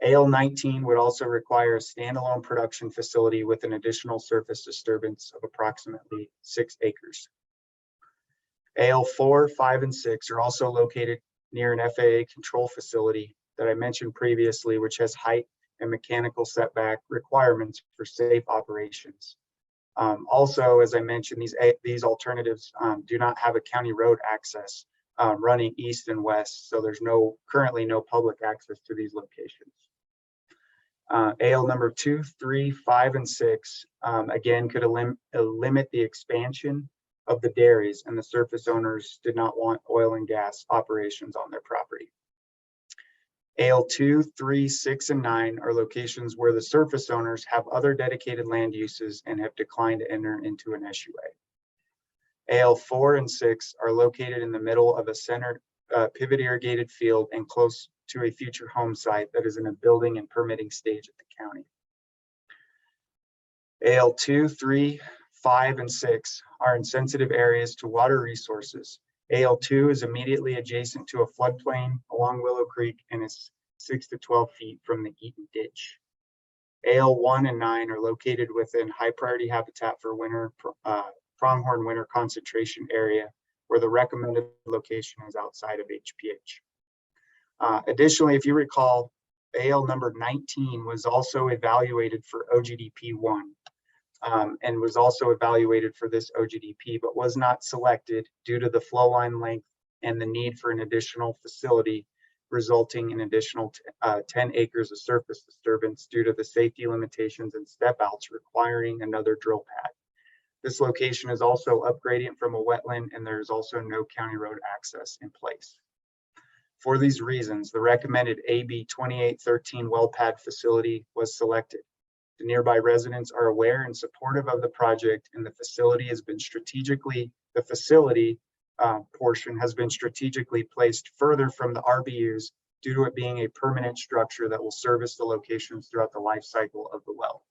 AL19 would also require a standalone production facility with an additional surface disturbance of approximately 6 acres. AL4, 5, and 6 are also located near an FAA control facility that I mentioned previously, which has height and mechanical setback requirements for safe operations. Also, as I mentioned, these alternatives do not have a county road access running east and west, so there's currently no public access to these locations. AL number 2, 3, 5, and 6 again could limit the expansion of the dairies, and the surface owners did not want oil and gas operations on their property. AL2, 3, 6, and 9 are locations where the surface owners have other dedicated land uses and have declined to enter into an SUA. AL4 and 6 are located in the middle of a center pivot irrigated field and close to a future home site that is in a building and permitting stage at the county. AL2, 3, 5, and 6 are in sensitive areas to water resources. AL2 is immediately adjacent to a floodplain along Willow Creek and is 6 to 12 feet from the Eaton Ditch. AL1 and 9 are located within high priority habitat for Pronghorn winter concentration area, where the recommended location is outside of HPH. Additionally, if you recall, AL number 19 was also evaluated for Ogdp 1. And was also evaluated for this Ogdp, but was not selected due to the flow line length and the need for an additional facility, resulting in additional 10 acres of surface disturbance due to the safety limitations and step outs requiring another drill pad. This location is also up gradient from a wetland, and there is also no county road access in place. For these reasons, the recommended AB 2813 well pad facility was selected. The nearby residents are aware and supportive of the project, and the facility portion has been strategically placed further from the RBUs due to it being a permanent structure that will service the locations throughout the life cycle of the well.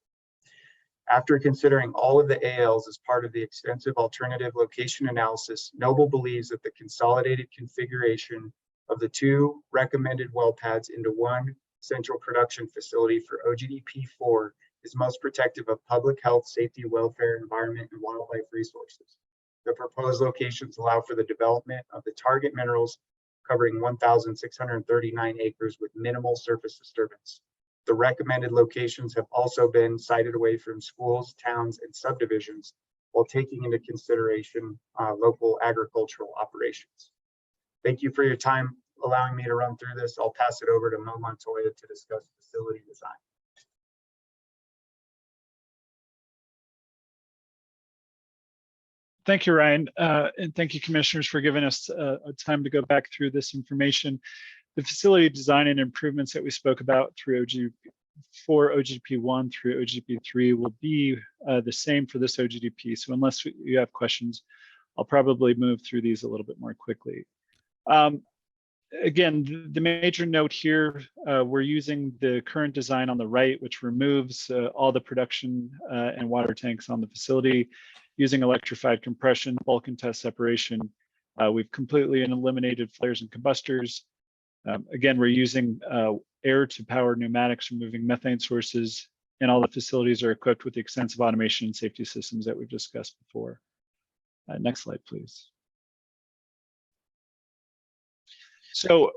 After considering all of the ALs as part of the extensive alternative location analysis, Noble believes that the consolidated configuration of the two recommended well pads into one central production facility for OGDP 4 is most protective of public health, safety, welfare, environment, and wildlife resources. The proposed locations allow for the development of the target minerals covering 1,639 acres with minimal surface disturbance. The recommended locations have also been sited away from schools, towns, and subdivisions while taking into consideration local agricultural operations. Thank you for your time allowing me to run through this. I'll pass it over to Mo Montoya to discuss facility design. Thank you, Ryan. And thank you, commissioners, for giving us a time to go back through this information. The facility design and improvements that we spoke about through OGDP 1 through OGDP 3 will be the same for this OGDP. So unless you have questions, I'll probably move through these a little bit more quickly. Again, the major note here, we're using the current design on the right, which removes all the production and water tanks on the facility using electrified compression, bulk and test separation. We've completely eliminated flares and combustors. Again, we're using air to power pneumatics, removing methane sources, and all the facilities are equipped with the extensive automation and safety systems that we've discussed before. Next slide, please. So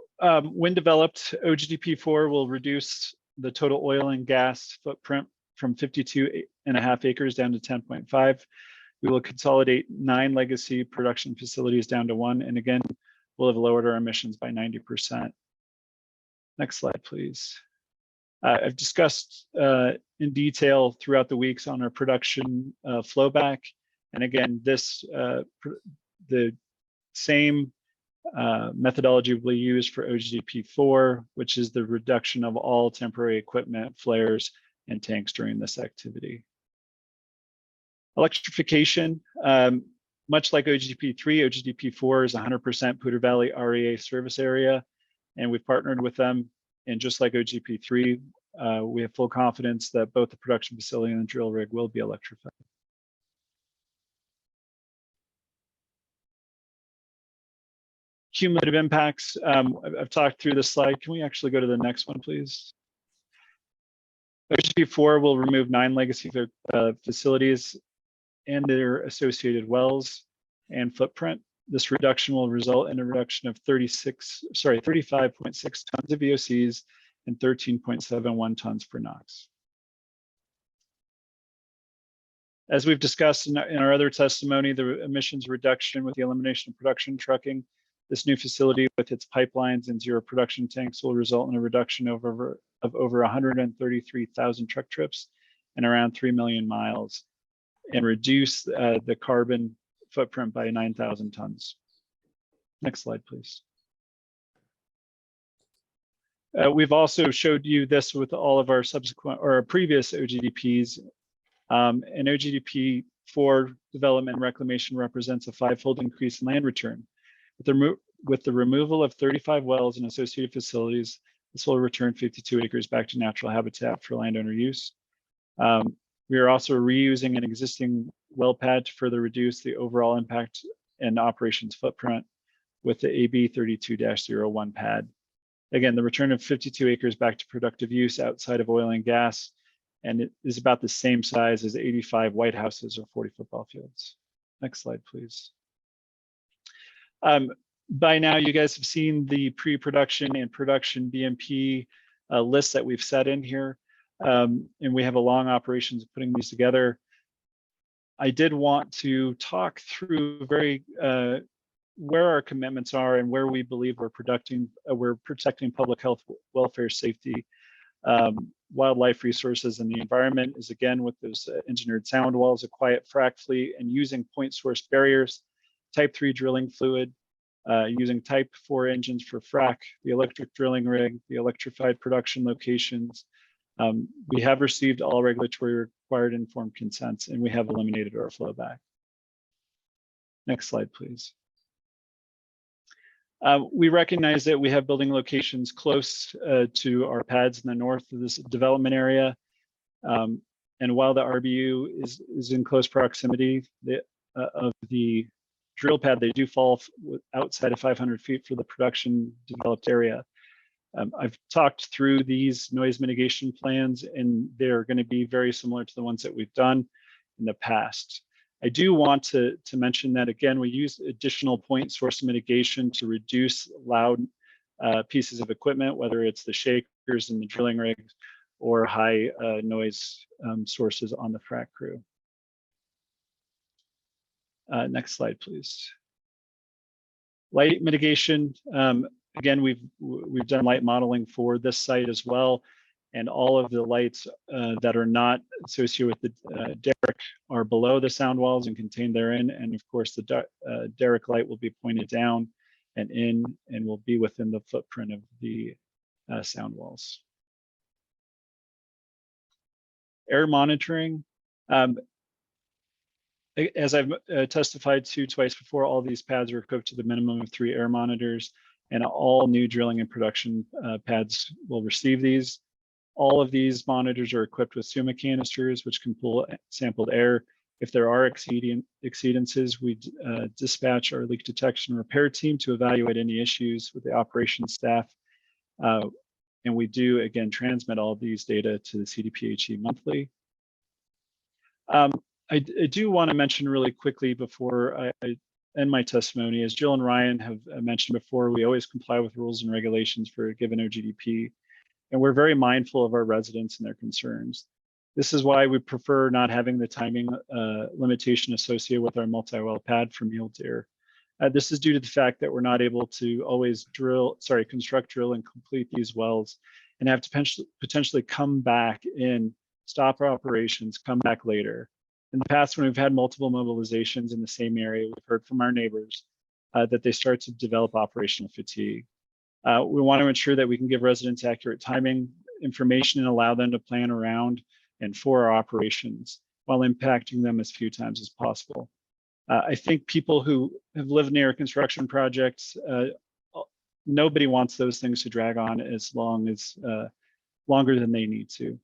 when developed, OGDP4 will reduce the total oil and gas footprint from 52.5 acres down to 10.5. We will consolidate 9 legacy production facilities down to 1. And again, we'll have lowered our emissions by 90%. Next slide, please. I've discussed in detail throughout the weeks on our production flowback. And again, the same methodology will be used for OGDP4, which is the reduction of all temporary equipment, flares, and tanks during this activity. Electrification, much like OGDP3, OGDP4 is 100% Poudre Valley REA service area, and we've partnered with them. And just like OGDP3, we have full confidence that both the production facility and the drill rig will be electrified. Cumulative impacts, I've talked through this slide. Can we actually go to the next one, please? OGDP4 will remove 9 legacy facilities and their associated wells and footprint. This reduction will result in a reduction of 35.6 tons of VOCs and 13.71 tons per NOx. As we've discussed in our other testimony, the emissions reduction with the elimination of production trucking, this new facility with its pipelines and 0 production tanks will result in a reduction of over 133,000 truck trips and around 3 million miles, and reduce the carbon footprint by 9,000 tons. Next slide, please. We've also showed you this with all of our subsequent or previous OGDPs. And OGDP4 development and reclamation represents a 5-fold increase in land return. With the removal of 35 wells and associated facilities, this will return 52 acres back to natural habitat for landowner use. We are also reusing an existing well pad to further reduce the overall impact and operations footprint with the AB 32-01 pad. Again, the return of 52 acres back to productive use outside of oil and gas, and it is about the same size as 85 White Houses or 40 football fields. Next slide, please. By now, you guys have seen the pre-production and production BMP lists that we've set in here, and we have a long operations of putting these together. I did want to talk through where our commitments are and where we believe we're protecting public health, welfare, safety, wildlife resources, and the environment is again with those engineered sound walls, a quiet frac fleet, and using point source barriers, type 3 drilling fluid, using type 4 engines for frac, the electric drilling rig, the electrified production locations. We have received all regulatory required informed consents, and we have eliminated our flowback. Next slide, please. We recognize that we have building locations close to our pads in the north of this development area. And while the RBU is in close proximity of the drill pad, they do fall outside of 500 feet for the production developed area. I've talked through these noise mitigation plans, and they're going to be very similar to the ones that we've done in the past. I do want to mention that, again, we use additional point source mitigation to reduce loud pieces of equipment, whether it's the shakers and the drilling rigs or high noise sources on the frac crew. Next slide, please. Light mitigation. Again, we've done light modeling for this site as well, and all of the lights that are not associated with the derrick are below the sound walls and contained therein. And of course, the derrick light will be pointed down and in, and will be within the footprint of the sound walls. Air monitoring. As I've testified to twice before, all these pads are equipped to the minimum of 3 air monitors, and all new drilling and production pads will receive these. All of these monitors are equipped with SUMA canisters, which can pull sampled air. If there are exceedances, we dispatch our leak detection and repair team to evaluate any issues with the operations staff. And we do, again, transmit all of these data to the CDPHE monthly. I do want to mention really quickly before I end my testimony, as Jill and Ryan have mentioned before, we always comply with rules and regulations for a given OGDP, and we're very mindful of our residents and their concerns. This is why we prefer not having the timing limitation associated with our multi-well pad from yield to air. This is due to the fact that we're not able to always construct, drill, and complete these wells, and have to potentially come back in, stop our operations, come back later. In the past, when we've had multiple mobilizations in the same area, we've heard from our neighbors that they start to develop operational fatigue. We want to ensure that we can give residents accurate timing information and allow them to plan around and for our operations while impacting them as few times as possible. I think people who have lived near construction projects, nobody wants those things to drag on as long as longer than they need to.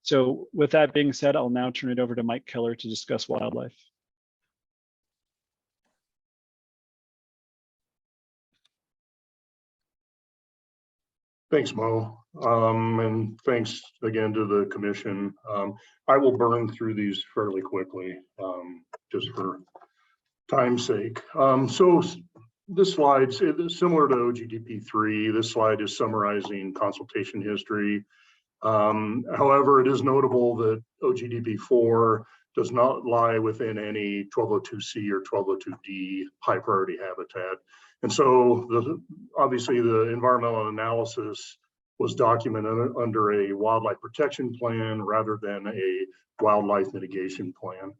So with that being said, I'll now turn it over to Mike Keller to discuss wildlife. Thanks, Mo. And thanks again to the commission. I will burn through these fairly quickly, just for time's sake. So this slide's similar to OGDP 3. This slide is summarizing consultation history. However, it is notable that OGDP 4 does not lie within any 1202C or 1202D high priority habitat. And so obviously the environmental analysis was documented under a wildlife protection plan rather than a wildlife mitigation plan.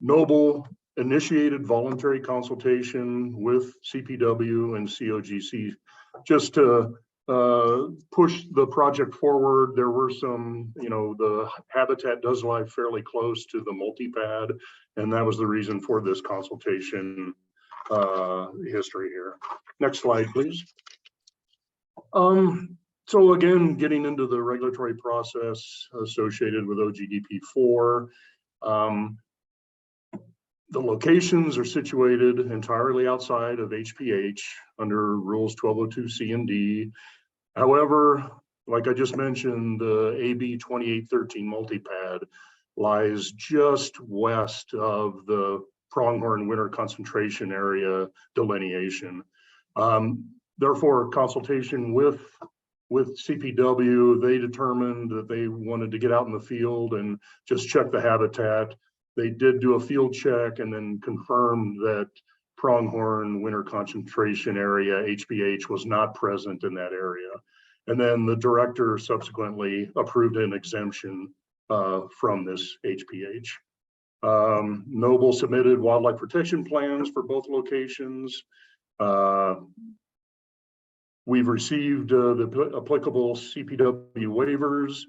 Noble initiated voluntary consultation with CPW and COGCC just to push the project forward. There were some, the habitat does lie fairly close to the multi-pad, and that was the reason for this consultation history here. Next slide, please. So again, getting into the regulatory process associated with OGDP 4, the locations are situated entirely outside of HPH under rules 1202C and D. However, like I just mentioned, the AB 2813 multipad lies just west of the Pronghorn winter concentration area delineation. Therefore, consultation with CPW, they determined that they wanted to get out in the field and just check the habitat. They did do a field check and then confirmed that Pronghorn winter concentration area, HPH, was not present in that area. And then the director subsequently approved an exemption from this HPH. Noble submitted wildlife protection plans for both locations. We've received the applicable CPW waivers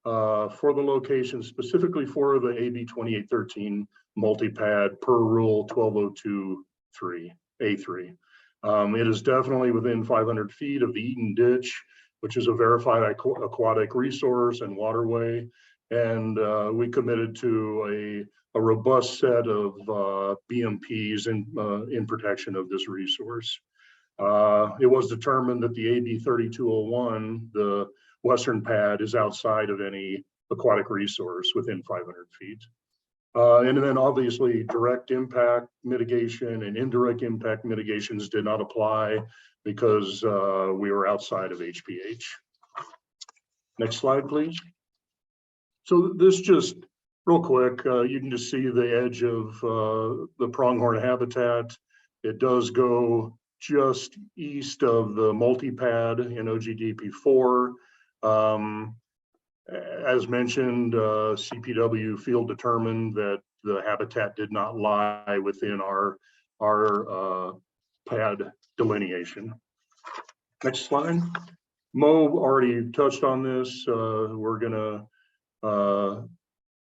for the location, specifically for the AB 2813 multi-pad per rule 12023A3. It is definitely within 500 feet of the Eaton Ditch, which is a verified aquatic resource and waterway. And we committed to a robust set of BMPs in protection of this resource. It was determined that the AB 3201, the western pad, is outside of any aquatic resource within 500 feet. And then obviously direct impact mitigation and indirect impact mitigations did not apply because we were outside of HPH. Next slide, please. So this just real quick, you can just see the edge of the pronghorn habitat. It does go just east of the multi-pad in Ogdp 4. As mentioned, CPW field determined that the habitat did not lie within our pad delineation. Next slide. Mo already touched on this. We're gonna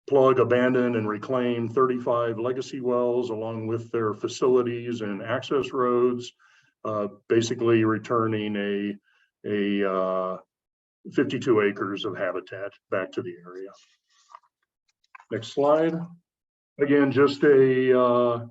plug, abandon, and reclaim 35 legacy wells along with their facilities and access roads, basically returning a 52 acres of habitat back to the area. Next slide. Again, just a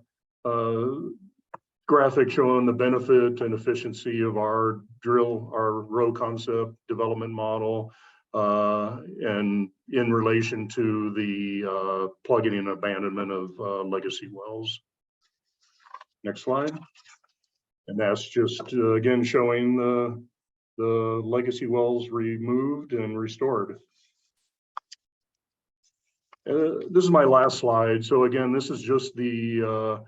graphic showing the benefit and efficiency of our row concept development model, and in relation to the plugging and abandonment of legacy wells. Next slide. And that's just again showing the legacy wells removed and restored. This is my last slide. So again, this is just the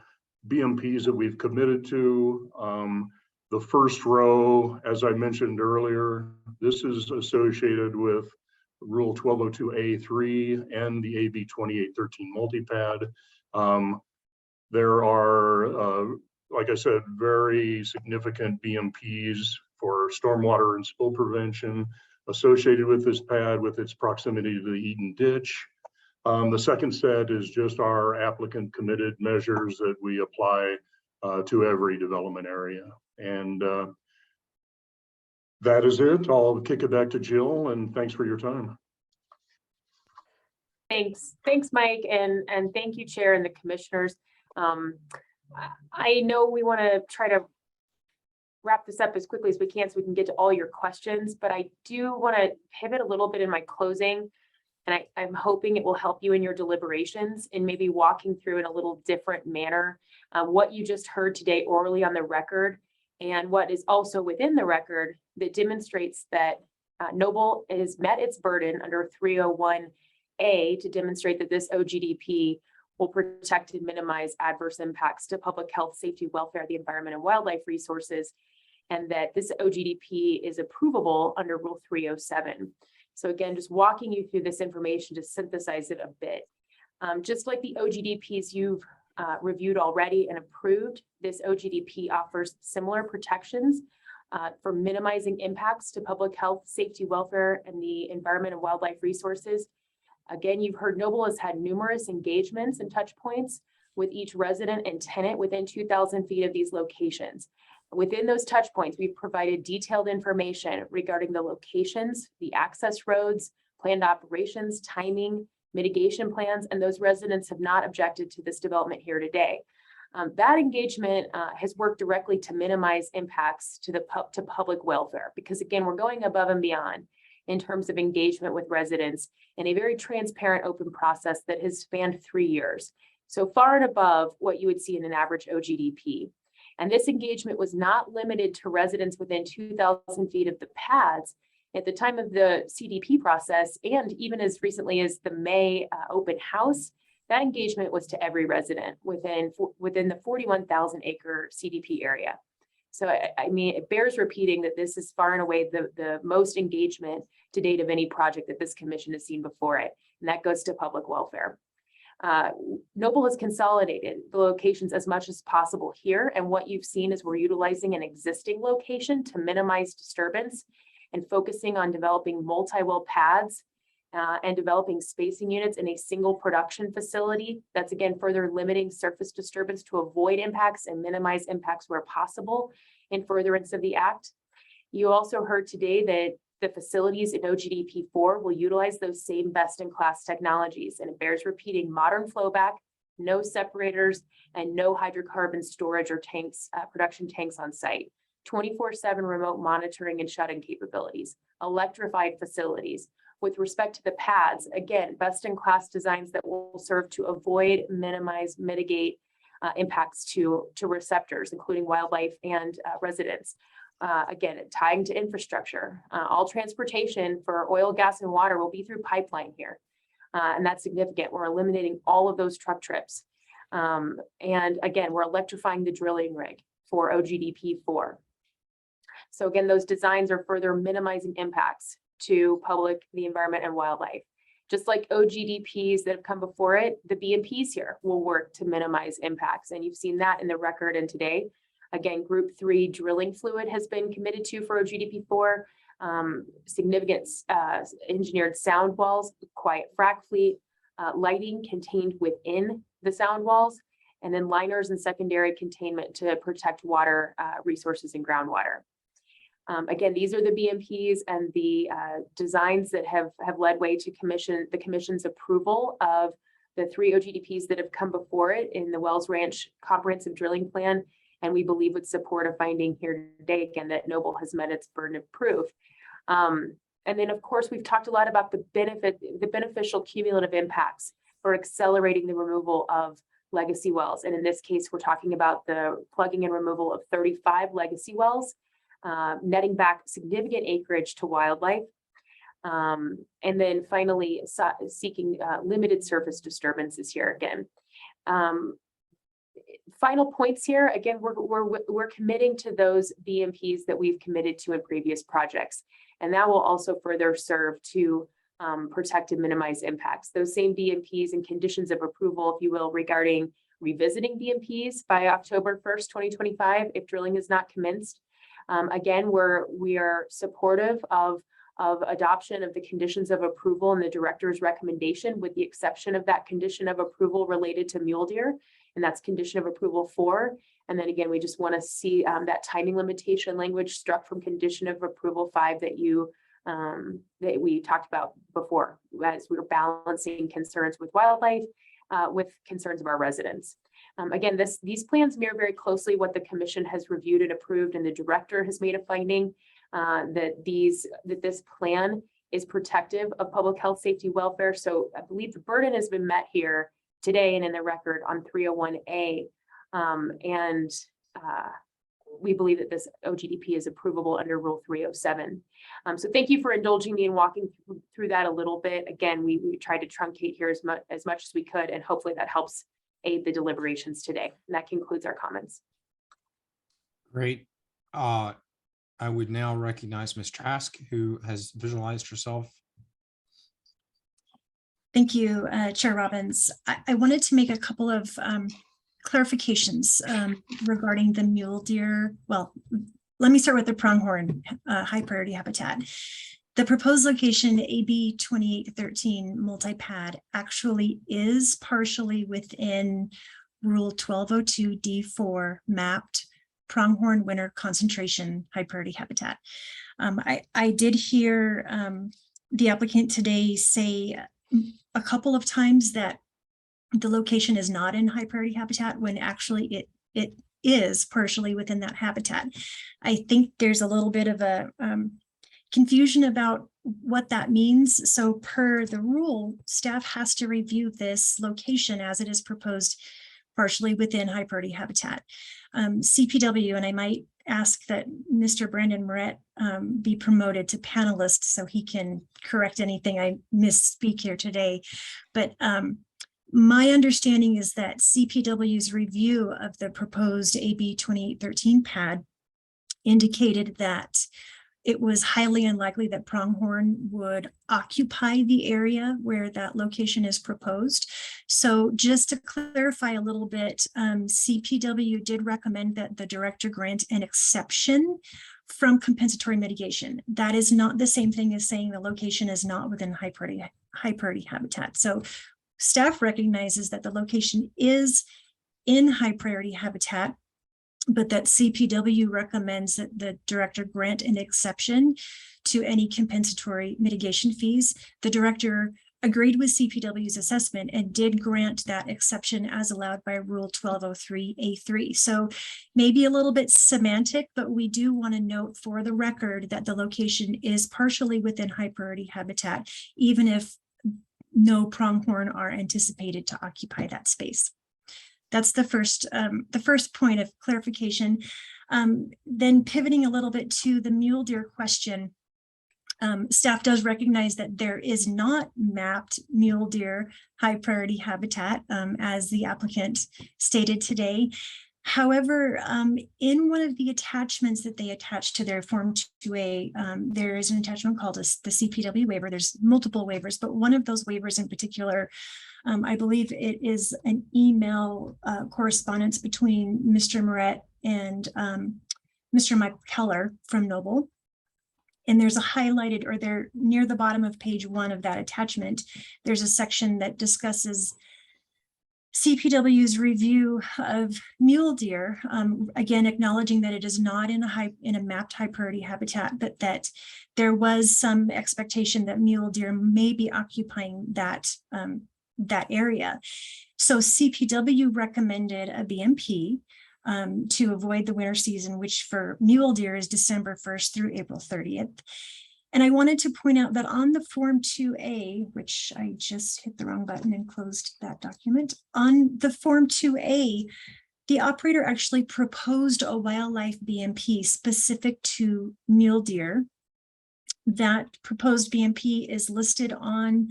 BMPs that we've committed to. The first row, as I mentioned earlier, this is associated with Rule 1202A3 and the AB 2813 multi-pad. There are, like I said, very significant BMPs for stormwater and spill prevention associated with this pad with its proximity to the Eaton Ditch. The second set is just our applicant committed measures that we apply to every development area. And that is it. I'll kick it back to Jill, and thanks for your time. Thanks, Mike, and thank you, Chair and the commissioners. I know we want to try to wrap this up as quickly as we can so we can get to all your questions, but I do want to pivot a little bit in my closing, and I'm hoping it will help you in your deliberations in maybe walking through in a little different manner what you just heard today orally on the record, and what is also within the record that demonstrates that Noble has met its burden under 301A to demonstrate that this OGDP will protect and minimize adverse impacts to public health, safety, welfare, the environment, and wildlife resources, and that this OGDP is approvable under Rule 307. So again, just walking you through this information to synthesize it a bit. Just like the OGDPs you've reviewed already and approved, this OGDP offers similar protections for minimizing impacts to public health, safety, welfare, and the environment and wildlife resources. Again, you've heard Noble has had numerous engagements and touch points with each resident and tenant within 2,000 feet of these locations. Within those touch points, we've provided detailed information regarding the locations, the access roads, planned operations, timing, mitigation plans, and those residents have not objected to this development here today. That engagement has worked directly to minimize impacts to public welfare, because again, we're going above and beyond in terms of engagement with residents in a very transparent, open process that has spanned 3 years. So far and above what you would see in an average OGDP. And this engagement was not limited to residents within 2,000 feet of the pads. At the time of the CDP process, and even as recently as the May open house, that engagement was to every resident within the 41,000 acre CDP area. So I mean, it bears repeating that this is far and away the most engagement to date of any project that this commission has seen before it, and that goes to public welfare. Noble has consolidated the locations as much as possible here. And what you've seen is we're utilizing an existing location to minimize disturbance and focusing on developing multi-well pads and developing spacing units in a single production facility. That's again further limiting surface disturbance to avoid impacts and minimize impacts where possible in furtherance of the act. You also heard today that the facilities in OGDP 4 will utilize those same best-in-class technologies, and it bears repeating: modern flowback, no separators, and no hydrocarbon storage or tanks, production tanks on site, 24/7 remote monitoring and shut-in capabilities, electrified facilities. With respect to the pads, again, best-in-class designs that will serve to avoid, minimize, mitigate impacts to receptors, including wildlife and residents. Again, tying to infrastructure, all transportation for oil, gas, and water will be through pipeline here. And that's significant. We're eliminating all of those truck trips. And again, we're electrifying the drilling rig for OGDP 4. So again, those designs are further minimizing impacts to public, the environment, and wildlife. Just like OGDPs that have come before it, the BMPs here will work to minimize impacts. And you've seen that in the record and today. Again, Group 3 drilling fluid has been committed to for OGDP 4, significant engineered sound walls, quiet frac fleet, lighting contained within the sound walls, and then liners and secondary containment to protect water resources and groundwater. Again, these are the BMPs and the designs that have led way to the commission's approval of the 3 OGDPs that have come before it in the Wells Ranch Comprehensive Drilling Plan. And we believe would support a finding here today, again, that Noble has met its burden of proof. And then, of course, we've talked a lot about the beneficial cumulative impacts for accelerating the removal of legacy wells. And in this case, we're talking about the plugging and removal of 35 legacy wells, netting back significant acreage to wildlife. And then finally, seeking limited surface disturbances here again. Final points here, again, we're committing to those BMPs that we've committed to in previous projects. And that will also further serve to protect and minimize impacts. Those same BMPs and conditions of approval, if you will, regarding revisiting BMPs by October 1st, 2025, if drilling is not commenced. Again, we are supportive of adoption of the conditions of approval and the director's recommendation, with the exception of that condition of approval related to mule deer. And that's condition of approval 4. And then again, we just want to see that timing limitation language struck from condition of approval 5 that we talked about before, as we were balancing concerns with wildlife with concerns of our residents. Again, these plans mirror very closely what the commission has reviewed and approved, and the director has made a finding that this plan is protective of public health, safety, welfare. So I believe the burden has been met here today and in the record on 301A. We believe that this OGDP is approvable under Rule 307. So thank you for indulging me in walking through that a little bit. Again, we tried to truncate here as much as we could, and hopefully that helps aid the deliberations today. And that concludes our comments. Great. I would now recognize Ms. Trask, who has visualized herself. Thank you, Chair Robbins. I wanted to make a couple of clarifications regarding the mule deer. Well, let me start with the pronghorn high priority habitat. The proposed location AB 2813 multi-pad actually is partially within Rule 1202 D4 mapped pronghorn winter concentration high priority habitat. I did hear the applicant today say a couple of times that the location is not in high priority habitat, when actually it is partially within that habitat. I think there's a little bit of a confusion about what that means. So per the rule, staff has to review this location as it is proposed partially within high priority habitat. CPW, and I might ask that Mr. Brandon Moret be promoted to panelist so he can correct anything I misspeak here today. But my understanding is that CPW's review of the proposed AB 2813 pad indicated that it was highly unlikely that Pronghorn would occupy the area where that location is proposed. So just to clarify a little bit, CPW did recommend that the director grant an exception from compensatory mitigation. That is not the same thing as saying the location is not within high priority habitat. So staff recognizes that the location is in high priority habitat, but that CPW recommends that the director grant an exception to any compensatory mitigation fees. The director agreed with CPW's assessment and did grant that exception as allowed by Rule 1203A3. So maybe a little bit semantic, but we do want to note for the record that the location is partially within high priority habitat, even if no pronghorn are anticipated to occupy that space. That's the first point of clarification. Then pivoting a little bit to the mule deer question, staff does recognize that there is not mapped mule deer high priority habitat, as the applicant stated today. However, in one of the attachments that they attached to their Form 2A, there is an attachment called the CPW waiver. There's multiple waivers, but one of those waivers in particular, I believe it is an email correspondence between Mr. Moret and Mr. Mike Keller from Noble. And there's a highlighted, or there near the bottom of page 1 of that attachment, there's a section that discusses CPW's review of mule deer, again acknowledging that it is not in a mapped high priority habitat, but that there was some expectation that mule deer may be occupying that area. So CPW recommended a BMP to avoid the winter season, which for mule deer is December 1st through April 30th. And I wanted to point out that on the Form 2A, which I just hit the wrong button and closed that document, on the Form 2A, the operator actually proposed a wildlife BMP specific to mule deer. That proposed BMP is listed on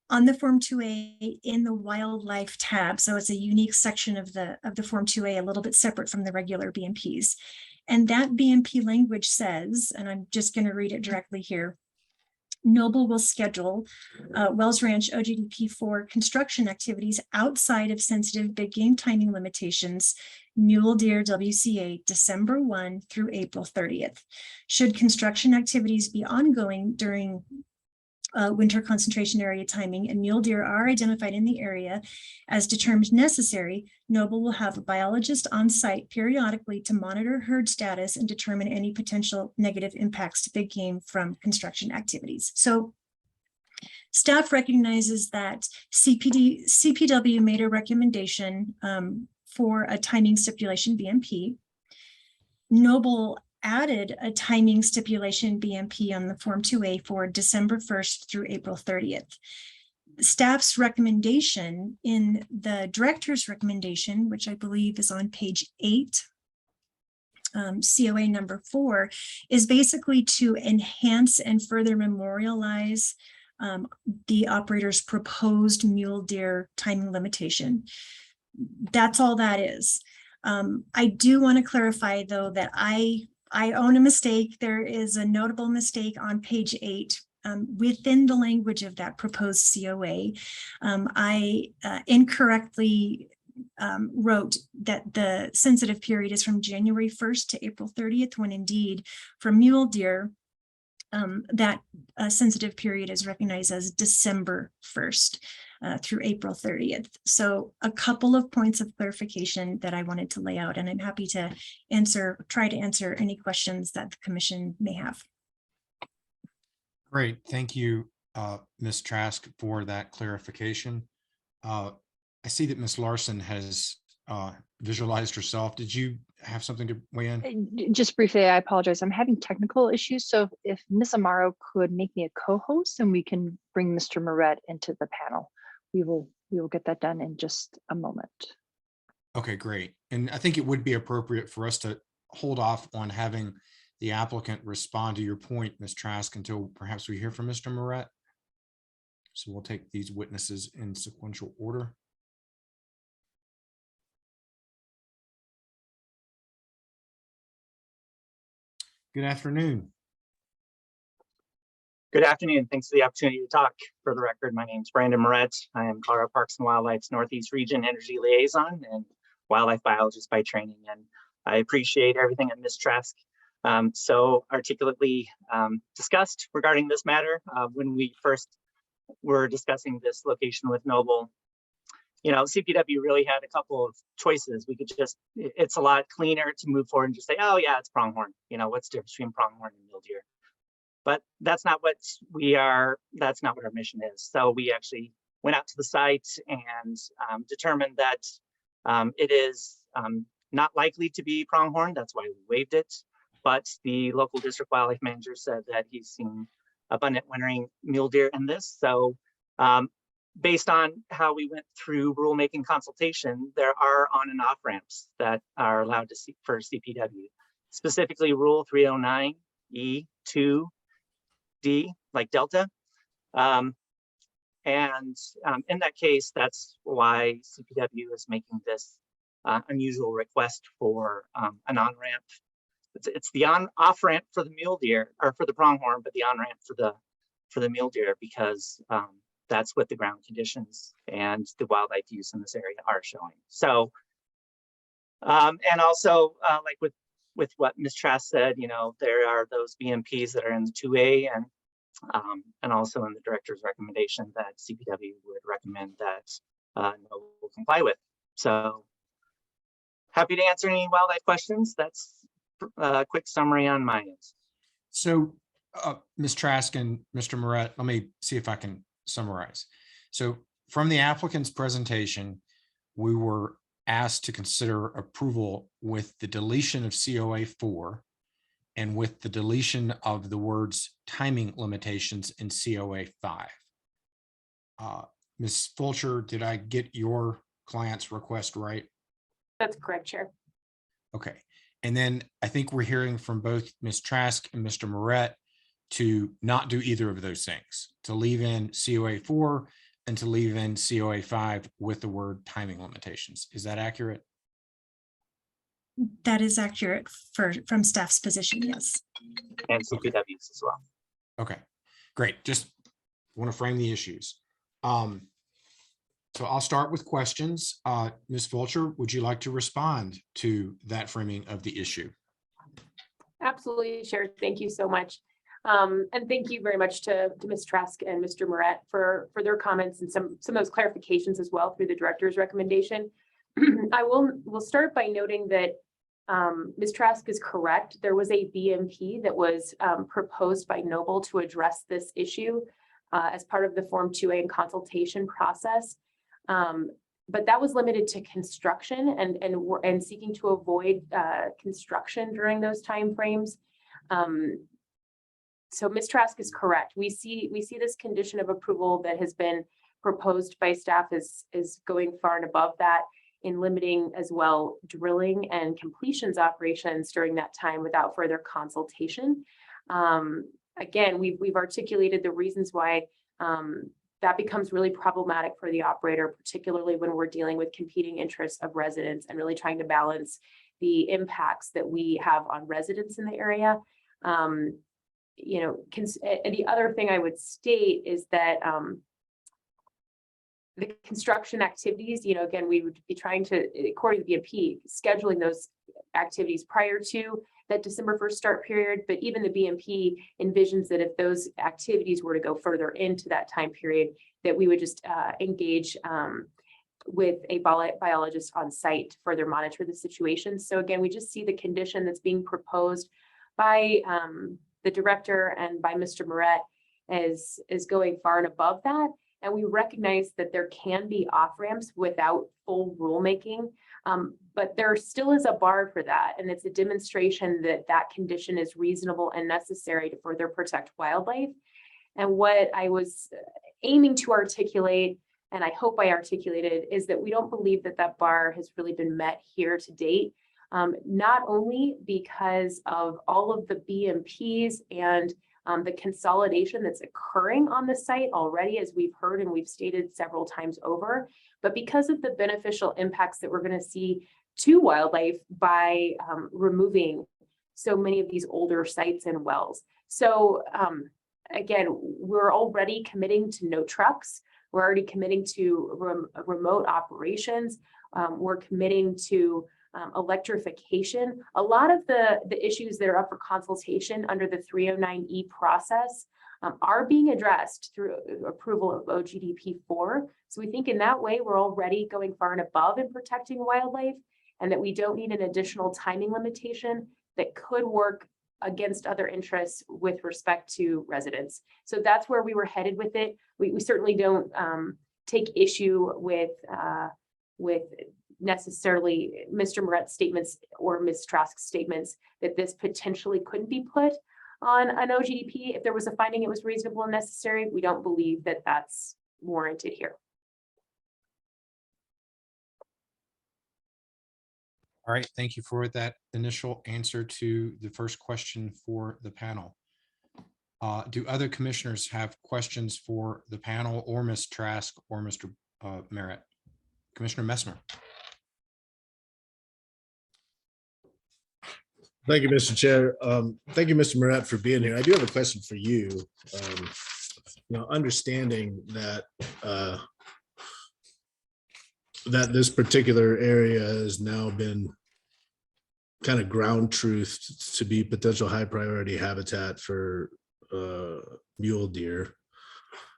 the Form 2A in the wildlife tab. So it's a unique section of the Form 2A, a little bit separate from the regular BMPs. And that BMP language says, and I'm just going to read it directly here, Noble will schedule Wells Ranch Ogdp for construction activities outside of sensitive big game timing limitations, mule deer WCA, December 1 through April 30th. Should construction activities be ongoing during winter concentration area timing and mule deer are identified in the area as determined necessary, Noble will have a biologist on site periodically to monitor herd status and determine any potential negative impacts to big game from construction activities. So staff recognizes that CPW made a recommendation for a timing stipulation BMP. Noble added a timing stipulation BMP on the Form 2A for December 1st through April 30th. Staff's recommendation in the director's recommendation, which I believe is on page 8, COA number 4, is basically to enhance and further memorialize the operator's proposed mule deer timing limitation. That's all that is. I do want to clarify, though, that I own a mistake. There is a notable mistake on page 8 within the language of that proposed COA. I incorrectly wrote that the sensitive period is from January 1st to April 30th, when indeed for mule deer, that sensitive period is recognized as December 1st. Through April 30th. So a couple of points of clarification that I wanted to lay out, and I'm happy to try to answer any questions that the commission may have. Great, thank you, Ms. Trask, for that clarification. I see that Ms. Larson has visualized herself. Did you have something to weigh in? Just briefly, I apologize. I'm having technical issues. So if Ms. Amaro could make me a co-host, and we can bring Mr. Moret into the panel. We will get that done in just a moment. Okay, great. And I think it would be appropriate for us to hold off on having the applicant respond to your point, Ms. Trask, until perhaps we hear from Mr. Moret. So we'll take these witnesses in sequential order. Good afternoon. Good afternoon. Thanks for the opportunity to talk. For the record, my name is Brandon Moret. I am Colorado Parks and Wildlife's Northeast Region Energy Liaison and wildlife biologist by training. And I appreciate everything that Ms. Trask so articulately discussed regarding this matter. When we first were discussing this location with Noble, you know, CPW really had a couple of choices. We could just, it's a lot cleaner to move forward and just say, oh yeah, it's Pronghorn. You know, what's the difference between Pronghorn and mule deer? But that's not what that's not what our mission is. So we actually went out to the site and determined that it is not likely to be Pronghorn. That's why we waived it. But the local district wildlife manager said that he's seen abundant wintering mule deer in this. So based on how we went through rulemaking consultation, there are on and off ramps that are allowed to see for CPW, specifically Rule 309E2D, like Delta. In that case, that's why CPW is making this unusual request for an on-ramp. It's the off ramp for the mule deer or for the pronghorn, but the on-ramp for the mule deer, because that's what the ground conditions and the wildlife use in this area are showing. So, and also like with what Ms. Trask said, you know, there are those BMPs that are in the 2A and also in the director's recommendation that CPW would recommend that Noble will comply with. So happy to answer any wildlife questions. That's a quick summary on my end. So Ms. Trask and Mr. Moret, let me see if I can summarize. So from the applicant's presentation, we were asked to consider approval with the deletion of COA 4 and with the deletion of the words timing limitations in COA 5. Ms. Fulcher, did I get your client's request right? That's correct, Chair. Okay. And then I think we're hearing from both Ms. Trask and Mr. Moret to not do either of those things, to leave in COA 4 and to leave in COA 5 with the word timing limitations. Is that accurate? That is accurate from staff's position, yes. And CPW's as well. Okay, great. Just want to frame the issues. So I'll start with questions. Ms. Fulcher, would you like to respond to that framing of the issue? Absolutely, Chair. Thank you so much. And thank you very much to Ms. Trask and Mr. Moret for their comments and some of those clarifications as well through the director's recommendation. I will start by noting that Ms. Trask is correct. There was a BMP that was proposed by Noble to address this issue as part of the Form 2A and consultation process. But that was limited to construction and seeking to avoid construction during those timeframes. So Ms. Trask is correct. We see this condition of approval that has been proposed by staff is going far and above that in limiting as well drilling and completions operations during that time without further consultation. Again, we've articulated the reasons why that becomes really problematic for the operator, particularly when we're dealing with competing interests of residents and really trying to balance the impacts that we have on residents in the area. You know, and the other thing I would state is that the construction activities, you know, again, we would be trying to, according to the BMP, scheduling those activities prior to that December 1st start period. But even the BMP envisions that if those activities were to go further into that time period, that we would just engage with a biologist on site to further monitor the situation. So again, we just see the condition that's being proposed by the director and by Mr. Moret is going far and above that. And we recognize that there can be off-ramps without full rulemaking, but there still is a bar for that. And it's a demonstration that that condition is reasonable and necessary to further protect wildlife. And what I was aiming to articulate, and I hope I articulated, is that we don't believe that that bar has really been met here to date. Not only because of all of the BMPs and the consolidation that's occurring on the site already, as we've heard and we've stated several times over, but because of the beneficial impacts that we're going to see to wildlife by removing so many of these older sites and wells. So again, we're already committing to no trucks. We're already committing to remote operations. We're committing to electrification. A lot of the issues that are up for consultation under the 309E process are being addressed through approval of OGDP 4. So we think in that way, we're already going far and above in protecting wildlife, and that we don't need an additional timing limitation that could work against other interests with respect to residents. So that's where we were headed with it. We certainly don't take issue with necessarily Mr. Moret's statements or Ms. Trask's statements that this potentially couldn't be put on an OGDP. If there was a finding it was reasonable and necessary, we don't believe that that's warranted here. All right, thank you for that initial answer to the first question for the panel. Do other commissioners have questions for the panel or Ms. Trask or Mr. Merritt? Commissioner Messmer. Thank you, Mr. Chair. Thank you, Mr. Moret, for being here. I do have a question for you. Understanding that that this particular area has now been kind of ground truthed to be potential high priority habitat for mule deer.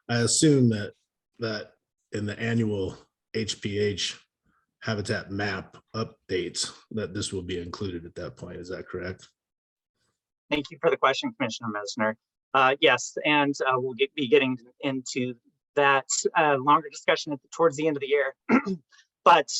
I assume that in the annual HPH habitat map updates that this will be included at that point. Is that correct? Thank you for the question, Commissioner Messner. Yes, and we'll be getting into that longer discussion towards the end of the year. But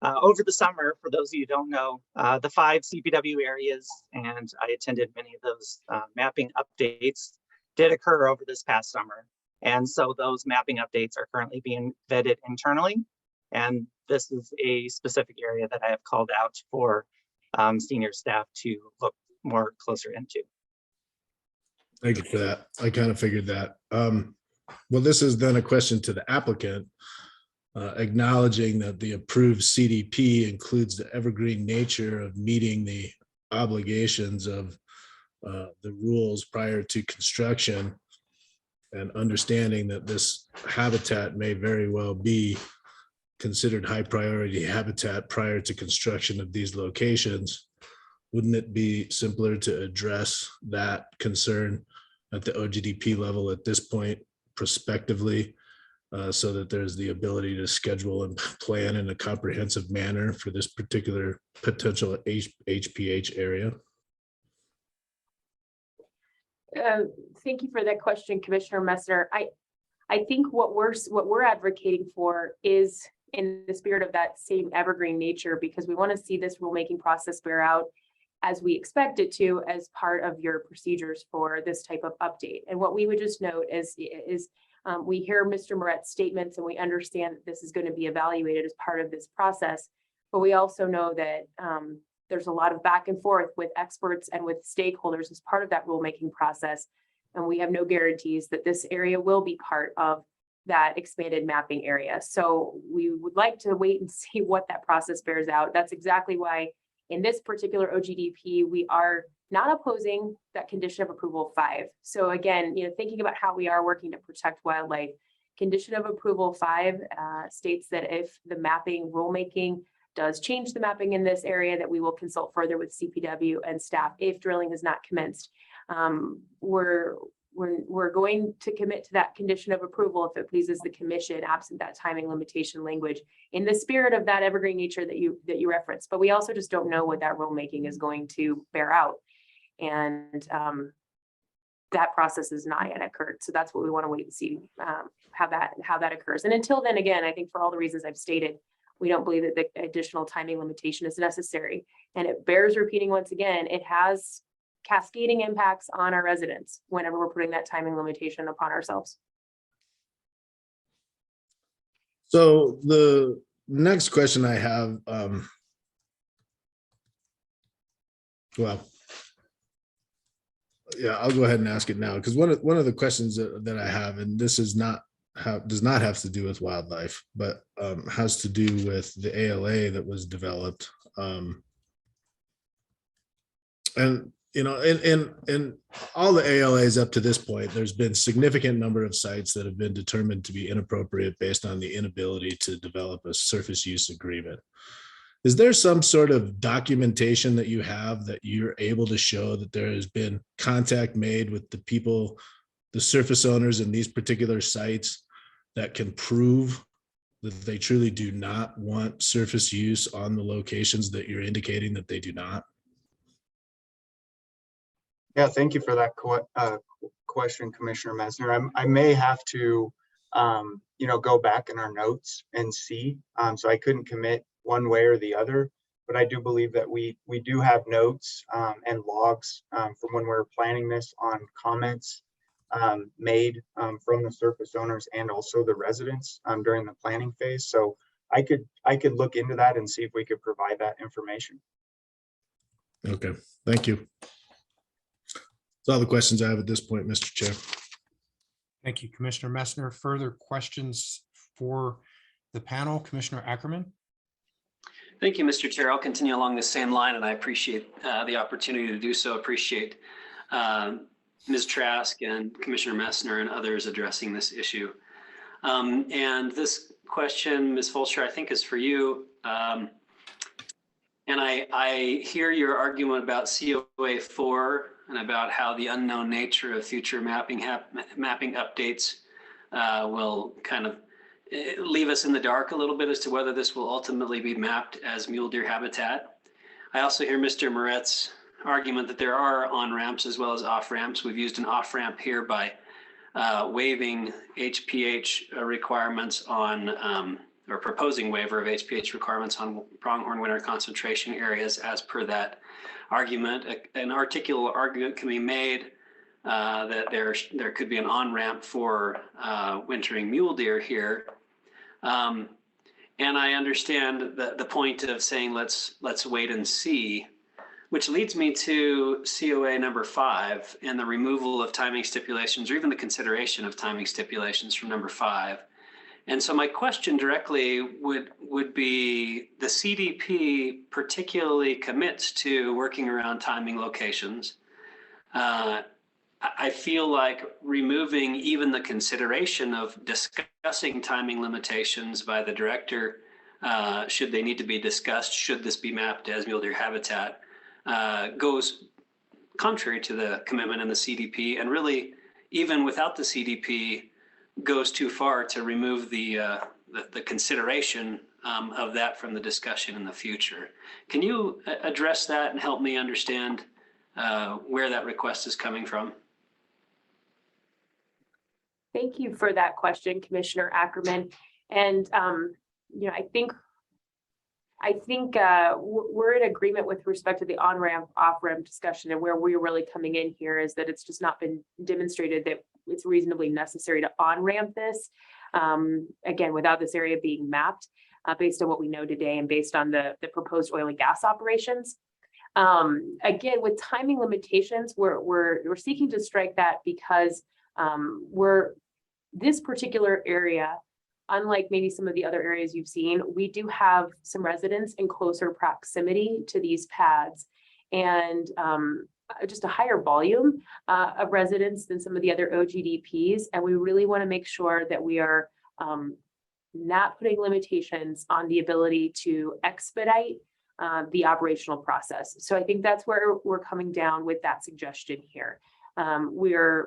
over the summer, for those of you who don't know, the 5 CPW areas, and I attended many of those mapping updates, did occur over this past summer. And so those mapping updates are currently being vetted internally. And this is a specific area that I have called out for senior staff to look more closer into. Thank you for that. I kind of figured that. Well, this is then a question to the applicant, acknowledging that the approved CDP includes the evergreen nature of meeting the obligations of the rules prior to construction, and understanding that this habitat may very well be considered high priority habitat prior to construction of these locations. Wouldn't it be simpler to address that concern at the OGDP level at this point prospectively, so that there's the ability to schedule and plan in a comprehensive manner for this particular potential HPH area? Thank you for that question, Commissioner Messner. I think what we're advocating for is in the spirit of that same evergreen nature, because we want to see this rulemaking process bear out as we expect it to as part of your procedures for this type of update. And what we would just note is we hear Mr. Moret's statements and we understand that this is going to be evaluated as part of this process, but we also know that there's a lot of back and forth with experts and with stakeholders as part of that rulemaking process. And we have no guarantees that this area will be part of that expanded mapping area. So we would like to wait and see what that process bears out. That's exactly why in this particular OGDP, we are not opposing that condition of approval 5. So again, thinking about how we are working to protect wildlife, condition of approval 5 states that if the mapping rulemaking does change the mapping in this area, that we will consult further with CPW and staff if drilling has not commenced. We're going to commit to that condition of approval if it pleases the commission, absent that timing limitation language, in the spirit of that evergreen nature that you referenced. But we also just don't know what that rulemaking is going to bear out, and that process has not yet occurred. So that's what we want to wait and see how that occurs. And until then, again, I think for all the reasons I've stated, we don't believe that the additional timing limitation is necessary. And it bears repeating once again, it has cascading impacts on our residents whenever we're putting that timing limitation upon ourselves. So the next question I have, well, yeah, I'll go ahead and ask it now, because one of the questions that I have, and this is does not have to do with wildlife, but has to do with the ALA that was developed. And you know, and all the ALAs up to this point, there's been significant number of sites that have been determined to be inappropriate based on the inability to develop a surface use agreement. Is there some sort of documentation that you have that you're able to show that there has been contact made with the people, the surface owners in these particular sites that can prove that they truly do not want surface use on the locations that you're indicating that they do not? Yeah, thank you for that question, Commissioner Messner. I may have to, go back in our notes and see. So I couldn't commit one way or the other, but I do believe that we do have notes and logs from when we're planning this on comments made from the surface owners and also the residents during the planning phase. So I could look into that and see if we could provide that information. Okay, thank you. That's all the questions I have at this point, Mr. Chair. Thank you, Commissioner Messner. Further questions for the panel? Commissioner Ackerman? Thank you, Mr. Chair. I'll continue along the same line, and I appreciate the opportunity to do so. Appreciate Ms. Trask and Commissioner Messner and others addressing this issue. And this question, Ms. Fulcher, I think is for you. And I hear your argument about COA 4 and about how the unknown nature of future mapping updates will kind of leave us in the dark a little bit as to whether this will ultimately be mapped as mule deer habitat. I also hear Mr. Moret's argument that there are on-ramps as well as off-ramps. We've used an off-ramp here by waiving HPH requirements on, or proposing waiver of HPH requirements on pronghorn winter concentration areas as per that argument. An articulate argument can be made that there could be an on-ramp for wintering mule deer here. And I understand the point of saying let's wait and see, which leads me to COA number 5 and the removal of timing stipulations, or even the consideration of timing stipulations from number 5. And so my question directly would be, the CDP particularly commits to working around timing locations. I feel like removing even the consideration of discussing timing limitations by the director, should they need to be discussed, should this be mapped as mule deer habitat, goes contrary to the commitment in the CDP, and really, even without the CDP, goes too far to remove the consideration of that from the discussion in the future. Can you address that and help me understand where that request is coming from? Thank you for that question, Commissioner Ackerman. And I think we're in agreement with respect to the on-ramp, off-ramp discussion, and where we're really coming in here is that it's just not been demonstrated that it's reasonably necessary to on-ramp this, again, without this area being mapped, based on what we know today and based on the proposed oil and gas operations. Again, with timing limitations, we're seeking to strike that because this particular area, unlike maybe some of the other areas you've seen, we do have some residents in closer proximity to these pads, and just a higher volume of residents than some of the other OGDPs. And we really want to make sure that we are not putting limitations on the ability to expedite the operational process. So I think that's where we're coming down with that suggestion here. We're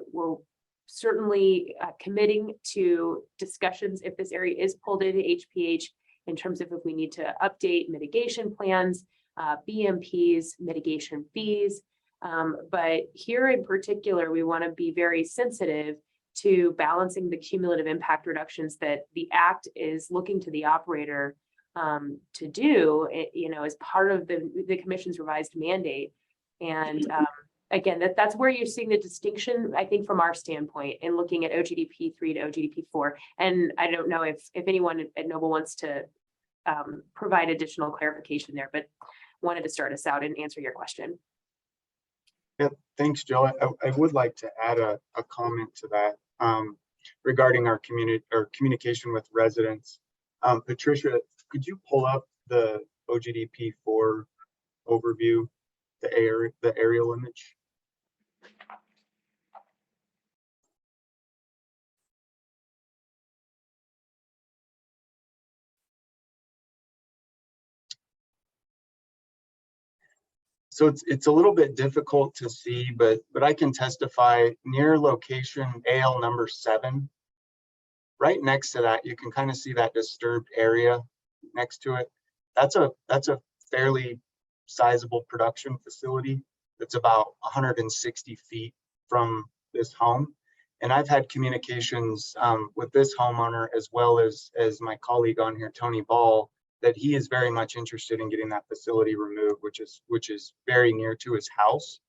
certainly committing to discussions if this area is pulled into HPH in terms of if we need to update mitigation plans, BMPs, mitigation fees. But here in particular, we want to be very sensitive to balancing the cumulative impact reductions that the Act is looking to the operator to do, as part of the Commission's revised mandate. And again, that's where you're seeing the distinction, I think, from our standpoint in looking at OGDP 3 to OGDP 4. And I don't know if anyone at Noble wants to provide additional clarification there, but wanted to start us out and answer your question. Yeah, thanks, Jill. I would like to add a comment to that regarding our communication with residents. Patricia, could you pull up the OGDP 4 overview the aerial image. So it's a little bit difficult to see, but I can testify near location AL number 7. Right next to that, you can kind of see that disturbed area next to it. That's a fairly sizable production facility. That's about 160 feet from this home. And I've had communications with this homeowner as well as my colleague on here, Tony Ball, that he is very much interested in getting that facility removed, which is very near to his house.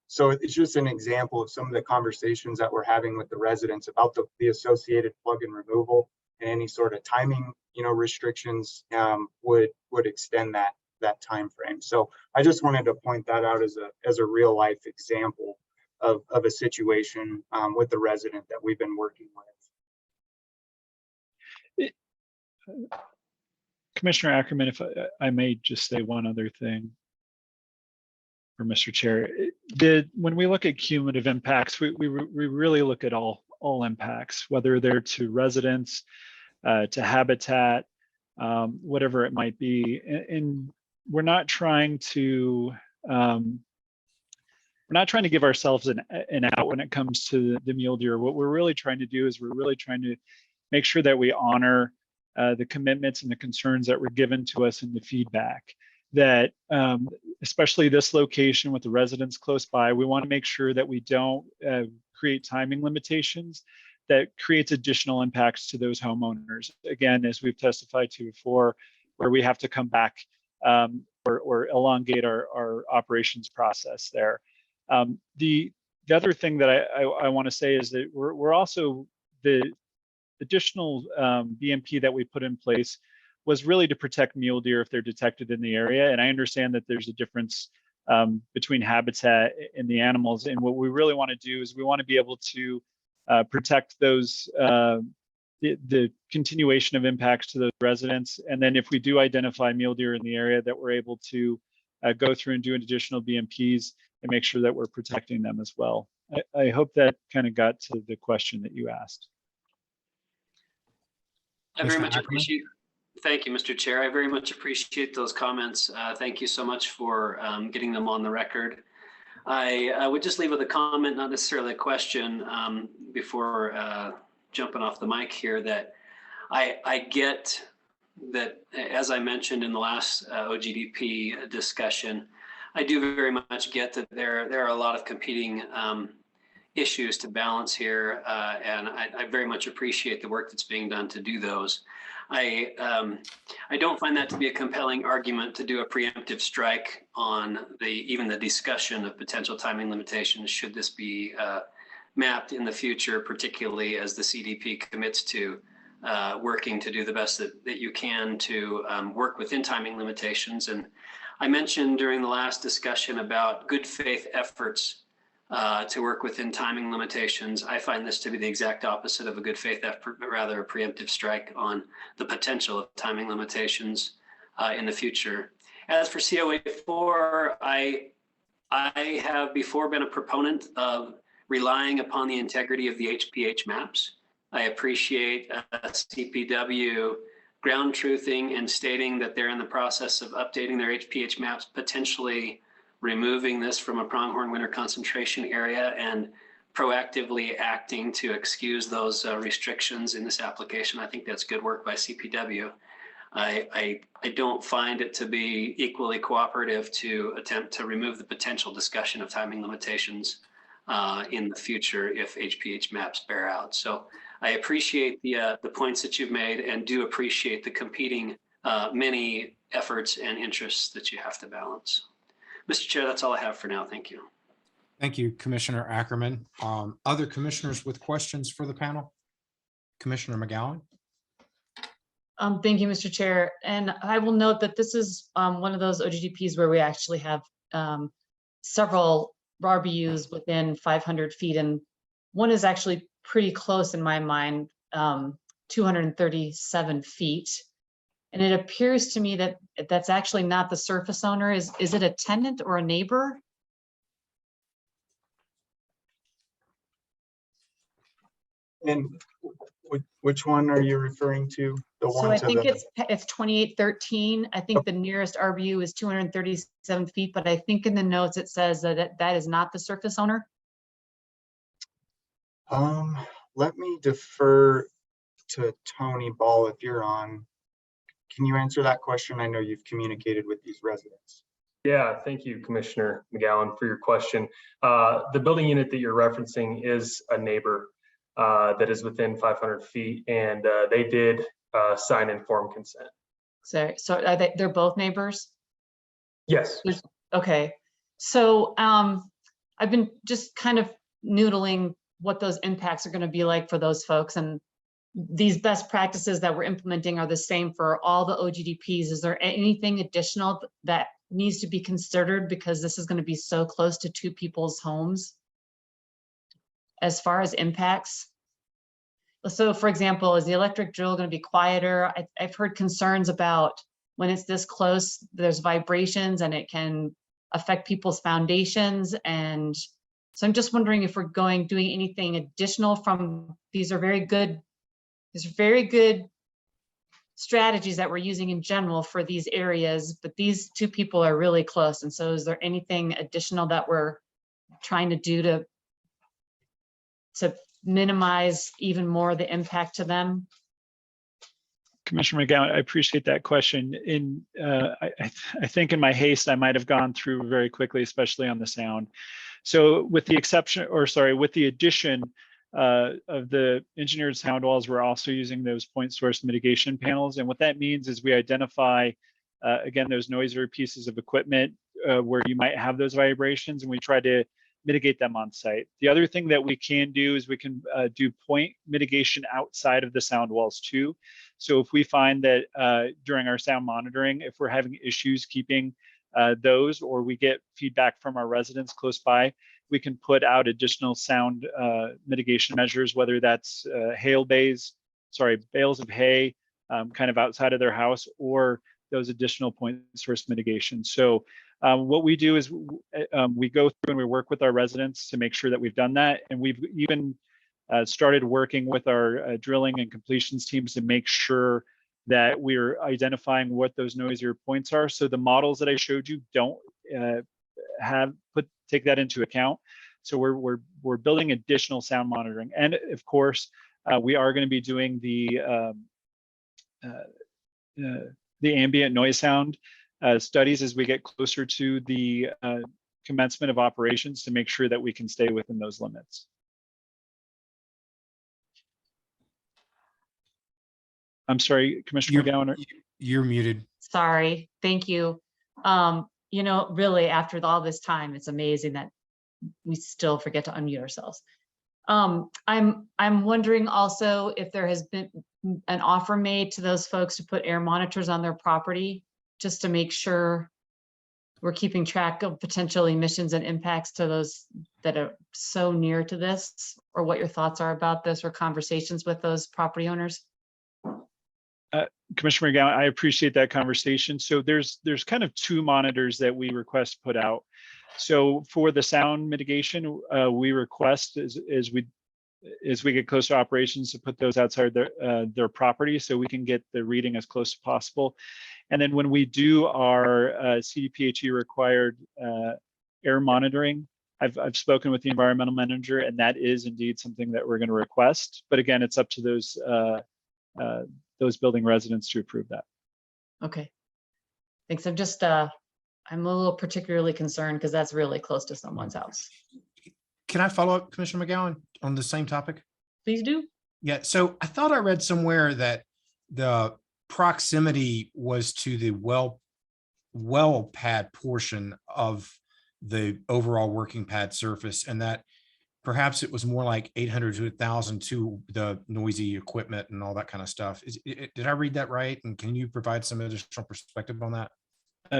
So it's just an example of some of the conversations that we're having with the residents about the associated plug-in removal, and any sort of timing, restrictions would extend that time frame. So I just wanted to point that out as a real life example of a situation with the resident that we've been working with. Commissioner Ackerman, if I may just say one other thing for Mr. Chair. When we look at cumulative impacts, we really look at all impacts, whether they're to residents, to habitat, whatever it might be. And we're not trying to give ourselves an out when it comes to the mule deer. What we're really trying to do is we're really trying to make sure that we honor the commitments and the concerns that were given to us in the feedback. That especially this location with the residents close by, we want to make sure that we don't create timing limitations that creates additional impacts to those homeowners. Again, as we've testified to before, where we have to come back or elongate our operations process there. The other thing that I want to say is that we're also, the additional BMP that we put in place was really to protect mule deer if they're detected in the area. And I understand that there's a difference between habitat and the animals. And what we really want to do is we want to be able to protect those, the continuation of impacts to those residents. And then if we do identify mule deer in the area, that we're able to go through and do additional BMPs and make sure that we're protecting them as well. I hope that kind of got to the question that you asked. I very much appreciate. Thank you, Mr. Chair. I very much appreciate those comments. Thank you so much for getting them on the record. I would just leave with a comment, not necessarily a question, before jumping off the mic here, that I get that, as I mentioned in the last OGDP discussion, I do very much get that there are a lot of competing issues to balance here, and I very much appreciate the work that's being done to do those. I don't find that to be a compelling argument to do a preemptive strike on even the discussion of potential timing limitations should this be mapped in the future, particularly as the CDP commits to working to do the best that you can to work within timing limitations. And I mentioned during the last discussion about good faith efforts to work within timing limitations. I find this to be the exact opposite of a good faith effort, but rather a preemptive strike on the potential of timing limitations in the future. As for COA4, I have before been a proponent of relying upon the integrity of the HPH maps. I appreciate CPW ground truthing and stating that they're in the process of updating their HPH maps, potentially removing this from a pronghorn winter concentration area and proactively acting to excuse those restrictions in this application. I think that's good work by CPW. I don't find it to be equally cooperative to attempt to remove the potential discussion of timing limitations in the future if HPH maps bear out. So I appreciate the points that you've made and do appreciate the competing many efforts and interests that you have to balance. Mr. Chair, that's all I have for now. Thank you. Thank you, Commissioner Ackerman. Other commissioners with questions for the panel? Commissioner McGowan? Thank you, Mr. Chair. And I will note that this is one of those OGDPs where we actually have several RBUs within 500 feet, and one is actually pretty close in my mind, 237 feet. And it appears to me that that's actually not the surface owner. Is it a tenant or a neighbor? And which one are you referring to? The So one I to think the, it's 2813. I think the nearest RVU is 237 feet, but I think in the notes it says that that is not the surface owner. let me defer to Tony Ball if you're on. Can you answer that question? I know you've communicated with these residents. Yeah, thank you, Commissioner McGowan, for your question. The building unit that you're referencing is a neighbor that is within 500 feet, and they did sign informed consent. So are they're both neighbors? Yes. Okay. So I've been just kind of noodling what those impacts are going to be like for those folks, and these best practices that we're implementing are the same for all the OGDPs. Is there anything additional that needs to be considered because this is going to be so close to two people's homes as far as impacts? So for example, is the electric drill going to be quieter? I've heard concerns about when it's this close, there's vibrations and it can affect people's foundations. And so I'm just wondering if we're doing anything additional from, these are very good strategies that we're using in general for these areas, but these two people are really close. And so is there anything additional that we're trying to do to minimize even more the impact to them? Commissioner McGowan, I appreciate that question. I think in my haste, I might have gone through very quickly, especially on the sound. So with the exception, or sorry, with the addition of the engineered sound walls, we're also using those point source mitigation panels. And what that means is we identify, again, those noisier pieces of equipment where you might have those vibrations, and we try to mitigate them on site. The other thing that we can do is we can do point mitigation outside of the sound walls too. So if we find that during our sound monitoring, if we're having issues keeping those, or we get feedback from our residents close by, we can put out additional sound mitigation measures, whether that's bales of hay kind of outside of their house, or those additional point source mitigation. So what we do is we go through and we work with our residents to make sure that we've done that. And we've even started working with our drilling and completions teams to make sure that we're identifying what those noisier points are. So the models that I showed you don't take that into account. So we're building additional sound monitoring. And of course, we are going to be doing the ambient noise sound studies as we get closer to the commencement of operations to make sure that we can stay within those limits. I'm sorry, Commissioner McGowan. You're muted. Sorry, thank you. You know, really, after all this time, it's amazing that we still forget to unmute ourselves. I'm wondering also if there has been an offer made to those folks to put air monitors on their property, just to make sure we're keeping track of potential emissions and impacts to those that are so near to this, or what your thoughts are about this, or conversations with those property owners. Commissioner McGowan, I appreciate that conversation. So there's kind of two monitors that we request put out. So for the sound mitigation, we request as we get close to operations to put those outside their property, so we can get the reading as close as possible. And then when we do our CDPHE required air monitoring, I've spoken with the environmental manager, and that is indeed something that we're going to request. But again, it's up to those building residents to approve that. Okay, thanks. I'm a little particularly concerned because that's really close to someone's house. Can I follow up, Commissioner McGowan, on the same topic? Please do. Yeah, so I thought I read somewhere that the proximity was to the well pad portion of the overall working pad surface, and that perhaps it was more like 800 to 1,000 to the noisy equipment and all that kind of stuff. Did I read that right? And can you provide some additional perspective on that?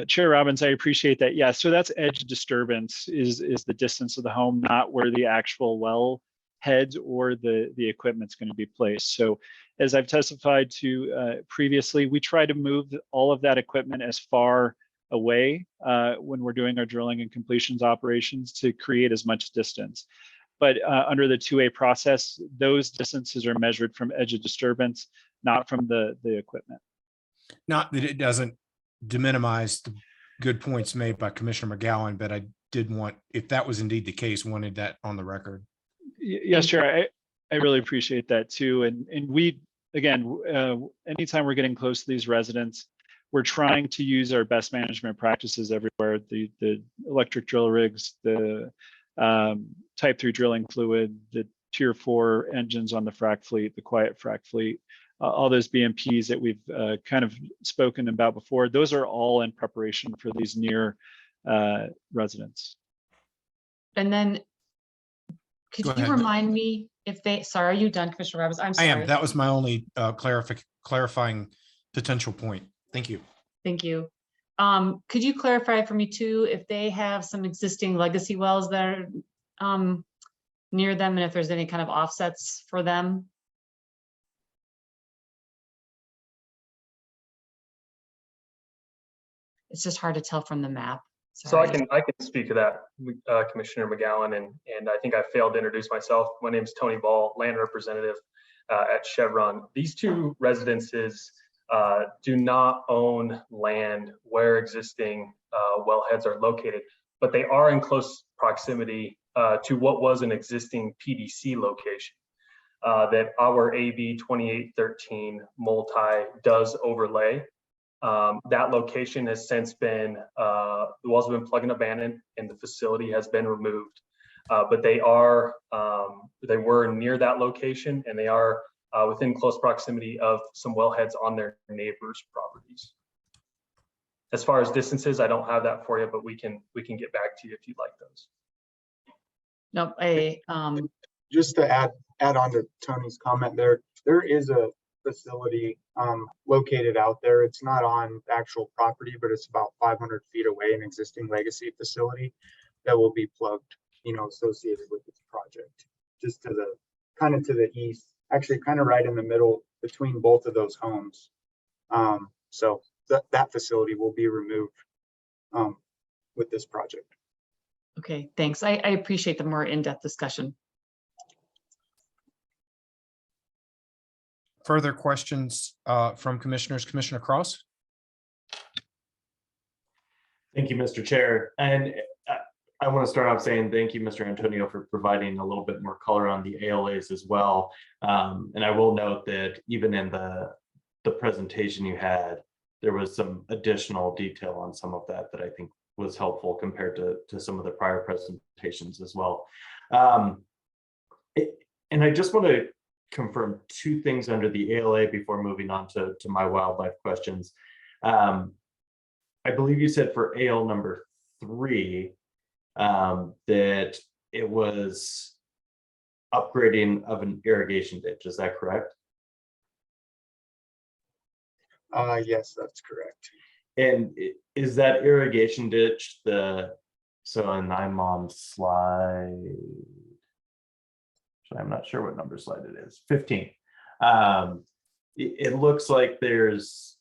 Chair Robbins, I appreciate that. Yeah, so that's edge disturbance is the distance of the home, not where the actual well heads or the equipment's going to be placed. So as I've testified to previously, we try to move all of that equipment as far away when we're doing our drilling and completions operations to create as much distance. But under the 2A process, those distances are measured from edge of disturbance, not from the equipment. Not that it doesn't minimize the good points made by Commissioner McGowan, but I did want, if that was indeed the case, wanted that on the record. Yes, Chair, I really appreciate that too. And we, again, anytime we're getting close to these residents, we're trying to use our best management practices everywhere. The electric drill rigs, the type 3 drilling fluid, the tier 4 engines on the frac fleet, the quiet frac fleet, all those BMPs that we've kind of spoken about before, those are all in preparation for these near residents. And then could Go you ahead. remind me if they, sorry, are you done, Commissioner Roberts? I'm I sorry. am. That was my only clarifying potential point. Thank you. Thank you. Could you clarify for me too, if they have some existing legacy wells that are near them and if there's any kind of offsets for them? It's just hard to tell from the map. So I Sorry. can speak to that, Commissioner McGowan, and I think I failed to introduce myself. My name is Tony Ball, land representative at Chevron. These two residences do not own land where existing wellheads are located, but they are in close proximity to what was an existing PDC location that our AB 2813 multi does overlay. That location has since been, the wells have been plugged and abandoned and the facility has been removed. But they were near that location and they are within close proximity of some wellheads on their neighbors' properties. As far as distances, I don't have that for you, but we can get back to you if you'd like those. Nope. Just to add on to Tony's comment, there is a facility located out there. It's not on actual property, but it's about 500 feet away, an existing legacy facility that will be plugged, associated with this project, just to the kind of to the east, actually kind of right in the middle between both of those homes. So that facility will be removed with this project. Okay, thanks. I appreciate the more in-depth discussion. Further questions from commissioners? Commissioner Cross? Thank you, Mr. Chair. And I want to start off saying thank you, Mr. Antonio, for providing a little bit more color on the ALAs as well. And I will note that even in the presentation you had, there was some additional detail on some of that I think was helpful compared to some of the prior presentations as well. And I just want to confirm two things under the ALA before moving on to my wildlife questions. I believe you said for AL number 3 that it was upgrading of an irrigation ditch. Is that correct? Yes, that's correct. And is that irrigation ditch so I'm on slide, I'm not sure what number slide it is, 15. It looks like there's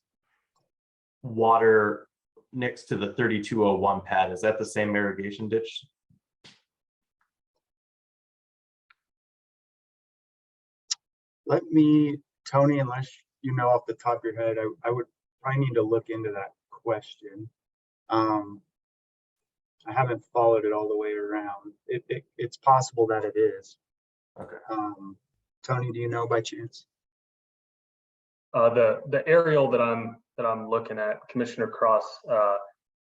water next to the 3201 pad. Is that the same irrigation ditch? Let me, Tony, unless you know off the top of your head, I would probably need to look into that question. I haven't followed it all the way around. It's possible that it is. Okay. Tony, do you know by chance? The aerial that I'm looking at, Commissioner Cross,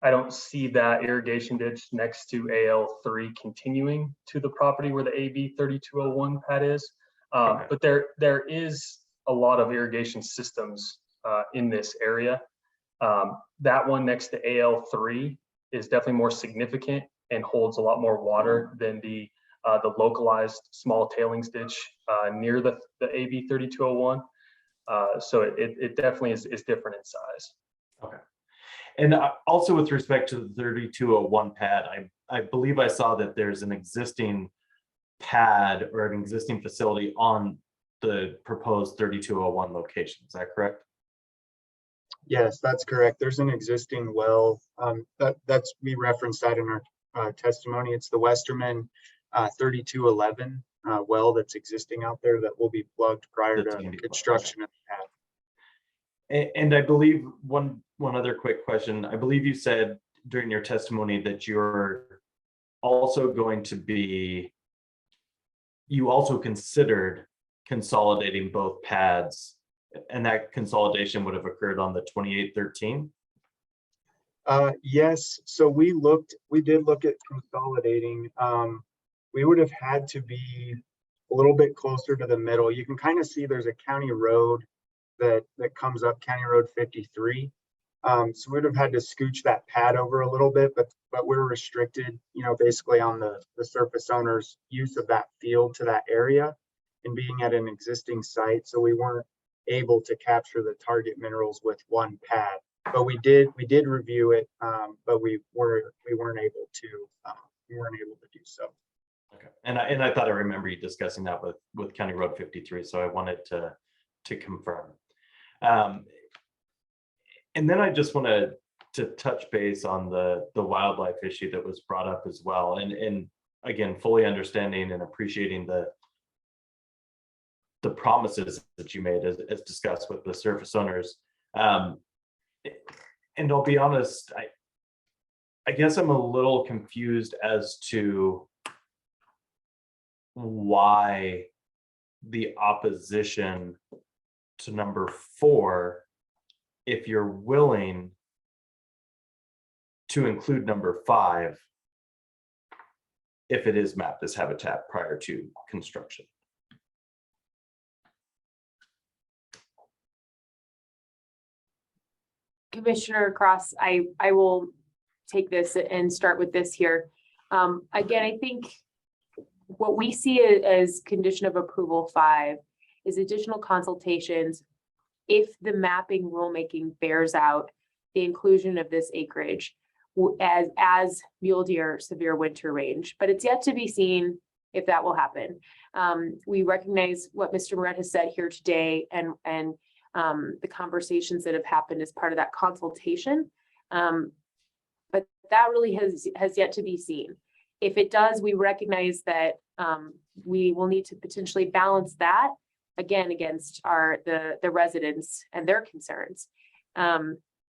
I don't see that irrigation ditch next to AL3 continuing to the property where the AB 3201 pad is. Okay. But there is a lot of irrigation systems in this area. That one next to AL3 is definitely more significant and holds a lot more water than the localized small tailings ditch near the AB 3201. So it definitely is different in size. Okay. And also with respect to the 3201 pad, I believe I saw that there's an existing pad or an existing facility on the proposed 3201 location. Is that correct? Yes, that's correct. There's an existing well that's we referenced that in our testimony. It's the Westerman 3211 well that's existing out there that will be plugged prior to construction of the pad. And I believe one other quick question. I believe you said during your testimony that you're also going to be, you also considered consolidating both pads, and that consolidation would have occurred on the 2813? Yes, so we did look at consolidating. We would have had to be a little bit closer to the middle. You can kind of see there's a county road that comes up, County Road 53. So we'd have had to scooch that pad over a little bit, but we're restricted, basically on the surface owner's use of that field to that area and being at an existing site. So we weren't able to capture the target minerals with one pad, but we did review it, but we weren't able to do so. Okay, and I thought I remember you discussing that with County Road 53, so I wanted to confirm. And then I just wanted to touch base on the wildlife issue that was brought up as well, and again, fully understanding and appreciating the promises that you made as discussed with the surface owners. And I'll be honest, I guess I'm a little confused as to why the opposition to number 4, if you're willing to include number 5, if it is mapped as habitat prior to construction. Commissioner Cross, I will take this and start with this here. Again, I think what we see as condition of approval 5 is additional consultations if the mapping rulemaking bears out the inclusion of this acreage as mule deer severe winter range, but it's yet to be seen if that will happen. We recognize what Mr. Moret has said here today and the conversations that have happened as part of that consultation. But that really has yet to be seen. If it does, we recognize that we will need to potentially balance that again against the residents and their concerns.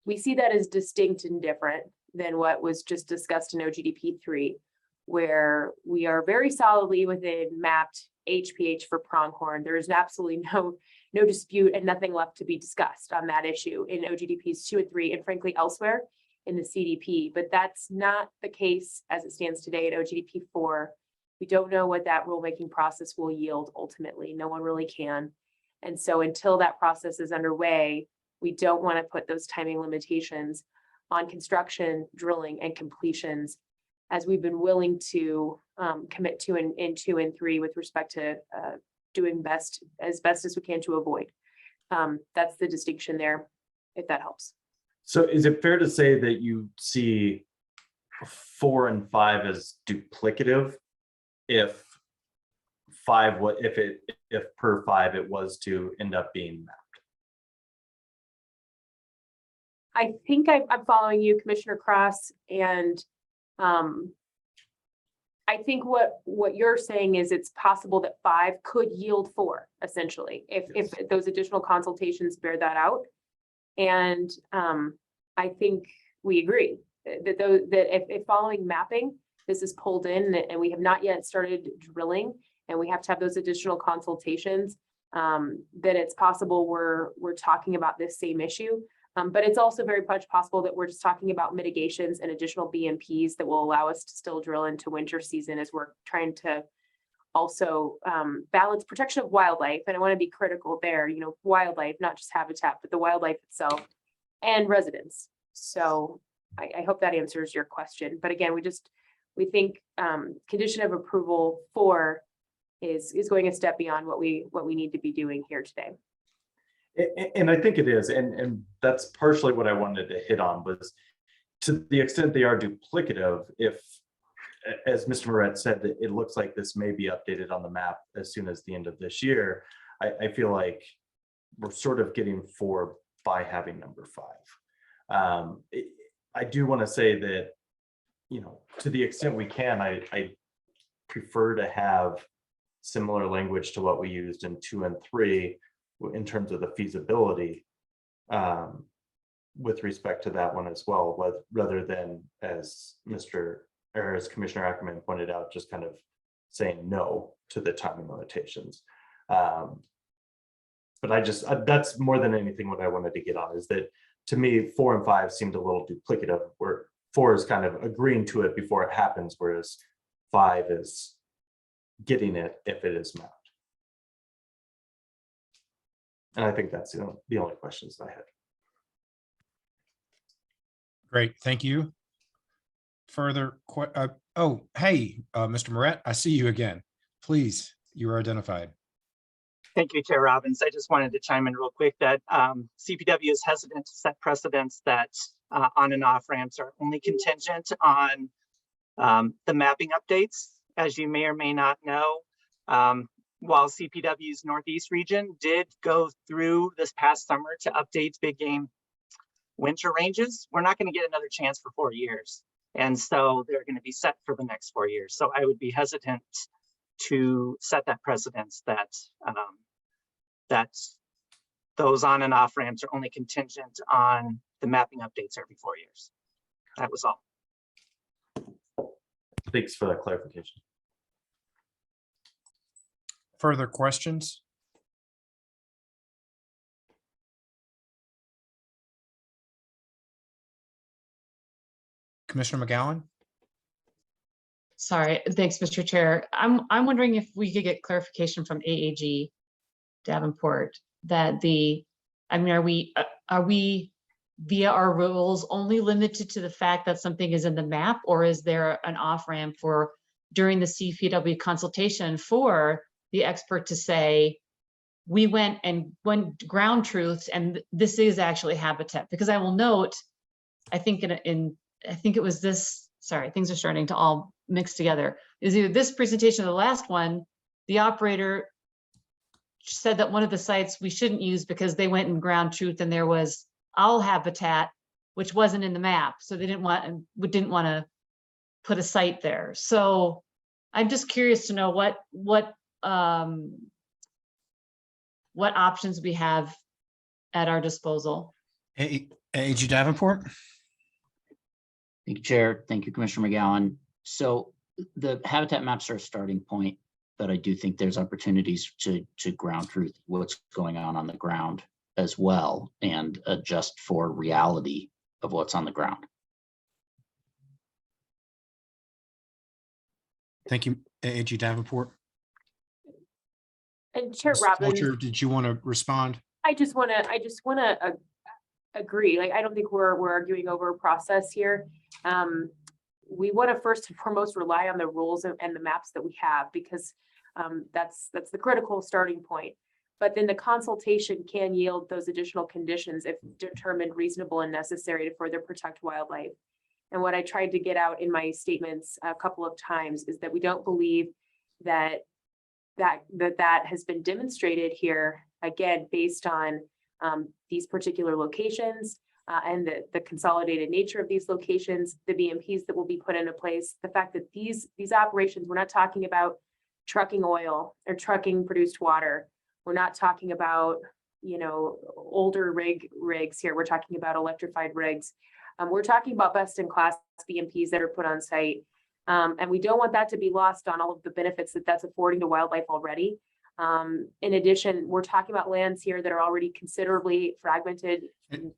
We see that as distinct and different than what was just discussed in OGDP 3, where we are very solidly within mapped HPH for pronghorn. There is absolutely no dispute and nothing left to be discussed on that issue in OGDPs 2 and 3, and frankly elsewhere in the CDP. But that's not the case as it stands today at OGDP 4. We don't know what that rulemaking process will yield ultimately. No one really can. And so until that process is underway, we don't want to put those timing limitations on construction, drilling, and completions, as we've been willing to commit to in 2 and 3 with respect to doing as best as we can to avoid. That's the distinction there, if that helps. So is it fair to say that you see 4 and 5 as duplicative if per 5 it was to end up being mapped? I think I'm following you, Commissioner Cross, and I think what you're saying is it's possible that 5 could yield 4, essentially, if those additional consultations bear that out. And I think we agree that if following mapping, this is pulled in and we have not yet started drilling, and we have to have those additional consultations, that it's possible we're talking about this same issue. But it's also very much possible that we're just talking about mitigations and additional BMPs that will allow us to still drill into winter season, as we're trying to also balance protection of wildlife. And I want to be critical there, wildlife, not just habitat, but the wildlife itself and residents. So I hope that answers your question. But again, we think condition of approval 4 is going a step beyond what we need to be doing here today. And I think it is, and that's partially what I wanted to hit on, was to the extent they are duplicative, if as Mr. Moret said, it looks like this may be updated on the map as soon as the end of this year. I feel like we're sort of getting 4 by having number 5. I do want to say that, you know, to the extent we can, I prefer to have similar language to what we used in 2 and 3 in terms of the feasibility with respect to that one as well, rather than as Commissioner Ackerman pointed out, just kind of saying no to the timing limitations. But that's more than anything what I wanted to get on, is that to me 4 and 5 seemed a little duplicative, where 4 is kind of agreeing to it before it happens, whereas 5 is getting it if it is mapped. And I think that's the only questions I had. Great, thank you. Further, oh, hey, Mr. Moret, I see you again. Please, you are identified. Thank you, Chair Robbins. I just wanted to chime in real quick that CPW is hesitant to set precedents that on and off ramps are only contingent on the mapping updates. As you may or may not know, while CPW's Northeast region did go through this past summer to update big game winter ranges, we're not going to get another chance for 4 years. And so they're going to be set for the next 4 years. So I would be hesitant to set that precedence that those on and off ramps are only contingent on the mapping updates every 4 years. That was all. Thanks for that clarification. Further questions? Commissioner McGowan? Sorry, thanks, Mr. Chair. I'm wondering if we could get clarification from AAG Davenport that are we via our rules only limited to the fact that something is in the map, or is there an off ramp for during the CPW consultation for the expert to say, we went ground truths and this is actually habitat? Because I will note, I think I think it was this, sorry, things are starting to all mix together. Is either this presentation or the last one, the operator said that one of the sites we shouldn't use because they went in ground truth and there was owl habitat, which wasn't in the map. So they didn't want to put a site there. So I'm just curious to know what options we have at our disposal. AG Davenport? Thank you, Chair. Thank you, Commissioner McGowan. So the habitat maps are a starting point, but I do think there's opportunities to ground truth what's going on the ground as well and adjust for reality of what's on the ground. Thank you, AG Davenport. And Chair Ms. Robbins, Fletcher, did you want to respond? I just want to agree. Like, I don't think we're arguing over a process here. We want to first and foremost rely on the rules and the maps that we have, because that's the critical starting point. But then the consultation can yield those additional conditions if determined reasonable and necessary to further protect wildlife. And what I tried to get out in my statements a couple of times is that we don't believe that has been demonstrated here, again, based on these particular locations and the consolidated nature of these locations, the BMPs that will be put into place, the fact that these operations, we're not talking about trucking oil or trucking produced water. We're not talking about, older rigs here. We're talking about electrified rigs. We're talking about best in class BMPs that are put on site. And we don't want that to be lost on all of the benefits that's affording to wildlife already. In addition, we're talking about lands here that are already considerably fragmented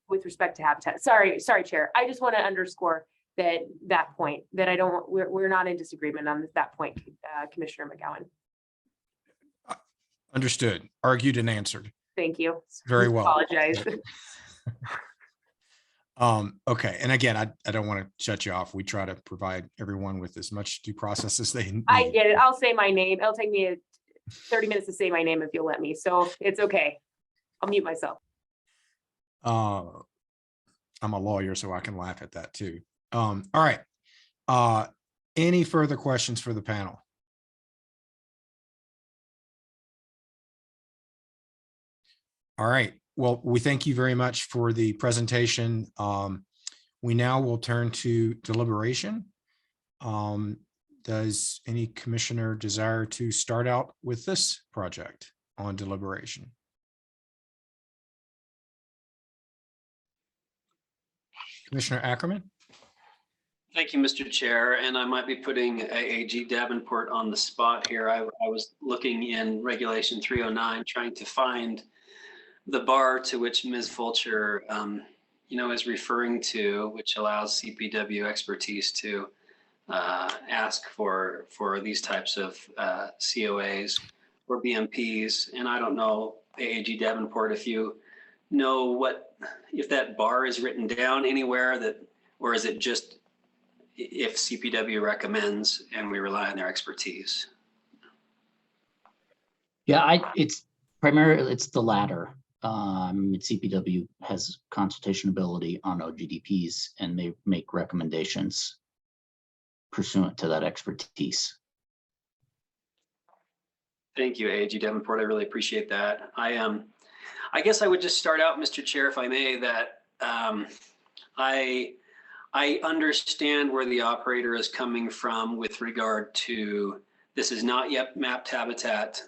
with respect to habitat. Sorry, Chair. I just want to underscore that point, that we're not in disagreement on that point, Commissioner McGowan. Understood, argued and answered. Thank you. Very well. Apologize. Okay, and again, I don't want to shut you off. We try to provide everyone with as much due process as they need. I get it. I'll say my name. It'll take me 30 minutes to say my name if you'll let me. So it's okay. I'll mute myself. I'm a lawyer, so I can laugh at that too. All right. Any further questions for the panel? All right. Well, we thank you very much for the presentation. We now will turn to deliberation. Does any commissioner desire to start out with this project on deliberation? Commissioner Ackerman? Thank you, Mr. Chair, and I might be putting AAG Davenport on the spot here. I was looking in Regulation 309, trying to find the bar to which Ms. Fulcher, is referring to, which allows CPW expertise to ask for these types of COAs or BMPs. And I don't know, AAG Davenport, if you know if that bar is written down anywhere, or is it just if CPW recommends and we rely on their expertise? Yeah, it's primarily, it's the latter. CPW has consultation ability on OGDPs, and they make recommendations pursuant to that expertise. Thank you, AAG Davenport. I really appreciate that. I guess I would just start out, Mr. Chair, if I may, that I understand where the operator is coming from with regard to this is not yet mapped habitat.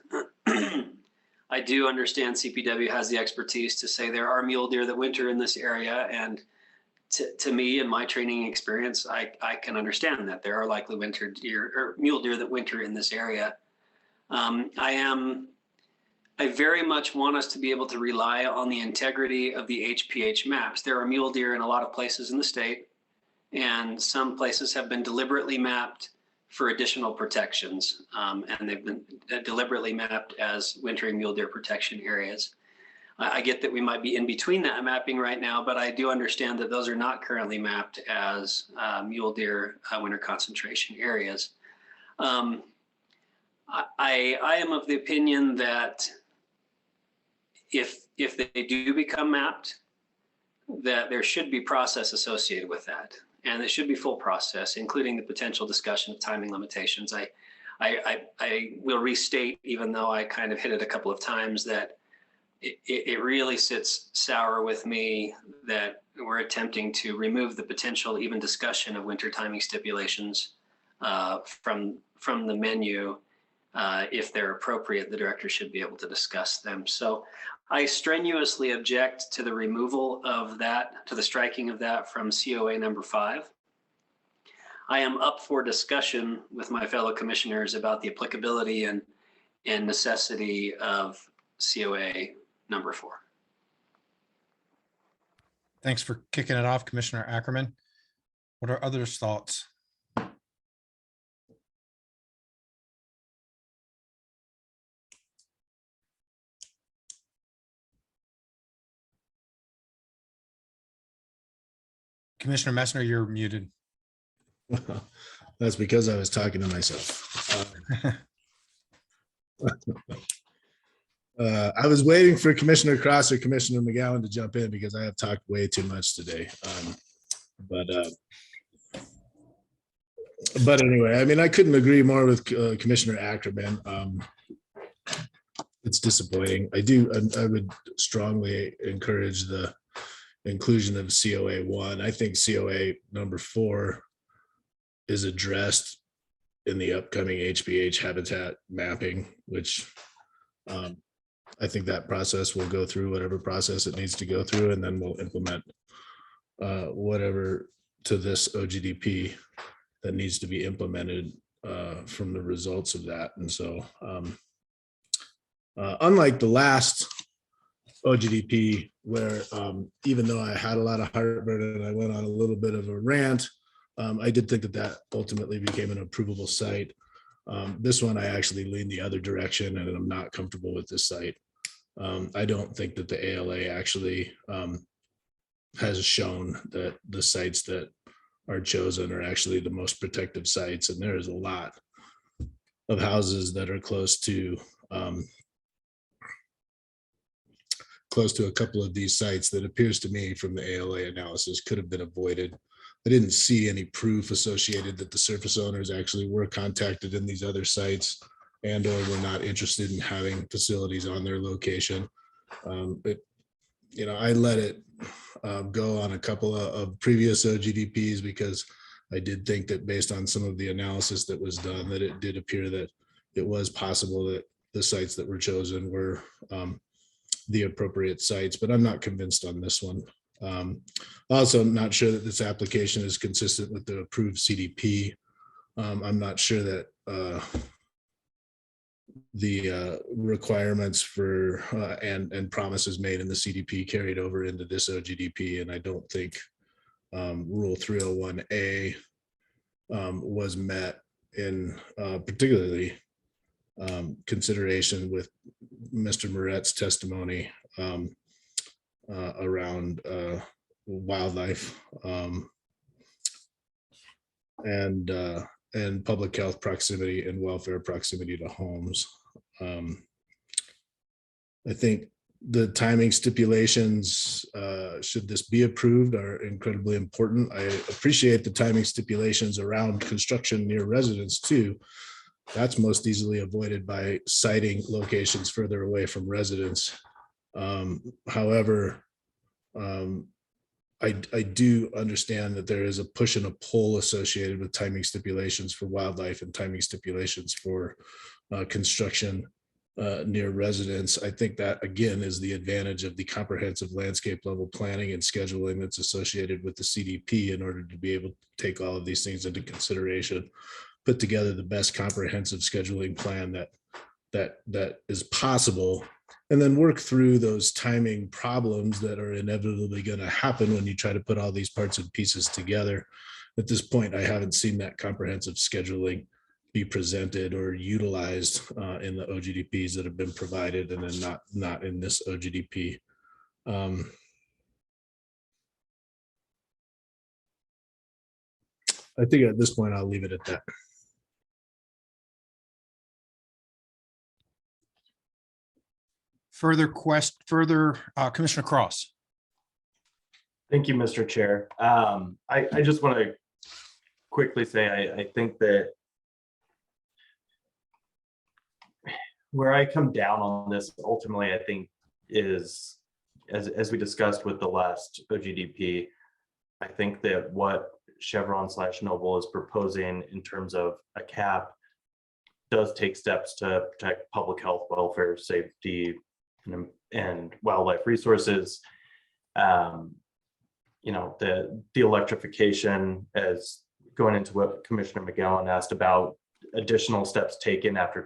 I do understand CPW has the expertise to say there are mule deer that winter in this area, and to me, in my training experience, I can understand that there are likely winter deer or mule deer that winter in this area. I very much want us to be able to rely on the integrity of the HPH maps. There are mule deer in a lot of places in the state, and some places have been deliberately mapped for additional protections, and they've been deliberately mapped as wintering mule deer protection areas. I get that we might be in between that mapping right now, but I do understand that those are not currently mapped as mule deer winter concentration areas. I am of the opinion that if they do become mapped, that there should be process associated with that. And it should be full process, including the potential discussion of timing limitations. I will restate, even though I kind of hit it a couple of times, that it really sits sour with me that we're attempting to remove the potential even discussion of winter timing stipulations from the menu. If they're appropriate, the director should be able to discuss them. So I strenuously object to the removal of that, to the striking of that from COA number 5. I am up for discussion with my fellow commissioners about the applicability and necessity of COA number 4. Thanks for kicking it off, Commissioner Ackerman. What are others' thoughts? Commissioner Messner, you're muted. That's because I was talking to myself. I was waiting for Commissioner Cross or Commissioner McGowan to jump in because I have talked way too much today. But anyway, I mean, I couldn't agree more with Commissioner Ackerman. It's disappointing. I would strongly encourage the inclusion of COA 1. I think COA number 4 is addressed in the upcoming HPH habitat mapping, which I think that process will go through whatever process it needs to go through, and then we'll implement whatever to this OGDP that needs to be implemented from the results of that. And so unlike the last OGDP, where even though I had a lot of heartburn and I went on a little bit of a rant, I did think that ultimately became an approvable site. This one, I actually lean the other direction, and I'm not comfortable with this site. I don't think that the ALA actually has shown that the sites that are chosen are actually the most protective sites, and there is a lot of houses that are close to a couple of these sites that appears to me from the ALA analysis could have been avoided I didn't see any proof associated that the surface owners actually were contacted in these other sites and or were not interested in having facilities on their location. I let it go on a couple of previous OGDPs because I did think that based on some of the analysis that was done, that it did appear that it was possible that the sites that were chosen were the appropriate sites, but I'm not convinced on this one. Also, I'm not sure that this application is consistent with the approved CDP. I'm not sure that the requirements for and promises made in the CDP carried over into this OGDP, and I don't think Rule 301A was met in particularly consideration with Mr. Moret's testimony around wildlife and public health proximity and welfare proximity to homes. I think the timing stipulations, should this be approved, are incredibly important. I appreciate the timing stipulations around construction near residents too. That's most easily avoided by citing locations further away from residents. However, I do understand that there is a push and a pull associated with timing stipulations for wildlife and timing stipulations for construction near residents. I think that, again, is the advantage of the comprehensive landscape level planning and scheduling that's associated with the CDP in order to be able to take all of these things into consideration, put together the best comprehensive scheduling plan that is possible, and then work through those timing problems that are inevitably going to happen when you try to put all these parts and pieces together. At this point, I haven't seen that comprehensive scheduling be presented or utilized in the OGDPs that have been provided, and then not in this OGDP. I think at this point, I'll leave it at that. Further Commissioner Cross. Thank you, Mr. Chair. I just want to quickly say, I think that where I come down on this ultimately, I think is, as we discussed with the last OGDP, I think that what Chevron/Noble is proposing in terms of a cap does take steps to protect public health, welfare, safety, and wildlife resources. The electrification, as going into what Commissioner McGowan asked about, additional steps taken after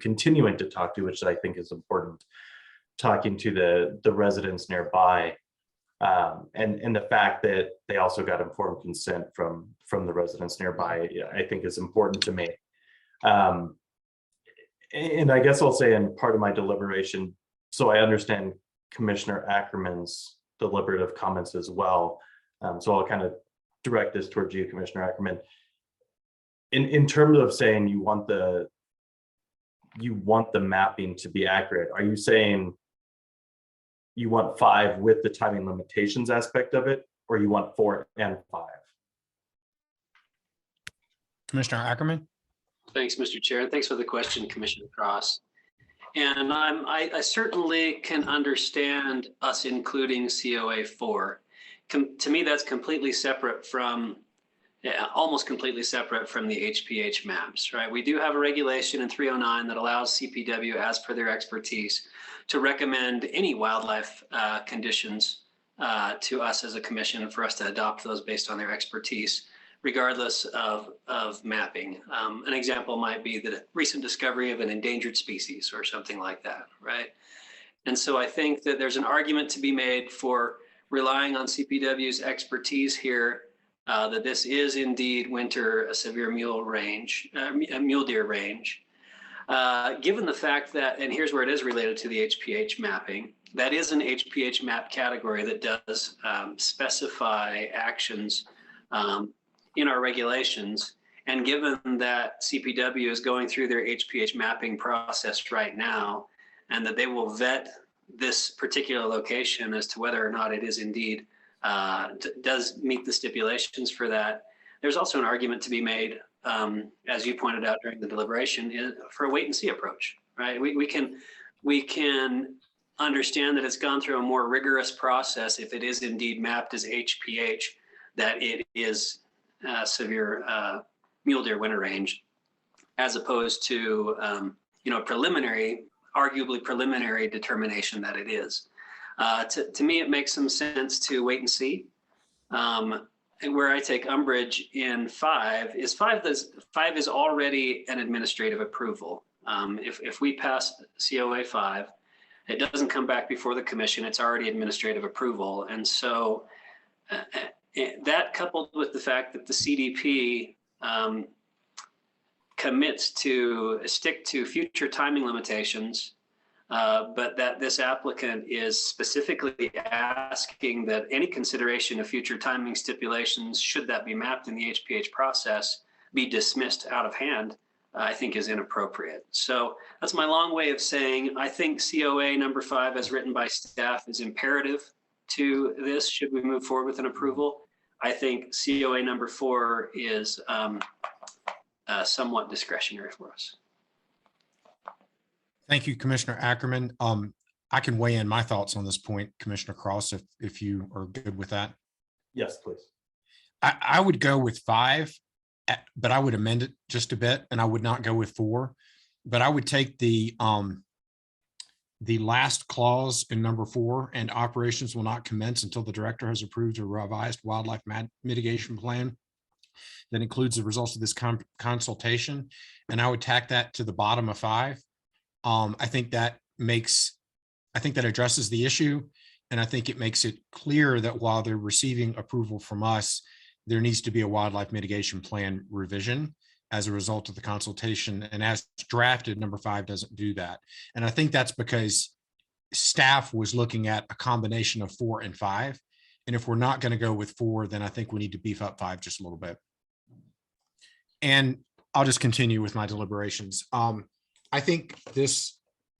continuing to talk to, which I think is important, talking to the residents nearby, and the fact that they also got informed consent from the residents nearby, I think is important to me. And I guess I'll say in part of my deliberation, so I understand Commissioner Ackerman's deliberative comments as well. So I'll kind of direct this towards you, Commissioner Ackerman. In terms of saying you want the mapping to be accurate, are you saying you want 5 with the timing limitations aspect of it, or you want 4 and 5? Commissioner Ackerman. Thanks, Mr. Chair, and thanks for the question, Commissioner Cross. And I certainly can understand us including COA 4. To me, that's completely separate from, almost completely separate from the HPH maps, right? We do have a regulation in 309 that allows CPW, as per their expertise, to recommend any wildlife conditions to us as a commission, and for us to adopt those based on their expertise, regardless of mapping. An example might be the recent discovery of an endangered species or something like that, right? And so I think that there's an argument to be made for relying on CPW's expertise here, that this is indeed winter a severe mule deer range. Given the fact that, and here's where it is related to the HPH mapping, that is an HPH map category that does specify actions in our regulations. And given that CPW is going through their HPH mapping process right now, and that they will vet this particular location as to whether or not it is indeed does meet the stipulations for that. There's also an argument to be made, as you pointed out during the deliberation, for a wait and see approach, right? We can understand that it's gone through a more rigorous process if it is indeed mapped as HPH, that it is severe mule deer winter range, as opposed to arguably preliminary determination that it is. To me, it makes some sense to wait and see. And where I take umbrage in 5 is 5 is already an administrative approval. If we pass COA 5, it doesn't come back before the commission, it's already administrative approval. And so that, coupled with the fact that the CDP commits to stick to future timing limitations, but that this applicant is specifically asking that any consideration of future timing stipulations, should that be mapped in the HPH process, be dismissed out of hand, I think is inappropriate. So that's my long way of saying, I think COA number 5 as written by staff is imperative to this, should we move forward with an approval. I think COA number 4 is somewhat discretionary for us. Thank you, Commissioner Ackerman. I can weigh in my thoughts on this point, Commissioner Cross, if you are good with that. Yes, please. I would go with 5, but I would amend it just a bit, and I would not go with 4. But I would take the last clause in number 4, and operations will not commence until the director has approved a revised wildlife mitigation plan that includes the results of this consultation. And I would tack that to the bottom of 5. I think that addresses the issue. And I think it makes it clear that while they're receiving approval from us, there needs to be a wildlife mitigation plan revision as a result of the consultation. And as drafted, number 5 doesn't do that. And I think that's because staff was looking at a combination of 4 and 5. And if we're not going to go with 4, then I think we need to beef up 5 just a little bit. And I'll just continue with my deliberations. I think this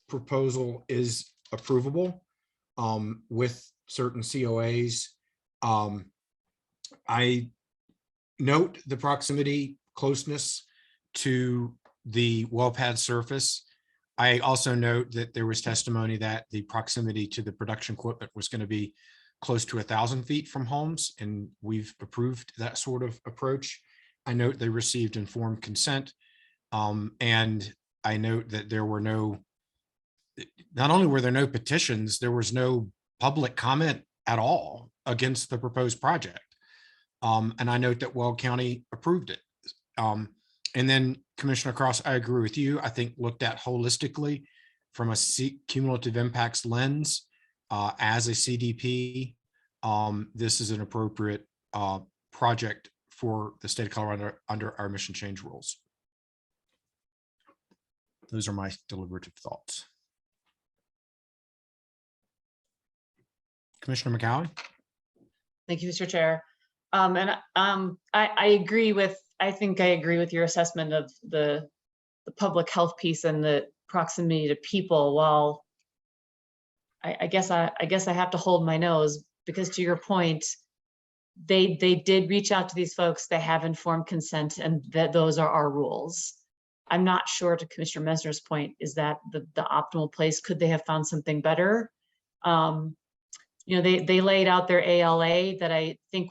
proposal is approvable with certain COAs. I note the proximity, closeness to the well pad surface. I also note that there was testimony that the proximity to the production equipment was going to be close to 1,000 feet from homes, and we've approved that sort of approach. I note they received informed consent, and I note that there were not only were there no petitions, there was no public comment at all against the proposed project. And I note that Weld County approved it. And then Commissioner Cross, I agree with you. I think looked at holistically from a cumulative impacts lens as a CDP, this is an appropriate project for the state of Colorado under our emission change rules. Those are my deliberative thoughts. Commissioner McGowan. Thank you, Mr. Chair. I agree with your assessment of the public health piece and the proximity to people. While I guess I have to hold my nose, because to your point, they did reach out to these folks. They have informed consent, and that those are our rules. I'm not sure, to Commissioner Messner's point, is that the optimal place? Could they have found something better? They laid out their ALA that I think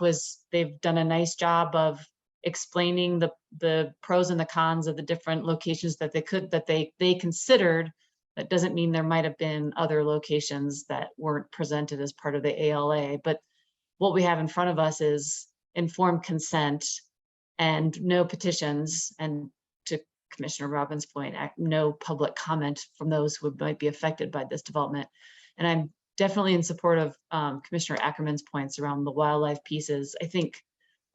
they've done a nice job of explaining the pros and the cons of the different locations that they considered. That doesn't mean there might have been other locations that weren't presented as part of the ALA, but what we have in front of us is informed consent and no petitions, and to Commissioner Robbins' point, no public comment from those who might be affected by this development. And I'm definitely in support of Commissioner Ackerman's points around the wildlife pieces. I think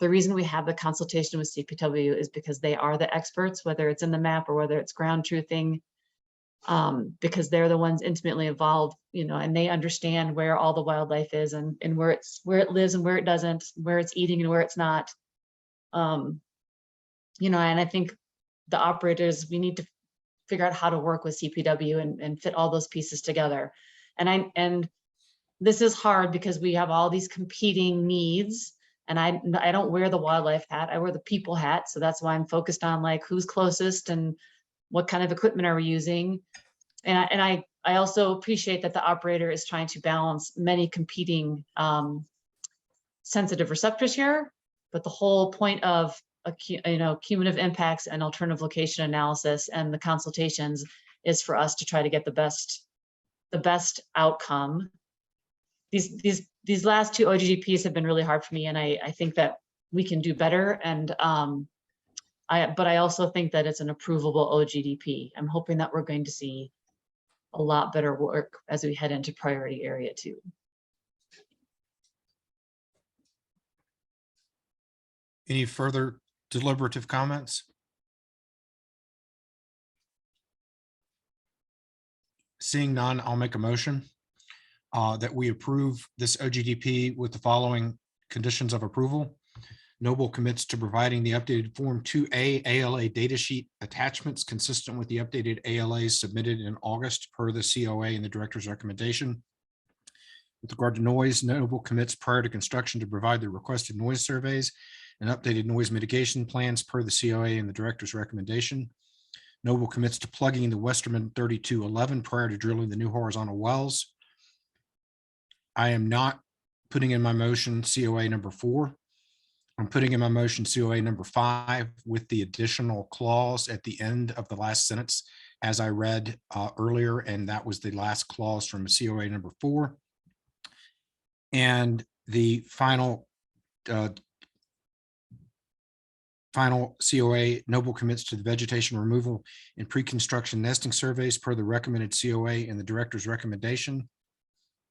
the reason we have the consultation with CPW is because they are the experts, whether it's in the map or whether it's ground truthing, because they're the ones intimately involved, and they understand where all the wildlife is and where it lives and where it doesn't, where it's eating and where it's not. And I think the operators, we need to figure out how to work with CPW and fit all those pieces together. And this is hard because we have all these competing needs. And I don't wear the wildlife hat, I wear the people hat. So that's why I'm focused on like who's closest and what kind of equipment are we using. And I also appreciate that the operator is trying to balance many competing sensitive receptors here. But the whole point of cumulative impacts and alternative location analysis and the consultations is for us to try to get the best outcome. These last two OGDPs have been really hard for me, and I think that we can do better. And but I also think that it's an approvable OGDP. I'm hoping that we're going to see a lot better work as we head into priority area 2. Any further deliberative comments? Seeing none, I'll make a motion that we approve this OGDP with the following conditions of approval. Noble commits to providing the updated Form 2A ALA datasheet attachments consistent with the updated ALAs submitted in August per the COA and the director's recommendation. With regard to noise, Noble commits prior to construction to provide the requested noise surveys and updated noise mitigation plans per the COA and the director's recommendation. Noble commits to plugging the Westerman 3211 prior to drilling the new horizontal wells. I am not putting in my motion COA number 4. I'm putting in my motion COA number 5 with the additional clause at the end of the last sentence as I read earlier, and that was the last clause from COA number 4. And the final COA, Noble commits to the vegetation removal and pre-construction nesting surveys per the recommended COA and the director's recommendation.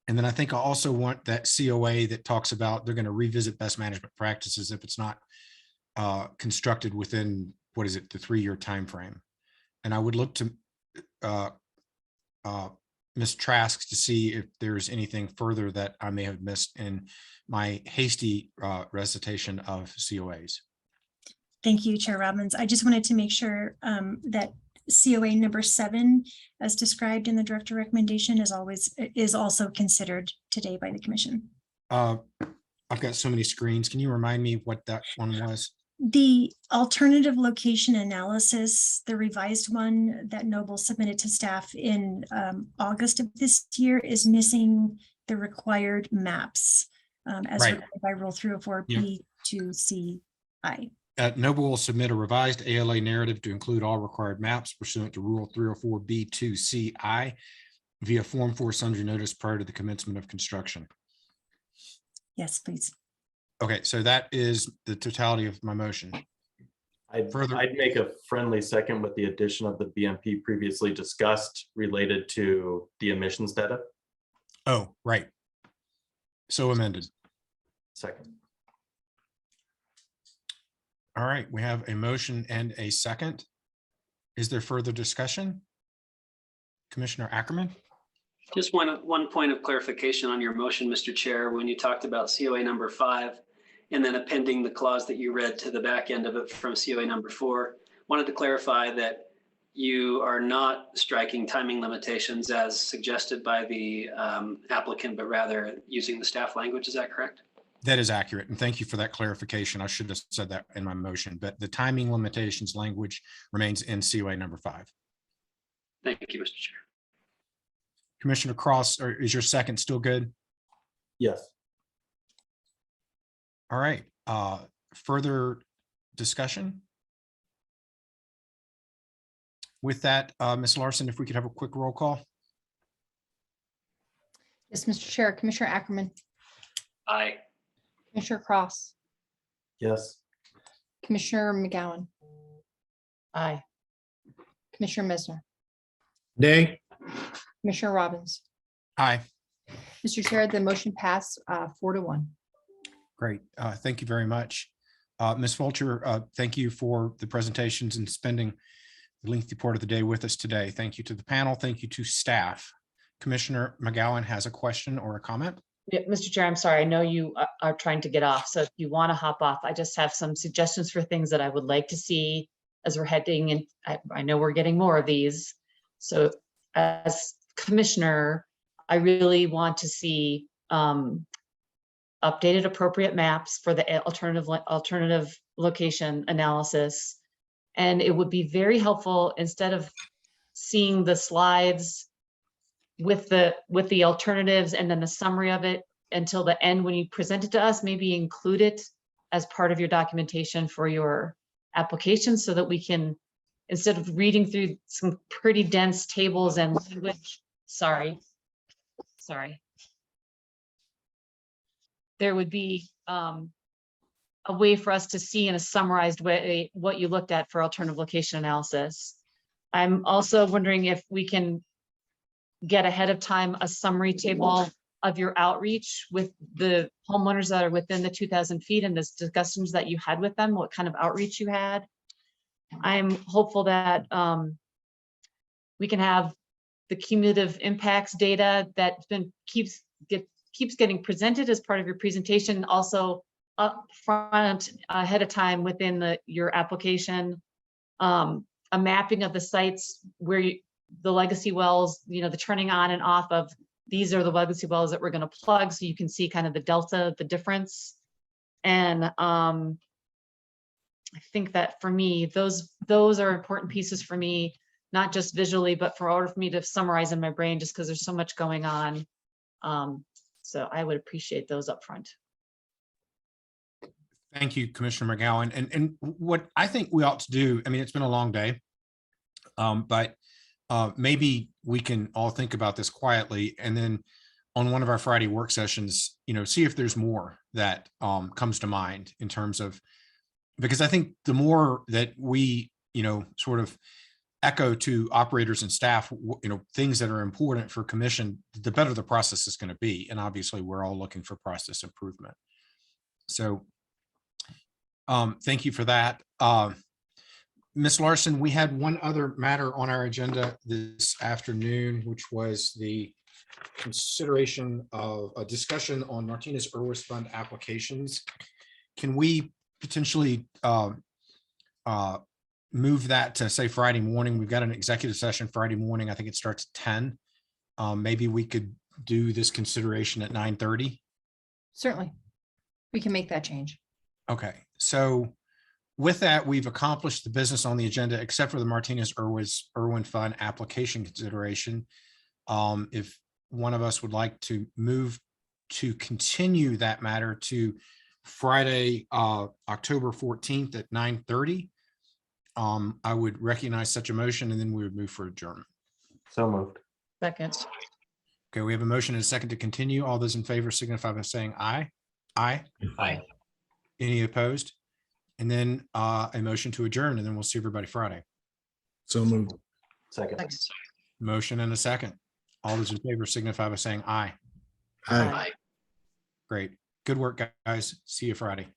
And then I think I also want that COA that talks about they're going to revisit best management practices if it's not constructed within, what is it, the 3-year time frame. And I would look to Ms. Trask to see if there's anything further that I may have missed in my hasty recitation of COAs. Thank you, Chair Robbins. I just wanted to make sure that COA number 7, as described in the director recommendation, is also considered today by the commission. I've got so many screens. Can you remind me what that one was? The alternative location analysis, the revised one that Noble submitted to staff in August of this year, is missing the required maps as required by Rule 304B2CI. Noble will submit a revised ALA narrative to include all required maps pursuant to Rule 304B2CI via Form 4 sundry notice prior to the commencement of construction. Yes, please. Okay, so that is the totality of my motion. I'd make a friendly second with the addition of the BMP previously discussed related to the emissions data. Oh, right. So amended. Second. All right, we have a motion and a second. Is there further discussion? Commissioner Ackerman? Just one point of clarification on your motion, Mr. Chair, when you talked about COA number 5 and then appending the clause that you read to the back end of it from COA number 4, wanted to clarify that you are not striking timing limitations as suggested by the applicant, but rather using the staff language. Is that correct? That is accurate. And thank you for that clarification. I should have said that in my motion, but the timing limitations language remains in COA number 5. Thank you, Mr. Chair. Commissioner Cross, is your second still good? Yes. All right. Further discussion? With that, Ms. Larson, if we could have a quick roll call. Yes, Mr. Chair. Commissioner Ackerman. Aye. Commissioner Cross. Yes. Commissioner McGowan. Aye. Commissioner Mesner. Nay. Commissioner Robbins. Aye. Mr. Chair, the motion passed 4-1. Great. Thank you very much. Ms. Fulcher, thank you for the presentations and spending the lengthy part of the day with us today. Thank you to the panel. Thank you to staff. Commissioner McGowan has a question or a comment. Yeah, Mr. Chair, I'm sorry. I know you are trying to get off. So if you want to hop off, I just have some suggestions for things that I would like to see as we're heading in. I know we're getting more of these. So as commissioner, I really want to see updated appropriate maps for the alternative location analysis. And it would be very helpful, instead of seeing the slides with the alternatives and then the summary of it until the end, when you present it to us, maybe include it as part of your documentation for your application, so that we can, instead of reading through some pretty dense tables and language, sorry. There would be a way for us to see in a summarized way what you looked at for alternative location analysis. I'm also wondering if we can get ahead of time a summary table of your outreach with the homeowners that are within the 2,000 feet and the discussions that you had with them, what kind of outreach you had. I'm hopeful that we can have the cumulative impacts data that keeps getting presented as part of your presentation, also up front ahead of time within your application. A mapping of the sites where the legacy wells, the turning on and off of, these are the legacy wells that we're going to plug, so you can see kind of the delta, the difference. And I think that for me, those are important pieces for me, not just visually, but for order for me to summarize in my brain, just because there's so much going on. So I would appreciate those up front. Thank you, Commissioner McGowan. And what I think we ought to do, I mean, it's been a long day, but maybe we can all think about this quietly, and then on one of our Friday work sessions, see if there's more that comes to mind in terms of, because I think the more that we, sort of echo to operators and staff, things that are important for commission, the better the process is going to be. And obviously we're all looking for process improvement. So thank you for that. Ms. Larson, we had one other matter on our agenda this afternoon, which was the consideration of a discussion on Martinez-Irwis Fund applications. Can we potentially move that to, say, Friday morning? We've got an executive session Friday morning. I think it starts at 10. Maybe we could do this consideration at 9:30. Certainly, we can make that change. Okay, so with that, we've accomplished the business on the agenda, except for the Martinez-Irwin Fund application consideration. If one of us would like to move to continue that matter to Friday, October 14th at 9:30, I would recognize such a motion, and then we would move for adjournment. So moved. Second. Okay, we have a motion and a second to continue. All those in favor signify by saying aye. Aye. Aye. Any opposed? And then a motion to adjourn, and then we'll see everybody Friday. So moved. Second. Motion and a second. All those in favor signify by saying aye. Aye. Great. Good work, guys. See you Friday.